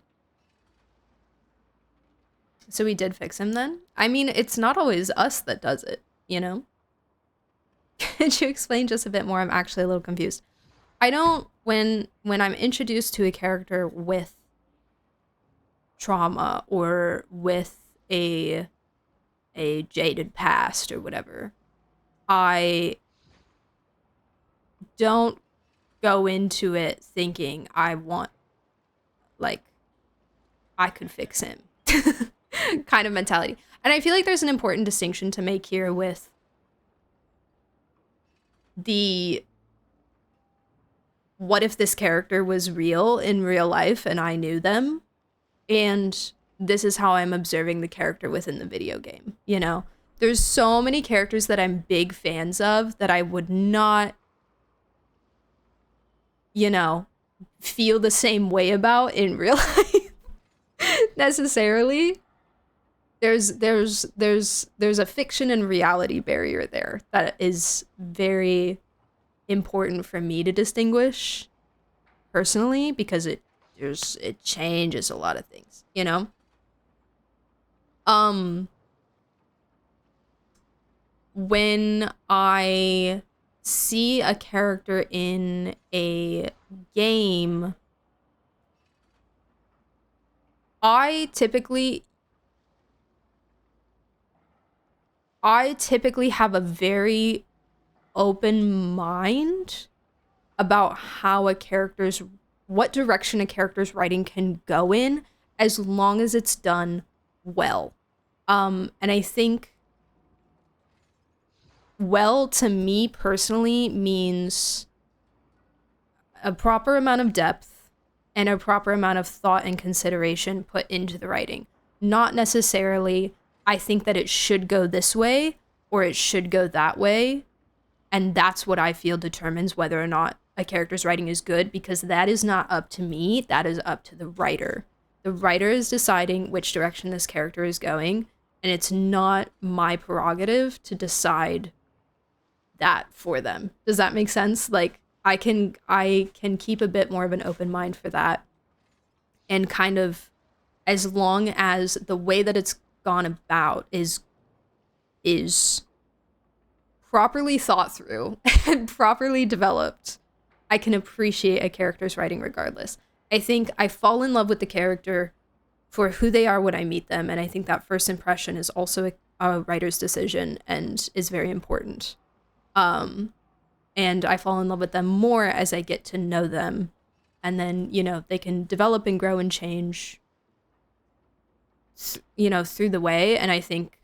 So we did fix him then? I mean, it's not always us that does it, you know? Could you explain just a bit more? I'm actually a little confused. I don't, when I'm introduced to a character with trauma or with a jaded past or whatever, I don't go into it thinking I want, like, I could fix him kind of mentality. And I feel like there's an important distinction to make here with the what if this character was real in real life and I knew them, and this is how I'm observing the character within the video game, you know? There's so many characters that I'm big fans of that I would not, you know, feel the same way about in real life necessarily. There's a fiction and reality barrier there that is very important for me to distinguish personally, because it changes a lot of things, you know? When I see a character in a game, I typically have a very open mind about how what direction a character's writing can go in, as long as it's done well. And I think well, to me personally, means a proper amount of depth and a proper amount of thought and consideration put into the writing. Not necessarily, I think that it should go this way or it should go that way. And that's what I feel determines whether or not a character's writing is good, because that is not up to me, that is up to the writer. The writer is deciding which direction this character is going, and it's not my prerogative to decide that for them. Does that make sense? Like, I can keep a bit more of an open mind for that, and kind of, as long as the way that it's gone about is properly thought through and properly developed, I can appreciate a character's writing regardless. I think I fall in love with the character for who they are when I meet them, and I think that first impression is also a writer's decision and is very important. And I fall in love with them more as I get to know them, and then, you know, they can develop and grow and change, you know, through the way. And I think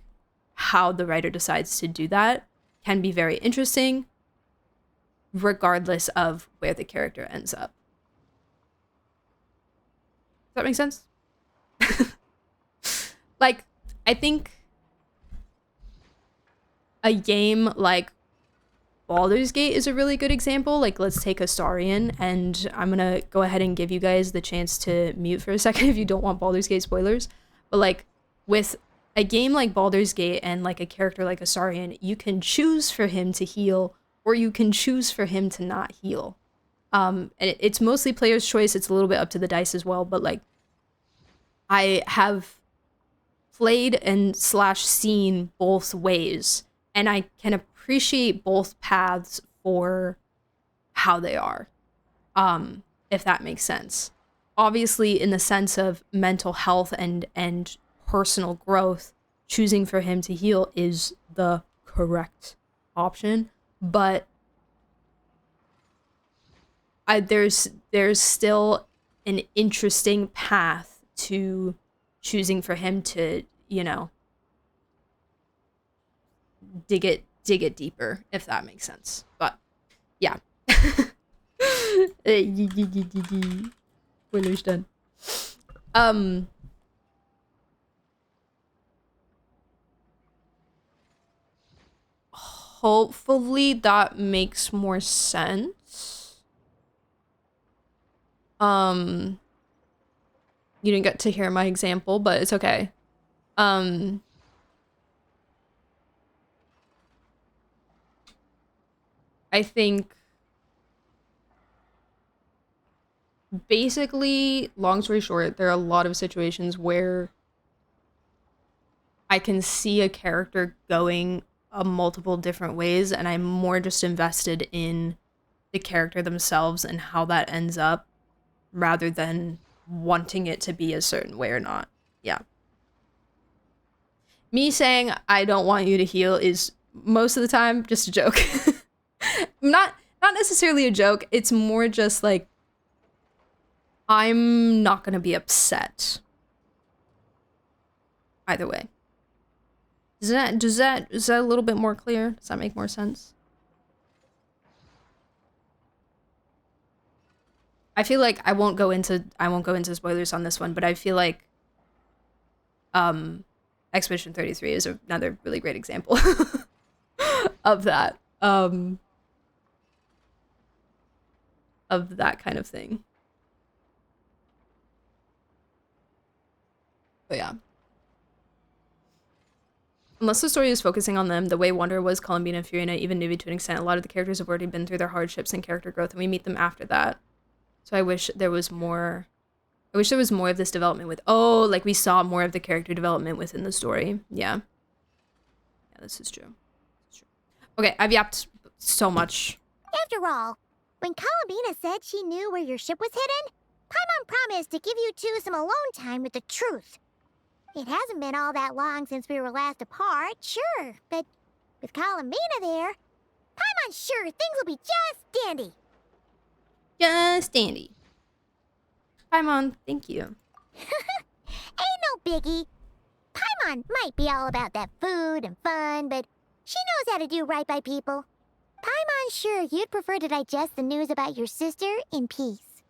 how the writer decides to do that can be very interesting, regardless of where the character ends up. Does that make sense? Like, I think a game like Baldur's Gate is a really good example. Like, let's take Astarion, and I'm gonna go ahead and give you guys the chance to mute for a second if you don't want Baldur's Gate spoilers. But like, with a game like Baldur's Gate and like a character like Astarion, you can choose for him to heal, or you can choose for him to not heal. And it's mostly player's choice. It's a little bit up to the dice as well, but like, I have played and / seen both ways, and I can appreciate both paths for how they are, if that makes sense. Obviously, in the sense of mental health and personal growth, choosing for him to heal is the correct option, but there's still an interesting path to choosing for him to, you know, dig it deeper, if that makes sense. But yeah. Spoilers done. Hopefully that makes more sense. You didn't get to hear my example, but it's okay. I think basically, long story short, there are a lot of situations where I can see a character going multiple different ways, and I'm more just invested in the character themselves and how that ends up, rather than wanting it to be a certain way or not. Yeah. Me saying I don't want you to heal is most of the time just a joke. Not necessarily a joke. It's more just like, I'm not gonna be upset either way. Is that a little bit more clear? Does that make more sense? I feel like I won't go into spoilers on this one, but I feel like Expedition 33 is another really great example of that. Of that kind of thing. But yeah. Unless the story is focusing on them, the way Wander was, Columbina, and Furina, even Nuvi to an extent, a lot of the characters have already been through their hardships and character growth, and we meet them after that. So I wish there was more of this development with, like we saw more of the character development within the story. Yeah. Yeah, this is true. Okay, I've yapped so much. After all, when Columbina said she knew where your ship was hidden, Paimon promised to give you two some alone time with the truth. It hasn't been all that long since we were last apart, sure, but with Columbina there, Paimon's sure things will be just dandy. Just dandy. Paimon, thank you. Ain't no biggie. Paimon might be all about that food and fun, but she knows how to do right by people. Paimon's sure you'd prefer to digest the news about your sister in peace.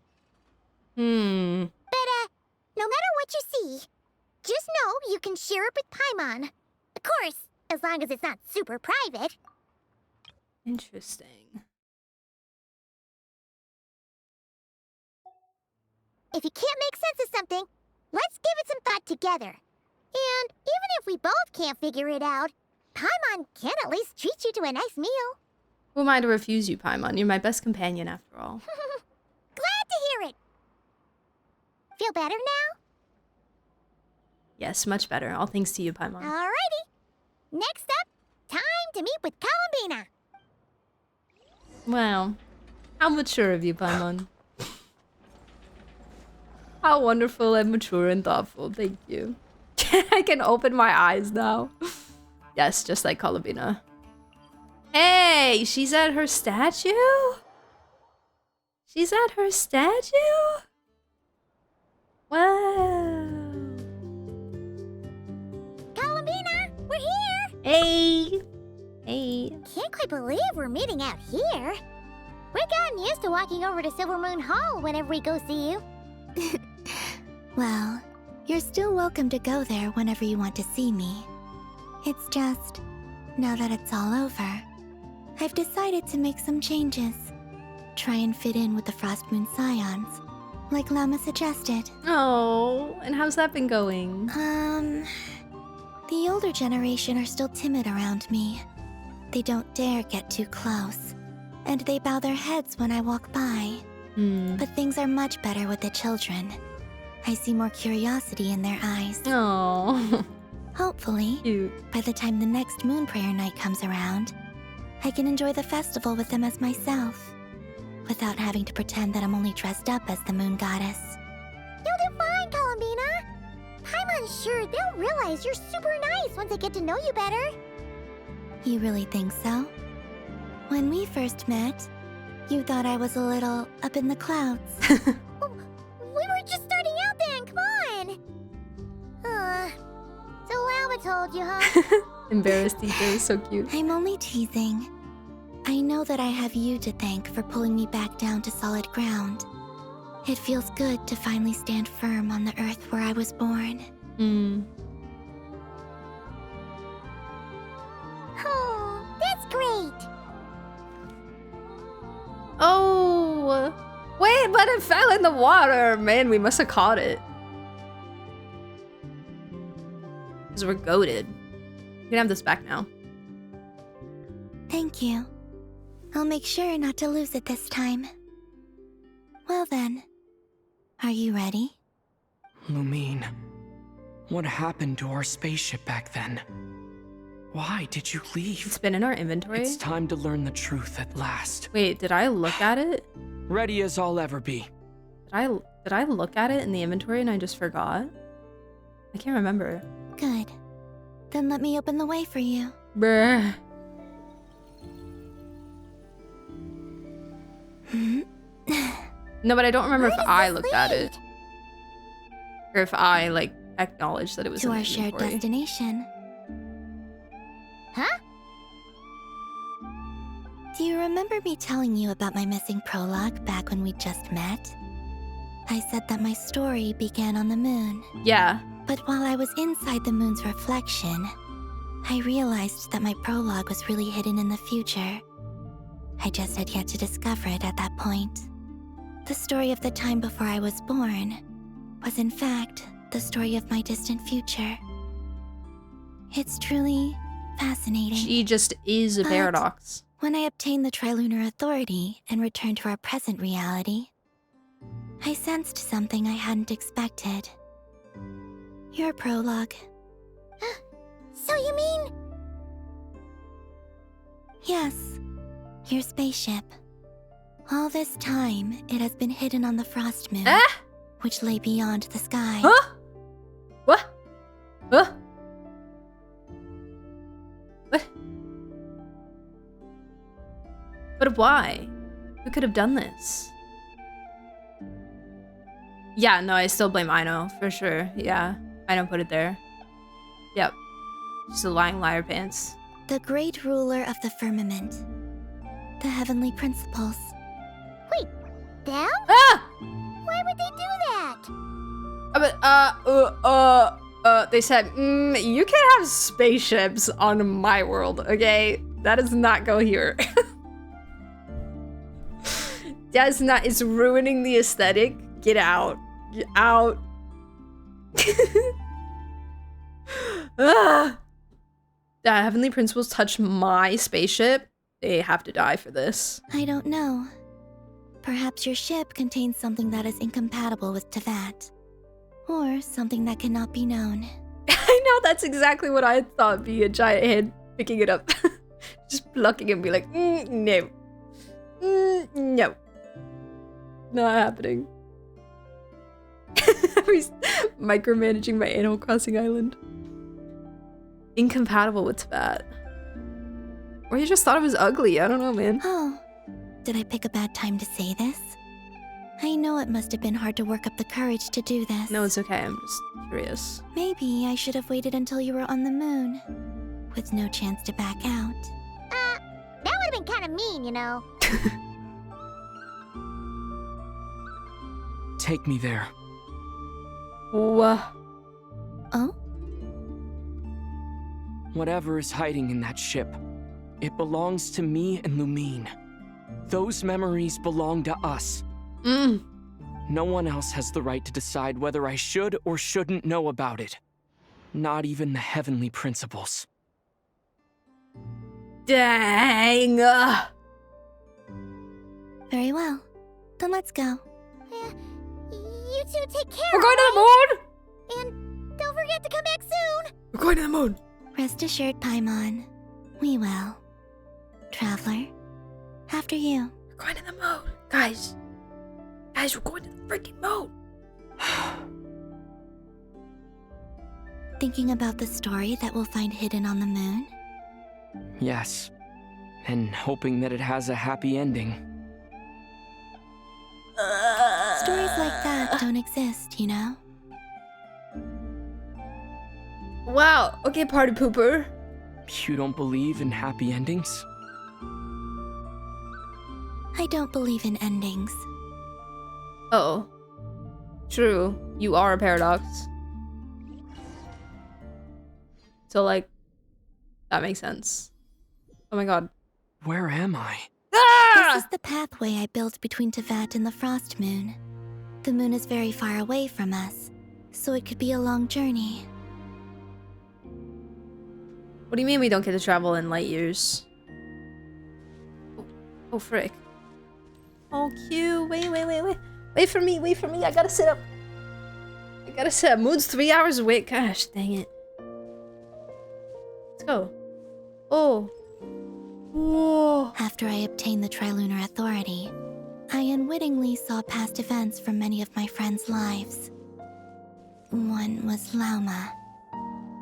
But, no matter what you see, just know you can share it with Paimon. Of course, as long as it's not super private. Interesting. If you can't make sense of something, let's give it some thought together. And even if we both can't figure it out, Paimon can at least treat you to a nice meal. Who am I to refuse you, Paimon? You're my best companion after all. Glad to hear it. Feel better now? Yes, much better. All thanks to you, Paimon. Alrighty. Next up, time to meet with Columbina. Wow. How mature of you, Paimon. How wonderful and mature and thoughtful. Thank you. I can open my eyes now. Yes, just like Columbina. Hey, she's at her statue? She's at her statue? Wow. Columbina, we're here. Hey. Hey. Can't quite believe we're meeting out here. We've gotten used to walking over to Silver Moon Hall whenever we go see you. Well, you're still welcome to go there whenever you want to see me. It's just, now that it's all over, I've decided to make some changes. Try and fit in with the Frost Moon Scions, like Llama suggested. Oh, and how's that been going? The older generation are still timid around me. They don't dare get too close, and they bow their heads when I walk by. But things are much better with the children. I see more curiosity in their eyes. Oh. Hopefully, by the time the next Moon Prayer Night comes around, I can enjoy the festival with them as myself, without having to pretend that I'm only dressed up as the Moon Goddess. You'll do fine, Columbina. Paimon's sure they'll realize you're super nice once they get to know you better. You really think so? When we first met, you thought I was a little up in the clouds. We were just starting out then, come on. So Llama told you, huh? Embarrassed teacher is so cute. I'm only teasing. I know that I have you to thank for pulling me back down to solid ground. It feels good to finally stand firm on the earth where I was born. Oh, that's great. Oh, wait, but it fell in the water. Man, we must have caught it. Because we're goated. We can have this back now. Thank you. I'll make sure not to lose it this time. Well then, are you ready? Lumine, what happened to our spaceship back then? Why did you leave? It's been in our inventory. It's time to learn the truth at last. Wait, did I look at it? Ready as I'll ever be. Did I look at it in the inventory and I just forgot? I can't remember. Good. Then let me open the way for you. Bruh. No, but I don't remember if I looked at it. Or if I, like, acknowledged that it was to in the our shared inventory. destination. Huh? Do you remember me telling you about my missing prologue back when we just met? I said that my story began on the moon. Yeah. But while I was inside the moon's reflection, I realized that my prologue was really hidden in the future. I just had yet to discover it at that point. The story of the time before I was born was in fact the story of my distant future. It's truly fascinating. She just is a But paradox. when I obtained the Trilunar Authority and returned to our present reality, I sensed something I hadn't expected. Your prologue. So you mean... Yes, your spaceship. All this time, it has been hidden on the Frost Moon, which lay beyond the sky. Huh? What? Huh? What? But why? Who could have done this? Yeah, no, I still blame Aino, for sure. Yeah, Aino put it there. Yep. She's a lying liar pants. The great ruler of the firmament. The heavenly principles. Wait, them? Ah! Why would they do that? They said, you can't have spaceships on my world, okay? That does not go here. That's not. It's ruining the aesthetic. Get out. Get out. Ah. The Heavenly Principles touch my spaceship. They have to die for this. I don't know. Perhaps your ship contains something that is incompatible with Teyvat. Or something that cannot be known. I know, that's exactly what I thought. Be a giant head picking it up. Just plucking it and be like, no. No. Not happening. He's micromanaging my Animal Crossing island. Incompatible with Teyvat. Or you just thought it was ugly. I don't know, man. Oh, did I pick a bad time to say this? I know it must have been hard to work up the courage to do this. No, it's okay. I'm just curious. Maybe I should have waited until you were on the moon. With no chance to back out. That would have been kind of mean, you know. Take me there. Oh? Whatever is hiding in that ship, it belongs to me and Lumine. Those memories belong to us. No one else has the right to decide whether I should or shouldn't know about it. Not even the Heavenly Principles. Dang! Very well. Then let's go. You two take care. We're going to the moon! And don't forget to come back soon. We're going to the moon. Rest assured, Paimon. We will. Traveler, after you. We're going to the moon. Guys, we're going to the freaking moon. Thinking about the story that we'll find hidden on the moon? Yes. And hoping that it has a happy ending. Stories like that don't exist, you know? Wow. Okay, party pooper. You don't believe in happy endings? I don't believe in endings. Uh-oh. True. You are a paradox. So, like, that makes sense. Oh my god. Where am I? This is the pathway I built between Teyvat and the Frost Moon. The moon is very far away from us, so it could be a long journey. What do you mean we don't get to travel in light years? Oh frick. Oh, cute. Wait. Wait for me. I gotta sit up. Moon's 3 hours away. Gosh, dang it. Let's go. Oh. Whoa. After I obtained the Trilunar Authority, I unwittingly saw past events from many of my friends' lives. One was Lauma.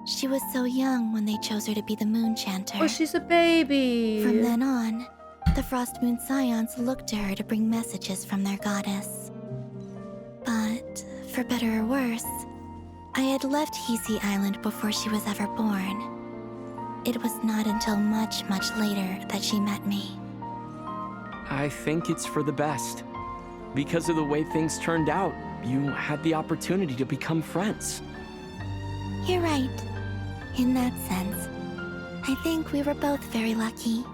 She was so young when they chose her to be the Moon Chanter. Oh, she's a baby. From then on, the Frost Moon Scions looked to her to bring messages from their goddess. But, for better or worse, I had left Hisi Island before she was ever born. It was not until much, much later that she met me. I think it's for the best. Because of the way things turned out, you had the opportunity to become friends. You're right. In that sense, I think we were both very lucky.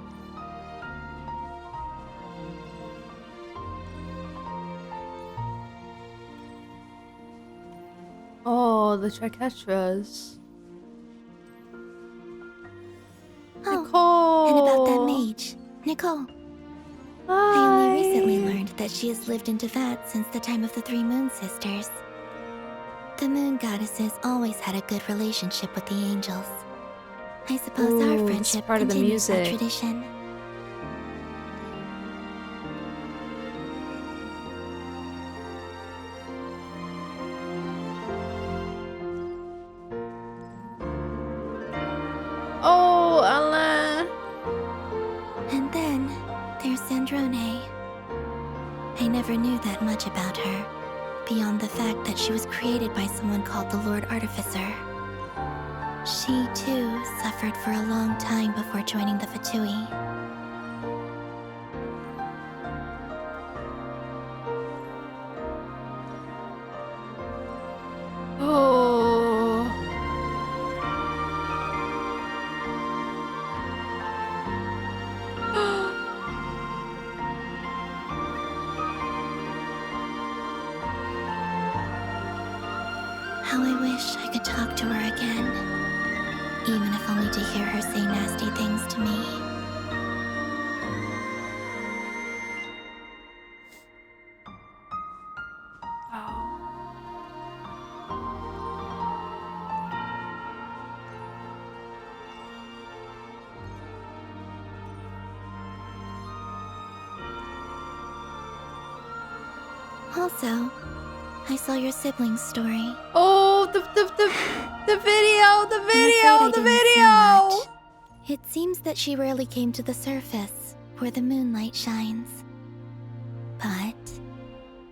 Oh, the Triketras. Oh, Nicole. and about that mage, Nicole. Hi. I only recently learned that she has lived in Teyvat since the time of the Three Moon Sisters. The Moon Goddesses always had a good relationship with the angels. I suppose our friendship part of the continues that music. tradition. Oh, Alain. And then there's Sandrone. I never knew that much about her, beyond the fact that she was created by someone called the Lord Artificer. She, too, suffered for a long time before joining the Fatui. Oh. How I wish I could talk to her again. Even if only to hear her say nasty things to me. Also, I saw your siblings' story. Oh, the video! It seems that she rarely came to the surface, where the moonlight shines. But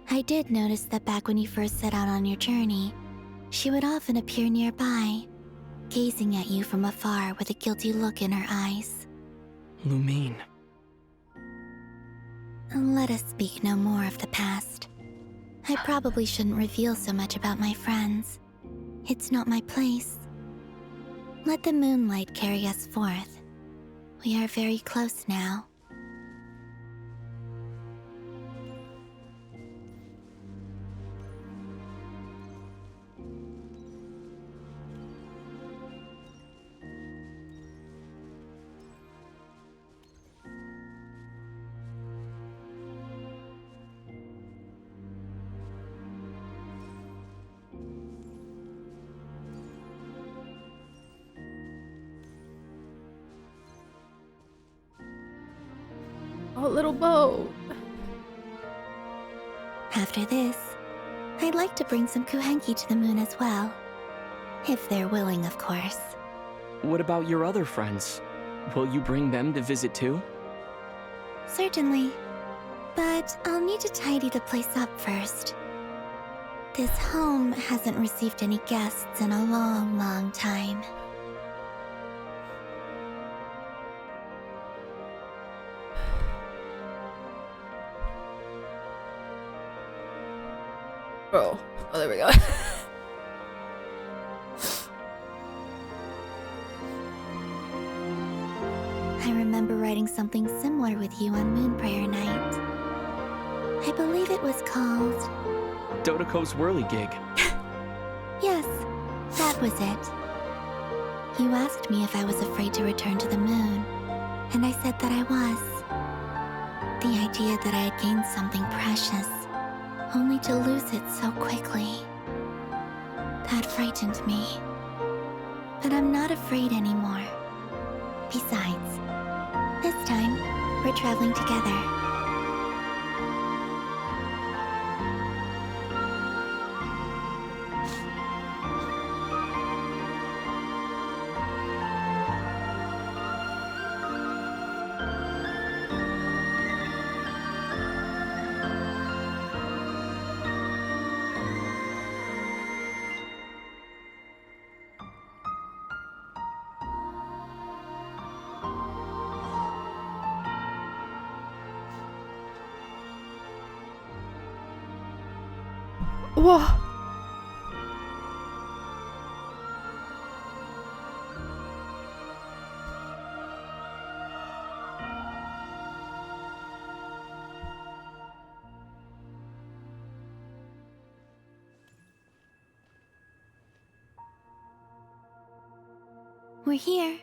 I did notice that back when you first set out on your journey, she would often appear nearby, gazing at you from afar with a guilty look in her eyes. Lumine. Let us speak no more of the past. I probably shouldn't reveal so much about my friends. It's not my place. Let the moonlight carry us forth. We are very close now. Oh, little boat. After this, I'd like to bring some kuhenki to the moon as well. If they're willing, of course. What about your other friends? Will you bring them to visit too? Certainly. But I'll need to tidy the place up first. This home hasn't received any guests in a long, long time. Oh, there we go. I remember writing something similar with you on Moon Prayer Night. I believe it was called... Dotoko's Whirligig. Yes, that was it. You asked me if I was afraid to return to the moon, and I said that I was. The idea that I had gained something precious, only to lose it so quickly. That frightened me. But I'm not afraid anymore. Besides, this time, we're traveling together. Whoa. We're here.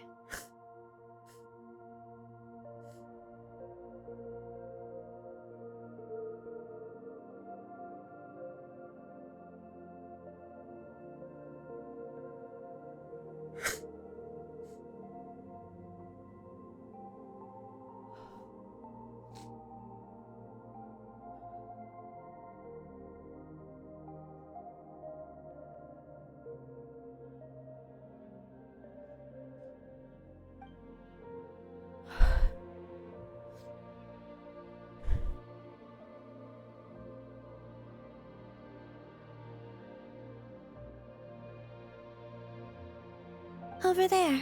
Over there.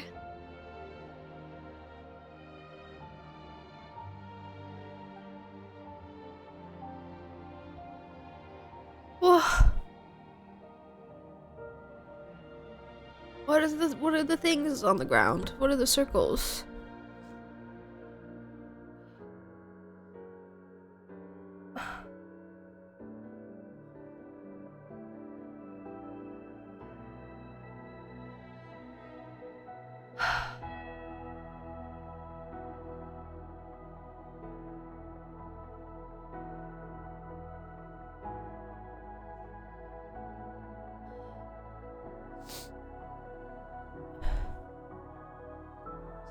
Whoa. What are the things on the ground? What are the circles?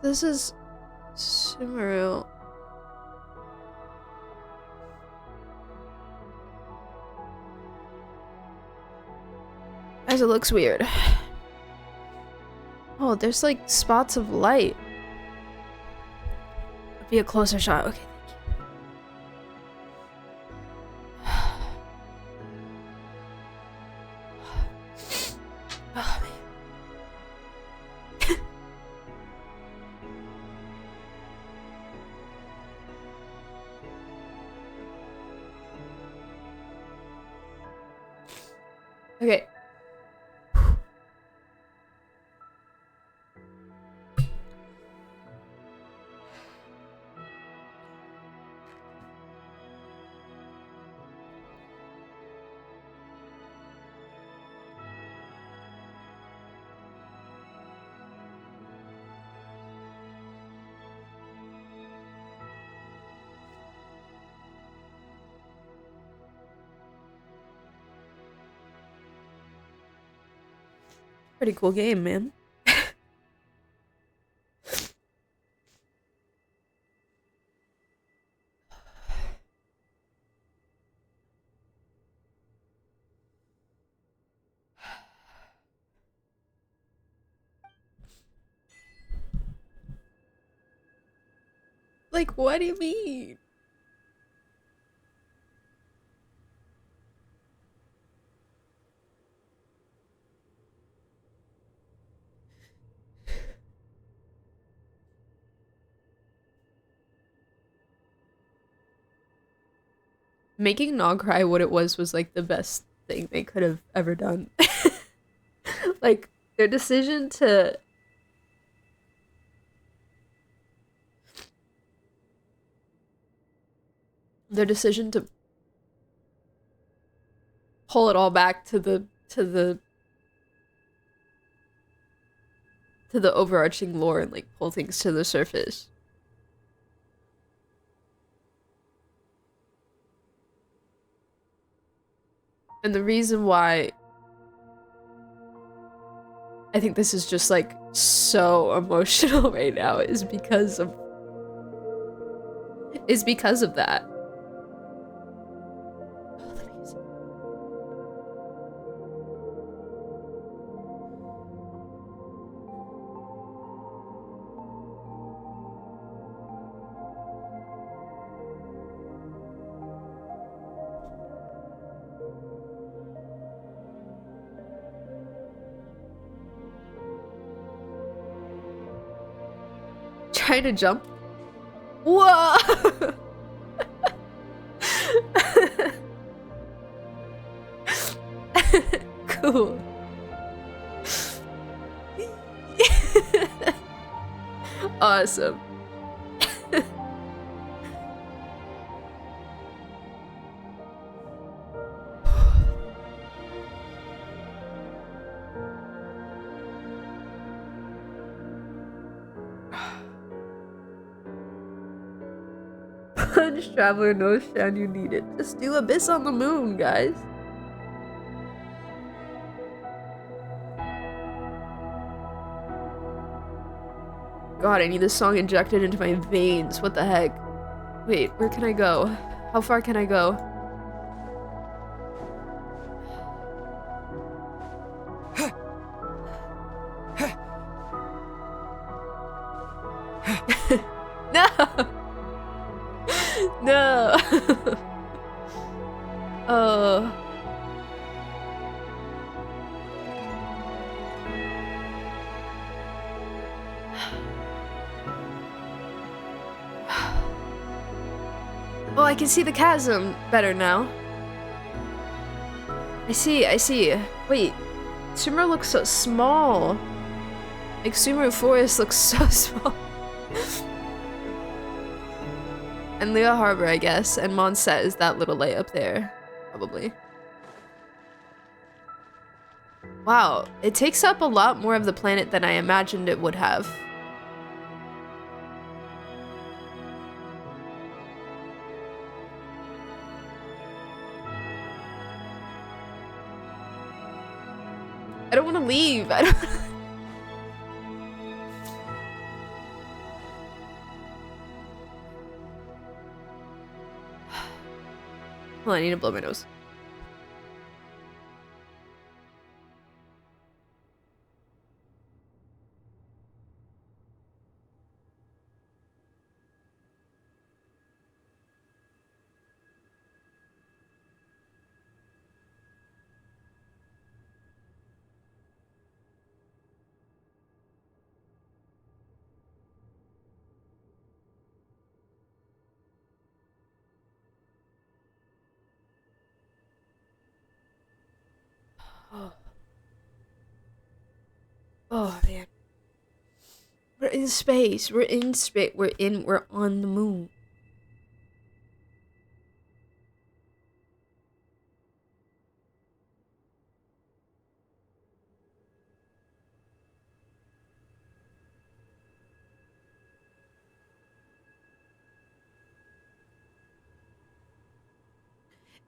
This is Sumeru. As it looks weird. Oh, there's like spots of light. Be a closer shot. Okay, thank you. Oh, man. Okay. Pretty cool game, man. Like, what do you mean? Making Nog cry what it was like the best thing they could have ever done. Like, their decision to pull it all back to the overarching lore and like pull things to the surface. And the reason why I think this is just like so emotional right now is because of that. Trying to jump. Whoa! Cool. Awesome. Punch Traveler, no Shan, you need it. Just do Abyss on the Moon, guys. God, I need this song injected into my veins. What the heck? Wait, where can I go? How far can I go? No! No! Oh. Oh, I can see the chasm better now. I see. Wait, Sumeru looks so small. Like, Sumeru Forest looks so small. And Lea Harbor, I guess, and Monset is that little light up there, probably. Wow, it takes up a lot more of the planet than I imagined it would have. I don't want to leave. I don't. Oh, I need to blow my nose. Oh. Oh man. We're in space. We're in space. We're on the moon.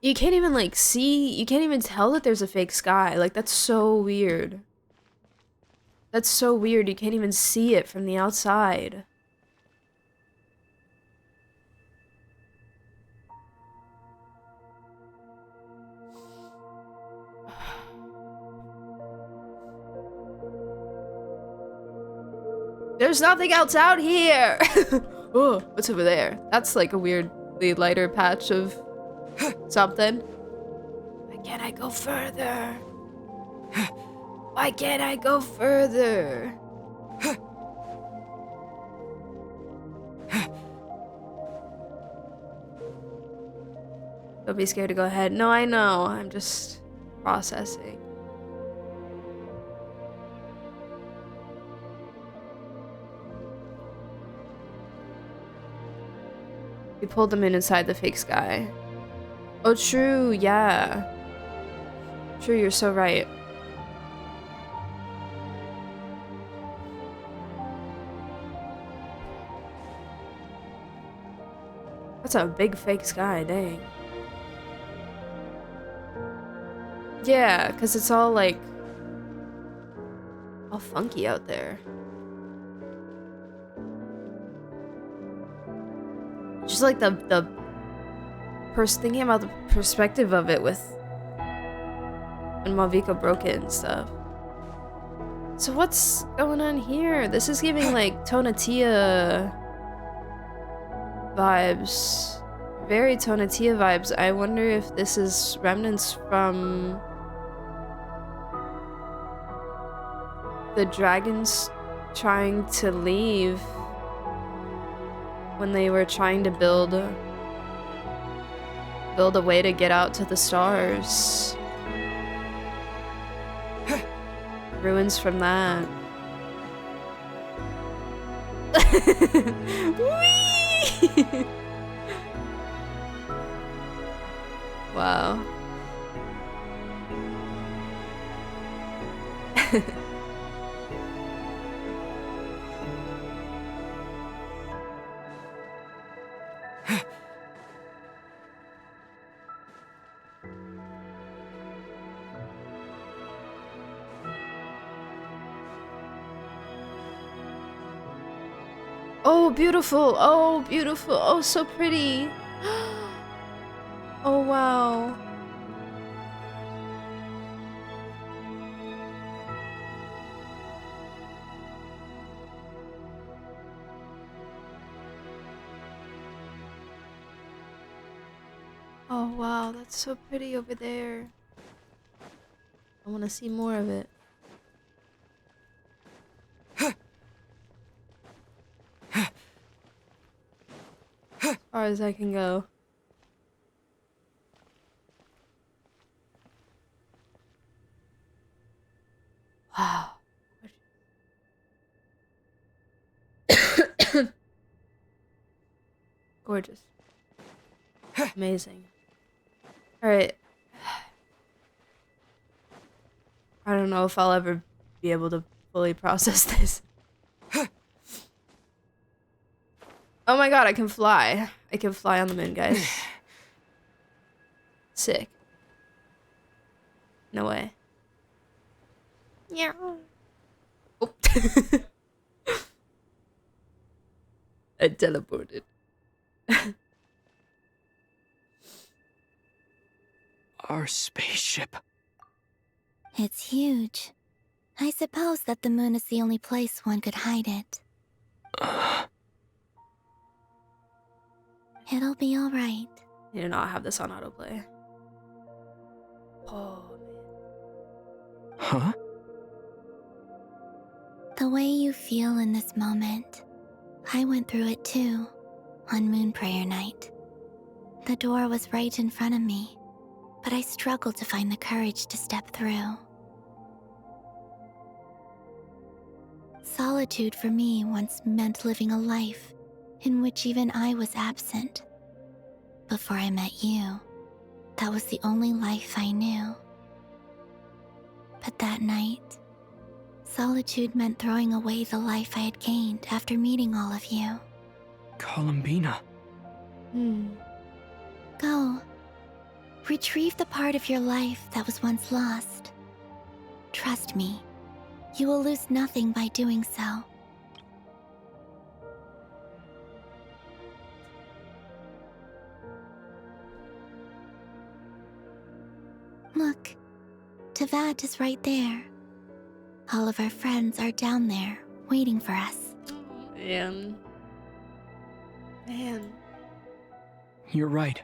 You can't even like see, you can't even tell that there's a fake sky. Like that's so weird. That's so weird. You can't even see it from the outside. There's nothing else out here. Oh, what's over there? That's like a weirdly lighter patch of something. Why can't I go further? Why can't I go further? Don't be scared to go ahead. No, I know. I'm just processing. We pulled them in inside the fake sky. Oh, true. Yeah. True, you're so right. That's a big fake sky, dang. Yeah, because it's all like all funky out there. Just like the person thinking about the perspective of it with when Malvika broke it and stuff. So what's going on here? This is giving like Tonatia vibes. Very Tonatia vibes. I wonder if this is remnants from the dragons trying to leave when they were trying to build a way to get out to the stars. Ruins from that. Whee! Wow. Oh, beautiful. Oh, beautiful. Oh, so pretty. Oh, wow. Oh, wow. That's so pretty over there. I want to see more of it. As far as I can go. Wow. Gorgeous. Amazing. Alright. I don't know if I'll ever be able to fully process this. Oh my god, I can fly. I can fly on the moon, guys. Sick. No way. Yeah. Oh. I teleported. Our spaceship. It's huge. I suppose that the moon is the only place one could hide it. It'll be alright. You do not have this on autoplay. Oh, man. Huh? The way you feel in this moment, I went through it too, on Moon Prayer Night. The door was right in front of me, but I struggled to find the courage to step through. Solitude for me once meant living a life in which even I was absent. Before I met you, that was the only life I knew. But that night, solitude meant throwing away the life I had gained after meeting all of you. Columbina. Go. Retrieve the part of your life that was once lost. Trust me, you will lose nothing by doing so. Look, Teyvat is right there. All of our friends are down there, waiting for us. Man. You're right.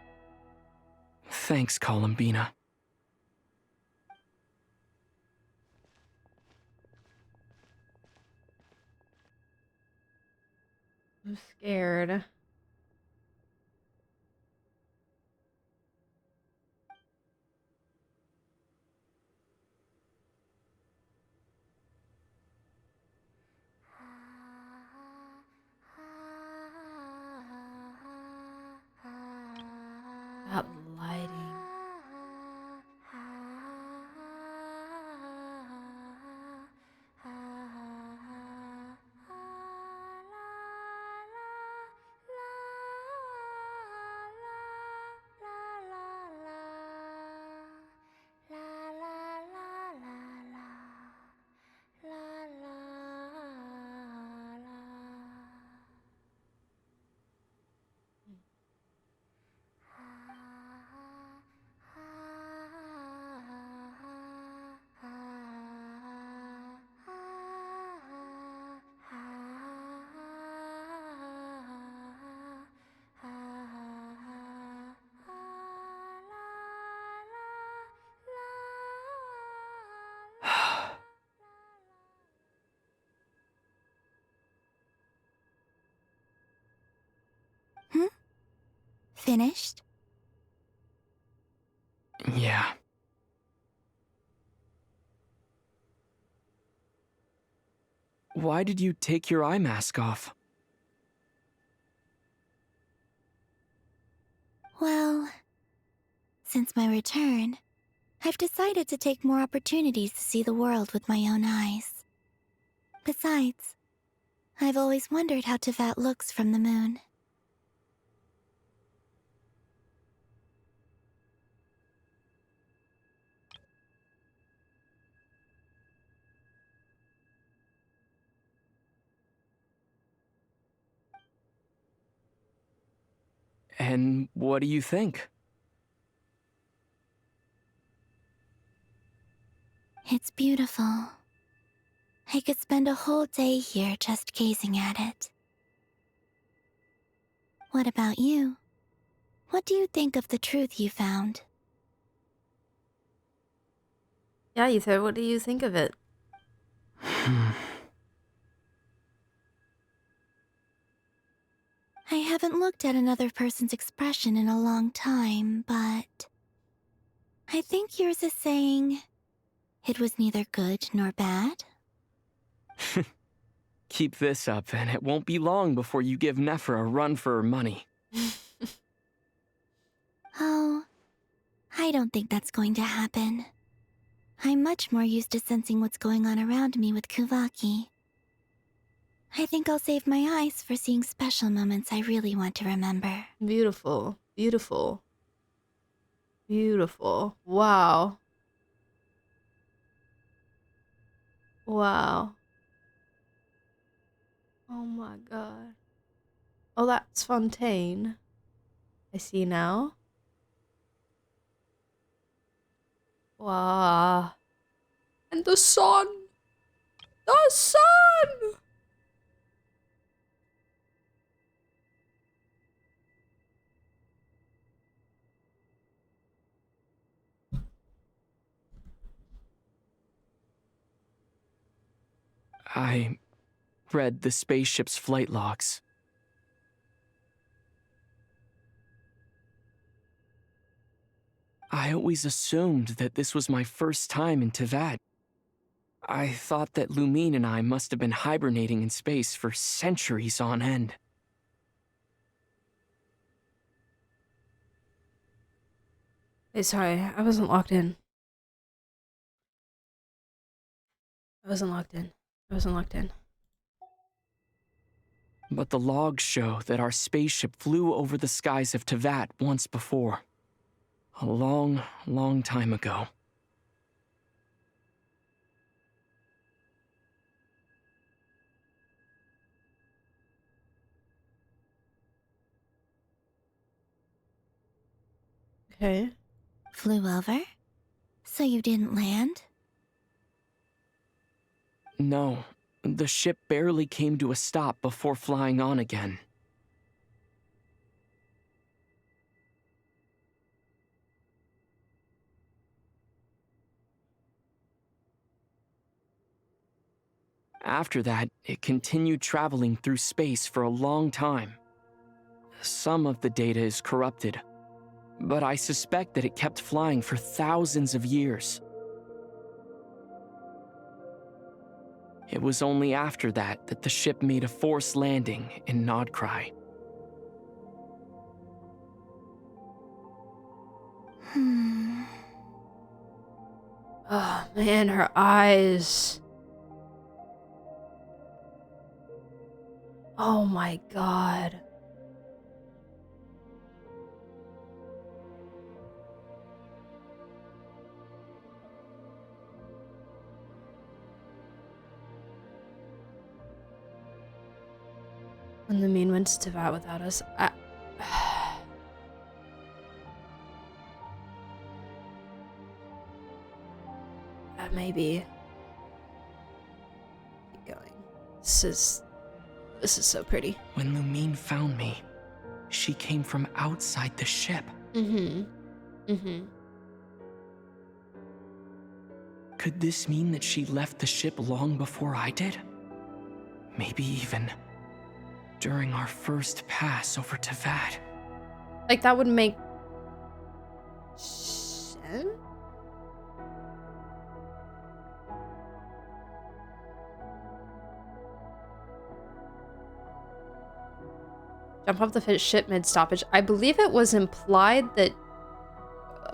Thanks, Columbina. I'm scared. That lighting. Finished? Yeah. Why did you take your eye mask off? Well, since my return, I've decided to take more opportunities to see the world with my own eyes. Besides, I've always wondered how Teyvat looks from the moon. And what do you think? It's beautiful. I could spend a whole day here just gazing at it. What about you? What do you think of the truth you found? Yeah, Ether, what do you think of it? I haven't looked at another person's expression in a long time, but I think yours is saying it was neither good nor bad. Keep this up, and it won't be long before you give Nephra a run for her money. Oh, I don't think that's going to happen. I'm much more used to sensing what's going on around me with Kuvaki. I think I'll save my eyes for seeing special moments I really want to remember. Beautiful. Beautiful. Beautiful. Wow. Wow. Oh my god. Oh, that's Fontaine. I see now. Wow. And the sun! The sun! I read the spaceship's flight logs. I always assumed that this was my first time in Tevat. I thought that Lumine and I must have been hibernating in space for centuries on end. Hey, sorry, I wasn't locked in. I wasn't locked in. But the logs show that our spaceship flew over the skies of Tevat once before. A long, long time ago. Okay. Flew over? So you didn't land? No, the ship barely came to a stop before flying on again. After that, it continued traveling through space for a long time. Some of the data is corrupted, but I suspect that it kept flying for thousands of years. It was only after that that the ship made a forced landing in Nodcry. Oh man, her eyes. Oh my god. When the moon went to Tevat without us, maybe. Keep going. This is so pretty. When Lumine found me, she came from outside the ship. Could this mean that she left the ship long before I did? Maybe even during our first pass over Tevat. Like, that would make sense? Jump off the ship mid-stoppage. I believe it was implied that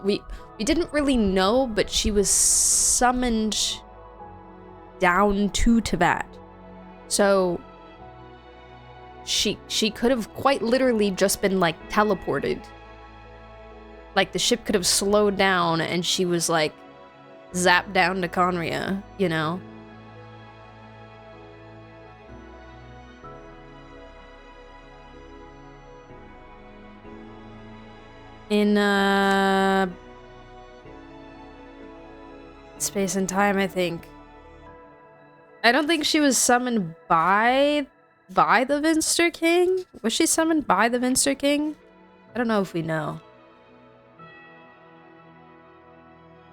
we didn't really know, but she was summoned down to Tevat. So she could have quite literally just been like teleported. Like the ship could have slowed down and she was like zapped down to Conria, you know? In Space and Time, I think. I don't think she was summoned by the Vinster King? Was she summoned by the Vinster King? I don't know if we know.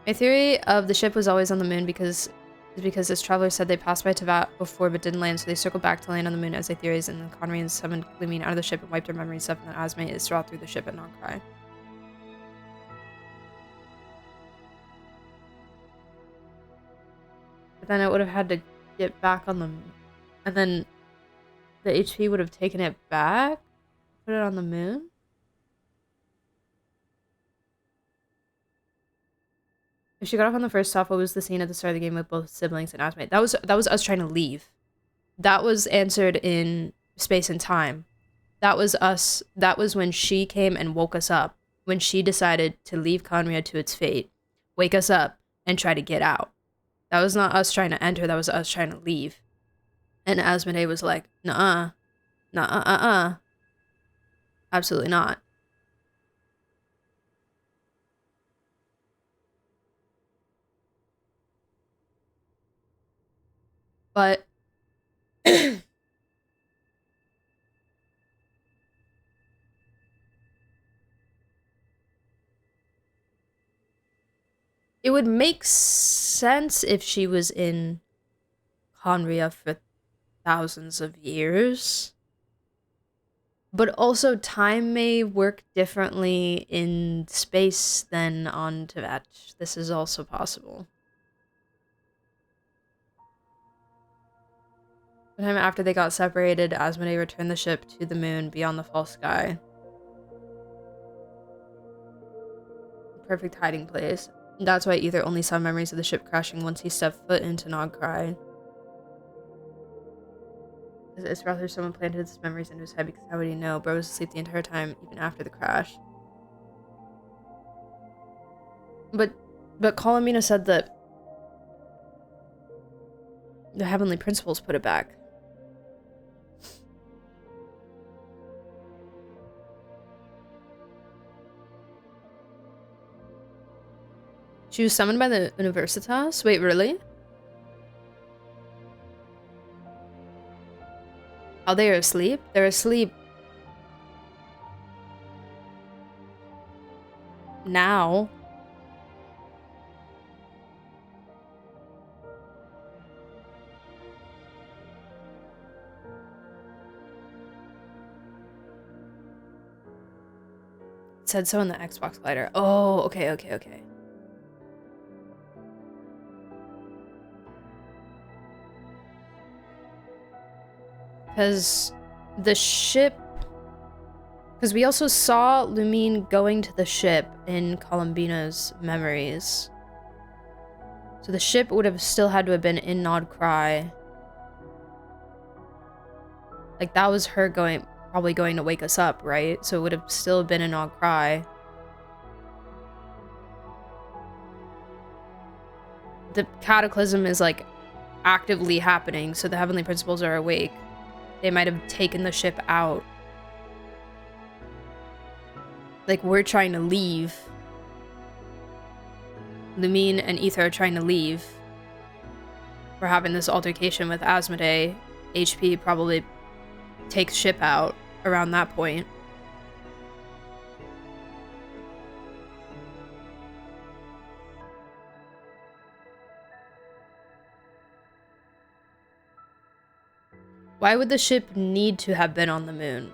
My theory of the ship was always on the moon because this traveler said they passed by Tevat before but didn't land, so they circled back to land on the moon as they theorized, and then Conrians summoned Lumine out of the ship and wiped her memory stuff, and then Asme is brought through the ship at Nodcry. But then it would have had to get back on the... And then the HP would have taken it back? Put it on the moon? If she got off on the first stop, what was the scene at the start of the game with both siblings and Asme? That was us trying to leave. That was answered in Space and Time. That was us. That was when she came and woke us up. When she decided to leave Conria to its fate. Wake us up and try to get out. That was not us trying to enter, that was us trying to leave. And Asmodee was like, nuh-uh. Nuh-uh-uh-uh. Absolutely not. But it would make sense if she was in Conria for thousands of years. But also, time may work differently in space than on Teyvat. This is also possible. Sometime after they got separated, Asmodee returned the ship to the moon beyond the false sky. Perfect hiding place. That's why Ether only saw memories of the ship crashing once he stepped foot into Nogcry. It's rather someone planted his memories into his head, because how would he know? Bro was asleep the entire time, even after the crash. But Columbina said that the Heavenly Principles put it back. She was summoned by the Universitas? Wait, really? Oh, they are asleep? They're asleep now. It said so in the Xbox glider. Oh, okay. Because the ship... Because we also saw Lumine going to the ship in Columbina's memories. So the ship would have still had to have been in Nogcry. Like, that was her probably going to wake us up, right? So it would have still been in Nogcry. The cataclysm is, like, actively happening, so the Heavenly Principles are awake. They might have taken the ship out. Like, we're trying to leave. Lumine and Ether are trying to leave. We're having this altercation with Asmodee. HP probably takes ship out around that point. Why would the ship need to have been on the moon?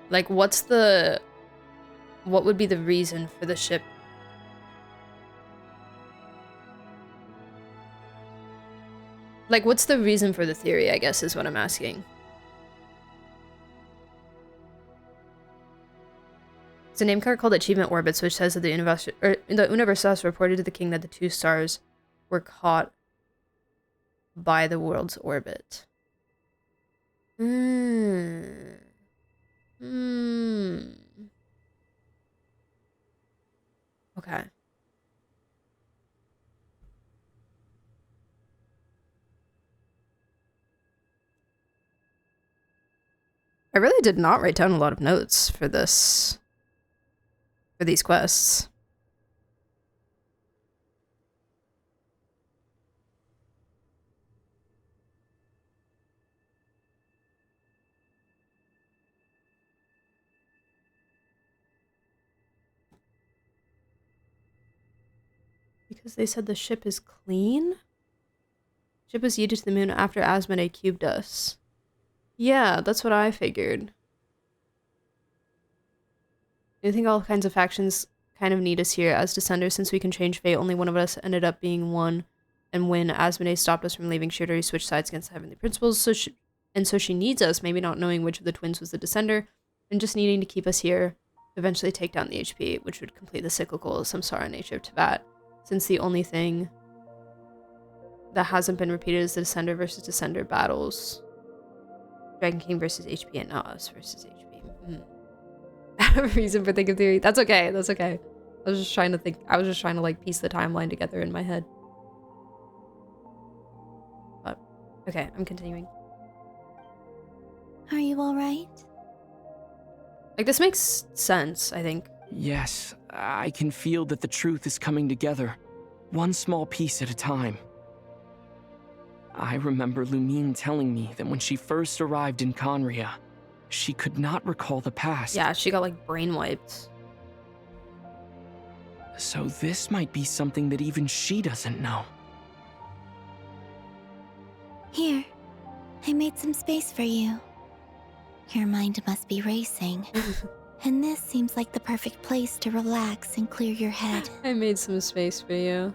Like, what would be the reason for the ship? Like, what's the reason for the theory, I guess, is what I'm asking. It's a name card called Achievement Orbits, which says that the Universitas reported to the king that the two stars were caught by the world's orbit. Okay. I really did not write down a lot of notes for these quests. Because they said the ship is clean? Ship was yeeted to the moon after Asmodee cubed us. Yeah, that's what I figured. I think all kinds of factions kind of need us here as Descenders, since we can change fate. Only one of us ended up being one, and when Asmodee stopped us from leaving, she already switched sides against the Heavenly Principles, so she needs us, maybe not knowing which of the twins was the Descender, and just needing to keep us here, eventually take down the HP, which would complete the cyclical samsara nature of Teyvat, since the only thing that hasn't been repeated is the Descender versus Descender battles. Dragon King versus HP and not us versus HP. I have a reason for thinking theory. That's okay. That's okay. I was just trying to think. I was just trying to like piece the timeline together in my head. But okay, I'm continuing. Are you all right? Like, this makes sense, I think. Yes, I can feel that the truth is coming together. one small piece at a time. I remember Lumine telling me that when she first arrived in Conria, she could not recall the past. Yeah, she got like brain wiped. So this might be something that even she doesn't know. Here, I made some space for you. Your mind must be racing. And this seems like the perfect place to relax and clear your head. I made some space for you.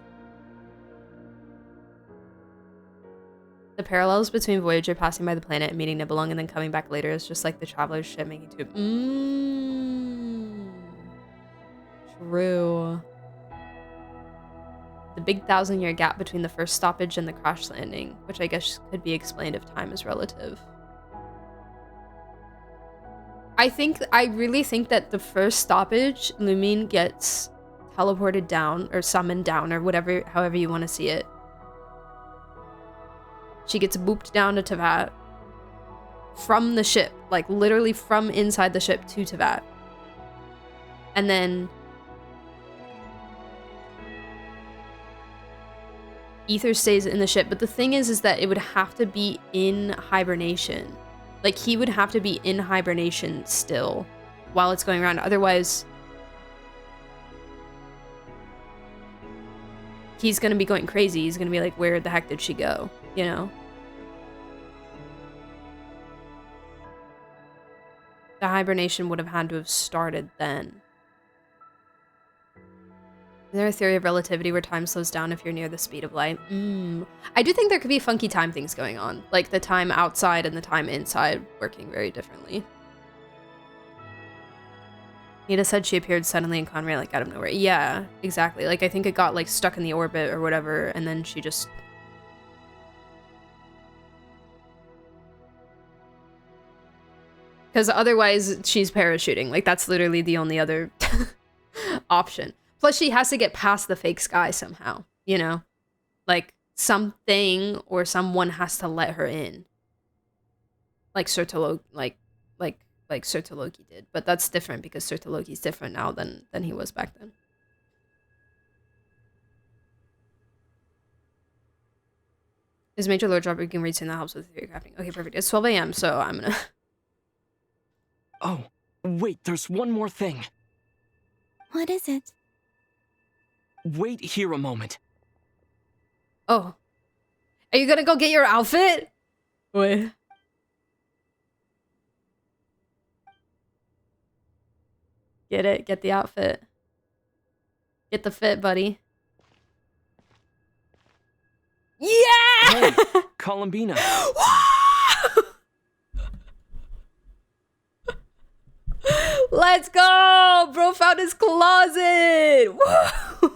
The parallels between Voyager passing by the planet and meeting Nibelung and then coming back later is just like the Traveler's ship making two. True. The big 1,000-year gap between the first stoppage and the crash landing, which I guess could be explained if time is relative. I really think that the first stoppage, Lumine gets teleported down or summoned down or whatever, however you want to see it. She gets booped down to Teyvat from the ship, like literally from inside the ship to Teyvat. And then Ether stays in the ship, but the thing is that it would have to be in hibernation. Like, he would have to be in hibernation still while it's going around. Otherwise, he's gonna be going crazy. He's gonna be like, where the heck did she go? You know? The hibernation would have had to have started then. Is there a theory of relativity where time slows down if you're near the speed of light? I do think there could be funky time things going on. Like the time outside and the time inside working very differently. Nita said she appeared suddenly in Conria, like out of nowhere. Yeah, exactly. Like I think it got like stuck in the orbit or whatever, and then she just... Because otherwise she's parachuting. Like that's literally the only other option. Plus, she has to get past the fake sky somehow, you know? Like, something or someone has to let her in. Like Sertologi, like Sertologi did. But that's different because Sertologi's different now than he was back then. Is Major Lord Dropper, you can read soon, that helps with theory crafting. Okay, perfect. It's 12 a.m., so I'm gonna... Oh, wait, there's one more thing. What is it? Wait here a moment. Oh. Are you gonna go get your outfit? Wait. Get it. Get the outfit. Get the fit, buddy. Yeah! Hey, Columbina. Let's go! Bro found his closet! Woo!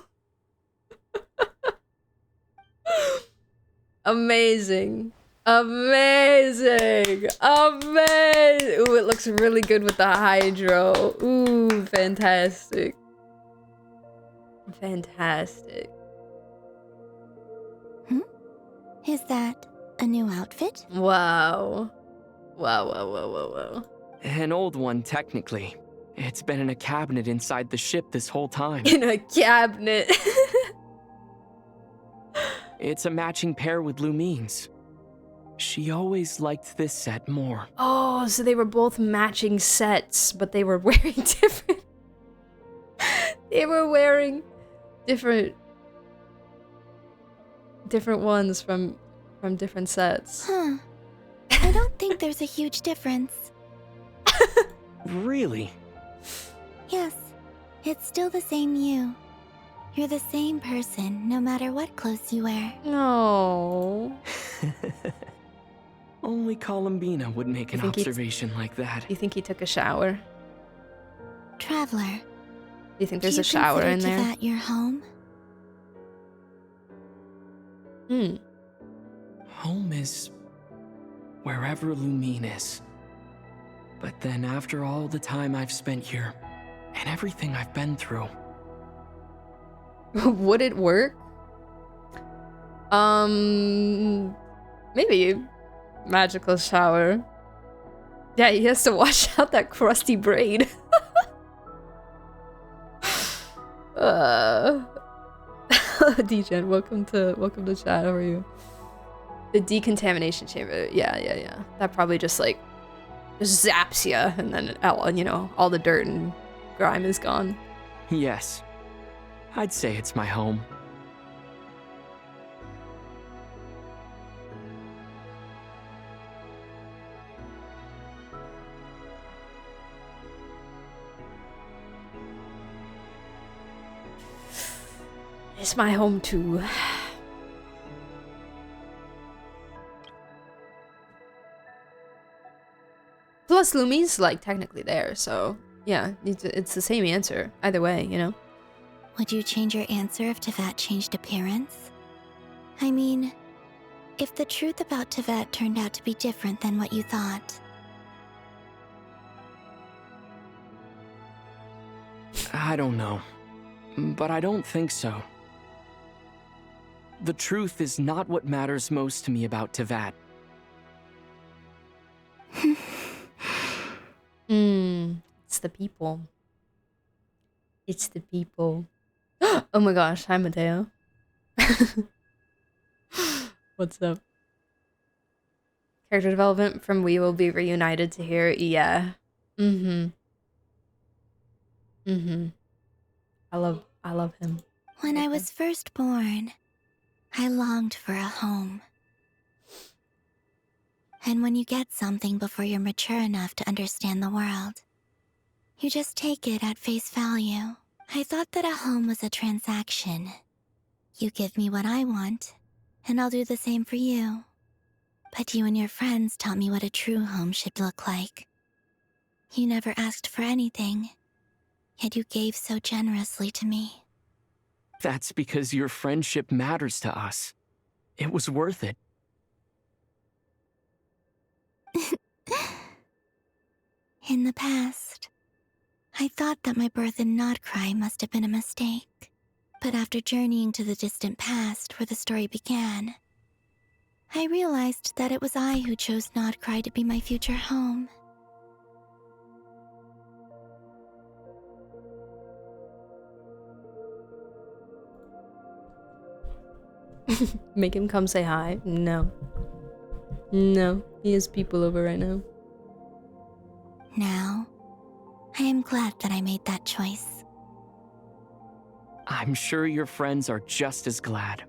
Amazing. Amazing. Amazing. Ooh, it looks really good with the hydro. Ooh, fantastic. Fantastic. Is that a new outfit? Wow. Wow, wow, wow, wow, wow. An old one, technically. It's been in a cabinet inside the ship this whole time. In a cabinet. It's a matching pair with Lumine's. She always liked this set more. Oh, so they were both matching sets, but they were wearing different... They were wearing different ones from different sets. Huh. I don't think there's a huge difference. Really? Yes, it's still the same you. You're the same person, no matter what clothes you wear. No. Only Columbina would make an observation like that. You think he took a shower? Traveler. Do you think there's a shower in there? Is that your home? Home is wherever Lumine is. But then after all the time I've spent here, and everything I've been through... Would it work? Maybe. Magical shower. Yeah, he has to wash out that crusty braid. Degen, welcome to chat. How are you? The decontamination chamber. Yeah. That probably just like zaps ya, and then all the dirt and grime is gone. Yes. I'd say it's my home. It's my home too. Plus Lumi's like technically there, so yeah, it's the same answer either way, you know? Would you change your answer if Tevat changed appearance? I mean, if the truth about Tevat turned out to be different than what you thought. I don't know, but I don't think so. The truth is not what matters most to me about Tevat. It's the people. It's the people. Oh my gosh, hi Mateo. What's up? Character development from We Will Be Reunited to here. Yeah. I love him. When I was first born, I longed for a home. And when you get something before you're mature enough to understand the world, you just take it at face value. I thought that a home was a transaction. You give me what I want, and I'll do the same for you. But you and your friends taught me what a true home should look like. You never asked for anything, yet you gave so generously to me. That's because your friendship matters to us. It was worth it. In the past, I thought that my birth in Nodcry must have been a mistake. But after journeying to the distant past where the story began, I realized that it was I who chose Nodcry to be my future home. Make him come say hi. No. No, he has people over right now. Now, I am glad that I made that choice. I'm sure your friends are just as glad.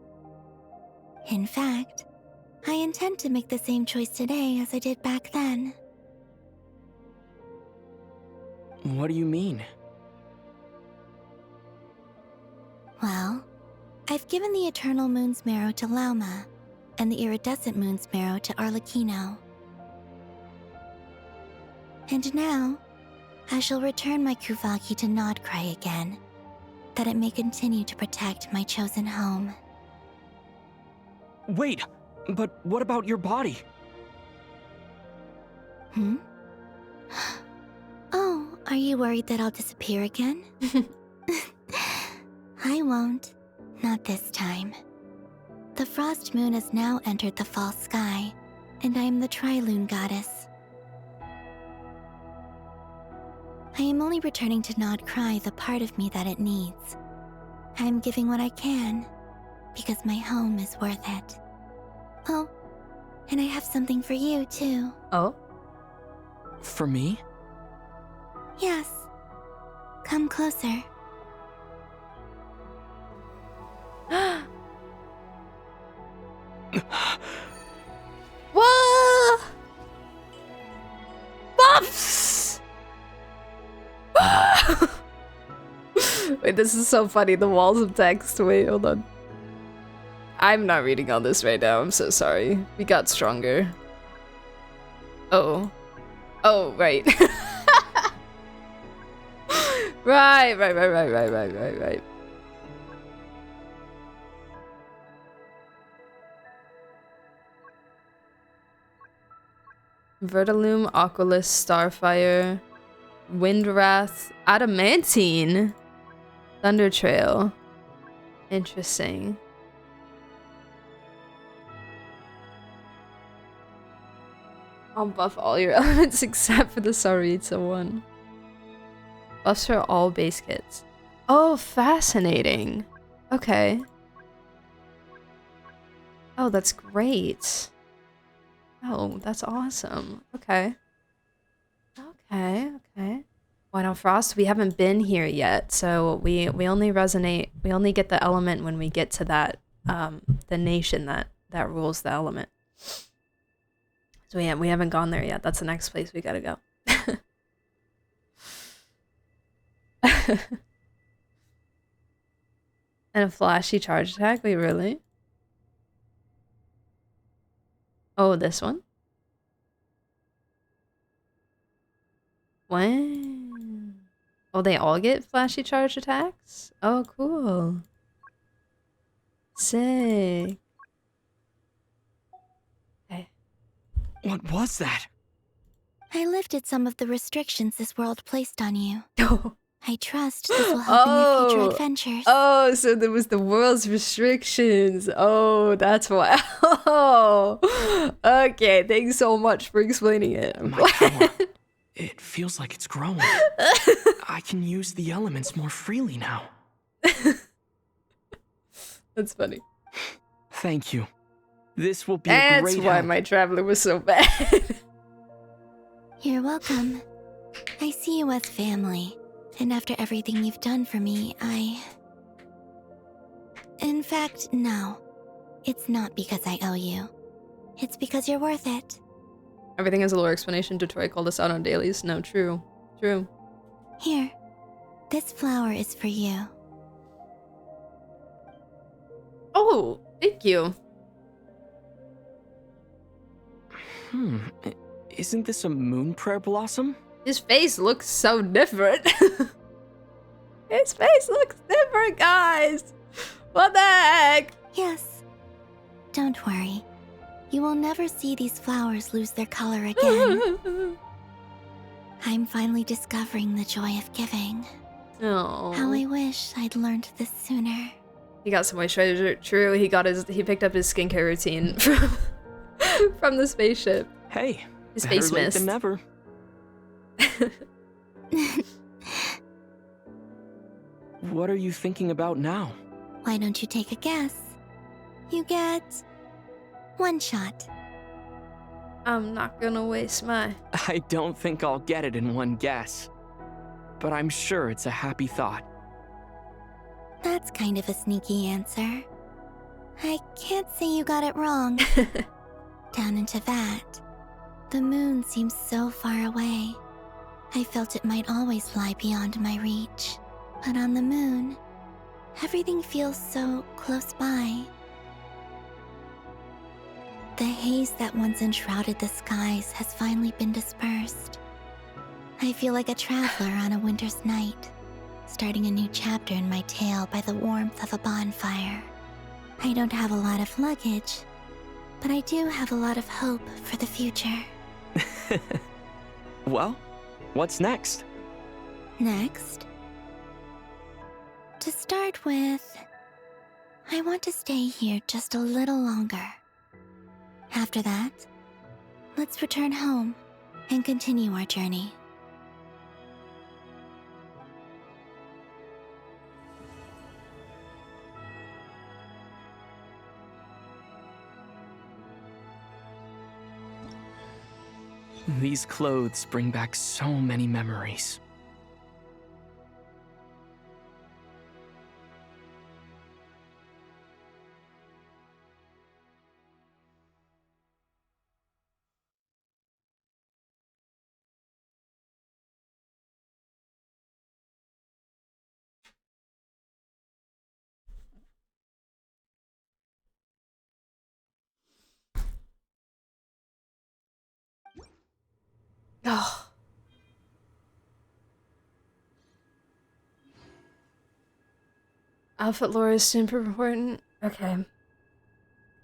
In fact, I intend to make the same choice today as I did back then. What do you mean? Well, I've given the Eternal Moon's Marrow to Lauma, and the Iridescent Moon's Marrow to Arlecchino. And now, I shall return my Kuvagi to Nodcry again, that it may continue to protect my chosen home. Wait, but what about your body? Oh, are you worried that I'll disappear again? I won't. Not this time. The Frost Moon has now entered the false sky, and I am the Trilune Goddess. I am only returning to Nodcry the part of me that it needs. I am giving what I can, because my home is worth it. Oh, and I have something for you, too. Oh? For me? Yes. Come closer. Whoa! Buffs! Wait, this is so funny. The walls of text. Wait, hold on. I'm not reading all this right now. I'm so sorry. We got stronger. Oh. Oh, right. Right. Vertilume, Aquilus, Starfire, Windwrath, Adamantine, Thunder Trail. Interesting. I'll buff all your elements except for the Saritsa one. Buffs for all base kits. Oh, fascinating. Okay. Oh, that's great. Oh, that's awesome. Okay. Okay, okay. Why not Frost? We haven't been here yet, so we only resonate. We only get the element when we get to that the nation that rules the element. So we haven't gone there yet. That's the next place we gotta go. And a flashy charge attack? Wait, really? Oh, this one? Wow. Oh, they all get flashy charge attacks? Oh, cool. Sick. Okay. What was that? I lifted some of the restrictions this world placed on you. Oh. I trust this will help in your future adventures. Oh, so there was the world's restrictions. Oh, that's why. Oh, okay. Thanks so much for explaining it. I'm glad. It feels like it's growing. I can use the elements more freely now. That's funny. Thank you. This will be a great That's why help. my traveler was so bad. You're welcome. I see you as family. And after everything you've done for me, In fact, no. It's not because I owe you. It's because you're worth it. Everything has a lore explanation. Dottore called us out on dailies. No, true. True. Here. This flower is for you. Oh, thank you. Isn't this a moon prayer blossom? His face looks so different. His face looks different, guys. What the heck? Yes. Don't worry. You will never see these flowers lose their color again. I'm finally discovering the joy of giving. Oh. How I wish I'd learned this sooner. He got some moisturizer. True, he picked up his skincare routine from the spaceship. Hey, his better face late mist. than never. What are you thinking about now? Why don't you take a guess? You get 1 shot. I'm not gonna waste my... I don't think I'll get it in one guess. But I'm sure it's a happy thought. That's kind of a sneaky answer. I can't say you got it wrong. Down into that, the moon seems so far away. I felt it might always lie beyond my reach. But on the moon, everything feels so close by. The haze that once enshrouded the skies has finally been dispersed. I feel like a traveler on a winter's night, starting a new chapter in my tale by the warmth of a bonfire. I don't have a lot of luggage, but I do have a lot of hope for the future. Well, what's next? Next? To start with, I want to stay here just a little longer. After that, let's return home and continue our journey. These clothes bring back so many memories. Oh. Outfit lore is super important. Okay.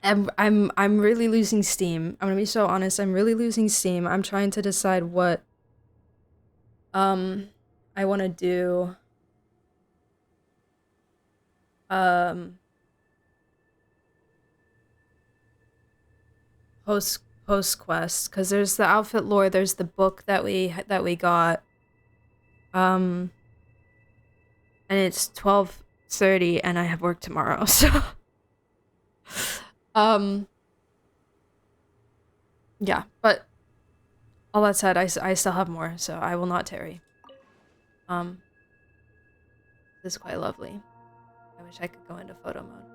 I'm really losing steam. I'm gonna be so honest, I'm really losing steam. I'm trying to decide what I wanna do. Post quest, because there's the outfit lore, there's the book that we got, and it's 12:30 and I have work tomorrow, so Yeah, but all that said, I still have more, so I will not tarry. This is quite lovely. I wish I could go into photo mode.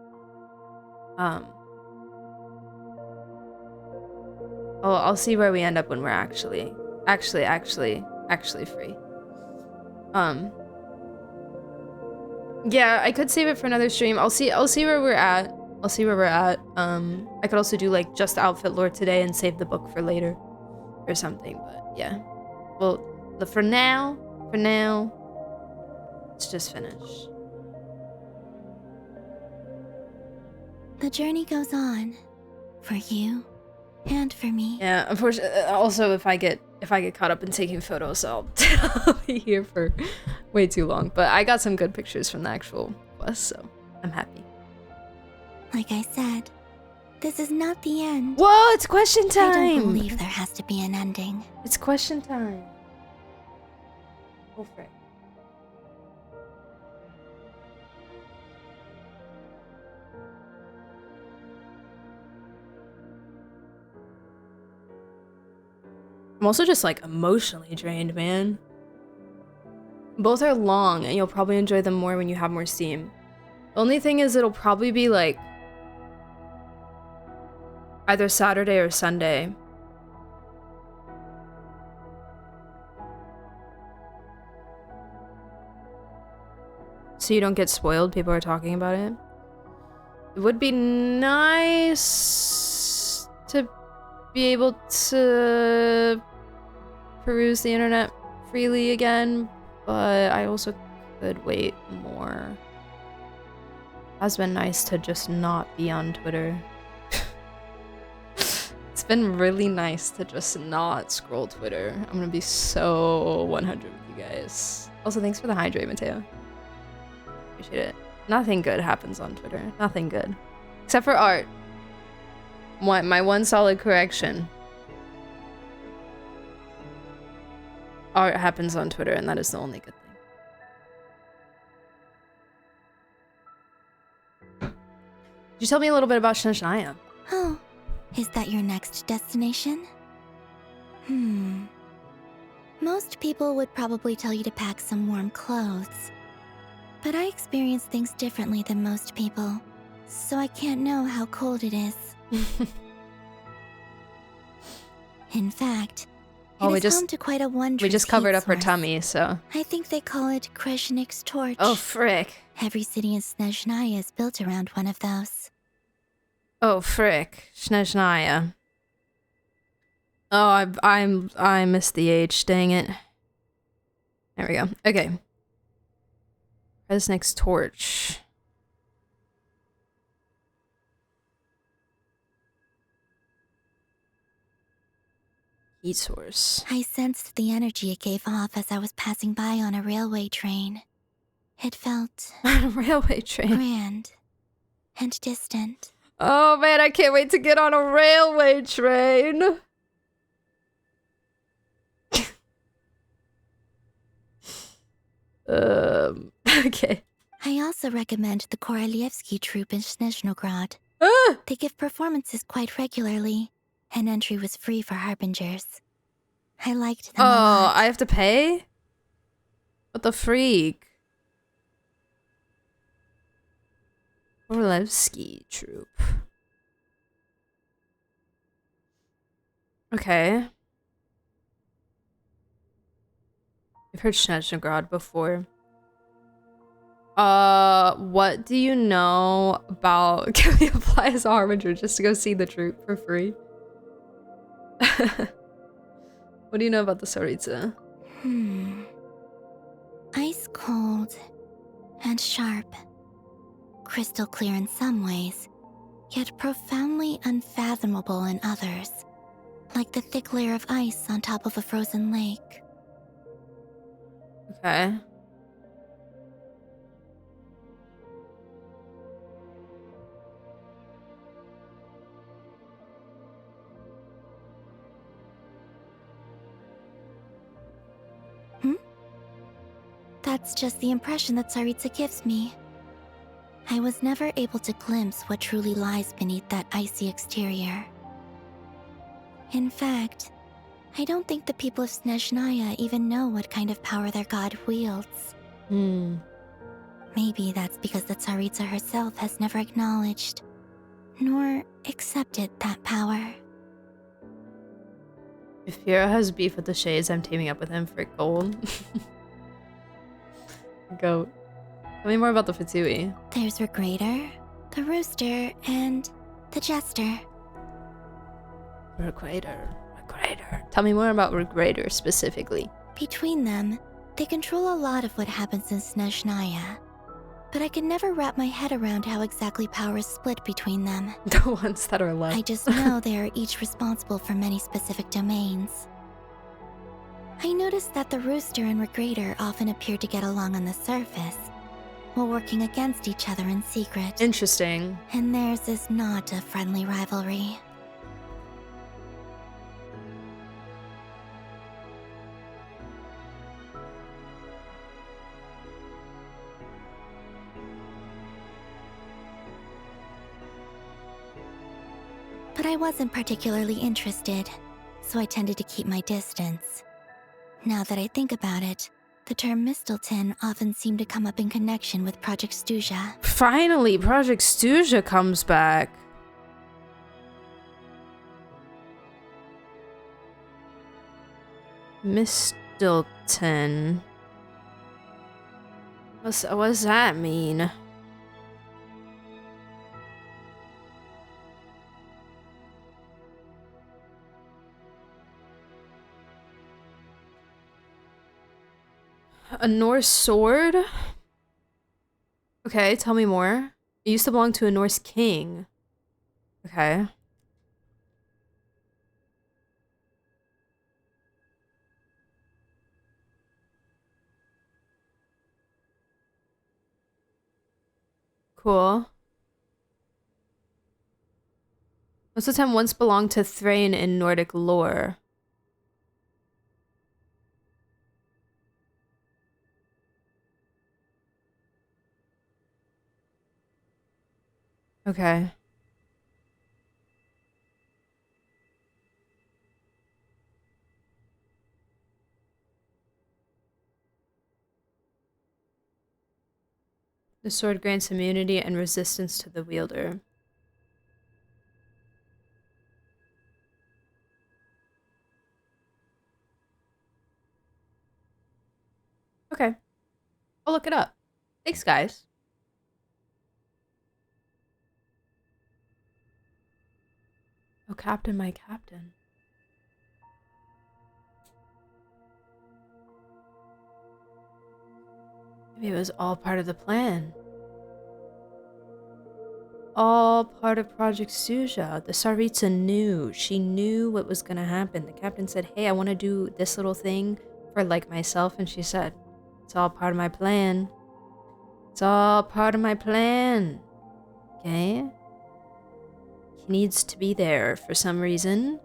I'll see where we end up when we're actually free. Yeah, I could save it for another stream. I'll see where we're at. I could also do like just outfit lore today and save the book for later or something, but yeah. Well, for now, let's just finish. The journey goes on. For you. And for me. Yeah, unfortunately, also if I get caught up in taking photos, I'll be here for way too long. But I got some good pictures from the actual quest, so I'm happy. Like I said, this is not the end. Whoa, it's question time! I don't believe there has to be an ending. It's question time. Oh, frick. I'm also just like emotionally drained, man. Both are long and you'll probably enjoy them more when you have more steam. The only thing is it'll probably be like either Saturday or Sunday. So you don't get spoiled, people are talking about it. It would be nice to be able to peruse the internet freely again, but I also could wait more. It has been nice to just not be on Twitter. It's been really nice to just not scroll Twitter. I'm gonna be so 100 with you guys. Also, thanks for the hydrate, Mateo. Appreciate it. Nothing good happens on Twitter. Nothing good. Except for art. My one solid correction. Art happens on Twitter, and that is the only good thing. Could you tell me a little bit about Snezhnaya? Oh, is that your next destination? Most people would probably tell you to pack some warm clothes. But I experience things differently than most people, so I can't know how cold it is. In fact, it is home to quite a wondrous we just covered heat up her source. tummy, so. I think they call it Kreshnik's torch. Oh, frick. Every city in Snezhnaya is built around one of those. Oh, frick. Snezhnaya. Oh, I missed the H, dang it. There we go. Okay. Kreshnik's torch. Heat source. I sensed the energy it gave off as I was passing by on a railway train. It felt... On a railway train? Grand. And distant. Oh man, I can't wait to get on a railway train! Okay. I also recommend the Korolievsky troupe in Snezhnograd. They give performances quite regularly, and entry was free for harbingers. I liked them a lot. I have to pay? What the freak? Korolievsky troupe. Okay. I've heard Snezhnograd before. What do you know about... Can we apply as a harbinger just to go see the troupe for free? What do you know about the Tsaritsa? Ice cold and sharp. Crystal clear in some ways, yet profoundly unfathomable in others. Like the thick layer of ice on top of a frozen lake. Okay. That's just the impression that Tsaritsa gives me. I was never able to glimpse what truly lies beneath that icy exterior. In fact, I don't think the people of Snezhnaya even know what kind of power their god wields. Maybe that's because the Tsaritsa herself has never acknowledged nor accepted that power. If Hero has beef with the Shades, I'm teaming up with him for gold. Goat. Tell me more about the Fatui. There's Regrator, the Rooster, and the Jester. Regrator. Tell me more about Regrator specifically. Between them, they control a lot of what happens in Snezhnaya. But I can never wrap my head around how exactly power is split between them. The ones that are left. I just know they are each responsible for many specific domains. I noticed that the Rooster and Regrator often appear to get along on the surface, while working against each other in secret. Interesting. And theirs is not a friendly rivalry. But I wasn't particularly interested, so I tended to keep my distance. Now that I think about it, the term Mistelton often seemed to come up in connection with Project Stuja. Finally, Project Stuja comes back. Mistelton. What does that mean? A Norse sword? Okay, tell me more. It used to belong to a Norse king. Okay. Cool. Most of the time once belonged to Thrain in Nordic lore. Okay. The sword grants immunity and resistance to the wielder. Okay. I'll look it up. Thanks, guys. Oh, Captain, my Captain. Maybe it was all part of the plan. All part of Project Stuja. The Tsaritsa knew. She knew what was gonna happen. The captain said, hey, I want to do this little thing for, like, myself. And she said, it's all part of my plan. It's all part of my plan. Okay? He needs to be there for some reason.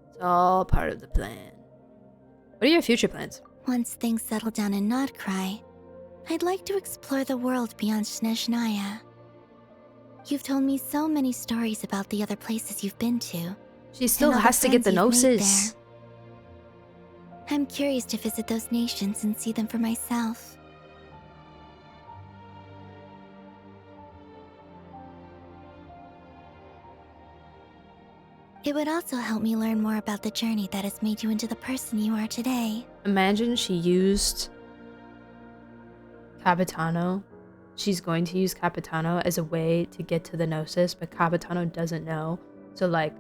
It's all part of the plan. What are your future plans? Once things settle down in Nodcry, I'd like to explore the world beyond Snezhnaya. You've told me so many stories about the other places you've been to. She still has to get the gnosis. I'm curious to visit those nations and see them for myself. It would also help me learn more about the journey that has made you into the person you are today. Imagine she used Capitano. She's going to use Capitano as a way to get to the Gnosis, but Capitano doesn't know. So, like,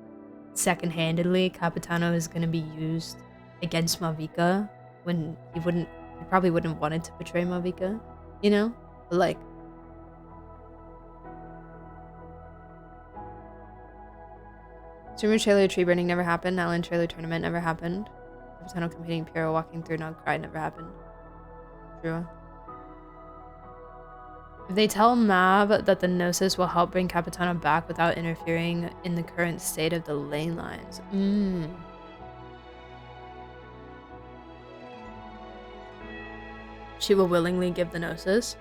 second-handedly, Capitano is going to be used against Malvika when he probably wouldn't want it to betray Malvika, you know? But, like, Streamer trailer tree burning never happened. Allen trailer tournament never happened. Capitano competing Piero walking through Nogcry never happened. True. If they tell Mab that the Gnosis will help bring Capitano back without interfering in the current state of the lane lines. She will willingly give the Gnosis.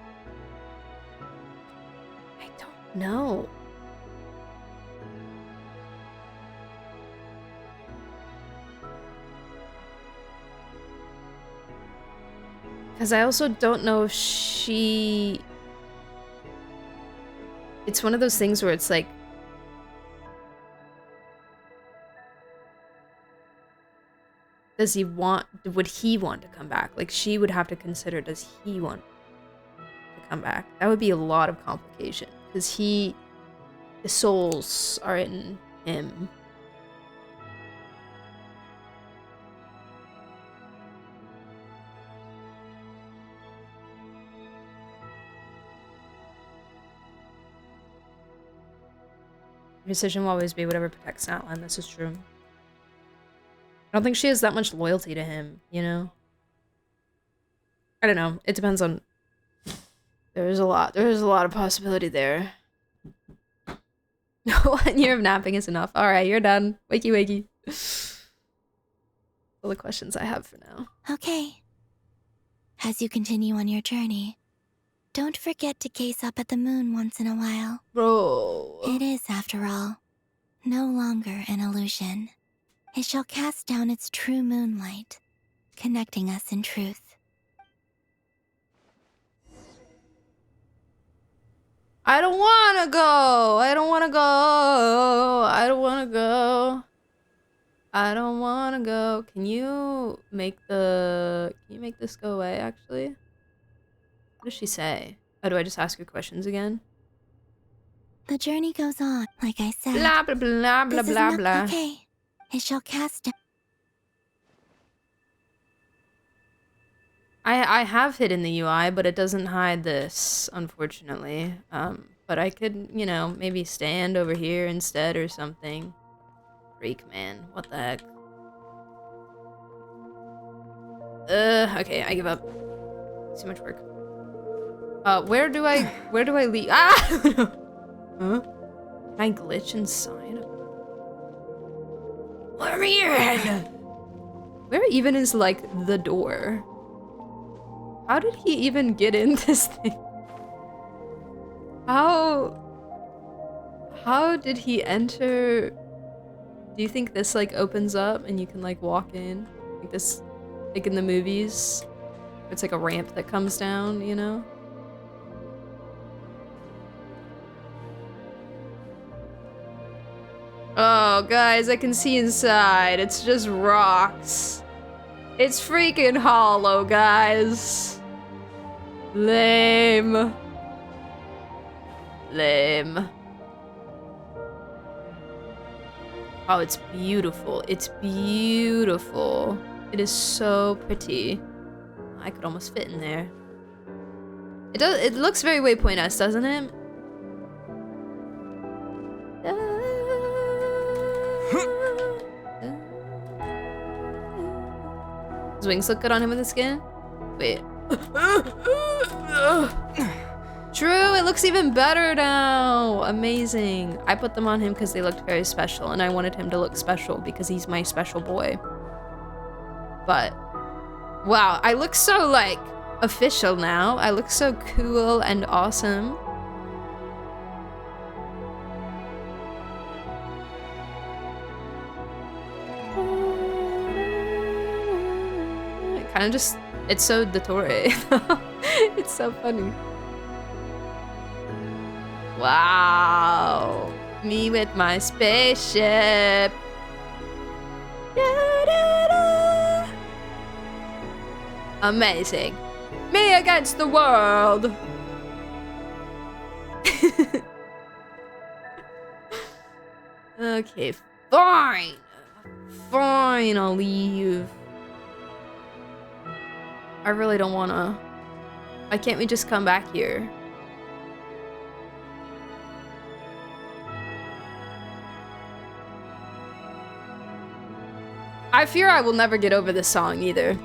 No. Because I also don't know if she... It's one of those things where it's like... Does he want... Would he want to come back? Like, she would have to consider, does he want to come back? That would be a lot of complication. Because the souls are in him. Her decision will always be whatever protects Natlan. This is true. I don't think she has that much loyalty to him, you know? I don't know. It depends on... There's a lot of possibility there. 1 year of napping is enough. Alright, you're done. Wakey wakey. All the questions I have for now. Okay. As you continue on your journey, don't forget to gaze up at the moon once in a while. Bro. It is, after all, no longer an illusion. It shall cast down its true moonlight, connecting us in truth. I don't wanna go. I don't wanna go. I don't wanna go. I don't wanna go. Can you make this go away, actually? What does she say? Oh, do I just ask her questions again? The journey goes on, like I said. Blah, blah, blah, blah, This is blah, not blah. okay. It shall cast down. I have hidden the UI, but it doesn't hide this, unfortunately. But I could, you know, maybe stand over here instead or something. Freak, man. What the heck? Okay, I give up. Too much work. Where do I leave? Ah! Huh? Can I glitch inside? Rerir! Where even is, like, the door? How did he even get in this thing? How did he enter? Do you think this, like, opens up and you can, like, walk in? Like this, like in the movies? It's like a ramp that comes down, you know? Oh, guys, I can see inside. It's just rocks. It's freaking hollow, guys. Lame. Lame. Oh, it's beautiful. It's beautiful. It is so pretty. I could almost fit in there. It looks very Waypoint-esque, doesn't it? His wings look good on him with the skin? Wait. True, it looks even better now. Amazing. I put them on him because they looked very special, and I wanted him to look special because he's my special boy. But, wow, I look so, like, official now. I look so cool and awesome. It kind of just, it's so Dottore. It's so funny. Wow. Me with my spaceship. Da-da-da. Amazing. Me against the world. Okay, fine. Fine, I'll leave. I really don't wanna. Why can't we just come back here? I fear I will never get over this song either.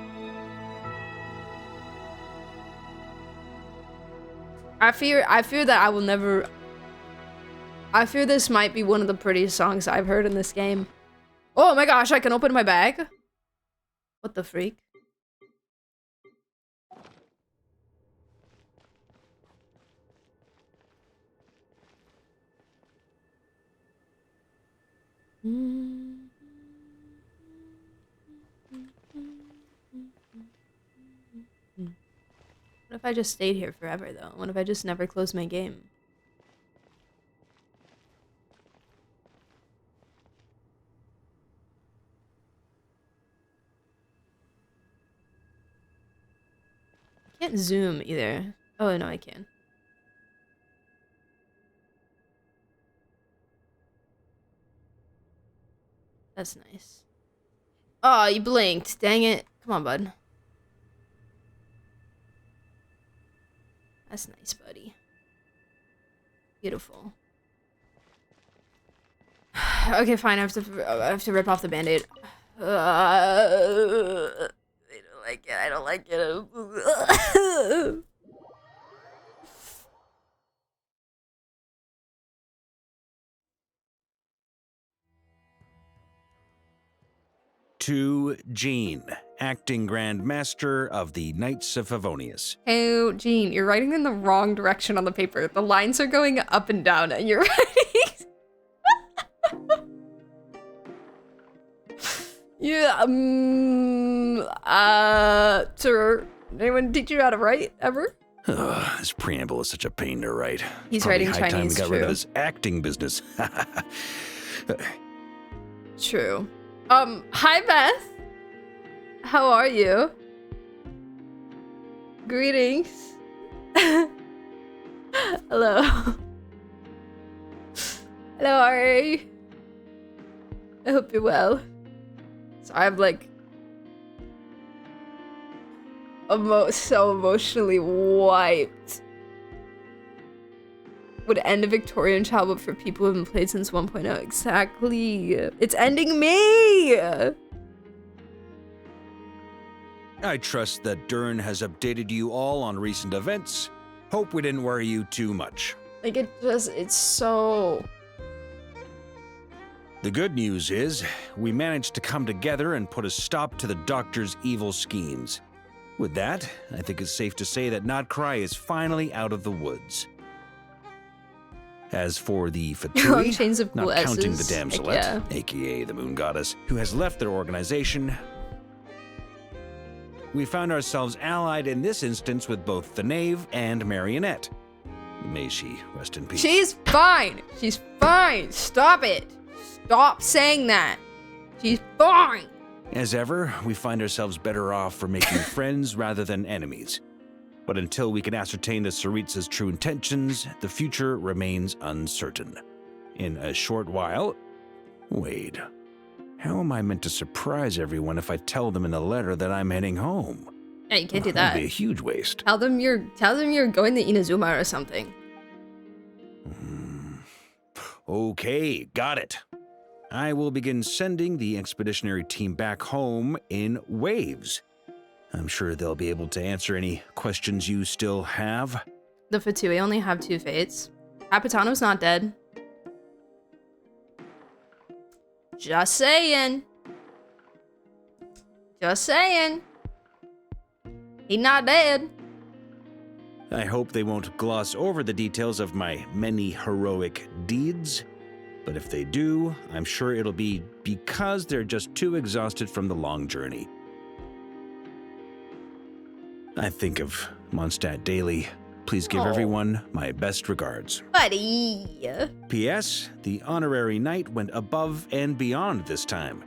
I fear that I will never... I fear this might be one of the prettiest songs I've heard in this game. Oh my gosh, I can open my bag? What the freak? What if I just stayed here forever, though? What if I just never closed my game? I can't zoom either. Oh, no, I can. That's nice. Oh, you blinked. Dang it. Come on, bud. That's nice, buddy. Beautiful. Okay, fine. I have to rip off the band-aid. I don't like it. I don't like it. To Jean, acting Grand Master of the Knights of Favonius. Hey, Jean, you're writing in the wrong direction on the paper. The lines are going up and down, and you're writing. Yeah. Sir, anyone teach you how to write ever? This preamble is such a pain to write. He's Probably writing high Chinese. time we got rid of his acting business. True. Hi Beth. How are you? Greetings. Hello. Hello, Ari. I hope you're well. So I'm like so emotionally wiped. Would end a Victorian childhood for people who haven't played since 1.0. Exactly. It's ending me! I trust that Dern has updated you all on recent events. Hope we didn't worry you too much. Like, it's so... The good news is, we managed to come together and put a stop to the Doctor's evil schemes. With that, I think it's safe to say that Notcry is finally out of the woods. As for the Fatui, Chains of cool not counting the S's. Damselette, Yeah. aka the Moon Goddess, who has left their organization, we found ourselves allied in this instance with both the Knave and Marionette. May she rest in peace. She's fine! She's fine! Stop it! Stop saying that! She's fine! As ever, we find ourselves better off for making friends rather than enemies. But until we can ascertain the Tsaritsa's true intentions, the future remains uncertain. In a short while... Wait. How am I meant to surprise everyone if I tell them in a letter that I'm heading home? Yeah, you can't do that. That'd be a huge waste. Tell them you're going to Inazuma or something. Okay, got it. I will begin sending the expeditionary team back home in waves. I'm sure they'll be able to answer any questions you still have. The Fatui only have 2 fates. Capitano's not dead. Just saying. Just saying. He not dead. I hope they won't gloss over the details of my many heroic deeds. But if they do, I'm sure it'll be because they're just too exhausted from the long journey. I think of Mondstadt daily. Please give everyone my best regards. Buddy. P.S. The honorary knight went above and beyond this time.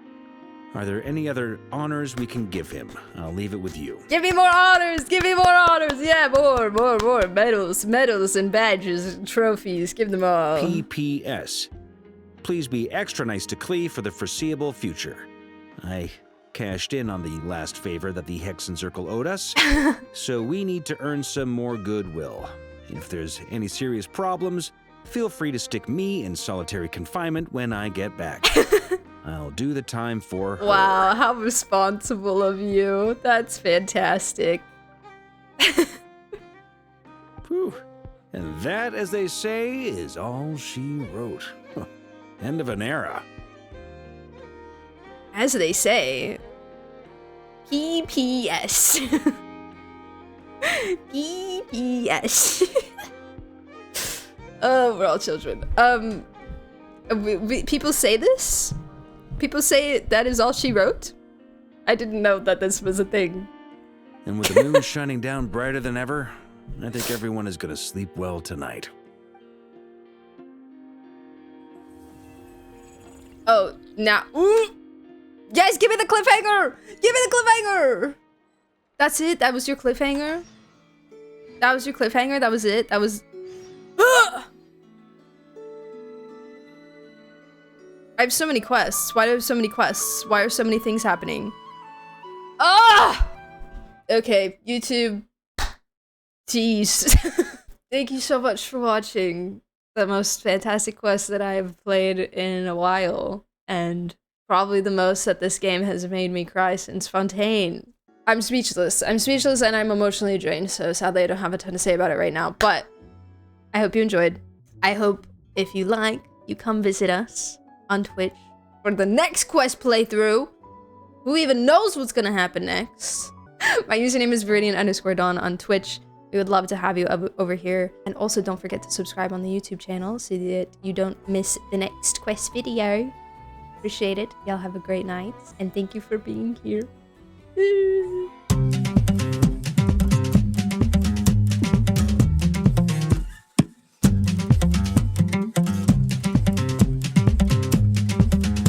Are there any other honors we can give him? I'll leave it with you. Give me more honors! Give me more honors! Yeah, more medals and badges and trophies. Give them all. P.P.S. Please be extra nice to Klee for the foreseeable future. I cashed in on the last favor that the Hexen Circle owed us, so we need to earn some more goodwill. If there's any serious problems, feel free to stick me in solitary confinement when I get back. I'll do the time for her. Wow, how responsible of you. That's fantastic. Whew. And that, as they say, is all she wrote. End of an era. As they say, P.P.S. P.P.S. Oh, we're all children. People say this People say that is all she wrote? I didn't know that this was a thing. And with the moon shining down brighter than ever, I think everyone is gonna sleep well tonight. Oh, now. Ooh! Yes, give me the cliffhanger! Give me the cliffhanger! That's it? That was your cliffhanger? That was your cliffhanger? That was it? That was... I have so many quests. Why do I have so many quests? Why are so many things happening? Ah! Okay, YouTube. Jeez. Thank you so much for watching the most fantastic quest that I have played in a while. And probably the most that this game has made me cry since Fontaine. I'm speechless. I'm speechless and I'm emotionally drained, so sadly I don't have a ton to say about it right now. But I hope you enjoyed. I hope if you like, you come visit us on Twitch for the next quest playthrough. Who even knows what's gonna happen next? My username is viridian_dawn on Twitch. We would love to have you over here. And also don't forget to subscribe on the YouTube channel so that you don't miss the next quest video. Appreciate it. Y'all have a great night. And thank you for being here.